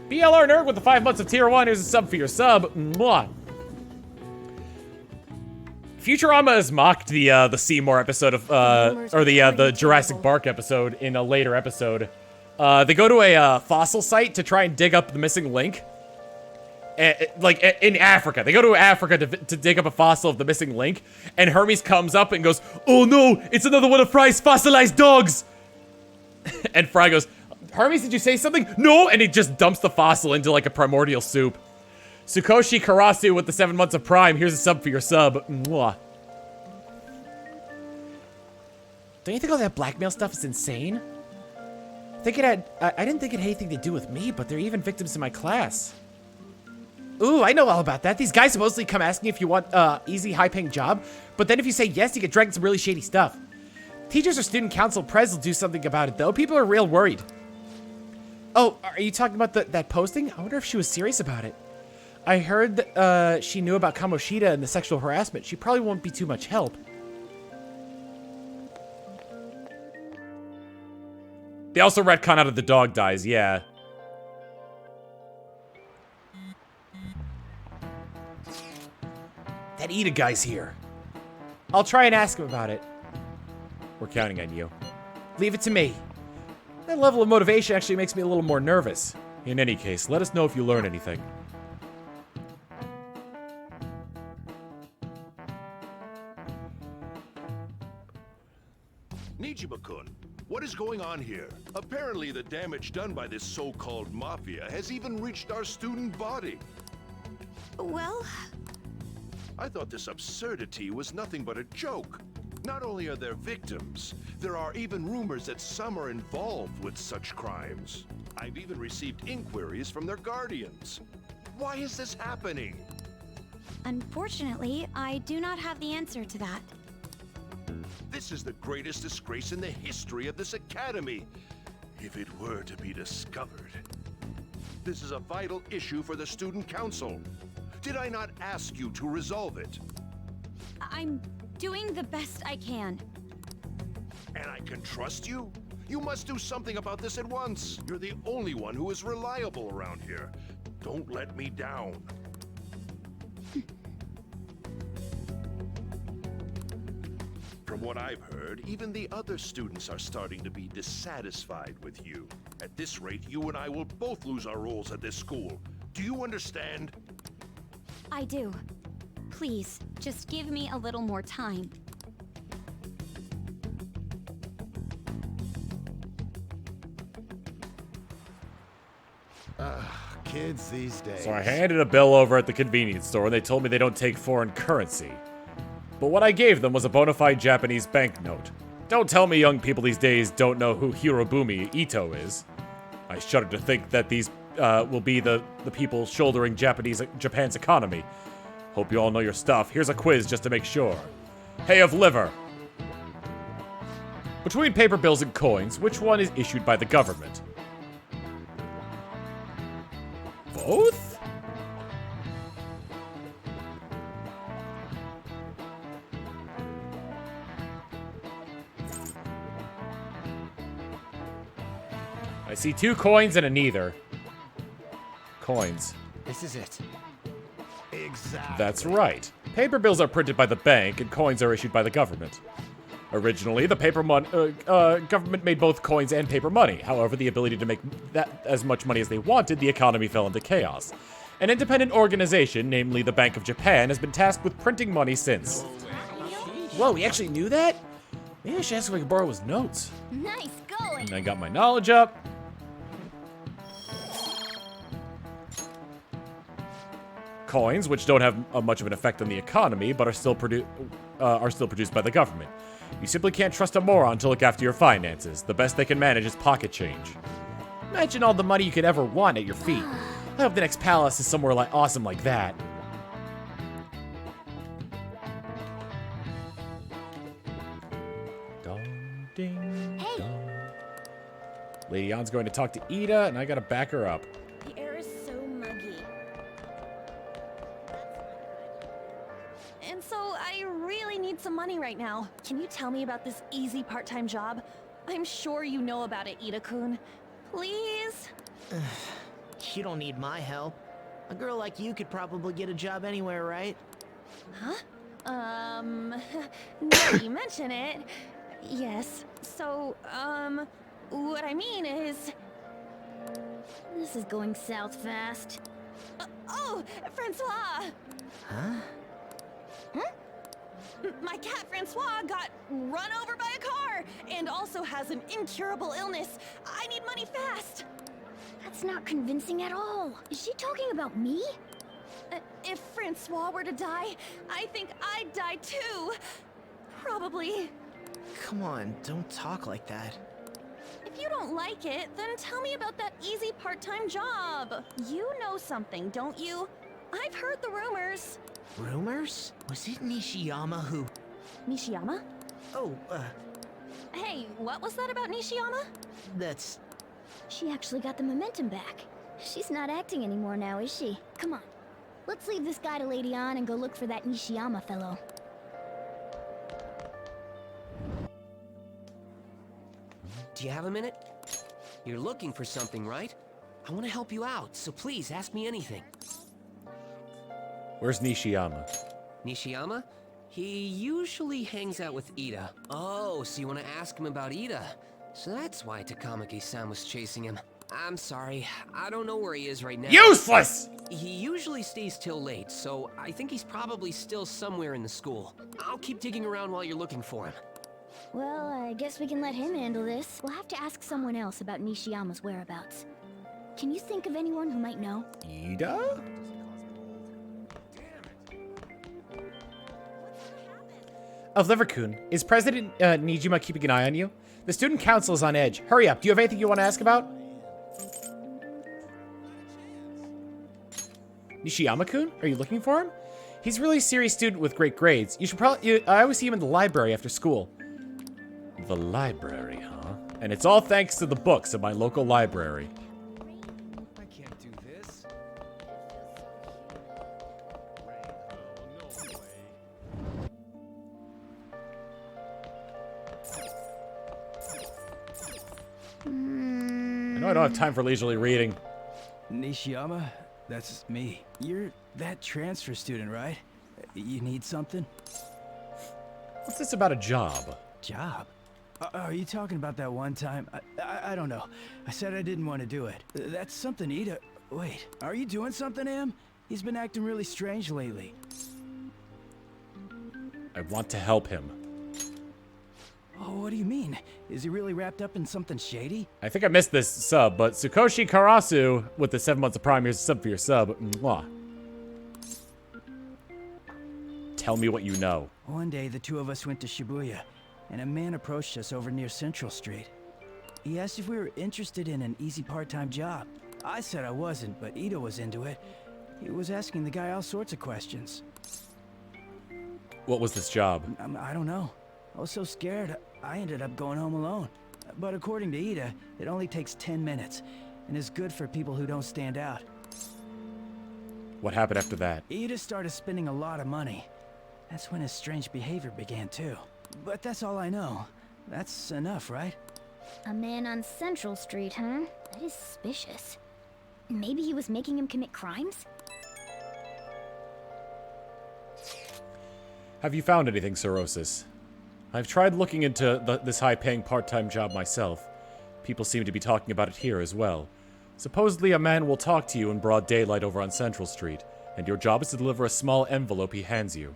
BLR Nerd with the 5 months of Tier 1. Here's a sub for your sub. Mwah. Futurama has mocked the Seymour episode of, or the Jurassic Park episode in a later episode. They go to a fossil site to try and dig up the missing link. Like, in Africa. They go to Africa to dig up a fossil of the missing link, and Hermes comes up and goes, "Oh no, it's another one of Fry's fossilized dogs!" And Fry goes, "Hermes, did you say something?" "No!" And he just dumps the fossil into, like, a primordial soup. Tsukoshi Karasu with the 7 months of Prime. Here's a sub for your sub. Mwah. Don't you think all that blackmail stuff is insane? I didn't think it had anything to do with me, but there are even victims in my class. Ooh, I know all about that. These guys supposedly come asking if you want easy, high-paying job, but then if you say yes, you get dragged into some really shady stuff. Teachers or student council pres will do something about it, though. People are real worried. Oh, are you talking about that posting? I wonder if she was serious about it. I heard that she knew about Kamoshida and the sexual harassment. She probably won't be too much help. They also retcon out of the dog dies, yeah. That Ida guy's here. I'll try and ask him about it. We're counting on you. Leave it to me. That level of motivation actually makes me a little more nervous. In any case, let us know if you learn anything. Nijima-kun, what is going on here? Apparently the damage done by this so-called mafia has even reached our student body. Well... I thought this absurdity was nothing but a joke. Not only are there victims, there are even rumors that some are involved with such crimes. I've even received inquiries from their guardians. Why is this happening? Unfortunately, I do not have the answer to that. This is the greatest disgrace in the history of this academy, if it were to be discovered. This is a vital issue for the student council. Did I not ask you to resolve it? I'm doing the best I can. And I can trust you? You must do something about this at once. You're the only one who is reliable around here. Don't let me down. From what I've heard, even the other students are starting to be dissatisfied with you. At this rate, you and I will both lose our roles at this school. Do you understand? I do. Please, just give me a little more time. Kids these days. So I handed a bill over at the convenience store and they told me they don't take foreign currency. But what I gave them was a bona fide Japanese banknote. Don't tell me young people these days don't know who Hirobumi Ito is. I shudder to think that these will be the people shouldering Japan's economy. Hope you all know your stuff. Here's a quiz just to make sure. Hay of liver. Between paper bills and coins, which one is issued by the government? Both? I see 2 coins and a neither. Coins. This is it. Exactly. That's right. Paper bills are printed by the bank, and coins are issued by the government. Originally, the government made both coins and paper money. However, the ability to make that as much money as they wanted, the economy fell into chaos. An independent organization, namely the Bank of Japan, has been tasked with printing money since. Whoa, we actually knew that? Maybe I should ask if I could borrow his notes. Nice going. And I got my knowledge up. Coins, which don't have much of an effect on the economy, but are still produced by the government. You simply can't trust a moron to look after your finances. The best they can manage is pocket change. Imagine all the money you could ever want at your feet. I hope the next palace is somewhere awesome like that. Dong, ding, dong. Lady Ann's going to talk to Ida, and I gotta back her up. The air is so muggy. And so I really need some money right now. Can you tell me about this easy part-time job? I'm sure you know about it, Ida-kun. Please? You don't need my help. A girl like you could probably get a job anywhere, right? Huh? Now you mention it. Yes. So, what I mean is... This is going south fast. Oh, Francois! Huh? My cat Francois got run over by a car and also has an incurable illness. I need money fast. That's not convincing at all. Is she talking about me? If Francois were to die, I think I'd die too. Probably. Come on, don't talk like that. If you don't like it, then tell me about that easy part-time job. You know something, don't you? I've heard the rumors. Rumors? Was it Nishiyama who... Nishiyama? Oh, Hey, what was that about Nishiyama? That's... She actually got the momentum back. She's not acting anymore now, is she? Come on. Let's leave this guy to Lady Ann and go look for that Nishiyama fellow. Do you have a minute? You're looking for something, right? I want to help you out, so please ask me anything. Where's Nishiyama? Nishiyama? He usually hangs out with Ida. Oh, so you want to ask him about Ida? So that's why Takamaki-san was chasing him. I'm sorry, I don't know where he is right now. Useless! He usually stays till late, so I think he's probably still somewhere in the school. I'll keep digging around while you're looking for him. Well, I guess we can let him handle this. We'll have to ask someone else about Nishiyama's whereabouts. Can you think of anyone who might know? Ida? Of Livercoon, is President Nijima keeping an eye on you? The student council is on edge. Hurry up, do you have anything you want to ask about? Nishiyama-kun? Are you looking for him? He's a really serious student with great grades. You should probably... I always see him in the library after school. The library, huh? And it's all thanks to the books at my local library. I can't do this. I know I don't have time for leisurely reading. Nishiyama, that's me. You're that transfer student, right? You need something? What's this about a job? Job? Are you talking about that one time? I don't know. I said I didn't want to do it. That's something Ida... Wait, are you doing something, Am? He's been acting really strange lately. I want to help him. Oh, what do you mean? Is he really wrapped up in something shady? I think I missed this sub, but Tsukoshi Karasu with the 7 months of Prime, here's a sub for your sub. Mwah. Tell me what you know. One day, the two of us went to Shibuya. and a man approached us over near Central Street. He asked if we were interested in an easy part-time job. I said I wasn't, but Ida was into it. He was asking the guy all sorts of questions. What was this job? I don't know. I was so scared, I ended up going home alone. But according to Ida, it only takes 10 minutes, and is good for people who don't stand out. What happened after that? Ida started spending a lot of money. That's when his strange behavior began too. But that's all I know. That's enough, right? A man on Central Street, huh? That is suspicious. Maybe he was making him commit crimes? Have you found anything, Cirrhosis? I've tried looking into this high-paying part-time job myself. People seem to be talking about it here as well. Supposedly a man will talk to you in broad daylight over on Central Street, and your job is to deliver a small envelope he hands you.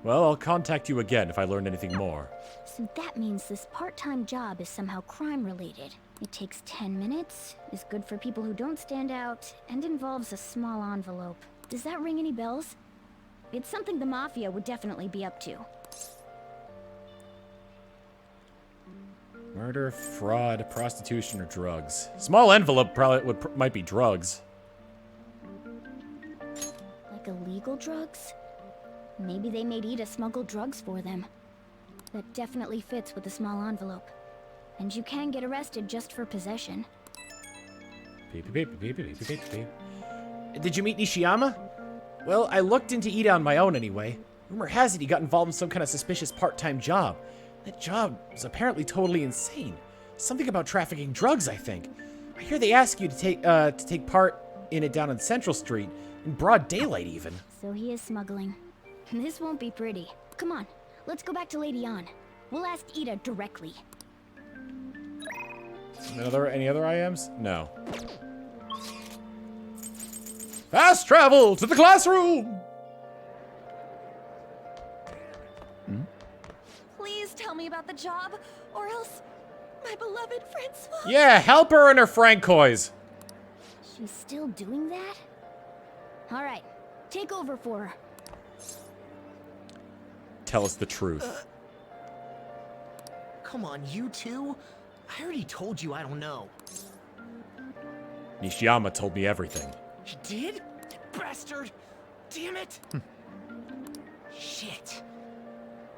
Well, I'll contact you again if I learn anything more. So that means this part-time job is somehow crime-related. It takes 10 minutes, is good for people who don't stand out, and involves a small envelope. Does that ring any bells? It's something the Mafia would definitely be up to. Murder, fraud, prostitution, or drugs. Small envelope probably might be drugs. Like illegal drugs? Maybe they made Ida smuggle drugs for them. That definitely fits with the small envelope. And you can get arrested just for possession. Beep, beep, beep, beep, beep, beep, beep. Did you meet Nishiyama? Well, I looked into Ida on my own anyway. Rumor has it he got involved in some kind of suspicious part-time job. That job is apparently totally insane. Something about trafficking drugs, I think. I hear they ask you to take part in it down on Central Street, in broad daylight even. So he is smuggling. This won't be pretty. Come on, let's go back to Lady An. We'll ask Ida directly. Any other IMs? No. Fast travel to the classroom! Please tell me about the job, or else my beloved Francois. Yeah, help her and her Francois. She's still doing that? All right, take over for her. Tell us the truth. Come on, you two? I already told you I don't know. Nishiyama told me everything. You did? Bastard! Damn it! Shit.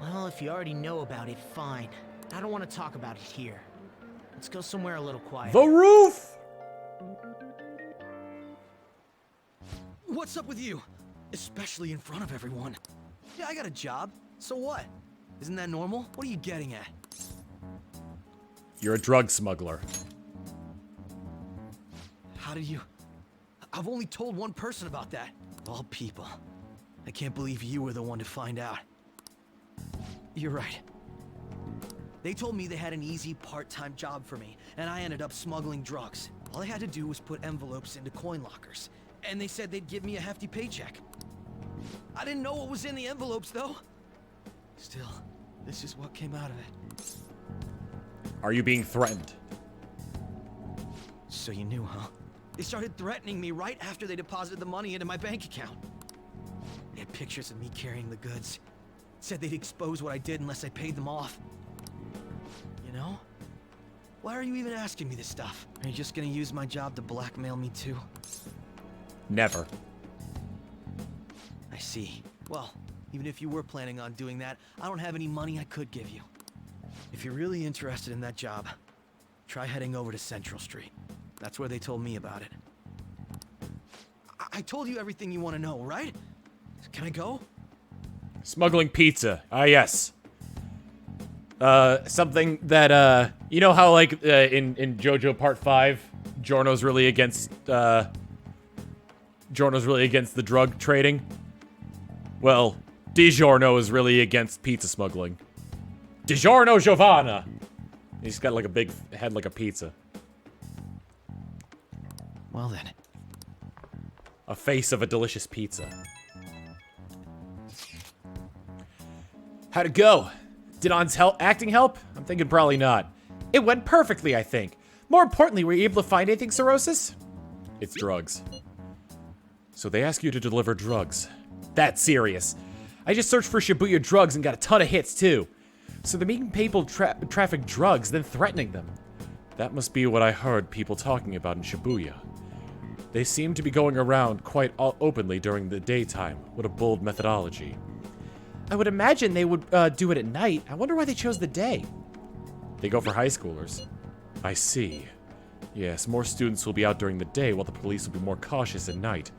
Well, if you already know about it, fine. I don't want to talk about it here. Let's go somewhere a little quieter. The roof! What's up with you? Especially in front of everyone. Yeah, I got a job. So what? Isn't that normal? What are you getting at? You're a drug smuggler. How did you... I've only told one person about that. Of all people. I can't believe you were the one to find out. You're right. They told me they had an easy part-time job for me, and I ended up smuggling drugs. All I had to do was put envelopes into coin lockers, and they said they'd give me a hefty paycheck. I didn't know what was in the envelopes, though. Still, this is what came out of it. Are you being threatened? So you knew, huh? They started threatening me right after they deposited the money into my bank account. They had pictures of me carrying the goods. Said they'd expose what I did unless I paid them off. You know? Why are you even asking me this stuff? Are you just gonna use my job to blackmail me too? Never. I see. Well, even if you were planning on doing that, I don't have any money I could give you. If you're really interested in that job, try heading over to Central Street. That's where they told me about it. I told you everything you want to know, right? Can I go? Smuggling pizza. Ah, yes. Something that, you know how, like, in JoJo Part 5, Giorno's really against the drug trading? Well, DiGiorno is really against pizza smuggling. DiGiorno Giovanna! He's got, like, a big head like a pizza. Well then. A face of a delicious pizza. How'd it go? Did An's acting help? I'm thinking probably not. It went perfectly, I think. More importantly, were you able to find anything, Cirrhosis? It's drugs. So they ask you to deliver drugs. That's serious. I just searched for Shibuya drugs and got a ton of hits, too. So they're making people traffic drugs, then threatening them. That must be what I heard people talking about in Shibuya. They seem to be going around quite openly during the daytime. What a bold methodology. I would imagine they would do it at night. I wonder why they chose the day. They go for high schoolers. I see. Yes, more students will be out during the day while the police will be more cautious at night.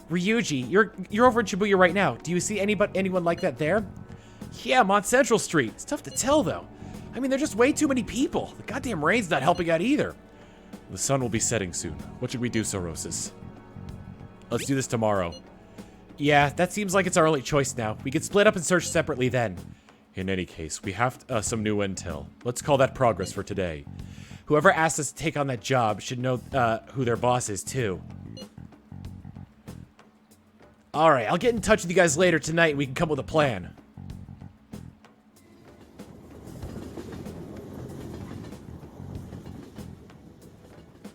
Ryuji, you're over in Shibuya right now. Do you see anyone like that there? Yeah, I'm on Central Street. It's tough to tell, though. I mean, there's just way too many people. The goddamn rain's not helping out either. The sun will be setting soon. What should we do, Sorosis? Let's do this tomorrow. Yeah, that seems like it's our only choice now. We could split up and search separately then. In any case, we have some new intel. Let's call that progress for today. Whoever asked us to take on that job should know who their boss is, too. Alright, I'll get in touch with you guys later tonight and we can come up with a plan.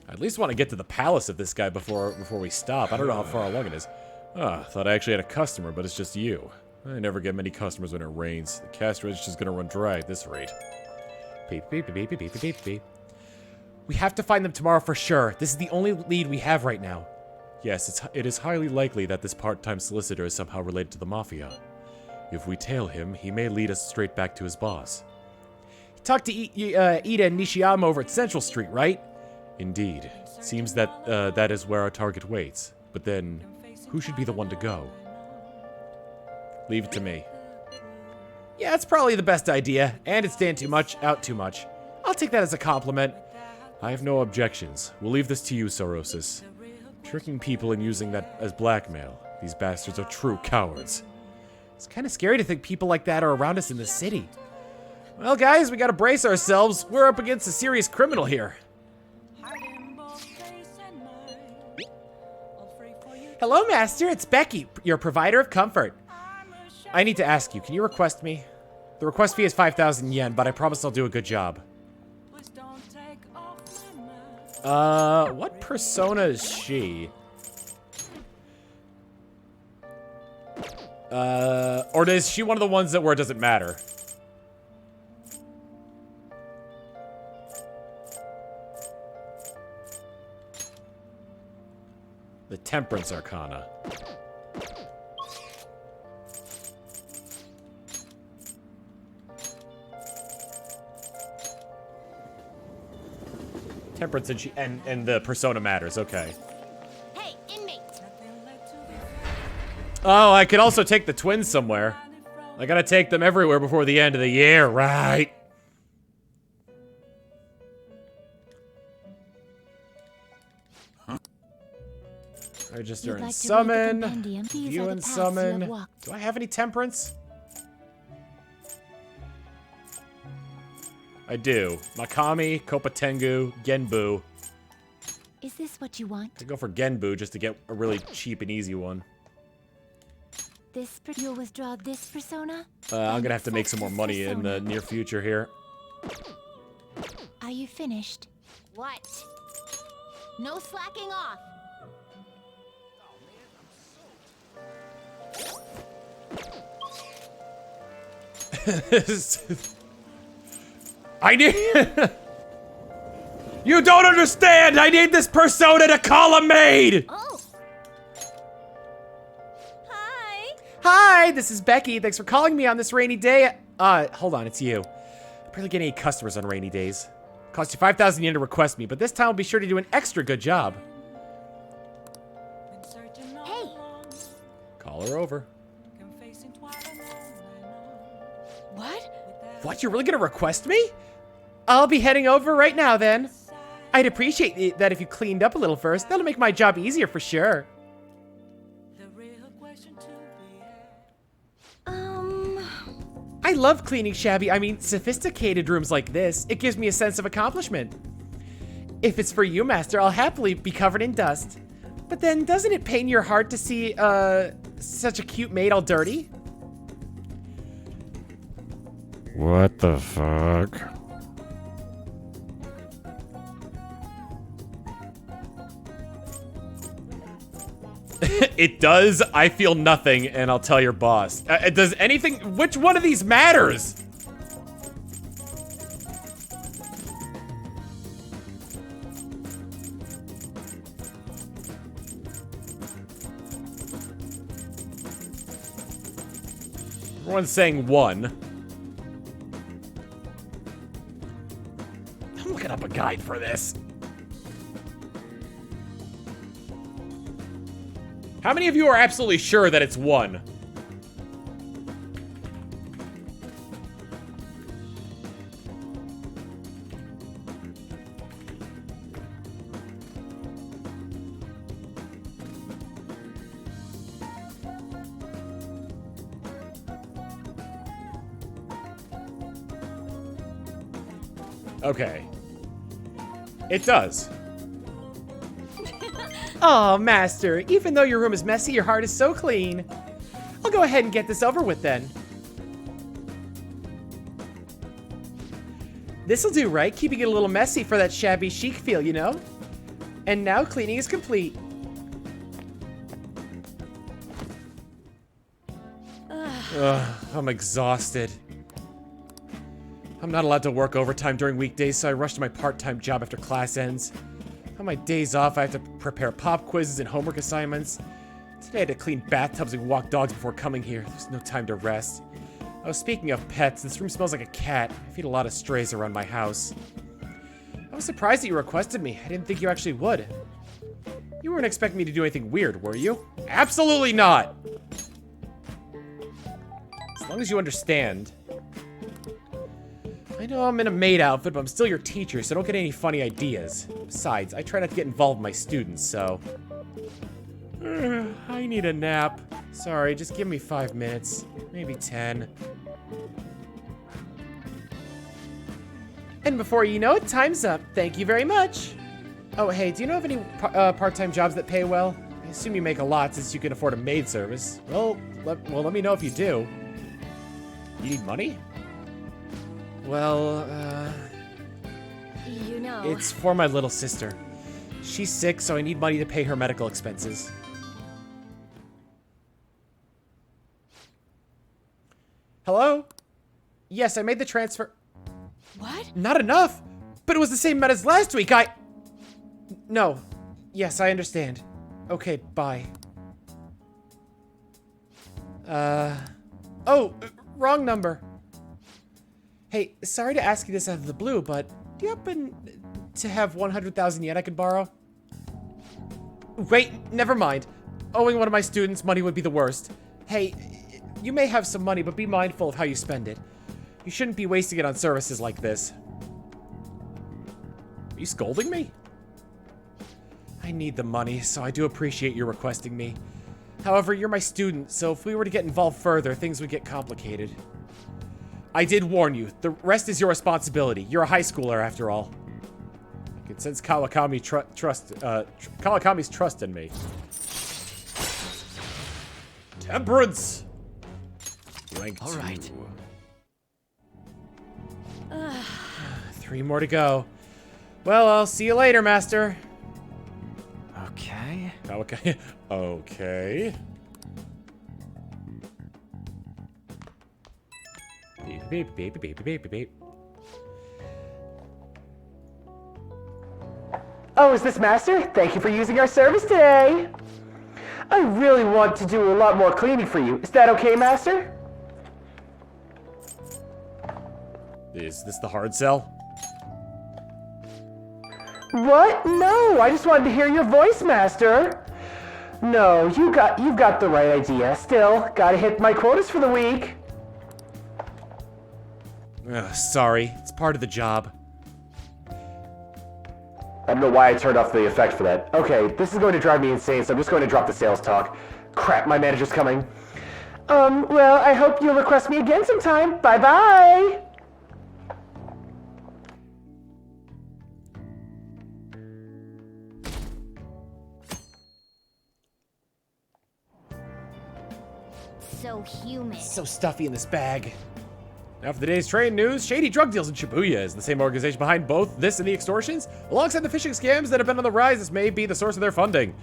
I at least want to get to the palace of this guy before we stop. I don't know how far along it is. Ah, thought I actually had a customer, but it's just you. I never get many customers when it rains. The cash register's gonna run dry at this rate. Beep, beep, beep, beep, beep, beep, beep. We have to find them tomorrow for sure. This is the only lead we have right now. Yes, it is highly likely that this part-time solicitor is somehow related to the mafia. If we tail him, he may lead us straight back to his boss. He talked to Ida and Nishiyama over at Central Street, right? Indeed. Seems that that is where our target waits. But then, who should be the one to go? Leave it to me. Yeah, it's probably the best idea, and it's stand out too much. I'll take that as a compliment. I have no objections. We'll leave this to you, Sorosis. Tricking people and using that as blackmail. These bastards are true cowards. It's kind of scary to think people like that are around us in the city. Well, guys, we gotta brace ourselves. We're up against a serious criminal here. Hello, Master. It's Becky, your provider of comfort. I need to ask you, can you request me? The request fee is 5,000 yen, but I promise I'll do a good job. What persona is she? Or is she one of the ones that where it doesn't matter? The Temperance Arcana. Temperance and the persona matters, okay. Hey, inmate. Oh, I could also take the twins somewhere. I gotta take them everywhere before the end of the year, right? Register and summon. View and summon. Do I have any temperance? I do. Makami, Kopatengu, Genbu. Is this what you want? I go for Genbu just to get a really cheap and easy one. You'll withdraw this persona? I'm gonna have to make some more money in the near future here. Are you finished? What? No slacking off. I need... You don't understand! I need this persona to call a maid! Oh. Hi! Hi, this is Becky. Thanks for calling me on this rainy day. Hold on, it's you. I barely get any customers on rainy days. Cost you 5,000 yen to request me, but this time I'll be sure to do an extra good job. Hey! Call her over. What? What, you're really gonna request me? I'll be heading over right now, then. I'd appreciate that if you cleaned up a little first. That'll make my job easier for sure. I love cleaning sophisticated rooms like this. It gives me a sense of accomplishment. If it's for you, Master, I'll happily be covered in dust. But then, doesn't it pain your heart to see, such a cute maid all dirty? What the fuck? It does. I feel nothing, and I'll tell your boss. Does anything... Which one of these matters? Everyone's saying 1. I'm looking up a guide for this. How many of you are absolutely sure that it's 1? Okay. It does. Aw, Master, even though your room is messy, your heart is so clean. I'll go ahead and get this over with then. This'll do, right? Keeping it a little messy for that shabby chic feel, you know? And now cleaning is complete. Ugh, I'm exhausted. I'm not allowed to work overtime during weekdays, so I rush to my part-time job after class ends. On my days off, I have to prepare pop quizzes and homework assignments. Today I had to clean bathtubs and walk dogs before coming here. There's no time to rest. Oh, speaking of pets, this room smells like a cat. I feed a lot of strays around my house. I was surprised that you requested me. I didn't think you actually would. You weren't expecting me to do anything weird, were you? Absolutely not! As long as you understand. I know I'm in a maid outfit, but I'm still your teacher, so don't get any funny ideas. Besides, I try not to get involved with my students, so... I need a nap. Sorry, just give me 5 minutes. Maybe 10. And before you know it, time's up. Thank you very much. Oh, hey, do you know of any part-time jobs that pay well? I assume you make a lot since you can afford a maid service. Well, let me know if you do. You need money? Well, You know... it's for my little sister. She's sick, so I need money to pay her medical expenses. Hello? Yes, I made the transfer. What? Not enough! But it was the same amount as last week, No. Yes, I understand. Okay, bye. Oh, wrong number. Hey, sorry to ask you this out of the blue, but do you happen to have 100,000 yen I could borrow? Wait, never mind. Owing one of my students money would be the worst. Hey, you may have some money, but be mindful of how you spend it. You shouldn't be wasting it on services like this. Are you scolding me? I need the money, so I do appreciate you requesting me. However, you're my student, so if we were to get involved further, things would get complicated. I did warn you. The rest is your responsibility. You're a high schooler, after all. I can sense Kawakami's trust in me. Temperance! Rank 2. All right. 3 more to go. Well, I'll see you later, Master. Okay. Kawakami. Okay. Beep, beep, beep, beep, beep, beep. Oh, is this Master? Thank you for using our service today. I really want to do a lot more cleaning for you. Is that okay, Master? Is this the hard sell? What? No, I just wanted to hear your voice, Master. No, you've got the right idea. Still, gotta hit my quotas for the week. Sorry, it's part of the job. I don't know why I turned off the effect for that. Okay, this is going to drive me insane, so I'm just going to drop the sales talk. Crap, my manager's coming. Well, I hope you'll request me again sometime. Bye-bye! So humid. So stuffy in this bag. Now for the day's trade news, shady drug deals in Shibuya is the same organization behind both this and the extortions. Alongside the phishing scams that have been on the rise, this may be the source of their funding.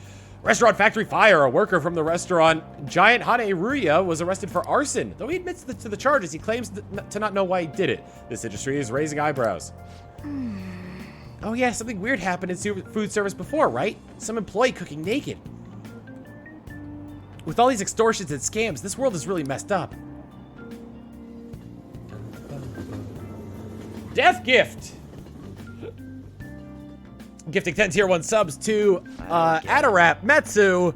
Restaurant Factory Fire, a worker from the restaurant Giant Hane Ruya, was arrested for arson. Though he admits to the charges, he claims to not know why he did it. This industry is raising eyebrows. Oh yeah, something weird happened in food service before, right? Some employee cooking naked. With all these extortions and scams, this world is really messed up. Death Gift! Gifting 10 tier 1 subs to Adarap, Metsu,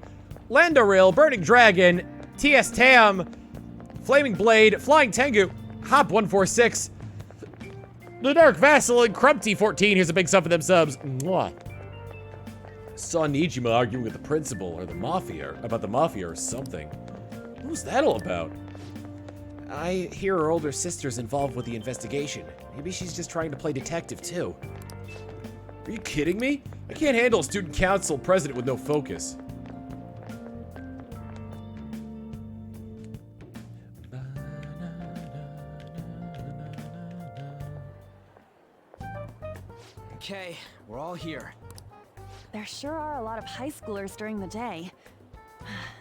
Landoril, Burning Dragon, TS Tam, Flaming Blade, Flying Tengu, Hop 146, The Dark Vassal, and Crumpty14. Here's a big sub for them subs. Mwah. Saw Nijima arguing with the principal or the mafia, about the mafia or something. What was that all about? I hear her older sister's involved with the investigation. Maybe she's just trying to play detective too. Are you kidding me? I can't handle a student council president with no focus. Okay, we're all here. There sure are a lot of high schoolers during the day.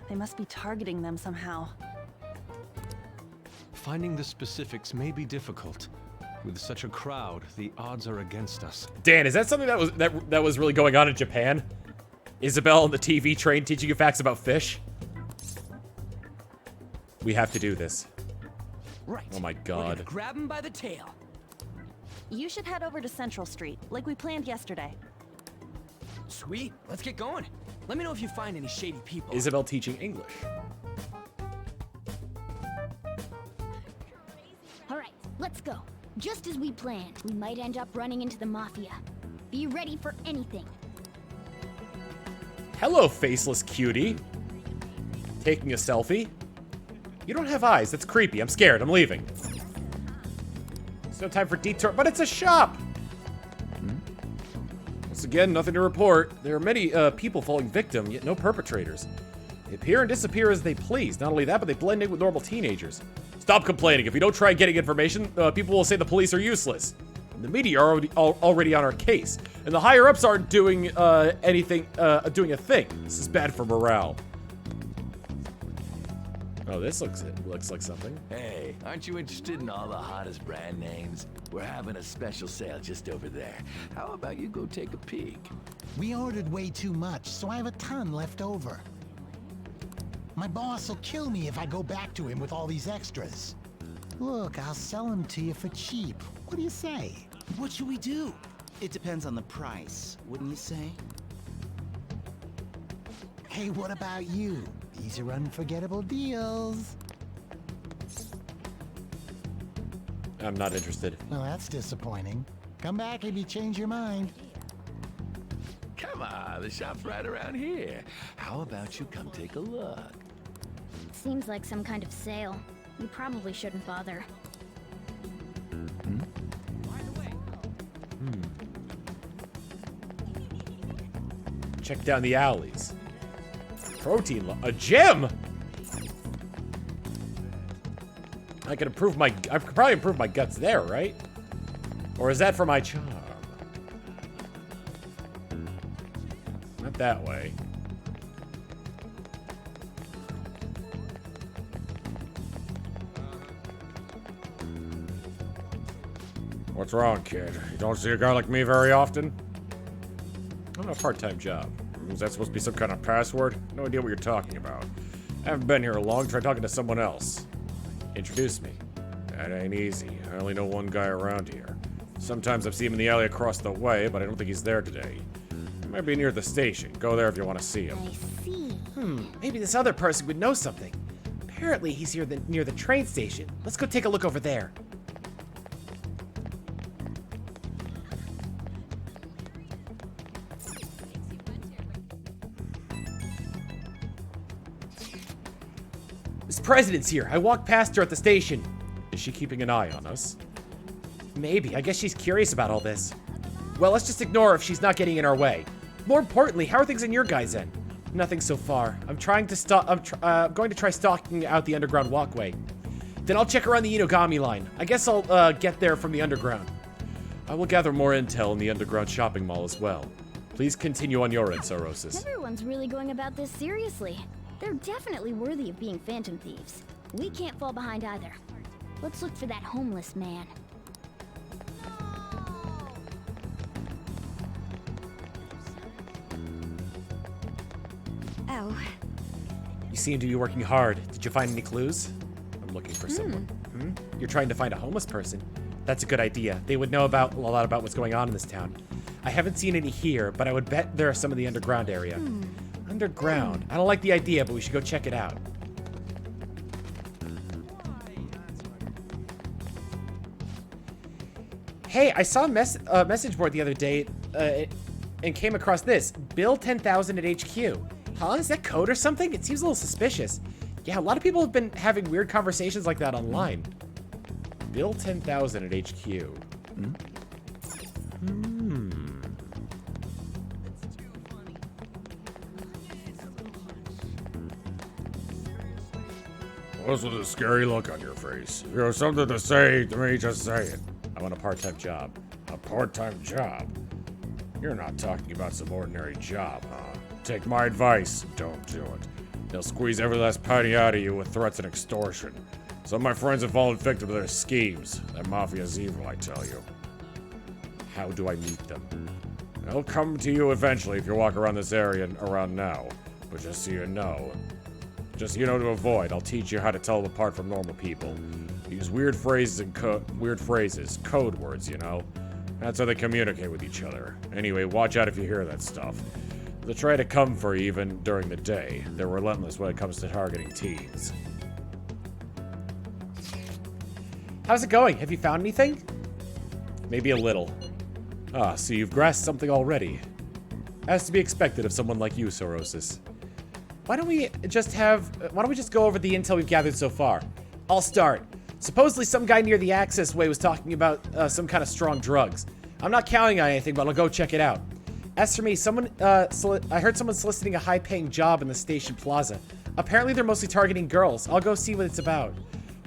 They must be targeting them somehow. Finding the specifics may be difficult. With such a crowd, the odds are against us. Dan, is that something that was really going on in Japan? Isabel on the TV train teaching you facts about fish? We have to do this. Right. Oh my We're god. gonna grab him by the tail. You should head over to Central Street, like we planned yesterday. Sweet, let's get going. Let me know if you find any shady people. Isabel teaching English. All right, let's go. Just as we planned, we might end up running into the mafia. Be ready for anything. Hello, faceless cutie. Taking a selfie? You don't have eyes. That's creepy. I'm scared. I'm leaving. There's no time for detour, but it's a shop! Once again, nothing to report. There are many people falling victim, yet no perpetrators. They appear and disappear as they please. Not only that, but they blend in with normal teenagers. Stop complaining. If we don't try getting information, people will say the police are useless. And the media are already on our case. And the higher-ups aren't doing anything, doing a thing. This is bad for morale. Oh, this looks like something. Hey, aren't you interested in all the hottest brand names? We're having a special sale just over there. How about you go take a peek? We ordered way too much, so I have a ton left over. My boss will kill me if I go back to him with all these extras. Look, I'll sell them to you for cheap. What do you say? What should we do? It depends on the price, wouldn't you say? Hey, what about you? These are unforgettable deals. I'm not interested. Well, that's disappointing. Come back if you change your mind. Come on, the shop's right around here. How about you come take a look? Seems like some kind of sale. You probably shouldn't bother. Check down the alleys. A gym? I could probably improve my guts there, right? Or is that for my charm? Not that way. What's wrong, kid? You don't see a guy like me very often? I'm a part-time job. Is that supposed to be some kind of password? No idea what you're talking about. I haven't been here long. Try talking to someone else. Introduce me. That ain't easy. I only know one guy around here. Sometimes I've seen him in the alley across the way, but I don't think he's there today. He might be near the station. Go there if you want to see him. I see. Maybe this other person would know something. Apparently he's here near the train station. Let's go take a look over there. This president's here. I walked past her at the station. Is she keeping an eye on us? Maybe. I guess she's curious about all this. Well, let's just ignore her if she's not getting in our way. More importantly, how are things in your guys' end? Nothing so far. I'm going to try stalking out the underground walkway. Then I'll check around the Inogami line. I guess I'll get there from the underground. I will gather more intel in the underground shopping mall as well. Please continue on your end, Saurosis. Everyone's really going about this seriously. They're definitely worthy of being Phantom Thieves. We can't fall behind either. Let's look for that homeless man. Oh. You seem to be working hard. Did you find any clues? I'm looking for someone. You're trying to find a homeless person. That's a good idea. They would know a lot about what's going on in this town. I haven't seen any here, but I would bet there are some in the underground area. Underground? I don't like the idea, but we should go check it out. Hey, I saw a message board the other day and came across this. Bill 10,000 at HQ. Huh? Is that code or something? It seems a little suspicious. Yeah, a lot of people have been having weird conversations like that online. Bill 10,000 at HQ. What's with a scary look on your face? If you have something to say to me, just say it. I want a part-time job. A part-time job? You're not talking about some ordinary job, huh? Take my advice, don't do it. They'll squeeze every last penny out of you with threats and extortion. Some of my friends have fallen victim to their schemes. That mafia's evil, I tell you. How do I meet them? They'll come to you eventually if you walk around this area around now. But just so you know to avoid, I'll teach you how to tell them apart from normal people. Use weird phrases and code words, you know? That's how they communicate with each other. Anyway, watch out if you hear that stuff. They'll try to come for you even during the day. They're relentless when it comes to targeting teens. How's it going? Have you found anything? Maybe a little. Ah, so you've grasped something already. As to be expected of someone like you, Sorosis. Why don't we just go over the intel we've gathered so far? I'll start. Supposedly some guy near the access way was talking about some kind of strong drugs. I'm not counting on anything, but I'll go check it out. As for me, I heard someone soliciting a high-paying job in the station plaza. Apparently they're mostly targeting girls. I'll go see what it's about.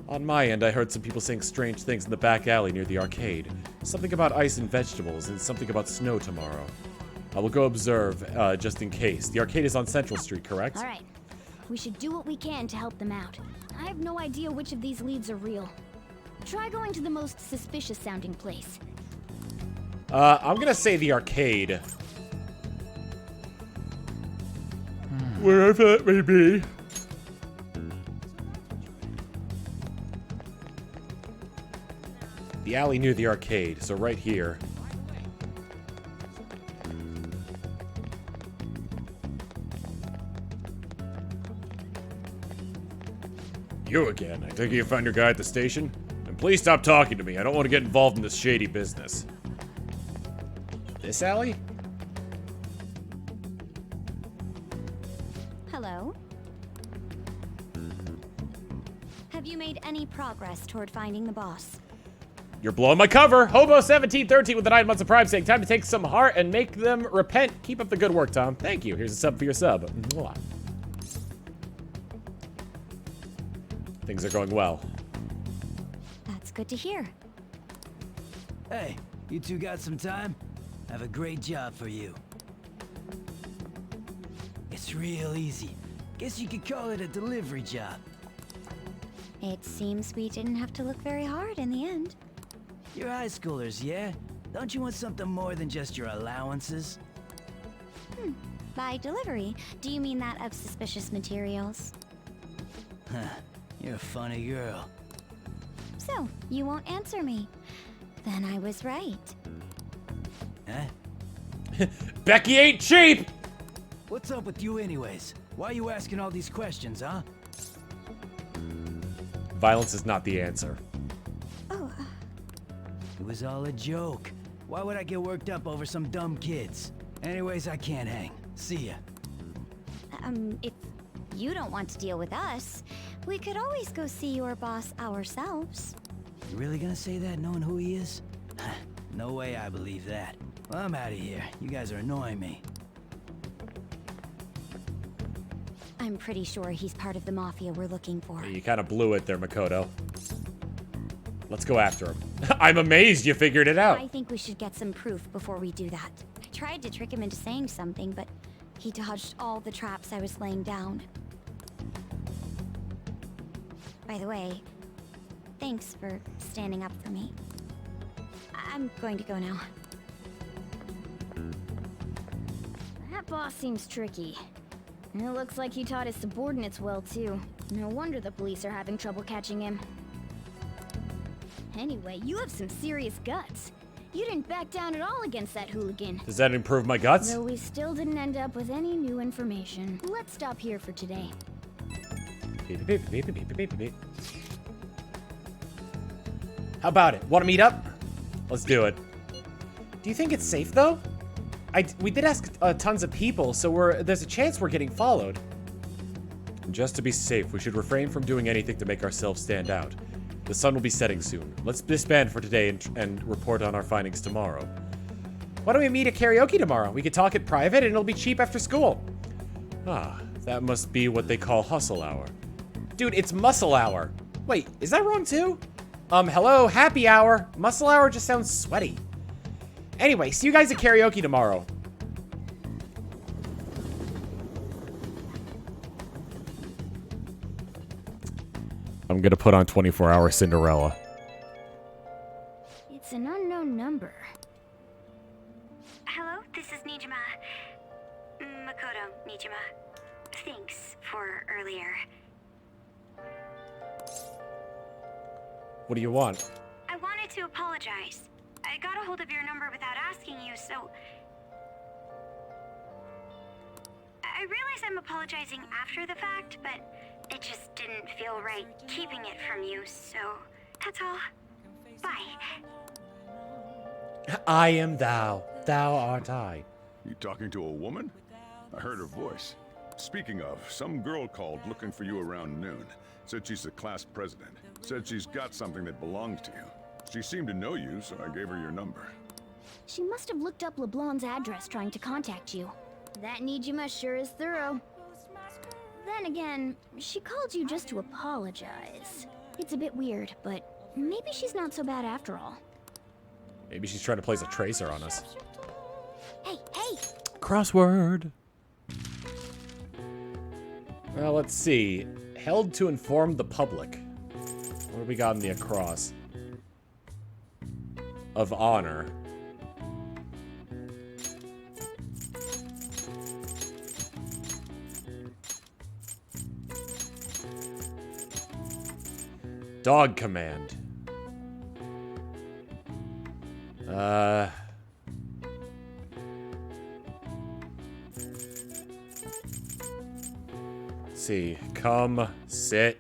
On my end, I heard some people saying strange things in the back alley near the arcade. Something about ice and vegetables, and something about snow tomorrow. I will go observe, just in case. The arcade is on Central Street, correct? All right. We should do what we can to help them out. I have no idea which of these leads are real. Try going to the most suspicious sounding place. I'm gonna say the arcade. Wherever that may be. The alley near the arcade, so right here. You again. I take it you found your guy at the station? And please stop talking to me. I don't want to get involved in this shady business. This alley? Hello? Have you made any progress toward finding the boss? You're blowing my cover! Hobo1713 with the 9 months of Prime saying, time to take some heart and make them repent. Keep up the good work, Tom. Thank you. Here's a sub for your sub. Mwah. Things are going well. That's good to hear. Hey, you two got some time? I have a great job for you. It's real easy. Guess you could call it a delivery job. It seems we didn't have to look very hard in the end. You're high schoolers, yeah? Don't you want something more than just your allowances? By delivery, do you mean that of suspicious materials? Huh. You're a funny girl. So, you won't answer me. Then I was right. Huh? Becky ain't cheap! What's up with you anyways? Why are you asking all these questions, huh? Violence is not the answer. Oh. It was all a joke. Why would I get worked up over some dumb kids? Anyways, I can't hang. See ya. If you don't want to deal with us, we could always go see your boss ourselves. You really gonna say that knowing who he is? No way I believe that. Well, I'm out of here. You guys are annoying me. I'm pretty sure he's part of the mafia we're looking for. You kind of blew it there, Makoto. Let's go after him. I'm amazed you figured it out. I think we should get some proof before we do that. I tried to trick him into saying something, but he dodged all the traps I was laying down. By the way, thanks for standing up for me. I'm going to go now. That boss seems tricky. It looks like he taught his subordinates well, too. No wonder the police are having trouble catching him. Anyway, you have some serious guts. You didn't back down at all against that hooligan. Does that improve my guts? Though we still didn't end up with any new information. Let's stop here for today. How about it? Want to meet up? Let's do it. Do you think it's safe, though? We did ask tons of people, so there's a chance we're getting followed. Just to be safe, we should refrain from doing anything to make ourselves stand out. The sun will be setting soon. Let's disband for today and report on our findings tomorrow. Why don't we meet at karaoke tomorrow? We could talk it private and it'll be cheap after school. Ah, that must be what they call hustle hour. Dude, it's muscle hour. Wait, is that wrong too? Hello, happy hour. Muscle hour just sounds sweaty. Anyway, see you guys at karaoke tomorrow. I'm gonna put on 24-hour Cinderella. It's an unknown number. Hello, this is Nijima. Makoto Nijima. Thanks for earlier. What do you want? I wanted to apologize. I got a hold of your number without asking you, so... I realize I'm apologizing after the fact, but it just didn't feel right keeping it from you, so that's all. Bye. I am thou. Thou art I. You talking to a woman? I heard her voice. Speaking of, some girl called looking for you around noon. Said she's the class president. Said she's got something that belongs to you. She seemed to know you, so I gave her your number. She must have looked up LeBlanc's address trying to contact you. That Nijima sure is thorough. Then again, she called you just to apologize. It's a bit weird, but maybe she's not so bad after all. Maybe she's trying to place a tracer on us. Hey, hey! Crossword. Well, let's see. Held to inform the public. What do we got in the across? Of honor. Dog command. Let's see. Come, sit,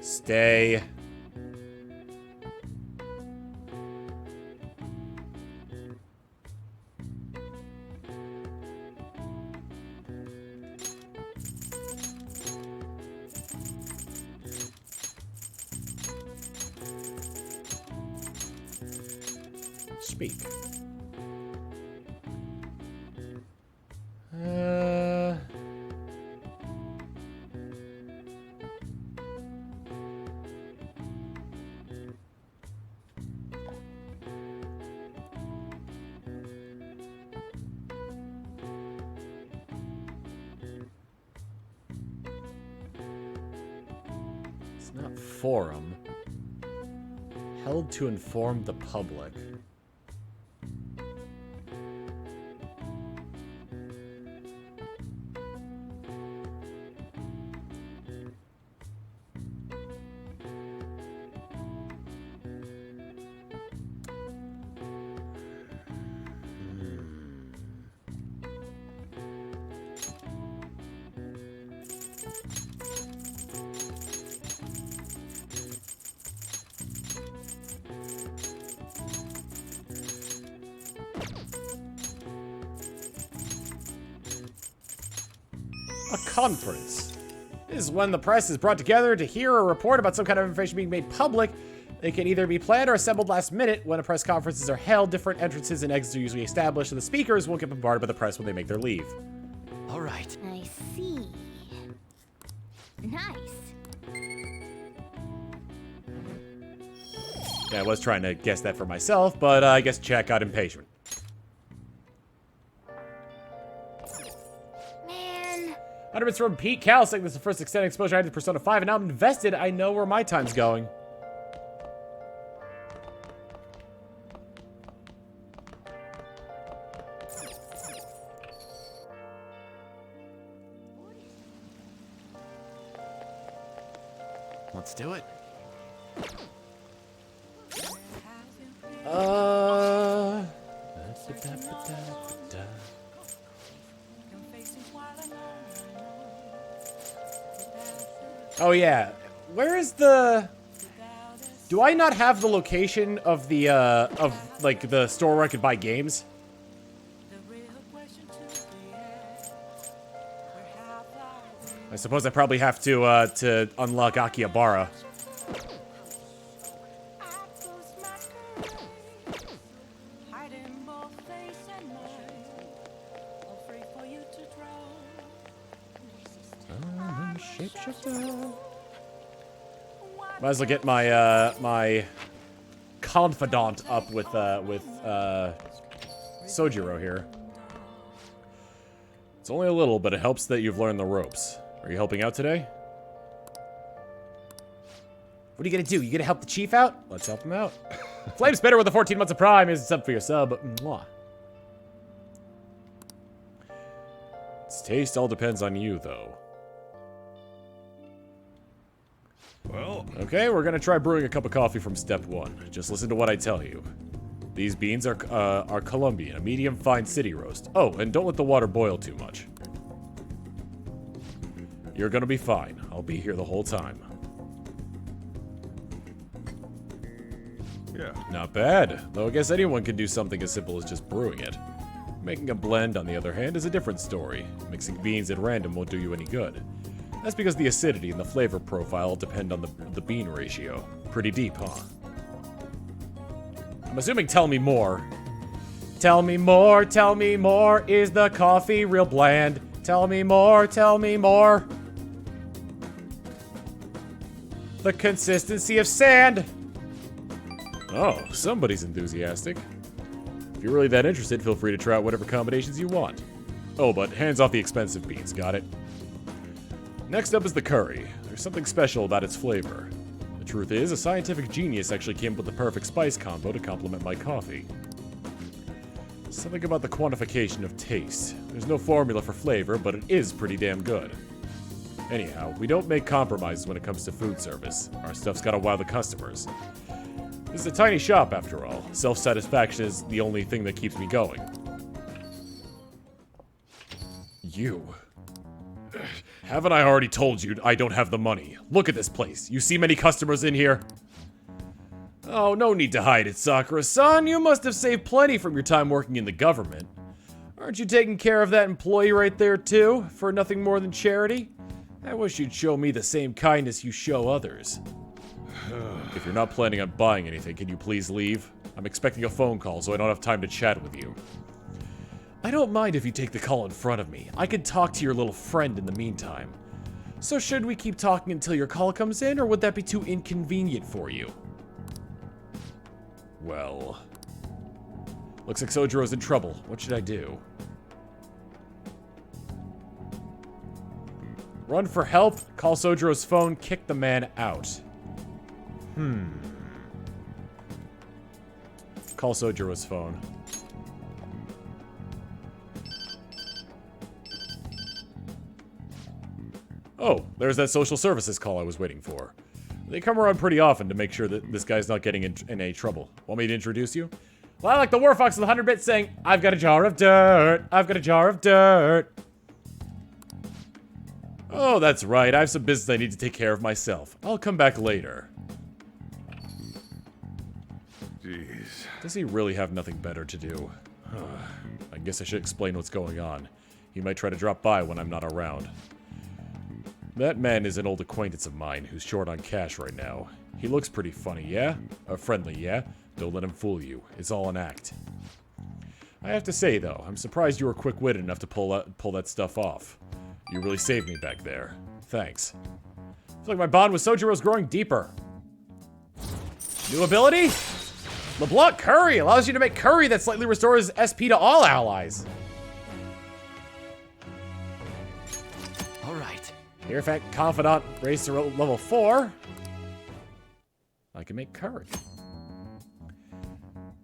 stay. Speak. It's not forum. Held to inform the public. A conference. This is when the press is brought together to hear or report about some kind of information being made public. They can either be planned or assembled last minute. When press conferences are held, different entrances and exits are usually established, and the speakers won't get bombarded by the press when they make their leave. All right. I see. Nice. Yeah, I was trying to guess that for myself, but I guess chat got impatient. Man. Undermits from Pete Cal saying this is the first extended exposure I had to Persona 5, and now I'm invested. I know where my time's going. Let's do it. Oh yeah, where is the? Do I not have the location of the like the store where I could buy games? I suppose I probably have to unlock Akihabara. Might as well get my my confidant up with Sojiro here. It's only a little, but it helps that you've learned the ropes. Are you helping out today? What are you gonna do? You gonna help the chief out? Let's help him out. Flame's better with the 14 months of Prime. Is sub for your sub. Mwah. Its taste all depends on you, though. Well... Okay, we're gonna try brewing a cup of coffee from step 1. Just listen to what I tell you. These beans are Colombian, a medium fine city roast. Oh, and don't let the water boil too much. You're gonna be fine. I'll be here the whole time. Yeah. Not bad, though I guess anyone can do something as simple as just brewing it. Making a blend, on the other hand, is a different story. Mixing beans at random won't do you any good. That's because the acidity and the flavor profile depend on the bean ratio. Pretty deep, huh? I'm assuming tell me more. Tell me more, tell me more. Is the coffee real bland? Tell me more, tell me more. The consistency of sand. Oh, somebody's enthusiastic. If you're really that interested, feel free to try out whatever combinations you want. Oh, but hands off the expensive beans, got it? Next up is the curry. There's something special about its flavor. The truth is, a scientific genius actually came up with the perfect spice combo to complement my coffee. Something about the quantification of taste. There's no formula for flavor, but it is pretty damn good. Anyhow, we don't make compromises when it comes to food service. Our stuff's gotta wow the customers. This is a tiny shop, after all. Self-satisfaction is the only thing that keeps me going. You. Haven't I already told you I don't have the money? Look at this place. You see many customers in here? Oh, no need to hide it, Sakura-san. You must have saved plenty from your time working in the government. Aren't you taking care of that employee right there, too? For nothing more than charity? I wish you'd show me the same kindness you show others. If you're not planning on buying anything, can you please leave? I'm expecting a phone call, so I don't have time to chat with you. I don't mind if you take the call in front of me. I could talk to your little friend in the meantime. So should we keep talking until your call comes in, or would that be too inconvenient for you? Well... looks like Sojiro's in trouble. What should I do? Run for help, call Sojiro's phone, kick the man out. Call Sojiro's phone. Oh, there's that social services call I was waiting for. They come around pretty often to make sure that this guy's not getting in any trouble. Want me to introduce you? Well, I like the War Fox with 100 bits saying, I've got a jar of dirt, I've got a jar of dirt. Oh, that's right, I have some business I need to take care of myself. I'll come back later. Jeez. Does he really have nothing better to do? I guess I should explain what's going on. He might try to drop by when I'm not around. That man is an old acquaintance of mine who's short on cash right now. He looks pretty funny, yeah? Friendly, yeah? Don't let him fool you. It's all an act. I have to say, though, I'm surprised you were quick-witted enough to pull that stuff off. You really saved me back there. Thanks. It's like my bond with Sojiro's growing deeper. New ability? LeBlanc Curry allows you to make curry that slightly restores SP to all allies. Alright. Here, in fact, Confidant raised to level 4. I can make curry.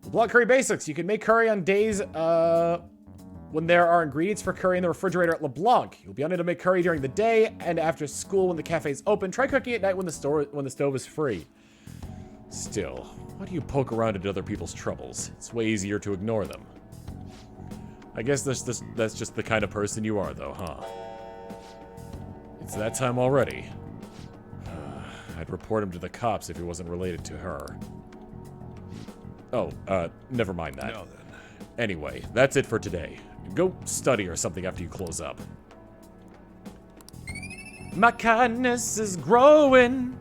LeBlanc Curry Basics. You can make curry on days when there are ingredients for curry in the refrigerator at LeBlanc. You'll be unable to make curry during the day and after school when the cafe is open. Try cooking at night when the stove is free. Still, why do you poke around at other people's troubles? It's way easier to ignore them. I guess that's just the kind of person you are, though, huh? It's that time already. I'd report him to the cops if he wasn't related to her. Oh, never mind that. No, then. Anyway, that's it for today. Go study or something after you close up. My kindness is growing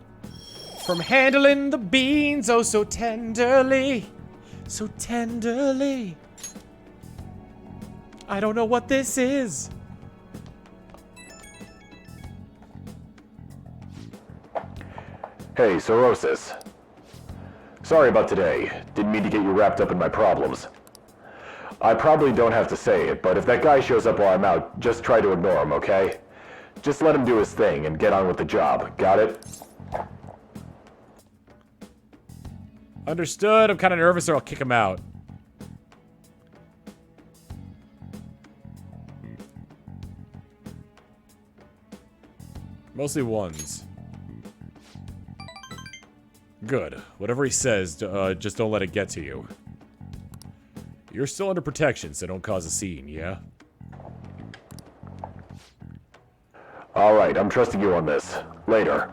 from handling the beans oh so tenderly. So tenderly. I don't know what this is. Hey, Sorosis. Sorry about today. Didn't mean to get you wrapped up in my problems. I probably don't have to say it, but if that guy shows up while I'm out, just try to ignore him, okay? Just let him do his thing and get on with the job. Got it? Understood. I'm kind of nervous or I'll kick him out. Mostly ones. Good. Whatever he says, just don't let it get to you. You're still under protection, so don't cause a scene, yeah? Alright, I'm trusting you on this. Later.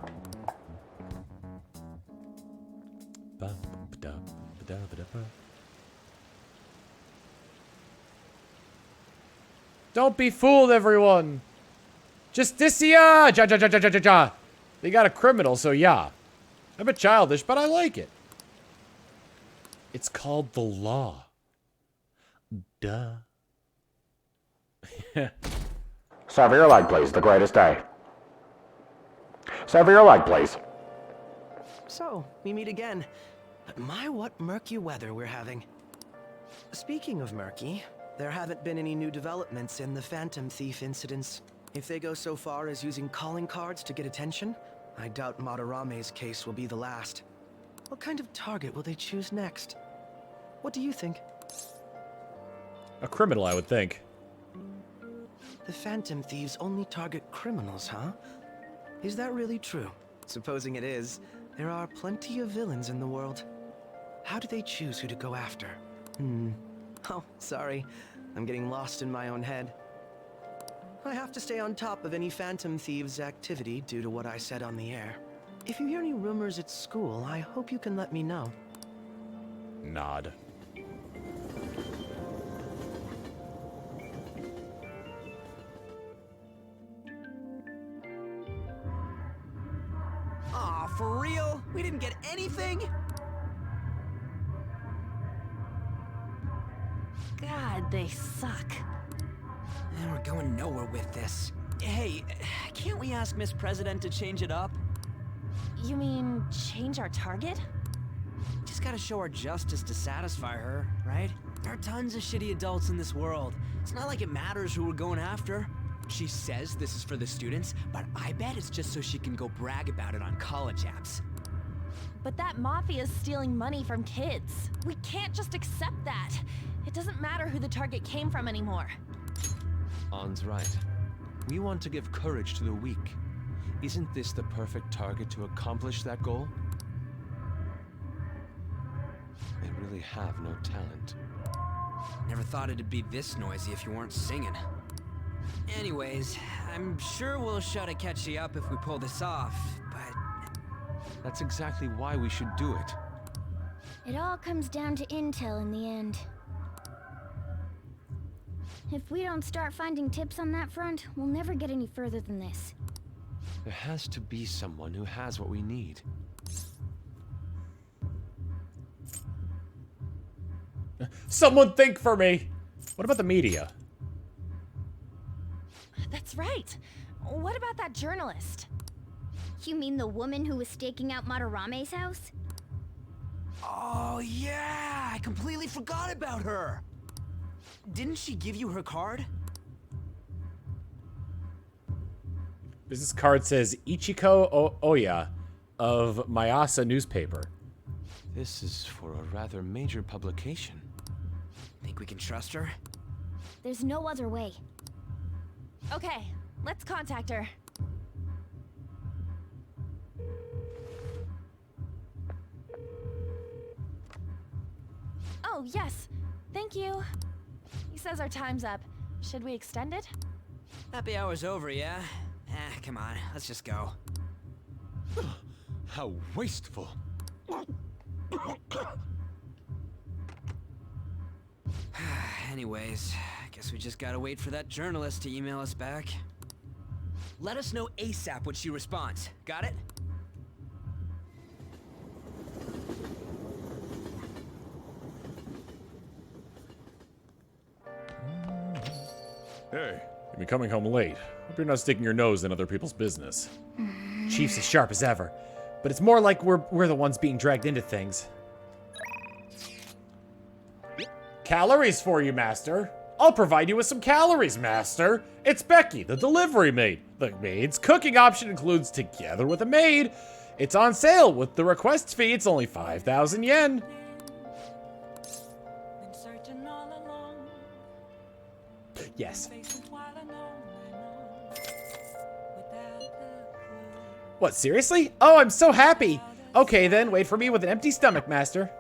Don't be fooled, everyone! Justicia! Ja ja ja ja ja ja ja! They got a criminal, so yeah. A bit childish, but I like it. It's called the law. Duh. Serve your leg, please. The greatest day. Serve your leg, please. So, we meet again. But my, what murky weather we're having. Speaking of murky, there haven't been any new developments in the Phantom Thief incidents. If they go so far as using calling cards to get attention, I doubt Madarame's case will be the last. What kind of target will they choose next? What do you think? A criminal, I would think. The Phantom Thieves only target criminals, huh? Is that really true? Supposing it is, there are plenty of villains in the world. How do they choose who to go after? Oh, sorry. I'm getting lost in my own head. I have to stay on top of any Phantom Thieves activity due to what I said on the air. If you hear any rumors at school, I hope you can let me know. Nod. Aw, for real? We didn't get anything? God, they suck. And we're going nowhere with this. Hey, can't we ask Miss President to change it up? You mean change our target? Just gotta show our justice to satisfy her, right? There are tons of shitty adults in this world. It's not like it matters who we're going after. She says this is for the students, but I bet it's just so she can go brag about it on college apps. But that mafia's stealing money from kids. We can't just accept that. It doesn't matter who the target came from anymore. An's right. We want to give courage to the weak. Isn't this the perfect target to accomplish that goal? They really have no talent. Never thought it'd be this noisy if you weren't singing. Anyways, I'm sure we'll try to catch you up if we pull this off, but... That's exactly why we should do it. It all comes down to intel in the end. If we don't start finding tips on that front, we'll never get any further than this. There has to be someone who has what we need. Someone think for me! What about the media? That's right. What about that journalist? You mean the woman who was staking out Madarame's house? Oh yeah, I completely forgot about her! Didn't she give you her card? Business card says Ichiko Oya of Mayasa newspaper. This is for a rather major publication. Think we can trust her? There's no other way. Okay, let's contact her. Oh, yes. Thank you. He says our time's up. Should we extend it? Happy hour's over, yeah? Come on, let's just go. How wasteful. Anyways, I guess we just gotta wait for that journalist to email us back. Let us know ASAP when she responds. Got it? Hey. You've been coming home late. Hope you're not sticking your nose in other people's business. Chief's as sharp as ever, but it's more like we're the ones being dragged into things. Calories for you, Master. I'll provide you with some calories, Master. It's Becky, the delivery maid. The maid's cooking option includes Together with a Maid. It's on sale with the request fee. It's only 5,000 yen. Yes. What, seriously? Oh, I'm so happy. Okay then, wait for me with an empty stomach, Master.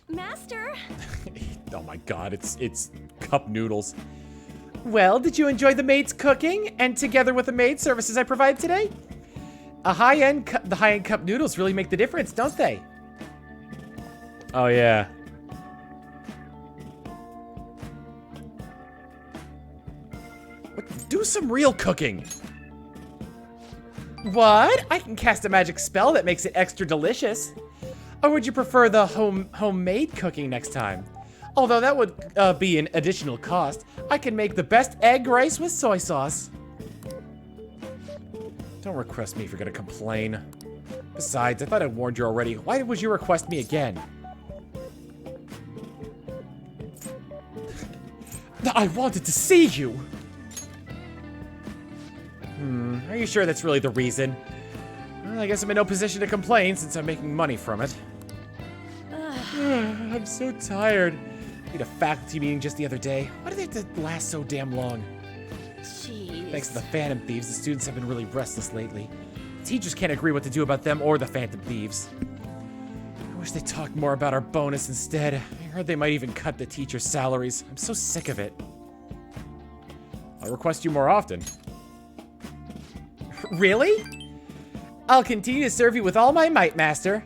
Master? Oh my god, it's cup noodles. Well, did you enjoy the maid's cooking and Together with the Maid services I provided today? The high-end cup noodles really make the difference, don't they? Oh yeah. Do some real cooking. What? I can cast a magic spell that makes it extra delicious. Or would you prefer the homemade cooking next time? Although that would be an additional cost. I can make the best egg rice with soy sauce. Don't request me if you're gonna complain. Besides, I thought I warned you already. Why would you request me again? I wanted to see you! Are you sure that's really the reason? Well, I guess I'm in no position to complain since I'm making money from it. I'm so tired. I had a faculty meeting just the other day. Why do they have to last so damn long? Jeez. Thanks to the Phantom Thieves, the students have been really restless lately. Teachers can't agree what to do about them or the Phantom Thieves. I wish they talked more about our bonus instead. I heard they might even cut the teachers' salaries. I'm so sick of it. I'll request you more often. Really? I'll continue to serve you with all my might, Master.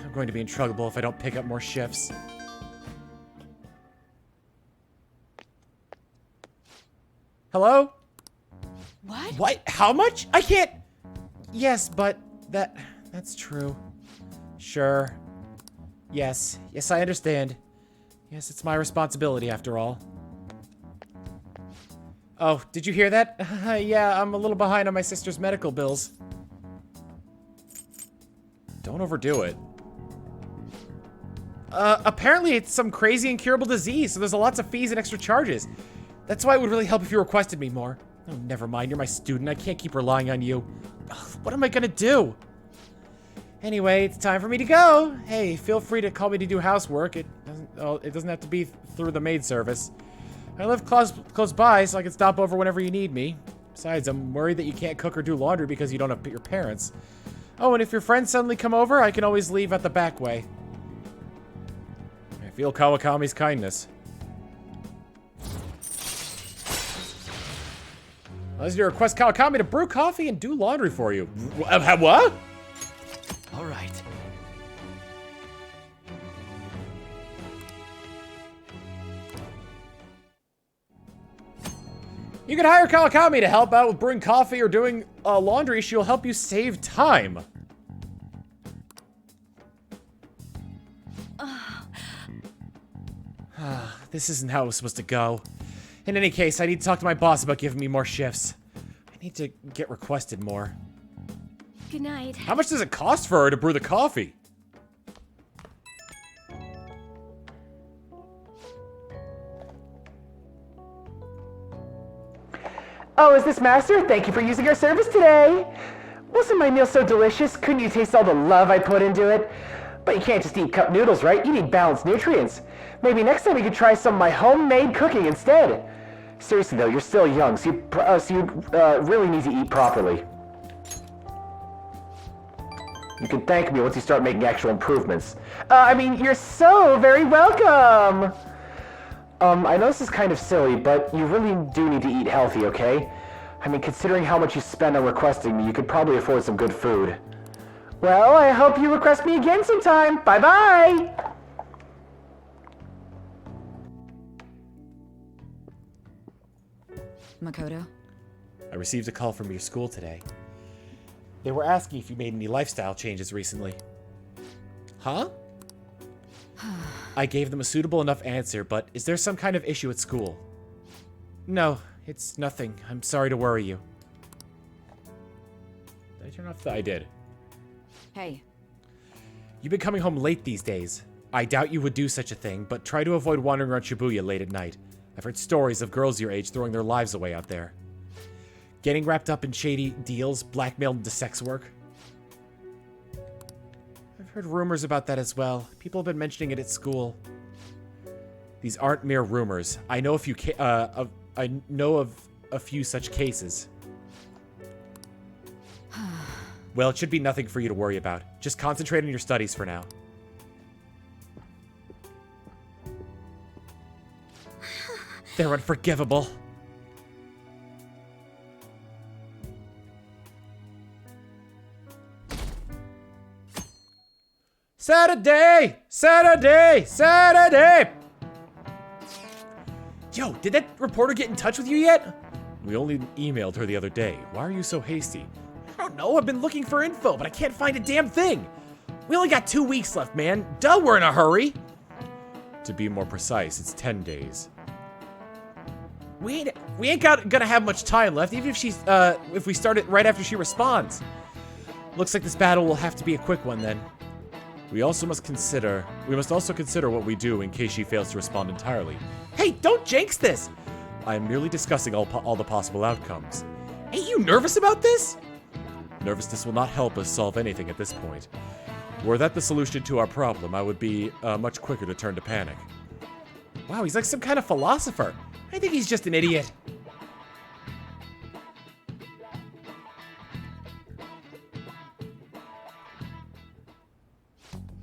I'm going to be in trouble if I don't pick up more shifts. Hello? What? What? How much? I can't... Yes, but that's true. Sure. Yes. Yes, I understand. Yes, it's my responsibility after all. Oh, did you hear that? Yeah, I'm a little behind on my sister's medical bills. Don't overdo it. Apparently it's some crazy incurable disease, so there's lots of fees and extra charges. That's why it would really help if you requested me more. Oh, never mind, you're my student. I can't keep relying on you. Ugh, what am I gonna do? Anyway, it's time for me to go. Hey, feel free to call me to do housework. It doesn't have to be through the maid service. I live close by, so I can stop over whenever you need me. Besides, I'm worried that you can't cook or do laundry because you don't have your parents. Oh, and if your friends suddenly come over, I can always leave at the back way. I feel Kawakami's kindness. Unless you request Kawakami to brew coffee and do laundry for you. What? All right. You can hire Kawakami to help out with brewing coffee or doing laundry. She'll help you save time. This isn't how it was supposed to go. In any case, I need to talk to my boss about giving me more shifts. I need to get requested more. Good night. How much does it cost for her to brew the coffee? Oh, is this Master? Thank you for using our service today. Wasn't my meal so delicious? Couldn't you taste all the love I put into it? But you can't just eat cup noodles, right? You need balanced nutrients. Maybe next time you could try some of my homemade cooking instead. Seriously though, you're still young, so you really need to eat properly. You can thank me once you start making actual improvements. I mean, you're so very welcome! I know this is kind of silly, but you really do need to eat healthy, okay? I mean, considering how much you spend on requesting me, you could probably afford some good food. Well, I hope you request me again sometime. Bye-bye! Makoto? I received a call from your school today. They were asking if you made any lifestyle changes recently. Huh? I gave them a suitable enough answer, but is there some kind of issue at school? No, it's nothing. I'm sorry to worry you. Did I turn off the... I did. Hey. You've been coming home late these days. I doubt you would do such a thing, but try to avoid wandering around Shibuya late at night. I've heard stories of girls your age throwing their lives away out there. Getting wrapped up in shady deals, blackmailed into sex work. I've heard rumors about that as well. People have been mentioning it at school. These aren't mere rumors. I know I know of a few such cases. Well, it should be nothing for you to worry about. Just concentrate on your studies for now. They're unforgivable. Saturday! Saturday! Saturday! Yo, did that reporter get in touch with you yet? We only emailed her the other day. Why are you so hasty? I don't know, I've been looking for info, but I can't find a damn thing. We only got 2 weeks left, man. Duh, we're in a hurry. To be more precise, it's 10 days. We ain't gonna have much time left, even if we start it right after she responds. Looks like this battle will have to be a quick one then. We must also consider what we do in case she fails to respond entirely. Hey, don't jinx this! I am merely discussing all the possible outcomes. Ain't you nervous about this? Nervousness will not help us solve anything at this point. Were that the solution to our problem, I would be much quicker to turn to panic. Wow, he's like some kind of philosopher. I think he's just an idiot.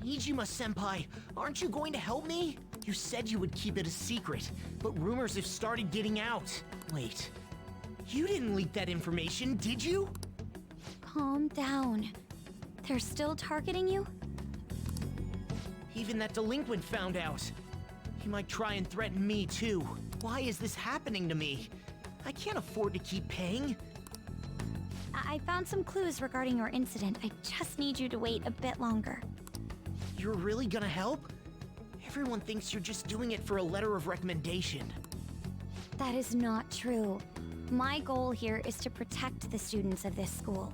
Nijima-senpai, aren't you going to help me? You said you would keep it a secret, but rumors have started getting out. Wait, you didn't leak that information, did you? Calm down. They're still targeting you? Even that delinquent found out. He might try and threaten me too. Why is this happening to me? I can't afford to keep paying. I found some clues regarding your incident. I just need you to wait a bit longer. You're really gonna help? Everyone thinks you're just doing it for a letter of recommendation. That is not true. My goal here is to protect the students of this school.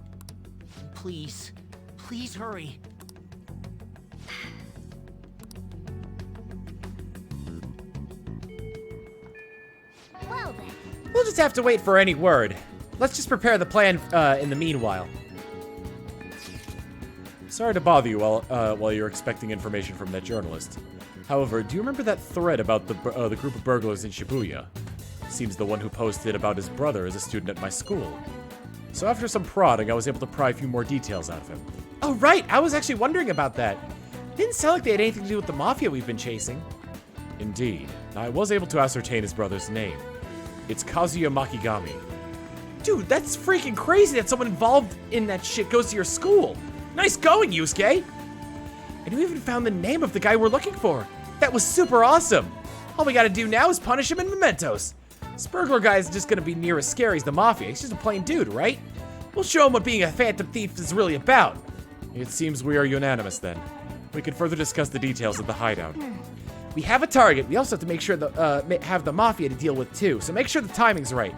Please, please hurry. Well then. We'll just have to wait for any word. Let's just prepare the plan in the meanwhile. Sorry to bother you while you're expecting information from that journalist. However, do you remember that thread about the group of burglars in Shibuya? Seems the one who posted about his brother is a student at my school. So after some prodding, I was able to pry a few more details out of him. Oh right, I was actually wondering about that. Didn't sound like they had anything to do with the mafia we've been chasing. Indeed, I was able to ascertain his brother's name. It's Kazuya Makigami. Dude, that's freaking crazy that someone involved in that shit goes to your school. Nice going, Yusuke! And you even found the name of the guy we're looking for. That was super awesome. All we gotta do now is punish him in mementos. This burglar guy is just gonna be near as scary as the mafia. He's just a plain dude, right? We'll show him what being a phantom thief is really about. It seems we are unanimous then. We can further discuss the details of the hideout. We have a target. We also have to make sure have the mafia to deal with too, so make sure the timing's right.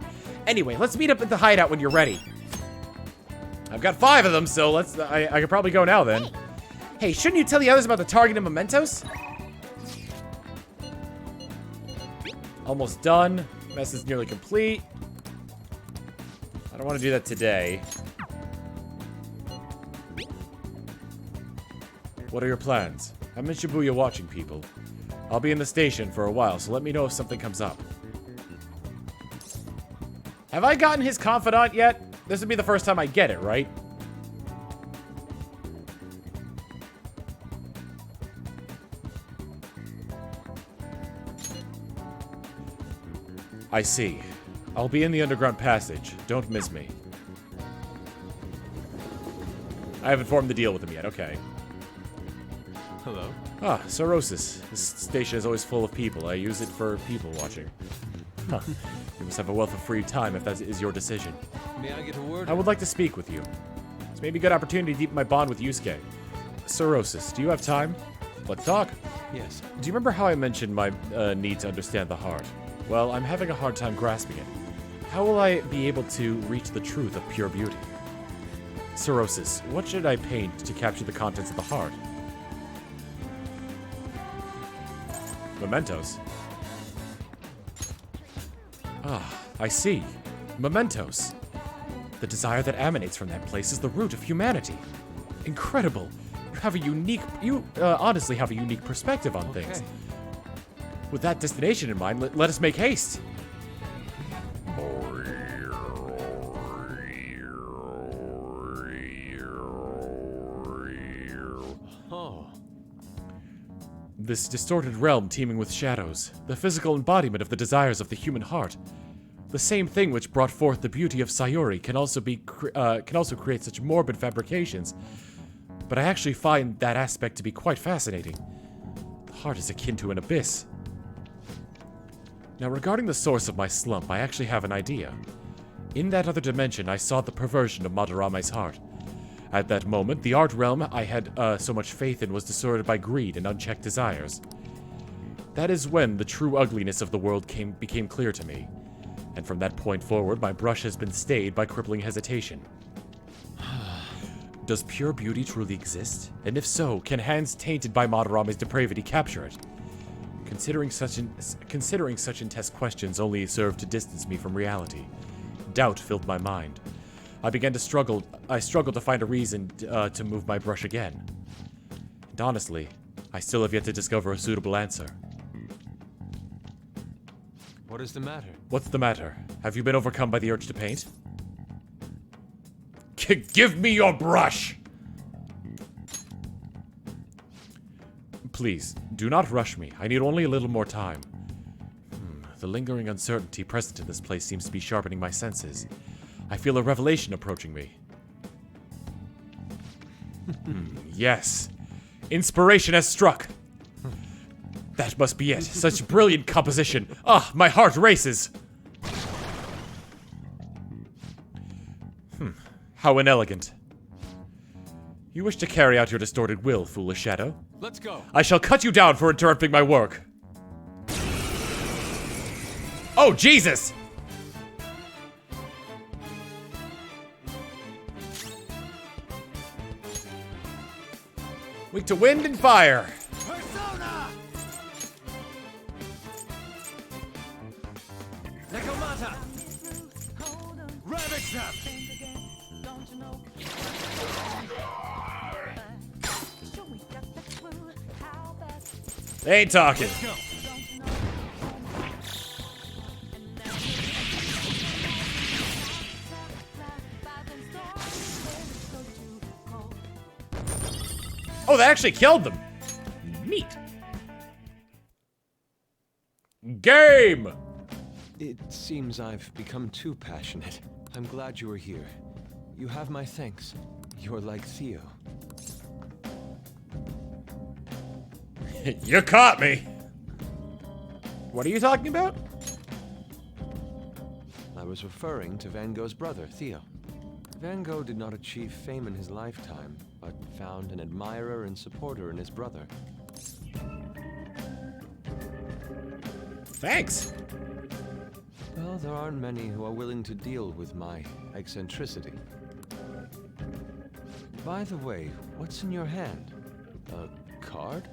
Anyway, let's meet up at the hideout when you're ready. I've got 5 of them, so I could probably go now then. Hey, shouldn't you tell the others about the target and mementos? Almost done. Mess is nearly complete. I don't want to do that today. What are your plans? I'm in Shibuya watching people. I'll be in the station for a while, so let me know if something comes up. Have I gotten his confidant yet? This would be the first time I get it, right? I see. I'll be in the underground passage. Don't miss me. I haven't formed the deal with him yet. Okay. Hello? Ah, Cirrhosis. This station is always full of people. I use it for people watching. Huh. You must have a wealth of free time if that is your decision. May I get a word? I would like to speak with you. This may be a good opportunity to deepen my bond with Yusuke. Cirrhosis, do you have time? Let's talk. Yes. Do you remember how I mentioned my need to understand the heart? Well, I'm having a hard time grasping it. How will I be able to reach the truth of pure beauty? Cirrhosis, what should I paint to capture the contents of the heart? Mementos. Ah, I see. Mementos. The desire that emanates from that place is the root of humanity. Incredible. You honestly have a unique perspective on things. With that destination in mind, let us make haste. Oh. This distorted realm teeming with shadows, the physical embodiment of the desires of the human heart. The same thing which brought forth the beauty of Sayuri can also create such morbid fabrications. But I actually find that aspect to be quite fascinating. The heart is akin to an abyss. Now, regarding the source of my slump, I actually have an idea. In that other dimension, I saw the perversion of Madarame's heart. At that moment, the art realm I had so much faith in was distorted by greed and unchecked desires. That is when the true ugliness of the world became clear to me. And from that point forward, my brush has been stayed by crippling hesitation. Does pure beauty truly exist? And if so, can hands tainted by Madarame's depravity capture it? Considering such intense questions only served to distance me from reality. Doubt filled my mind. I struggled to find a reason to move my brush again. And honestly, I still have yet to discover a suitable answer. What is the matter? What's the matter? Have you been overcome by the urge to paint? Give me your brush! Please, do not rush me. I need only a little more time. The lingering uncertainty present in this place seems to be sharpening my senses. I feel a revelation approaching me. Yes. Inspiration has struck. That must be it. Such brilliant composition. Ah, my heart races. How inelegant. You wish to carry out your distorted will, foolish shadow? Let's go. I shall cut you down for interrupting my work. Oh, Jesus! Weak to wind and fire. Persona! Nekomata! Ravage them! They ain't talking. Let's go. Oh, they actually killed them. Neat. Game! It seems I've become too passionate. I'm glad you are here. You have my thanks. You're like Theo. You caught me. What are you talking about? I was referring to Van Gogh's brother, Theo. Van Gogh did not achieve fame in his lifetime, but found an admirer and supporter in his brother. Thanks. Well, there aren't many who are willing to deal with my eccentricity. By the way, what's in your hand? A card?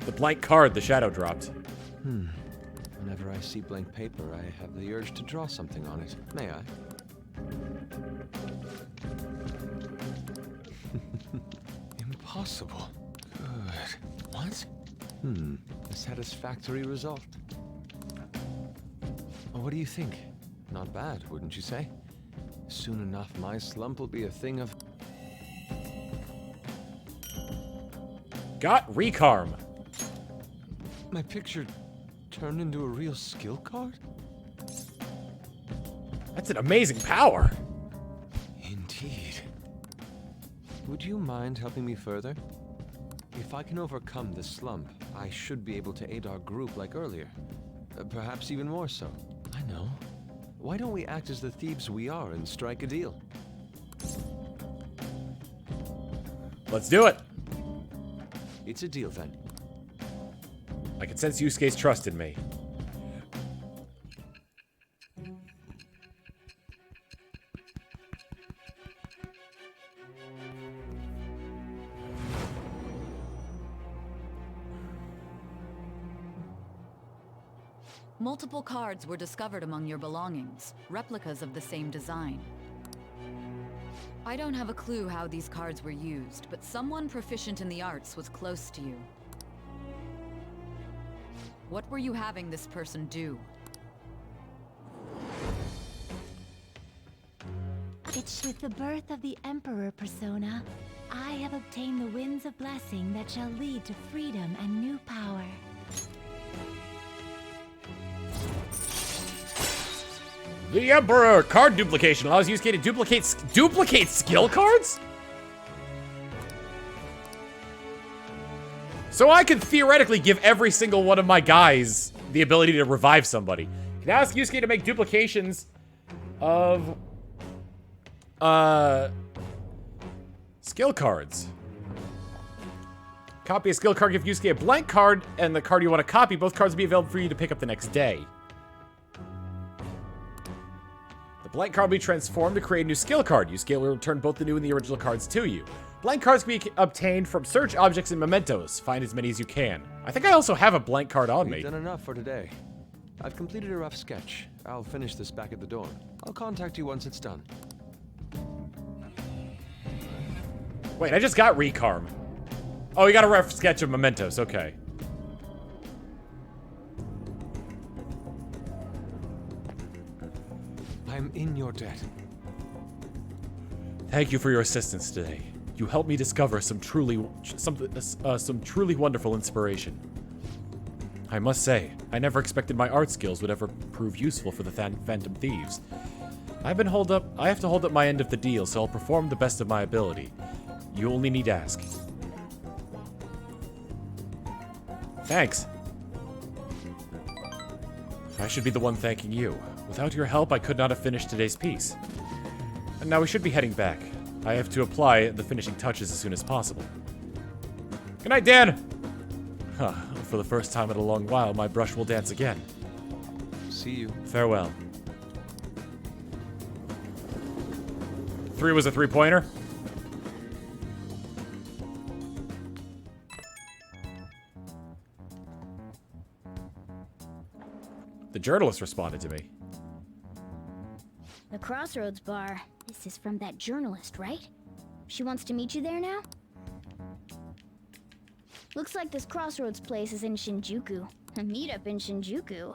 The blank card the shadow dropped. Whenever I see blank paper, I have the urge to draw something on it. May I? Impossible. Good. What? A satisfactory result. Well, what do you think? Not bad, wouldn't you say? Soon enough, my slump will be a thing of... Got recarm. My picture turned into a real skill card? That's an amazing power. Indeed. Would you mind helping me further? If I can overcome this slump, I should be able to aid our group like earlier. Perhaps even more so. I know. Why don't we act as the thieves we are and strike a deal? Let's do it. It's a deal then. I can sense Yusuke's trust in me. Multiple cards were discovered among your belongings, replicas of the same design. I don't have a clue how these cards were used, but someone proficient in the arts was close to you. What were you having this person do? It's with the birth of the Emperor persona, I have obtained the winds of blessing that shall lead to freedom and new power. The Emperor! Card duplication allows Yusuke to duplicate skill cards? So I could theoretically give every single one of my guys the ability to revive somebody. Can I ask Yusuke to make duplications of skill cards? Copy a skill card, give Yusuke a blank card, and the card you want to copy. Both cards will be available for you to pick up the next day. Blank card will be transformed to create a new skill card. Yusuke will return both the new and the original cards to you. Blank cards can be obtained from search objects and mementos. Find as many as you can. I think I also have a blank card on me. We've done enough for today. I've completed a rough sketch. I'll finish this back at the dorm. I'll contact you once it's done. Wait, I just got Recarm. Oh, you got a rough sketch of mementos. Okay. I'm in your debt. Thank you for your assistance today. You helped me discover some truly wonderful inspiration. I must say, I never expected my art skills would ever prove useful for the Phantom Thieves. I have to hold up my end of the deal, so I'll perform the best of my ability. You only need to ask. Thanks. I should be the one thanking you. Without your help, I could not have finished today's piece. And now we should be heading back. I have to apply the finishing touches as soon as possible. Good night, Dan! Huh, for the first time in a long while, my brush will dance again. See you. Farewell. 3 was a 3-pointer? The journalist responded to me. The Crossroads bar. This is from that journalist, right? She wants to meet you there now? Looks like this Crossroads place is in Shinjuku. A meetup in Shinjuku.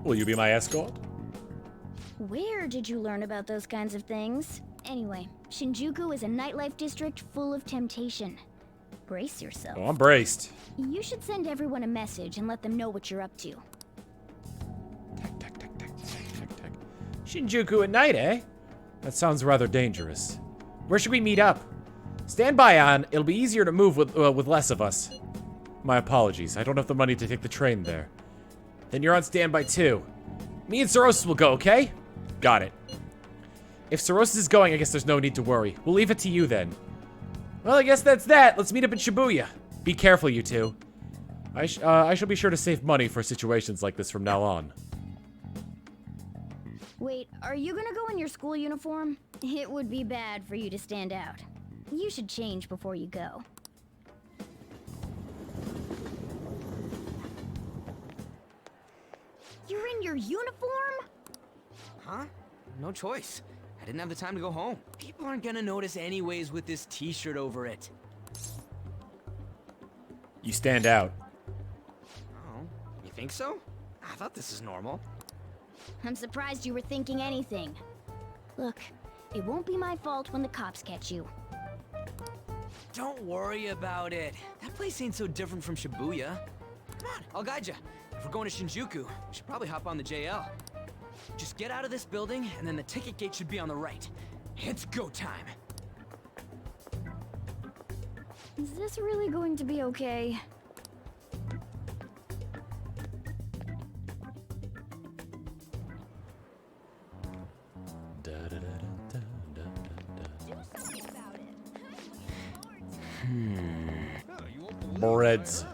Will you be my escort? Where did you learn about those kinds of things? Anyway, Shinjuku is a nightlife district full of temptation. Brace yourself. Oh, I'm braced. You should send everyone a message and let them know what you're up to. Shinjuku at night, eh? That sounds rather dangerous. Where should we meet up? Stand by, on. It'll be easier to move with less of us. My apologies. I don't have the money to take the train there. Then you're on standby too. Me and Sorosis will go, okay? Got it. If Sorosis is going, I guess there's no need to worry. We'll leave it to you then. Well, I guess that's that. Let's meet up in Shibuya. Be careful, you two. I shall be sure to save money for situations like this from now on. Wait, are you gonna go in your school uniform? It would be bad for you to stand out. You should change before you go. You're in your uniform? Huh? No choice. I didn't have the time to go home. People aren't gonna notice anyways with this t-shirt over it. You stand out. Oh, you think so? I thought this is normal. I'm surprised you were thinking anything. Look, it won't be my fault when the cops catch you. Don't worry about it. That place ain't so different from Shibuya. Come on, I'll guide you. If we're going to Shinjuku, we should probably hop on the JL. Just get out of this building, and then the ticket gate should be on the right. It's go time. Is this really going to be okay? Breads.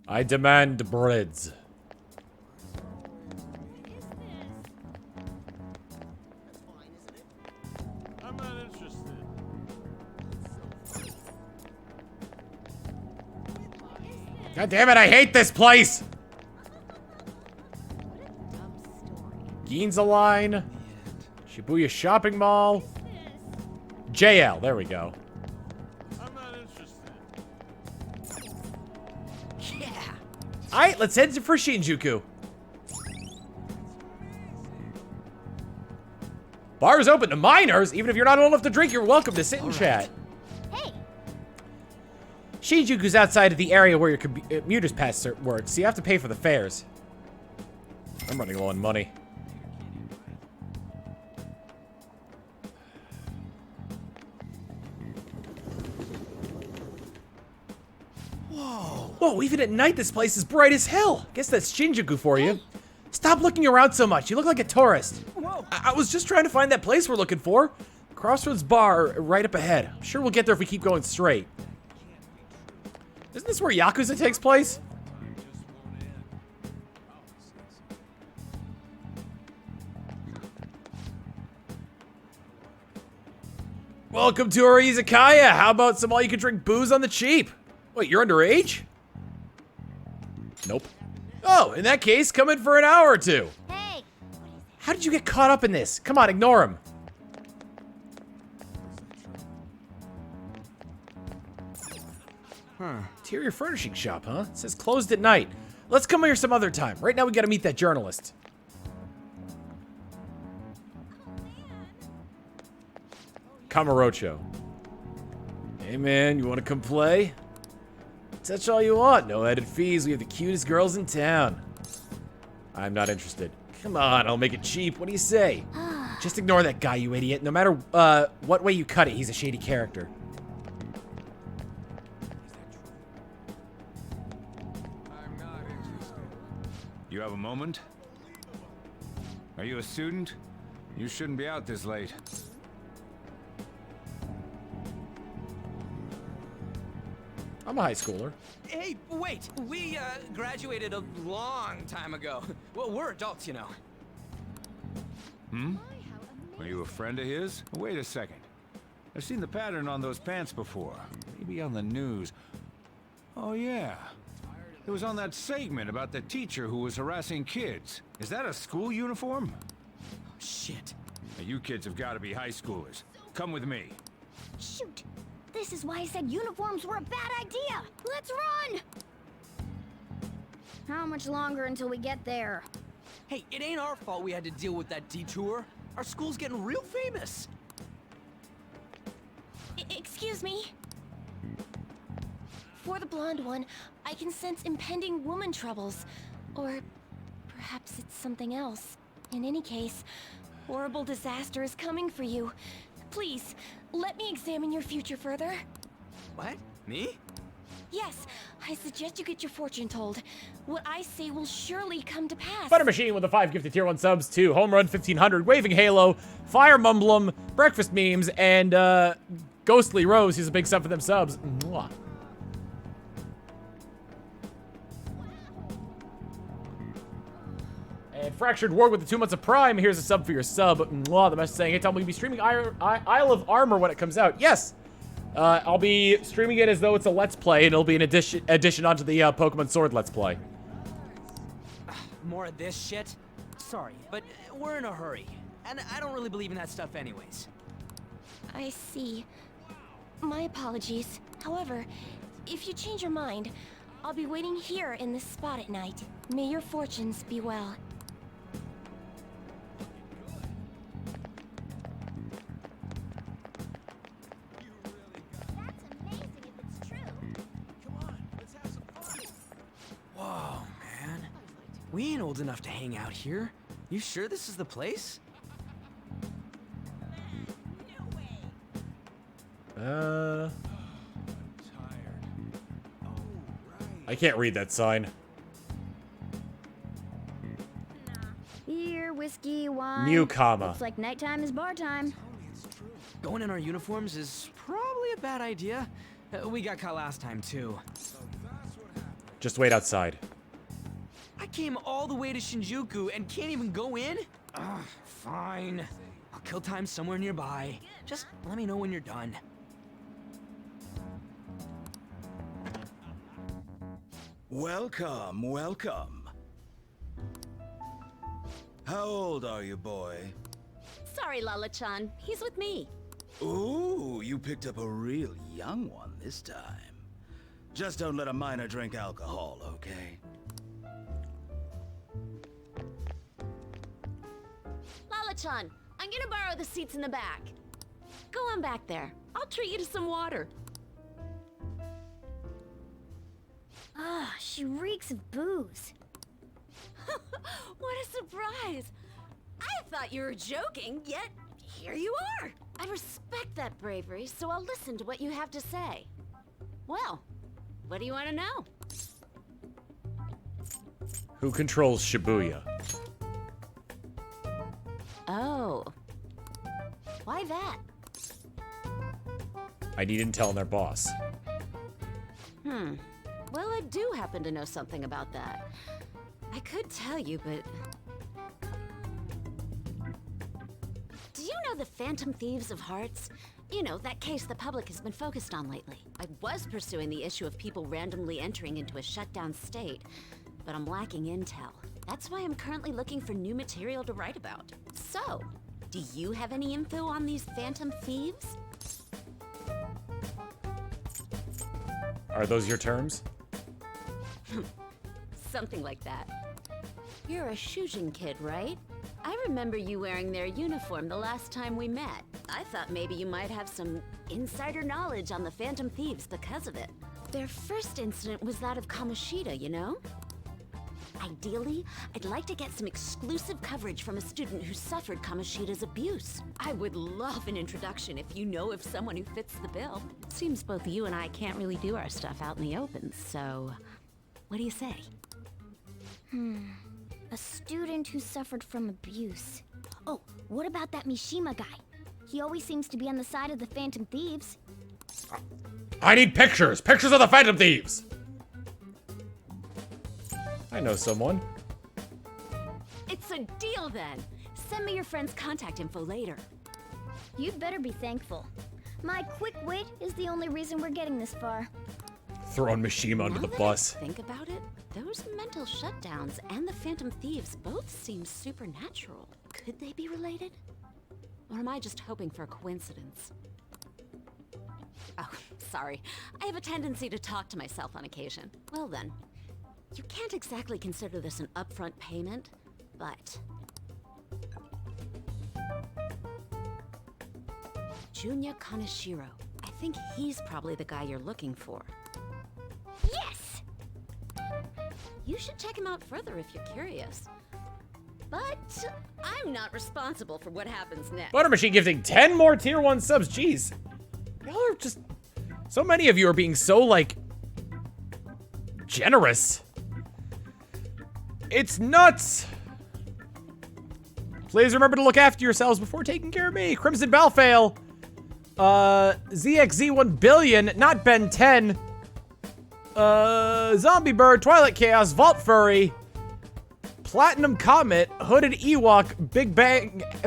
I demand breads. I'm not interested. God damn it, I hate this place! Ginza Line. Shibuya Shopping Mall. JL, there we go. I'm not interested. Yeah. Alright, let's head for Shinjuku. Bar is open to minors. Even if you're not old enough to drink, you're welcome to sit and chat. Hey! Shinjuku's outside of the area where your commuter's pass works, so you have to pay for the fares. I'm running low on money. Whoa, even at night this place is bright as hell. Guess that's Shinjuku for you. Stop looking around so much. You look like a tourist. Whoa. I was just trying to find that place we're looking for. Crossroads Bar right up ahead. I'm sure we'll get there if we keep going straight. Isn't this where Yakuza takes place? Welcome to our izakaya. How about some all-you-can-drink booze on the cheap? Wait, you're underage? Nope. Oh, in that case, come in for an hour or two. Hey! How did you get caught up in this? Come on, ignore him. Interior furnishing shop, huh? It says closed at night. Let's come here some other time. Right now we gotta meet that journalist. Kamurocho. Hey man, you wanna come play? Touch all you want, no added fees. We have the cutest girls in town. I'm not interested. Come on, I'll make it cheap. What do you say? Just ignore that guy, you idiot. No matter what way you cut it, he's a shady character. I'm not interested. You have a moment? Are you a student? You shouldn't be out this late. I'm a high schooler. Hey, wait. We graduated a long time ago. Well, we're adults, you know. Hmm? Are you a friend of his? Wait a second. I've seen the pattern on those pants before. Maybe on the news. Oh, yeah. It was on that segment about the teacher who was harassing kids. Is that a school uniform? Oh, shit. Now, you kids have got to be high schoolers. Come with me. Shoot! This is why I said uniforms were a bad idea! Let's run! How much longer until we get there? Hey, it ain't our fault we had to deal with that detour. Our school's getting real famous. Excuse me? For the blonde one, I can sense impending woman troubles. Or perhaps it's something else. In any case, horrible disaster is coming for you. Please, let me examine your future further. What? Me? Yes, I suggest you get your fortune told. What I say will surely come to pass. Butter Machine with the 5 gifted tier 1 subs to Home Run 1500, Waving Halo, Fire Mumblum, Breakfast Memes, and Ghostly Rose, who's a big sub for them subs. Mwah. And Fractured Ward with the 2 months of Prime. Here's a sub for your sub. Mwah, the message saying, hey Tom, will you be streaming Isle of Armor when it comes out? Yes! I'll be streaming it as though it's a Let's Play, and it'll be an addition onto the Pokemon Sword Let's Play. More of this shit? Sorry, but we're in a hurry. And I don't really believe in that stuff anyways. I see. My apologies. However, if you change your mind, I'll be waiting here in this spot at night. May your fortunes be well. That's amazing if it's true. We ain't old enough to hang out here. You sure this is the place? I can't read that sign. Beer, whiskey, wine. New comma. Looks like nighttime is bar time. Going in our uniforms is probably a bad idea. We got caught last time, too. Just wait outside. I came all the way to Shinjuku and can't even go in? Ugh, fine. I'll kill time somewhere nearby. Just let me know when you're done. Welcome, welcome. How old are you, boy? Sorry, Lala-chan. He's with me. Ooh, you picked up a real young one this time. Just don't let a minor drink alcohol, okay? Lala-chan, I'm gonna borrow the seats in the back. Go on back there. I'll treat you to some water. Ah, she reeks of booze. What a surprise! I thought you were joking, yet here you are. I respect that bravery, so I'll listen to what you have to say. Well, what do you want to know? Who controls Shibuya? Oh. Why that? I need intel on their boss. Well, I do happen to know something about that. I could tell you, but... Do you know the Phantom Thieves of Hearts? You know, that case the public has been focused on lately. I was pursuing the issue of people randomly entering into a shutdown state, but I'm lacking intel. That's why I'm currently looking for new material to write about. So, do you have any info on these Phantom Thieves? Are those your terms? Something like that. You're a Shujin kid, right? I remember you wearing their uniform the last time we met. I thought maybe you might have some insider knowledge on the Phantom Thieves because of it. Their first incident was that of Kamoshida, you know? Ideally, I'd like to get some exclusive coverage from a student who suffered Kamoshida's abuse. I would love an introduction if you know of someone who fits the bill. Seems both you and I can't really do our stuff out in the open, so... what do you say? A student who suffered from abuse. Oh, what about that Mishima guy? He always seems to be on the side of the Phantom Thieves. I need pictures! Pictures of the Phantom Thieves! I know someone. It's a deal then! Send me your friend's contact info later. You'd better be thankful. My quick wit is the only reason we're getting this far. Throwing Mishima under the bus. Think about it. Those mental shutdowns and the Phantom Thieves both seem supernatural. Could they be related? Or am I just hoping for a coincidence? Oh, sorry. I have a tendency to talk to myself on occasion. Well then, you can't exactly consider this an upfront payment, but... Junya Kaneshiro. I think he's probably the guy you're looking for. Yes! You should check him out further if you're curious. But I'm not responsible for what happens next. Butter Machine gifting 10 more tier 1 subs. Jeez. Y'all are just... so many of you are being so, like... generous. It's nuts. Please remember to look after yourselves before taking care of me. Crimson Balfail. ZXZ1 Billion. Not Ben 10. Zombie Bird, Twilight Chaos, Vault Furry, Platinum Comet, Hooded Ewok,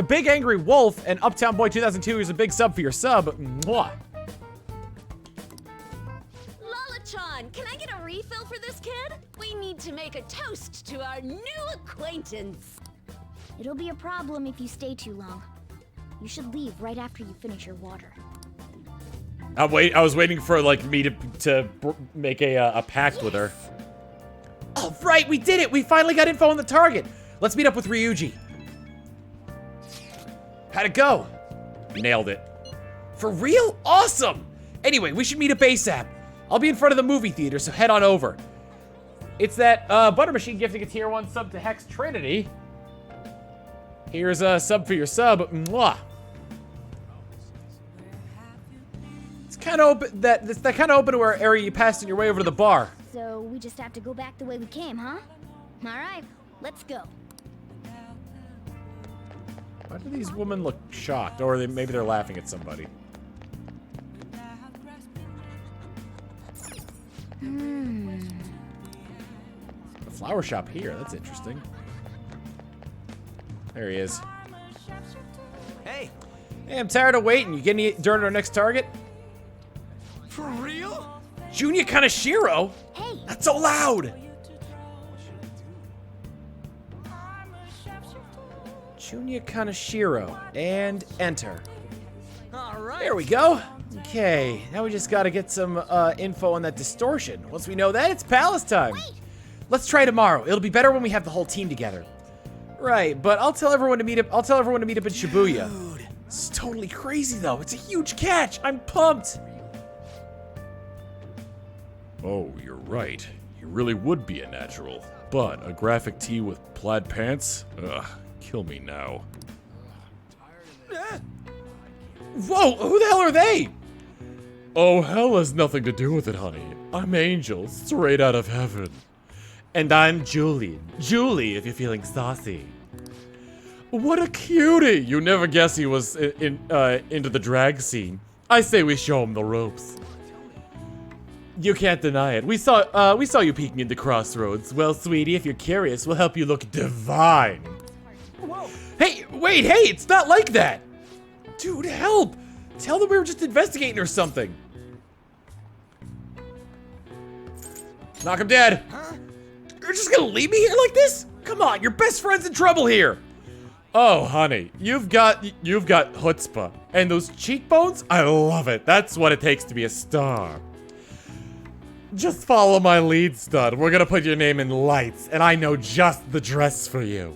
Big Angry Wolf, and Uptown Boy 2002 is a big sub for your sub. Mwah. Lala-chan, can I get a refill for this kid? We need to make a toast to our new acquaintance. It'll be a problem if you stay too long. You should leave right after you finish your water. I was waiting for like me to make a pact with her. Oh right, we did it! We finally got info on the target. Let's meet up with Ryuji. How'd it go? Nailed it. For real? Awesome! Anyway, we should meet up ASAP. I'll be in front of the movie theater, so head on over. It's that Butter Machine gifting a tier 1 sub to Hex Trinity. Here's a sub for your sub. Mwah. It's kind of open. That's that kind of open to our area you passed on your way over to the bar. So we just have to go back the way we came, huh? All right, let's go. Why do these women look shocked? Or maybe they're laughing at somebody. The flower shop here. That's interesting. There he is. Hey! Hey, I'm tired of waiting. You get any dirt on our next target? For real? Junior Kaneshiro? Hey! Not so loud! Junior Kaneshiro. And enter. Alright. There we go. Okay, now we just gotta get some info on that distortion. Once we know that, it's palace time. Wait. Let's try tomorrow. It'll be better when we have the whole team together. Right, but I'll tell everyone to meet up. I'll tell everyone to meet up in Shibuya. Dude. This is totally crazy, though. It's a huge catch. I'm pumped. Oh, you're right. You really would be a natural. But a graphic tee with plaid pants? Ugh, kill me now. Whoa, who the hell are they? Oh, hell has nothing to do with it, honey. I'm Angel, straight out of heaven. And I'm Julie. Julie, if you're feeling saucy. What a cutie! You never guess he was into the drag scene. I say we show him the ropes. You can't deny it. We saw you peeking into Crossroads. Well, sweetie, if you're curious, we'll help you look divine. Whoa. Hey, wait, hey, it's not like that. Dude, help! Tell them we were just investigating or something. Knock him dead. Huh? You're just gonna leave me here like this? Come on, your best friend's in trouble here. Oh, honey, you've got chutzpah. And those cheekbones? I love it. That's what it takes to be a star. Just follow my lead, stud. We're gonna put your name in lights, and I know just the dress for you.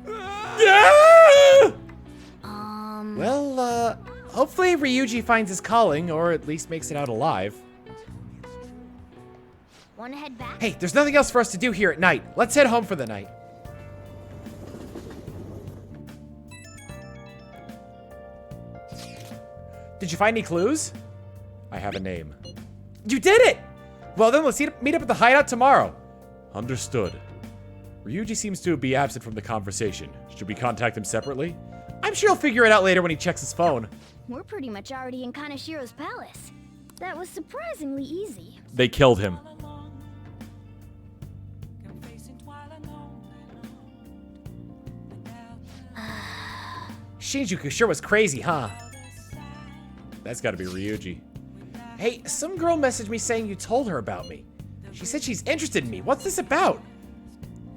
Yeah! Well, hopefully Ryuji finds his calling, or at least makes it out alive. Wanna head back? Hey, there's nothing else for us to do here at night. Let's head home for the night. Did you find any clues? I have a name. You did it! Well then, let's meet up at the hideout tomorrow. Understood. Ryuji seems to be absent from the conversation. Should we contact him separately? I'm sure he'll figure it out later when he checks his phone. We're pretty much already in Kaneshiro's palace. That was surprisingly easy. They killed him. Shinjuku sure was crazy, huh? That's gotta be Ryuji. Hey, some girl messaged me saying you told her about me. She said she's interested in me. What's this about?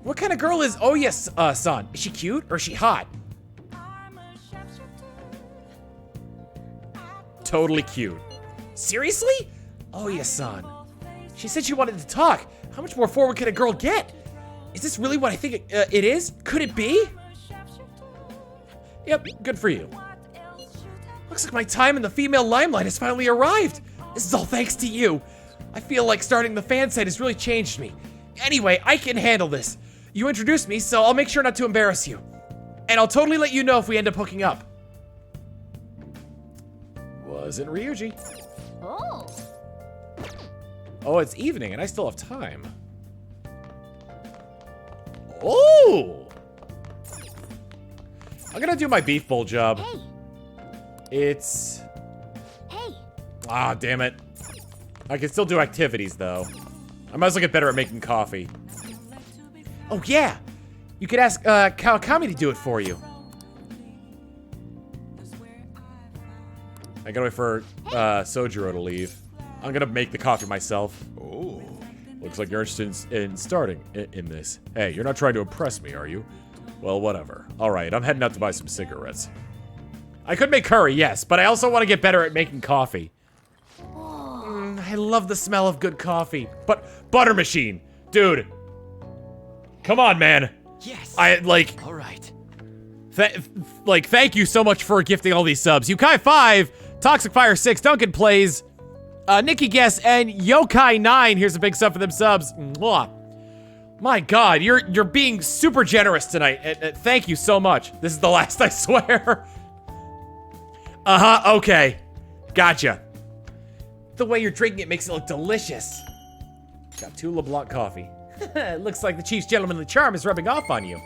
What kind of girl is Oya-san? Is she cute or is she hot? Totally cute. Seriously? Oya-san. She said she wanted to talk. How much more forward can a girl get? Is this really what I think it is? Could it be? Yep, good for you. Looks like my time in the female limelight has finally arrived. This is all thanks to you. I feel like starting the fan site has really changed me. Anyway, I can handle this. You introduced me, so I'll make sure not to embarrass you. And I'll totally let you know if we end up hooking up. Wasn't Ryuji. Oh. Oh, it's evening and I still have time. Oh! I'm gonna do my beef bowl job. Hey. It's... Hey. Ah, damn it. I can still do activities, though. I might as well get better at making coffee. Oh, yeah! You could ask Kawakami to do it for you. I gotta wait for Sojiro to leave. I'm gonna make the coffee myself. Oh. Looks like you're interested in starting in this. Hey, you're not trying to impress me, are you? Well, whatever. Alright, I'm heading out to buy some cigarettes. I could make curry, yes, but I also want to get better at making coffee. I love the smell of good coffee. But Butter Machine, dude. Come on, man. Yes. All right. Thank you so much for gifting all these subs. Yukai 5, Toxic Fire 6, Duncan Plays, Nikki Guess and Yokai9, here's a big sub for them subs. Mwah. My God, you're being super generous tonight. Thank you so much. This is the last, I swear. Okay. Gotcha. The way you're drinking it makes it look delicious. Got 2 LeBlanc coffee. It looks like the Chief's gentlemanly charm is rubbing off on you.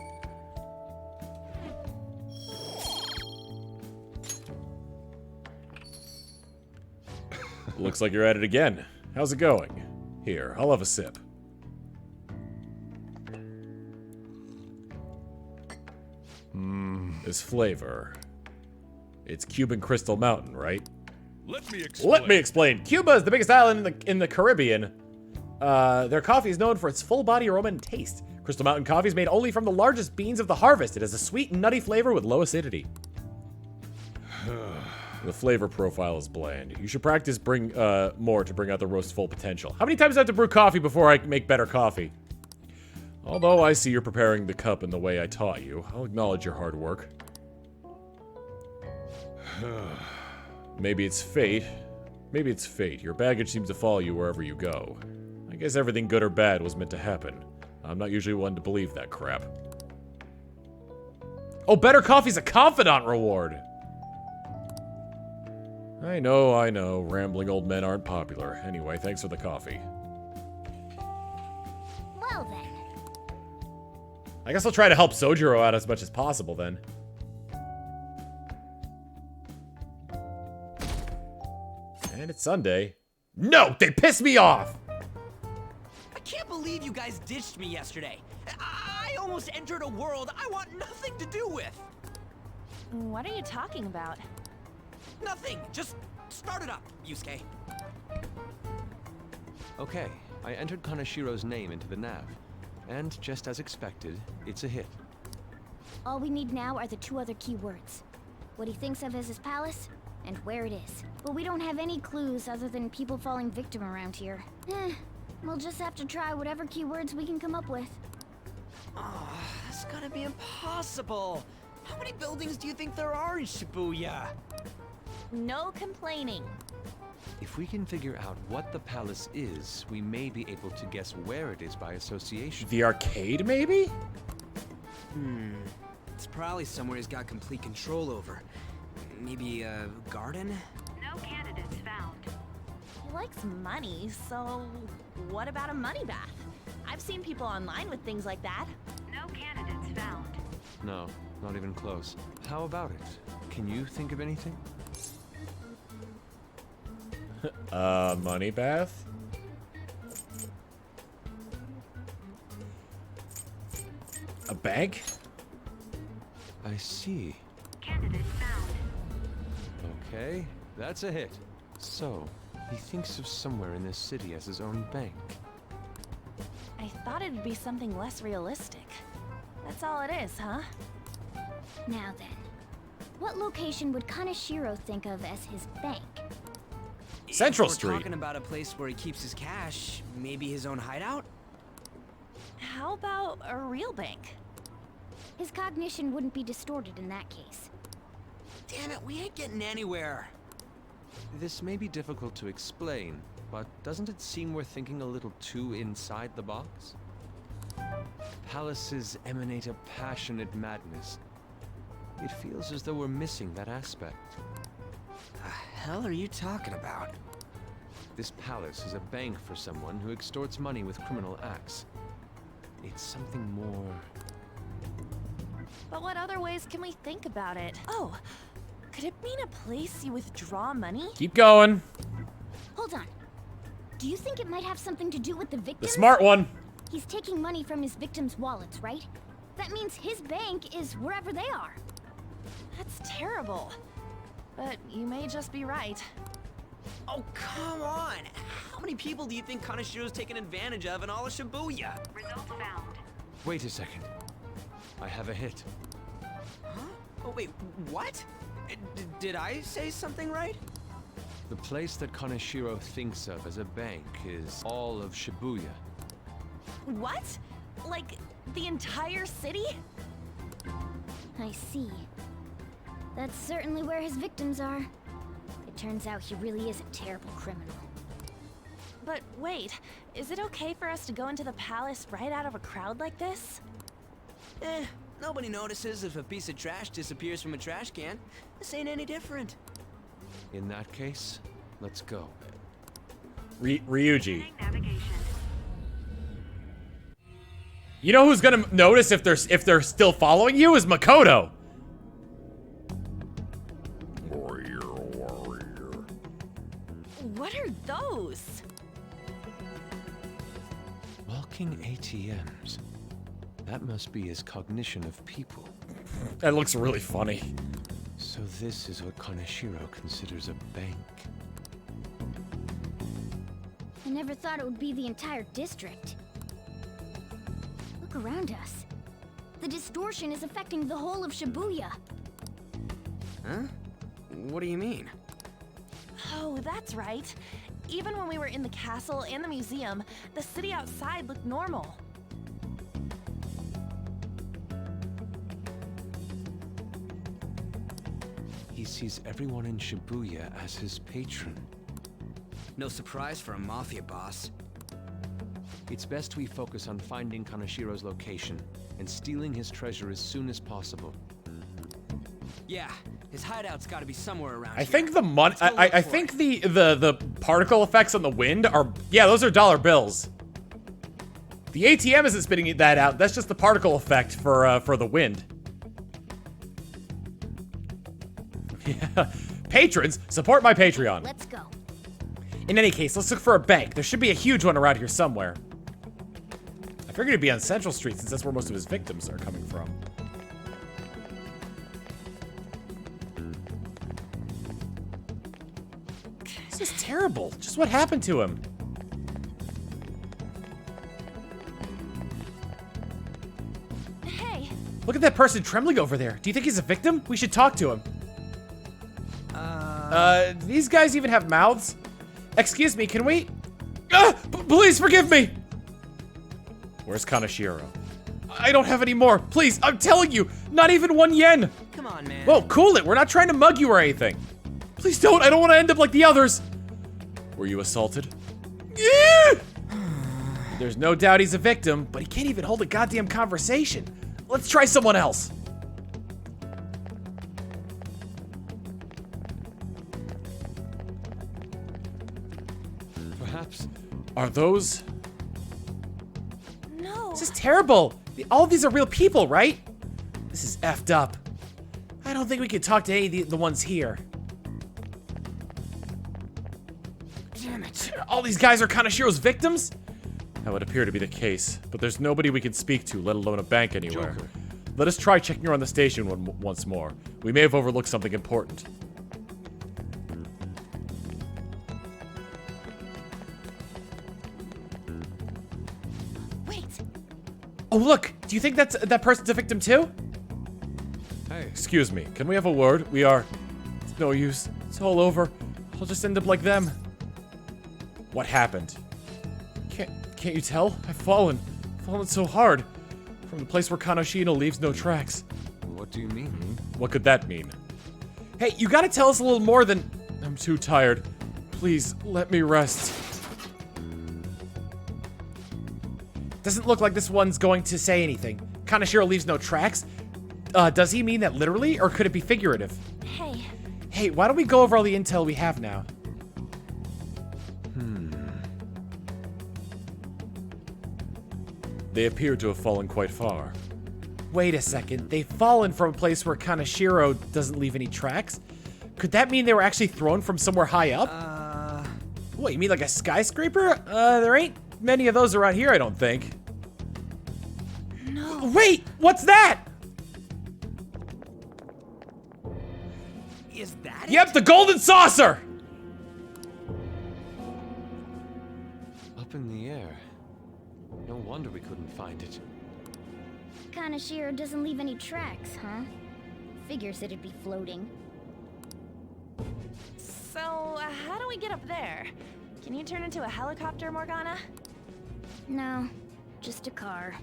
Looks like you're at it again. How's it going? Here, I'll have a sip. This flavor. It's Cuban Crystal Mountain, right? Let me explain. Let me explain. Cuba is the biggest island in the Caribbean. Their coffee is known for its full body aroma and taste. Crystal Mountain coffee is made only from the largest beans of the harvest. It has a sweet and nutty flavor with low acidity. The flavor profile is bland. You should practice more to bring out the roast's full potential. How many times do I have to brew coffee before I make better coffee? Although I see you're preparing the cup in the way I taught you, I'll acknowledge your hard work. Maybe it's fate. Maybe it's fate. Your baggage seems to follow you wherever you go. I guess everything good or bad was meant to happen. I'm not usually one to believe that crap. Oh, better coffee's a confidant reward. I know. Rambling old men aren't popular. Anyway, thanks for the coffee. Well then. I guess I'll try to help Sojiro out as much as possible then. And it's Sunday. No, they pissed me off! I can't believe you guys ditched me yesterday. I almost entered a world I want nothing to do with. What are you talking about? Nothing. Just start it up, Yusuke. Okay, I entered Kanashiro's name into the nav. And just as expected, it's a hit. All we need now are the 2 other keywords. What he thinks of as his palace, and where it is. But we don't have any clues other than people falling victim around here. We'll just have to try whatever keywords we can come up with. Oh, that's gotta be impossible. How many buildings do you think there are in Shibuya? No complaining. If we can figure out what the palace is, we may be able to guess where it is by association. The arcade, maybe? It's probably somewhere he's got complete control over. Maybe a garden? No candidates found. He likes money, so what about a money bath? I've seen people online with things like that. No candidates found. No, not even close. How about it? Can you think of anything? Money bath? A bank? I see. Candidate found. Okay, that's a hit. So, he thinks of somewhere in this city as his own bank. I thought it'd be something less realistic. That's all it is, huh? Now then, what location would Kanashiro think of as his bank? Central If we're Street. talking about a place where he keeps his cash, maybe his own hideout? How about a real bank? His cognition wouldn't be distorted in that case. Damn it, we ain't getting anywhere. This may be difficult to explain, but doesn't it seem we're thinking a little too inside the box? Palaces emanate a passionate madness. It feels as though we're missing that aspect. The hell are you talking about? This palace is a bank for someone who extorts money with criminal acts. It's something more... But what other ways can we think about it? Oh, could it mean a place you withdraw money? Keep going. Hold on. Do you think it might have something to do with the victims? The smart one. He's taking money from his victims' wallets, right? That means his bank is wherever they are. That's terrible. But you may just be right. Oh, come on! How many people do you think Kanashiro's taken advantage of in all of Shibuya? Result found. Wait a second. I have a hit. Huh? Oh, wait, what? Did I say something right? The place that Kanashiro thinks of as a bank is all of Shibuya. What? Like, the entire city? I see. That's certainly where his victims are. It turns out he really is a terrible criminal. But wait, is it okay for us to go into the palace right out of a crowd like this? Nobody notices if a piece of trash disappears from a trash can. This ain't any different. In that case, let's go. Ryuji. You know who's gonna notice if they're still following you is Makoto. What are those? Walking ATMs. That must be his cognition of people. That looks really funny. So this is what Kaneshiro considers a bank. I never thought it would be the entire district. Look around us. The distortion is affecting the whole of Shibuya. Huh? What do you mean? Oh, that's right. Even when we were in the castle and the museum, the city outside looked normal. He sees everyone in Shibuya as his patron. No surprise for a mafia boss. It's best we focus on finding Kaneshiro's location and stealing his treasure as soon as possible. Yeah, his hideout's got to be somewhere around I here. think the money. I think the particle effects on the wind are, yeah, those are dollar bills. The ATM isn't spitting that out. That's just the particle effect for the wind. Yeah. Patrons, support my Patreon. Let's go. In any case, let's look for a bank. There should be a huge one around here somewhere. I figured it'd be on Central Street since that's where most of his victims are coming from. This is terrible. Just what happened to him? Hey. Look at that person trembling over there. Do you think he's a victim? We should talk to him. Do these guys even have mouths? Excuse me, can we? Please forgive me! Where's Kaneshiro? I don't have any more. Please, I'm telling you, not even 1 yen. Come on, man. Whoa, cool it. We're not trying to mug you or anything. Please don't. I don't want to end up like the others. Were you assaulted? There's no doubt he's a victim, but he can't even hold a goddamn conversation. Let's try someone else. Perhaps. Are those? No. This is terrible. All of these are real people, right? This is effed up. I don't think we can talk to any of the ones here. Damn it. All these guys are Kaneshiro's victims? That would appear to be the case, but there's nobody we can speak to, let alone a bank anywhere. Joker. Let us try checking around the station once more. We may have overlooked something important. Wait. Oh, look! Do you think that person's a victim too? Hey. Excuse me, can we have a word? It's no use. It's all over. I'll just end up like them. What happened? Can't you tell? I've fallen so hard. From the place where Kaneshiro leaves no tracks. What do you mean? What could that mean? Hey, you gotta tell us a little more than... I'm too tired. Please, let me rest. Doesn't look like this one's going to say anything. Kaneshiro leaves no tracks? Does he mean that literally, or could it be figurative? Hey. Hey, why don't we go over all the intel we have now? They appear to have fallen quite far. Wait a second, they've fallen from a place where Kaneshiro doesn't leave any tracks? Could that mean they were actually thrown from somewhere high up? What, you mean like a skyscraper? There ain't many of those around here, I don't think. No. Wait, what's that? Is that it? Yep, the golden saucer! Up in the air. No wonder we couldn't find it. Kaneshiro doesn't leave any tracks, huh? Figures it'd be floating. So, how do we get up there? Can you turn into a helicopter, Morgana? No, just a car.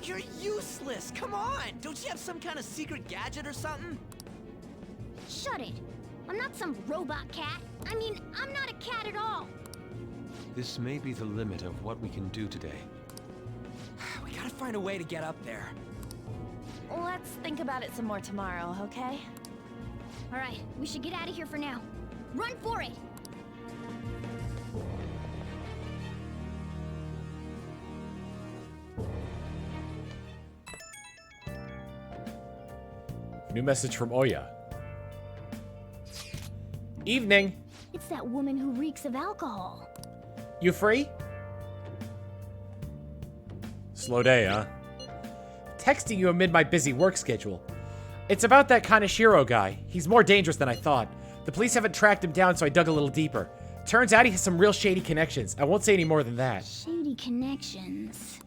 You're useless! Come on! Don't you have some kind of secret gadget or something? Shut it! I'm not some robot cat. I mean, I'm not a cat at all. This may be the limit of what we can do today. We gotta find a way to get up there. Let's think about it some more tomorrow, okay? Alright, we should get out of here for now. Run for it! New message from Oya. Evening. It's that woman who reeks of alcohol. You free? Slow day, huh? Texting you amid my busy work schedule. It's about that Kaneshiro guy. He's more dangerous than I thought. The police haven't tracked him down, so I dug a little deeper. Turns out he has some real shady connections. I won't say any more than that. Shady connections.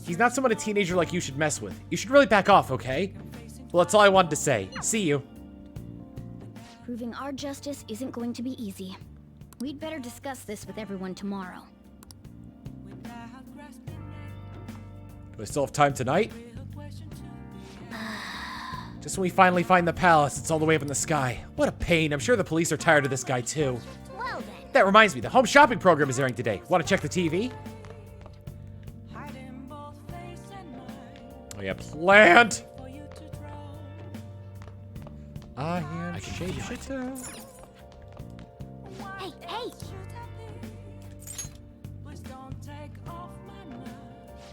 He's not someone a teenager like you should mess with. You should really back off, okay? Well, that's all I wanted to say. See you. Proving our justice isn't going to be easy. We'd better discuss this with everyone tomorrow. Do I still have time tonight? Just when we finally find the palace, it's all the way up in the sky. What a pain. I'm sure the police are tired of this guy, too. Well then. That reminds me, the home shopping program is airing today. Want to check the TV? Oh yeah, plant! I am shapeshifter. Hey, hey!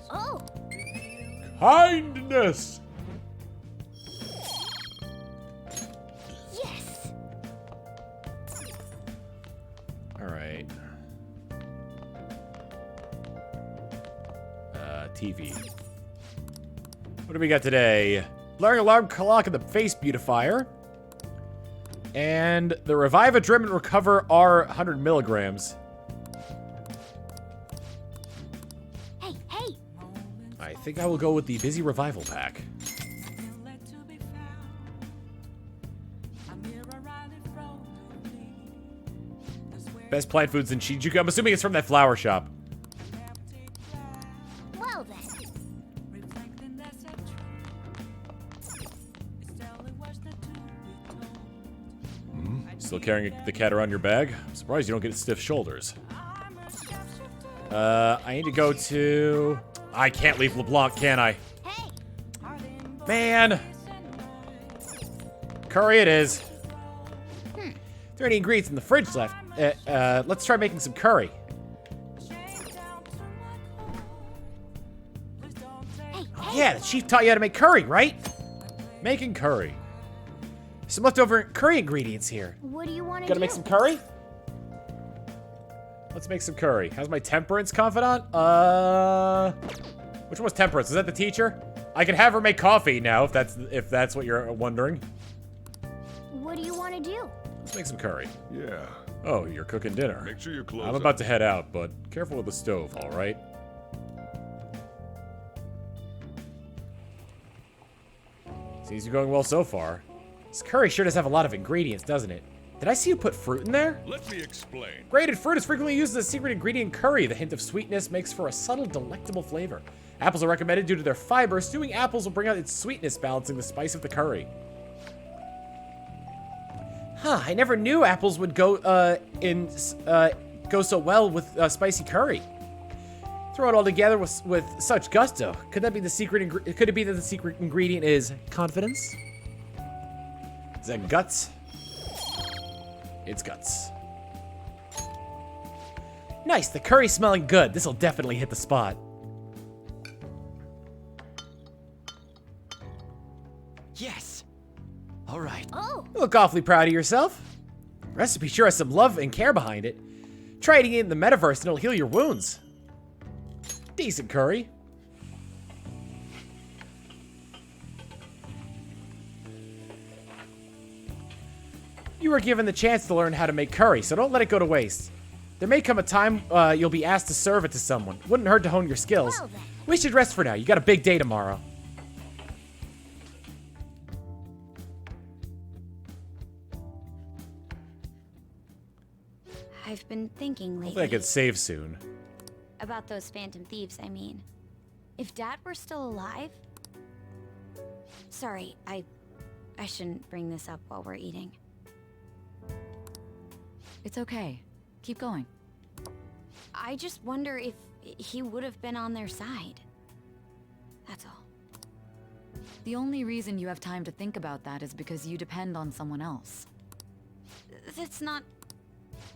Oh! Kindness! Yes! Alright. TV. What do we got today? Blaring alarm clock in the face beautifier. And the Revive Adrenaline Recover R 100 milligrams. Hey, hey! I think I will go with the Busy Revival Pack. Best plant foods in Shinjuku. I'm assuming it's from that flower shop. Well then. Still carrying the cat around your bag? I'm surprised you don't get stiff shoulders. I need to go to... I can't leave LeBlanc, can I? Hey. Man! Curry it is. If there are any ingredients in the fridge left, let's try making some curry. Oh, yeah, the chief taught you how to make curry, right? Making curry. Some leftover curry ingredients here. What do you want to do? Gotta make some curry? Let's make some curry. How's my temperance confidant? Which one was temperance? Is that the teacher? I can have her make coffee now, if that's what you're wondering. What do you want to do? Let's make some curry. Yeah. Oh, you're cooking dinner. Make sure you close I'm about to head out, but careful with the stove, all right? Seems you're going well so far. This curry sure does have a lot of ingredients, doesn't it? Did I see you put fruit in there? Let me explain. Grated fruit is frequently used as a secret ingredient in curry. The hint of sweetness makes for a subtle, delectable flavor. Apples are recommended due to their fiber. Stewing apples will bring out its sweetness, balancing the spice of the curry. Huh, I never knew apples would go so well with spicy curry. Throw it all together with such gusto. Could that be the secret? Could it be that the secret ingredient is confidence? Is that guts? It's guts. Nice, the curry's smelling good. This'll definitely hit the spot. Yes. All right. Oh. You look awfully proud of yourself. The recipe sure has some love and care behind it. Try eating it in the metaverse and it'll heal your wounds. Decent curry. You were given the chance to learn how to make curry, so don't let it go to waste. There may come a time you'll be asked to serve it to someone. Wouldn't hurt to hone your skills. Well, then. We should rest for now. You got a big day tomorrow. I've been thinking lately. Hopefully I can save soon. About those Phantom Thieves, I mean. If Dad were still alive... Sorry, I shouldn't bring this up while we're eating. It's okay. Keep going. I just wonder if he would have been on their side. That's all. The only reason you have time to think about that is because you depend on someone else. That's not...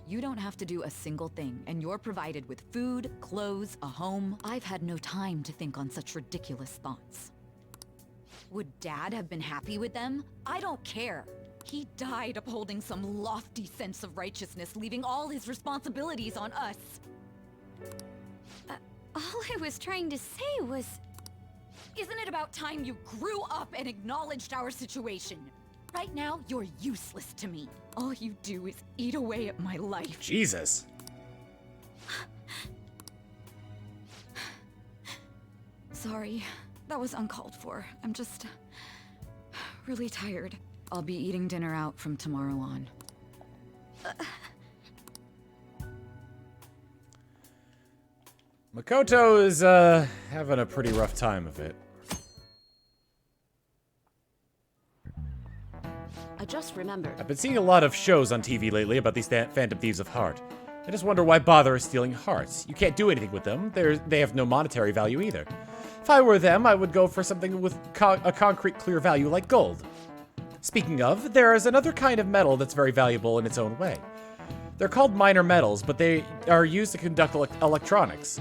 You don't have to do a single thing, and you're provided with food, clothes, a home. I've had no time to think on such ridiculous thoughts. Would Dad have been happy with them? I don't care. He died upholding some lofty sense of righteousness, leaving all his responsibilities on us. All I was trying to say was... Isn't it about time you grew up and acknowledged our situation? Right now, you're useless to me. All you do is eat away at my life. Jesus. Sorry, that was uncalled for. I'm just really tired. I'll be eating dinner out from tomorrow on. Makoto is, having a pretty rough time of it. I just remembered. I've been seeing a lot of shows on TV lately about these Phantom Thieves of Heart. I just wonder why bother stealing hearts. You can't do anything with them. They have no monetary value either. If I were them, I would go for something with a concrete clear value like gold. Speaking of, there is another kind of metal that's very valuable in its own way. They're called minor metals, but they are used to conduct electronics.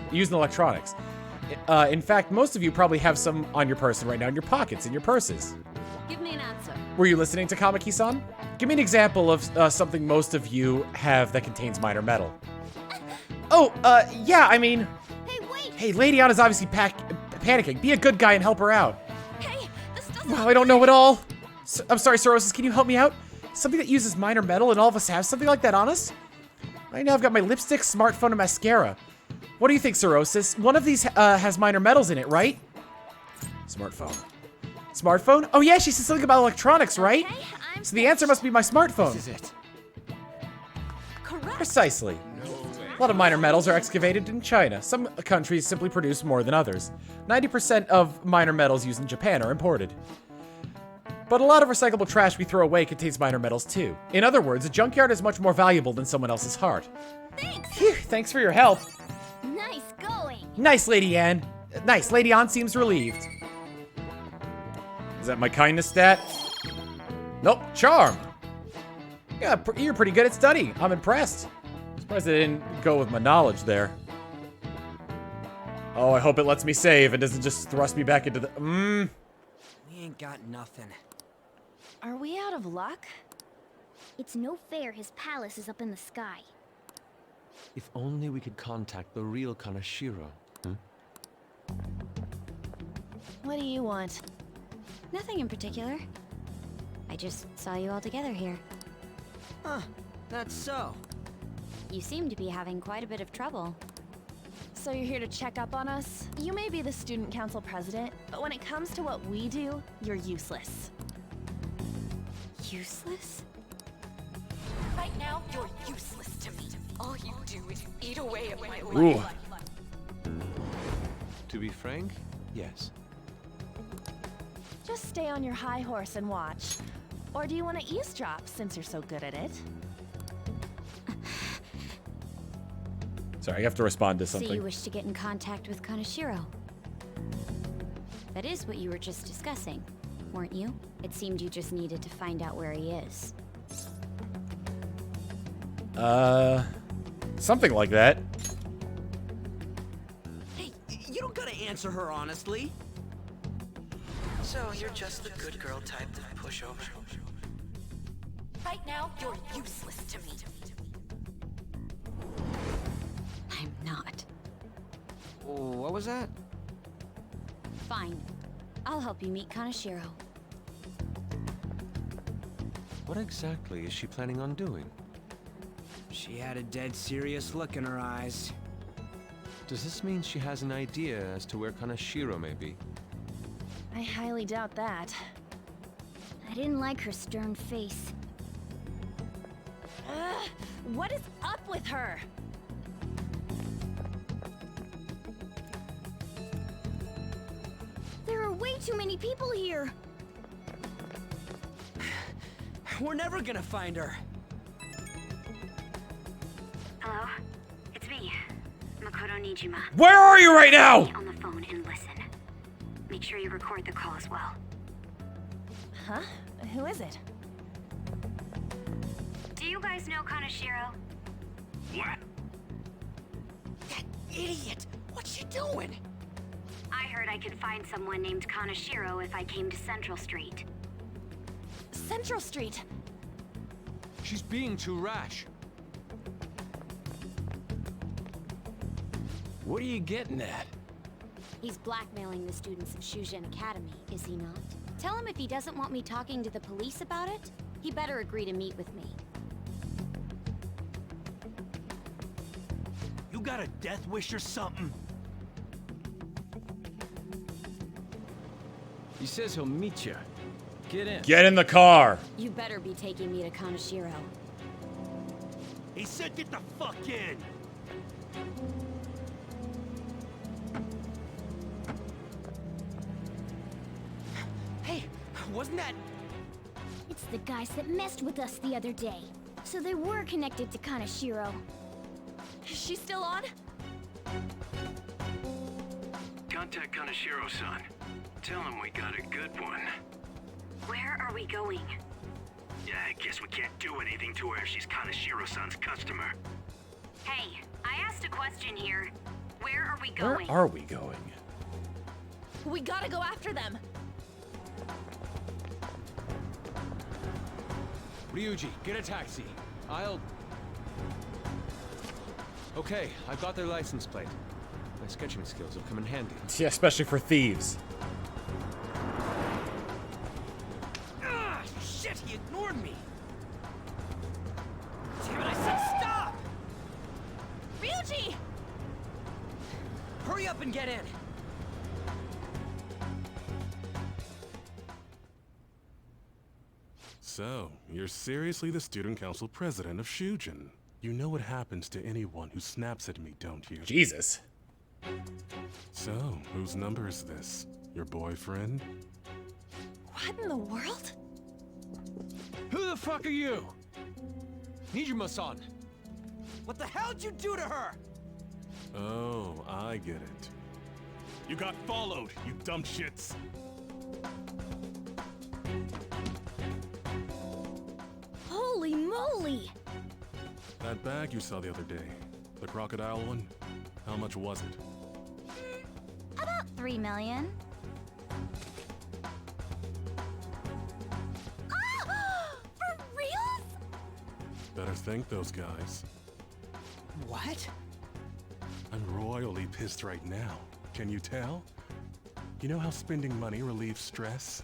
In fact, most of you probably have some on your person right now in your pockets, in your purses. Give me an answer. Were you listening to Kamaki-san? Give me an example of something most of you have that contains minor metal. Yeah, I mean... Hey, wait! Hey, Lady Anna's obviously panicking. Be a good guy and help her out. Hey, this doesn't... Wow, I don't know it all. I'm sorry, Sorosis, can you help me out? Something that uses minor metal and all of us have something like that on us? Right now I've got my lipstick, smartphone, and mascara. What do you think, Sorosis? One of these has minor metals in it, right? Smartphone. Smartphone? Oh yeah, she said something about electronics, right? Okay, So the answer must be my smartphone. This is it. Correct. Precisely. A lot of minor metals are excavated in China. Some countries simply produce more than others. 90% of minor metals used in Japan are imported. But a lot of recyclable trash we throw away contains minor metals too. In other words, a junkyard is much more valuable than someone else's heart. Thanks! Phew, thanks for your help. Nice going! Nice, Lady Anne. Nice, Lady Anne seems relieved. Is that my kindness stat? Nope, charm. Yeah, you're pretty good at studying. I'm impressed. Surprised I didn't go with my knowledge there. Oh, I hope it lets me save and doesn't just thrust me back into the... We ain't got nothing. Are we out of luck? It's no fair his palace is up in the sky. If only we could contact the real Kanashiro. What do you want? Nothing in particular. I just saw you all together here. Huh, that's so. You seem to be having quite a bit of trouble. So you're here to check up on us? You may be the student council president, but when it comes to what we do, you're useless. Useless? Right now, you're useless to me. All you do is eat away at my Ooh. life. To be frank, yes. Just stay on your high horse and watch. Or do you want to eavesdrop, since you're so good at it? Sorry, I have to respond to So you something. wish to get in contact with Kanashiro? That is what you were just discussing, weren't you? It seemed you just needed to find out where he is. Something like that. Hey, you don't gotta answer her honestly. So you're just the good girl type to push over. Right now, you're useless to me. I'm not. What was that? Fine. I'll help you meet Kanashiro. What exactly is she planning on doing? She had a dead serious look in her eyes. Does this mean she has an idea as to where Kanashiro may be? I highly doubt that. I didn't like her stern face. Ugh, what is up with her? There are way too many people here. We're never gonna find her. Hello? It's me. Makoto Nijima. Where are you right now? Stay on the phone and listen. Make sure you record the call as well. Huh? Who is it? Do you guys know Kaneshiro? What? That idiot! What's she doing? I heard I could find someone named Kaneshiro if I came to Central Street. Central Street. She's being too rash. What are you getting at? He's blackmailing the students of Shujin Academy, is he not? Tell him if he doesn't want me talking to the police about it, he better agree to meet with me. You got a death wish or something? He says he'll meet you. Get in. Get in the car. You better be taking me to Kaneshiro. He said get the fuck in! Hey, wasn't that... It's the guys that messed with us the other day. So they were connected to Kaneshiro. Is she still on? Contact Kaneshiro-san. Tell him we got a good one. Where are we going? Yeah, I guess we can't do anything to her if she's Kaneshiro-san's customer. Hey, I asked a question here. Where are we Where going? are we going? We gotta go after them. Ryuji, get a taxi. I'll... Okay, I've got their license plate. My sketching skills will come in handy. Yeah, especially for thieves. Ah, shit, he ignored me! Damn it, I said stop! Ryuji! Hurry up and get in! So, you're seriously the student council president of Shujin. You know what happens to anyone who snaps at me, don't you? Jesus. So, whose number is this? Your boyfriend? What in the world? Who the fuck are you? Nijima-san. What the hell'd you do to her? Oh, I get it. You got followed, you dumb shits. Holy moly! That bag you saw the other day, the crocodile one, how much was it? About 3 million. For reals? Better thank those guys. What? I'm royally pissed right now. Can you tell? You know how spending money relieves stress?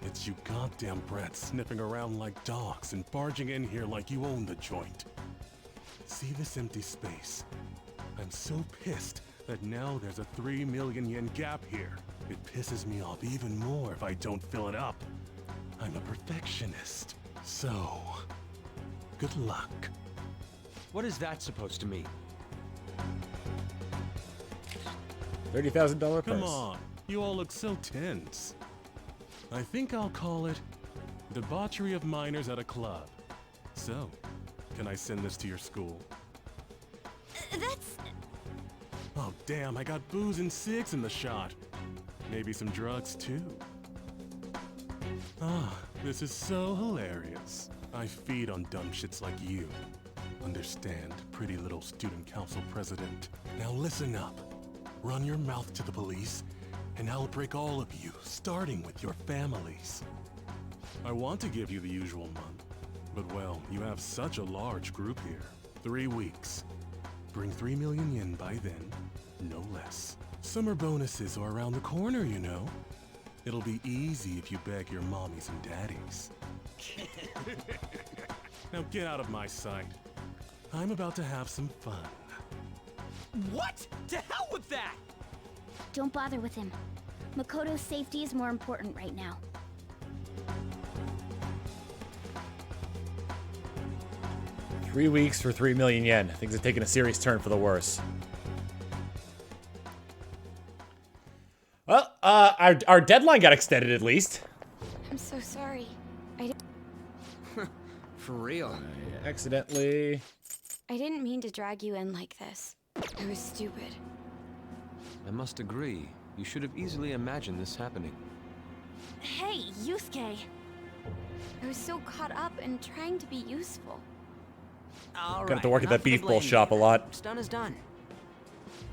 It's you goddamn brats sniffing around like dogs and barging in here like you own the joint. See this empty space? I'm so pissed that now there's a 3 million yen gap here. It pisses me off even more if I don't fill it up. I'm a perfectionist. So, good luck. What is that supposed to mean? $30,000 price. Come on, you all look so tense. I think I'll call it debauchery of minors at a club. So, can I send this to your school? That's... Oh damn, I got booze and cigs in the shot. Maybe some drugs too. Ah, this is so hilarious. I feed on dumb shits like you. Understand, pretty little student council president. Now listen up. Run your mouth to the police, and I'll break all of you, starting with your families. I want to give you the usual month, but well, you have such a large group here. 3 weeks. Bring 3 million yen by then, no less. Summer bonuses are around the corner, you know. It'll be easy if you beg your mommies and daddies. Now get out of my sight. I'm about to have some fun. What? To hell with that! Don't bother with him. Makoto's safety is more important right now. Three weeks for 3 million yen. Things have taken a serious turn for the worse. Well, our deadline got extended at least. I'm so sorry. For real. I accidentally... I didn't mean to drag you in like this. I was stupid. I must agree. You should have easily imagined this happening. Hey, Yusuke! I was so caught up in trying to be useful. Gonna have to work at that beef bowl shop a lot. What's done is done.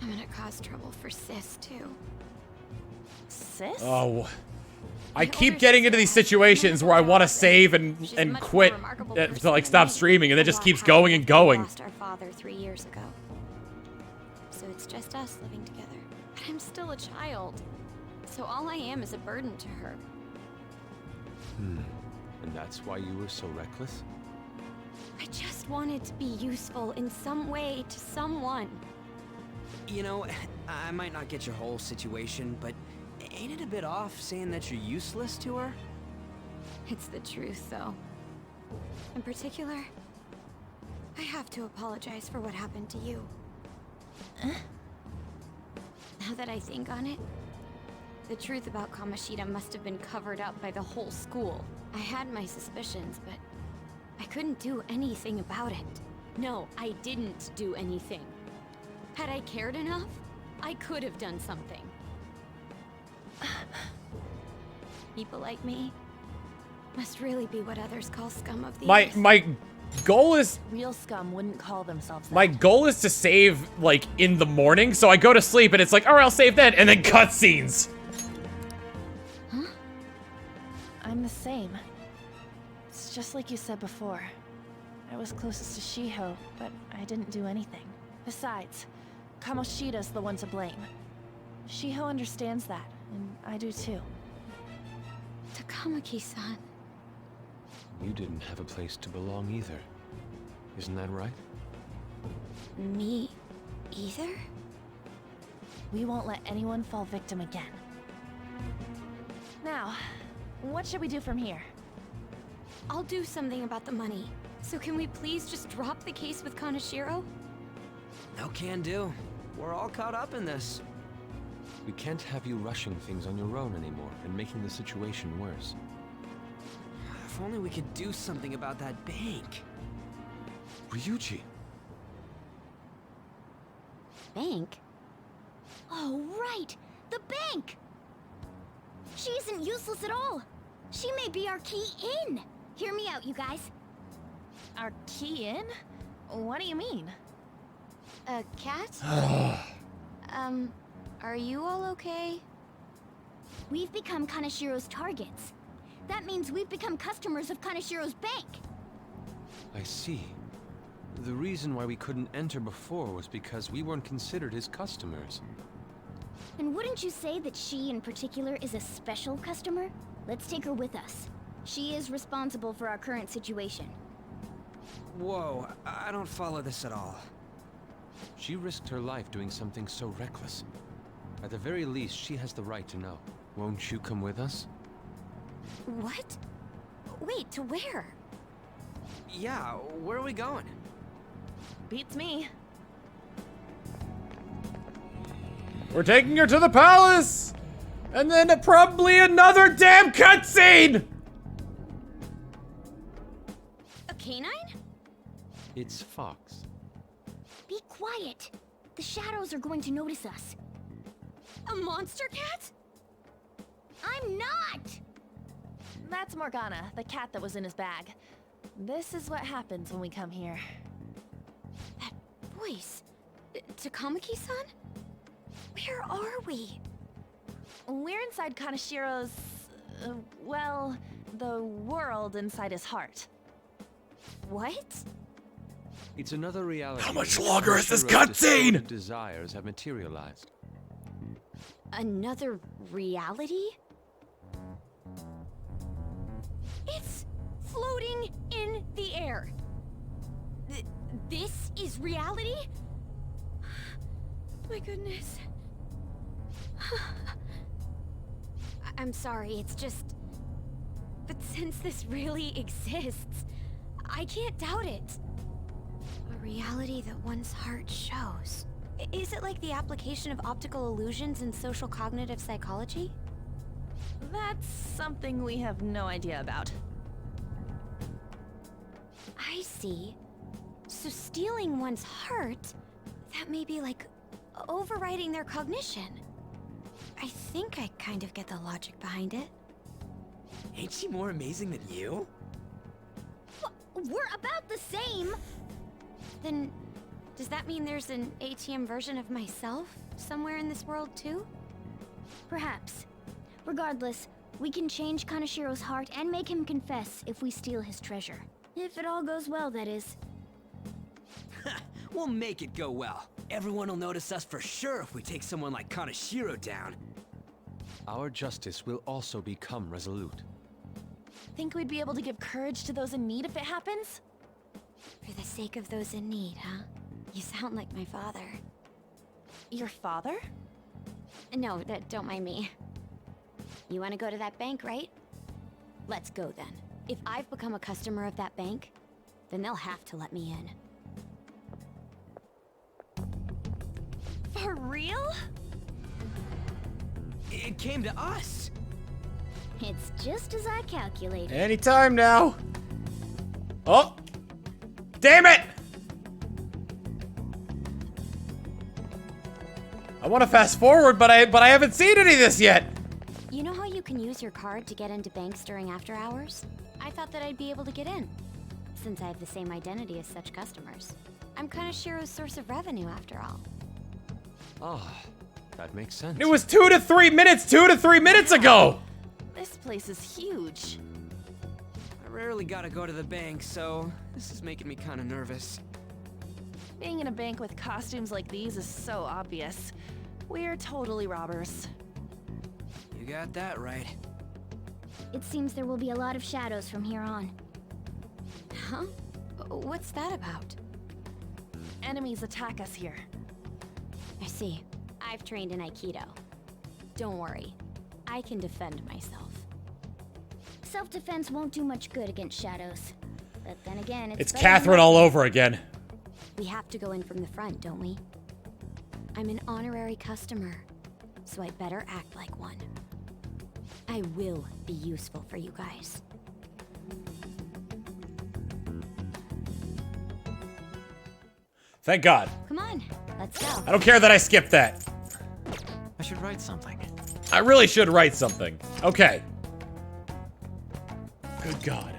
I'm gonna cause trouble for Sis, too. Sis? Oh. I keep getting into these situations where I want to save and quit to like stop streaming, and it just keeps going and going. We lost our father 3 years ago. So it's just us living together. But I'm still a child. So all I am is a burden to her. And that's why you were so reckless? I just wanted to be useful in some way to someone. You know, I might not get your whole situation, but ain't it a bit off saying that you're useless to her? It's the truth, though. In particular, I have to apologize for what happened to you. Now that I think on it, the truth about Kamoshida must have been covered up by the whole school. I had my suspicions, but I couldn't do anything about it. No, I didn't do anything. Had I cared enough, I could have done something. People like me must really be what others call scum of the earth. My goal is Real scum wouldn't call themselves that. my goal is to save like in the morning, so I go to sleep and it's like, all right, I'll save then, and then cutscenes. Huh? I'm the same. It's just like you said before. I was closest to Shiho, but I didn't do anything. Besides, Kamoshida's the one to blame. Shiho understands that, and I do too. Takamaki-san. You didn't have a place to belong either. Isn't that right? Me either? We won't let anyone fall victim again. Now, what should we do from here? I'll do something about the money. So can we please just drop the case with Kaneshiro? No can do. We're all caught up in this. We can't have you rushing things on your own anymore and making the situation worse. If only we could do something about that bank. Ryuji! Bank? Oh, right! The bank! She isn't useless at all! She may be our key in! Hear me out, you guys. Our key in? What do you mean? Cat? Are you all okay? We've become Kaneshiro's targets. That means we've become customers of Kaneshiro's bank. I see. The reason why we couldn't enter before was because we weren't considered his customers. And wouldn't you say that she in particular is a special customer? Let's take her with us. She is responsible for our current situation. Whoa, I don't follow this at all. She risked her life doing something so reckless. At the very least, she has the right to know. Won't you come with us? What? Wait, to where? Yeah, where are we going? Beats me. We're taking her to the palace! And then probably another damn cutscene! A canine? It's Fox. Be quiet. The shadows are going to notice us. A monster cat? I'm not! That's Morgana, the cat that was in his bag. This is what happens when we come here. That voice. Takamaki-san? Where are we? We're inside Kaneshiro's... well, the world inside his heart. What? It's another reality. How much longer is this Kaneshiro's cutscene? distorted desires have materialized. Another reality? It's floating in the air. This is reality? My goodness. I'm sorry, it's just... But since this really exists, I can't doubt it. A reality that one's heart shows. Is it like the application of optical illusions in social cognitive psychology? That's something we have no idea about. I see. So stealing one's heart, That may be like overriding their cognition. I think I kind of get the logic behind it. Ain't she more amazing than you? We're about the same! Then, does that mean there's an ATM version of myself somewhere in this world too? Perhaps. Regardless, we can change Kanashiro's heart and make him confess if we steal his treasure. If it all goes well, that is. We'll make it go well. Everyone will notice us for sure if we take someone like Kanashiro down. Our justice will also become resolute. Think we'd be able to give courage to those in need if it happens? For the sake of those in need, huh? You sound like my father. Your father? No, don't mind me. You want to go to that bank, right? Let's go then. If I've become a customer of that bank, then they'll have to let me in. For real? It came to us. It's just as I calculated. Anytime now. Oh! Damn it! I want to fast forward, but I haven't seen any of this yet. You know how you can use your card to get into banks during after hours? I thought that I'd be able to get in, since I have the same identity as such customers. I'm Kanashiro's source of revenue, after all. Ah, that makes sense. It was 2 to 3 minutes ago! This place is huge. I rarely gotta go to the bank, so this is making me kinda nervous. Being in a bank with costumes like these is so obvious. We're totally robbers. You got that right. It seems there will be a lot of shadows from here on. Huh? What's that about? Enemies attack us here. I see. I've trained in Aikido. Don't worry. I can defend myself. Self-defense won't do much good against shadows. But then again, It's better Catherine than all over again. We have to go in from the front, don't we? I'm an honorary customer, so I better act like one. I will be useful for you guys. Thank God. Come on, let's go. I don't care that I skipped that. I should write something. I really should write something. Okay. Good God.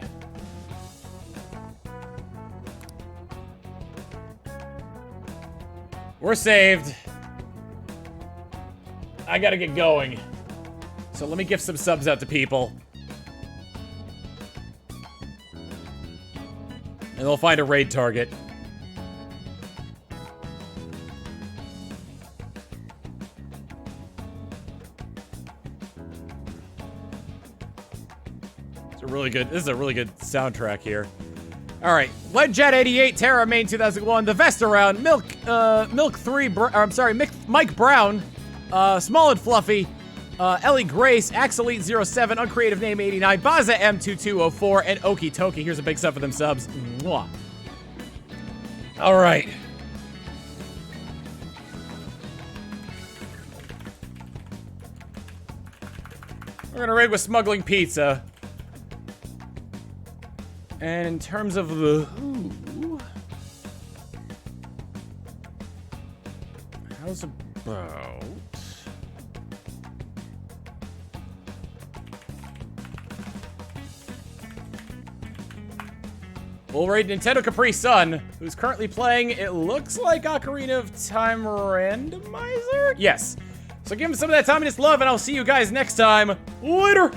We're saved. I gotta get going. So let me give some subs out to people. And they'll find a raid target. This is a really good soundtrack here. All right, Ledjet 88, Terra Main 2001, The Vest Around, Milk 3, Mike Brown, Small and Fluffy, Ellie Grace, Axelite 07, Uncreative Name 89, Baza M2204, and Okie Toki. Here's a big sub for them subs. Mwah. All right. We're gonna raid with smuggling pizza. And in terms of the who, how's about we'll raid Nintendo Capri Sun, who's currently playing, it looks like Ocarina of Time Randomizer? Yes. So give him some of that time and his love, and I'll see you guys next time. Later!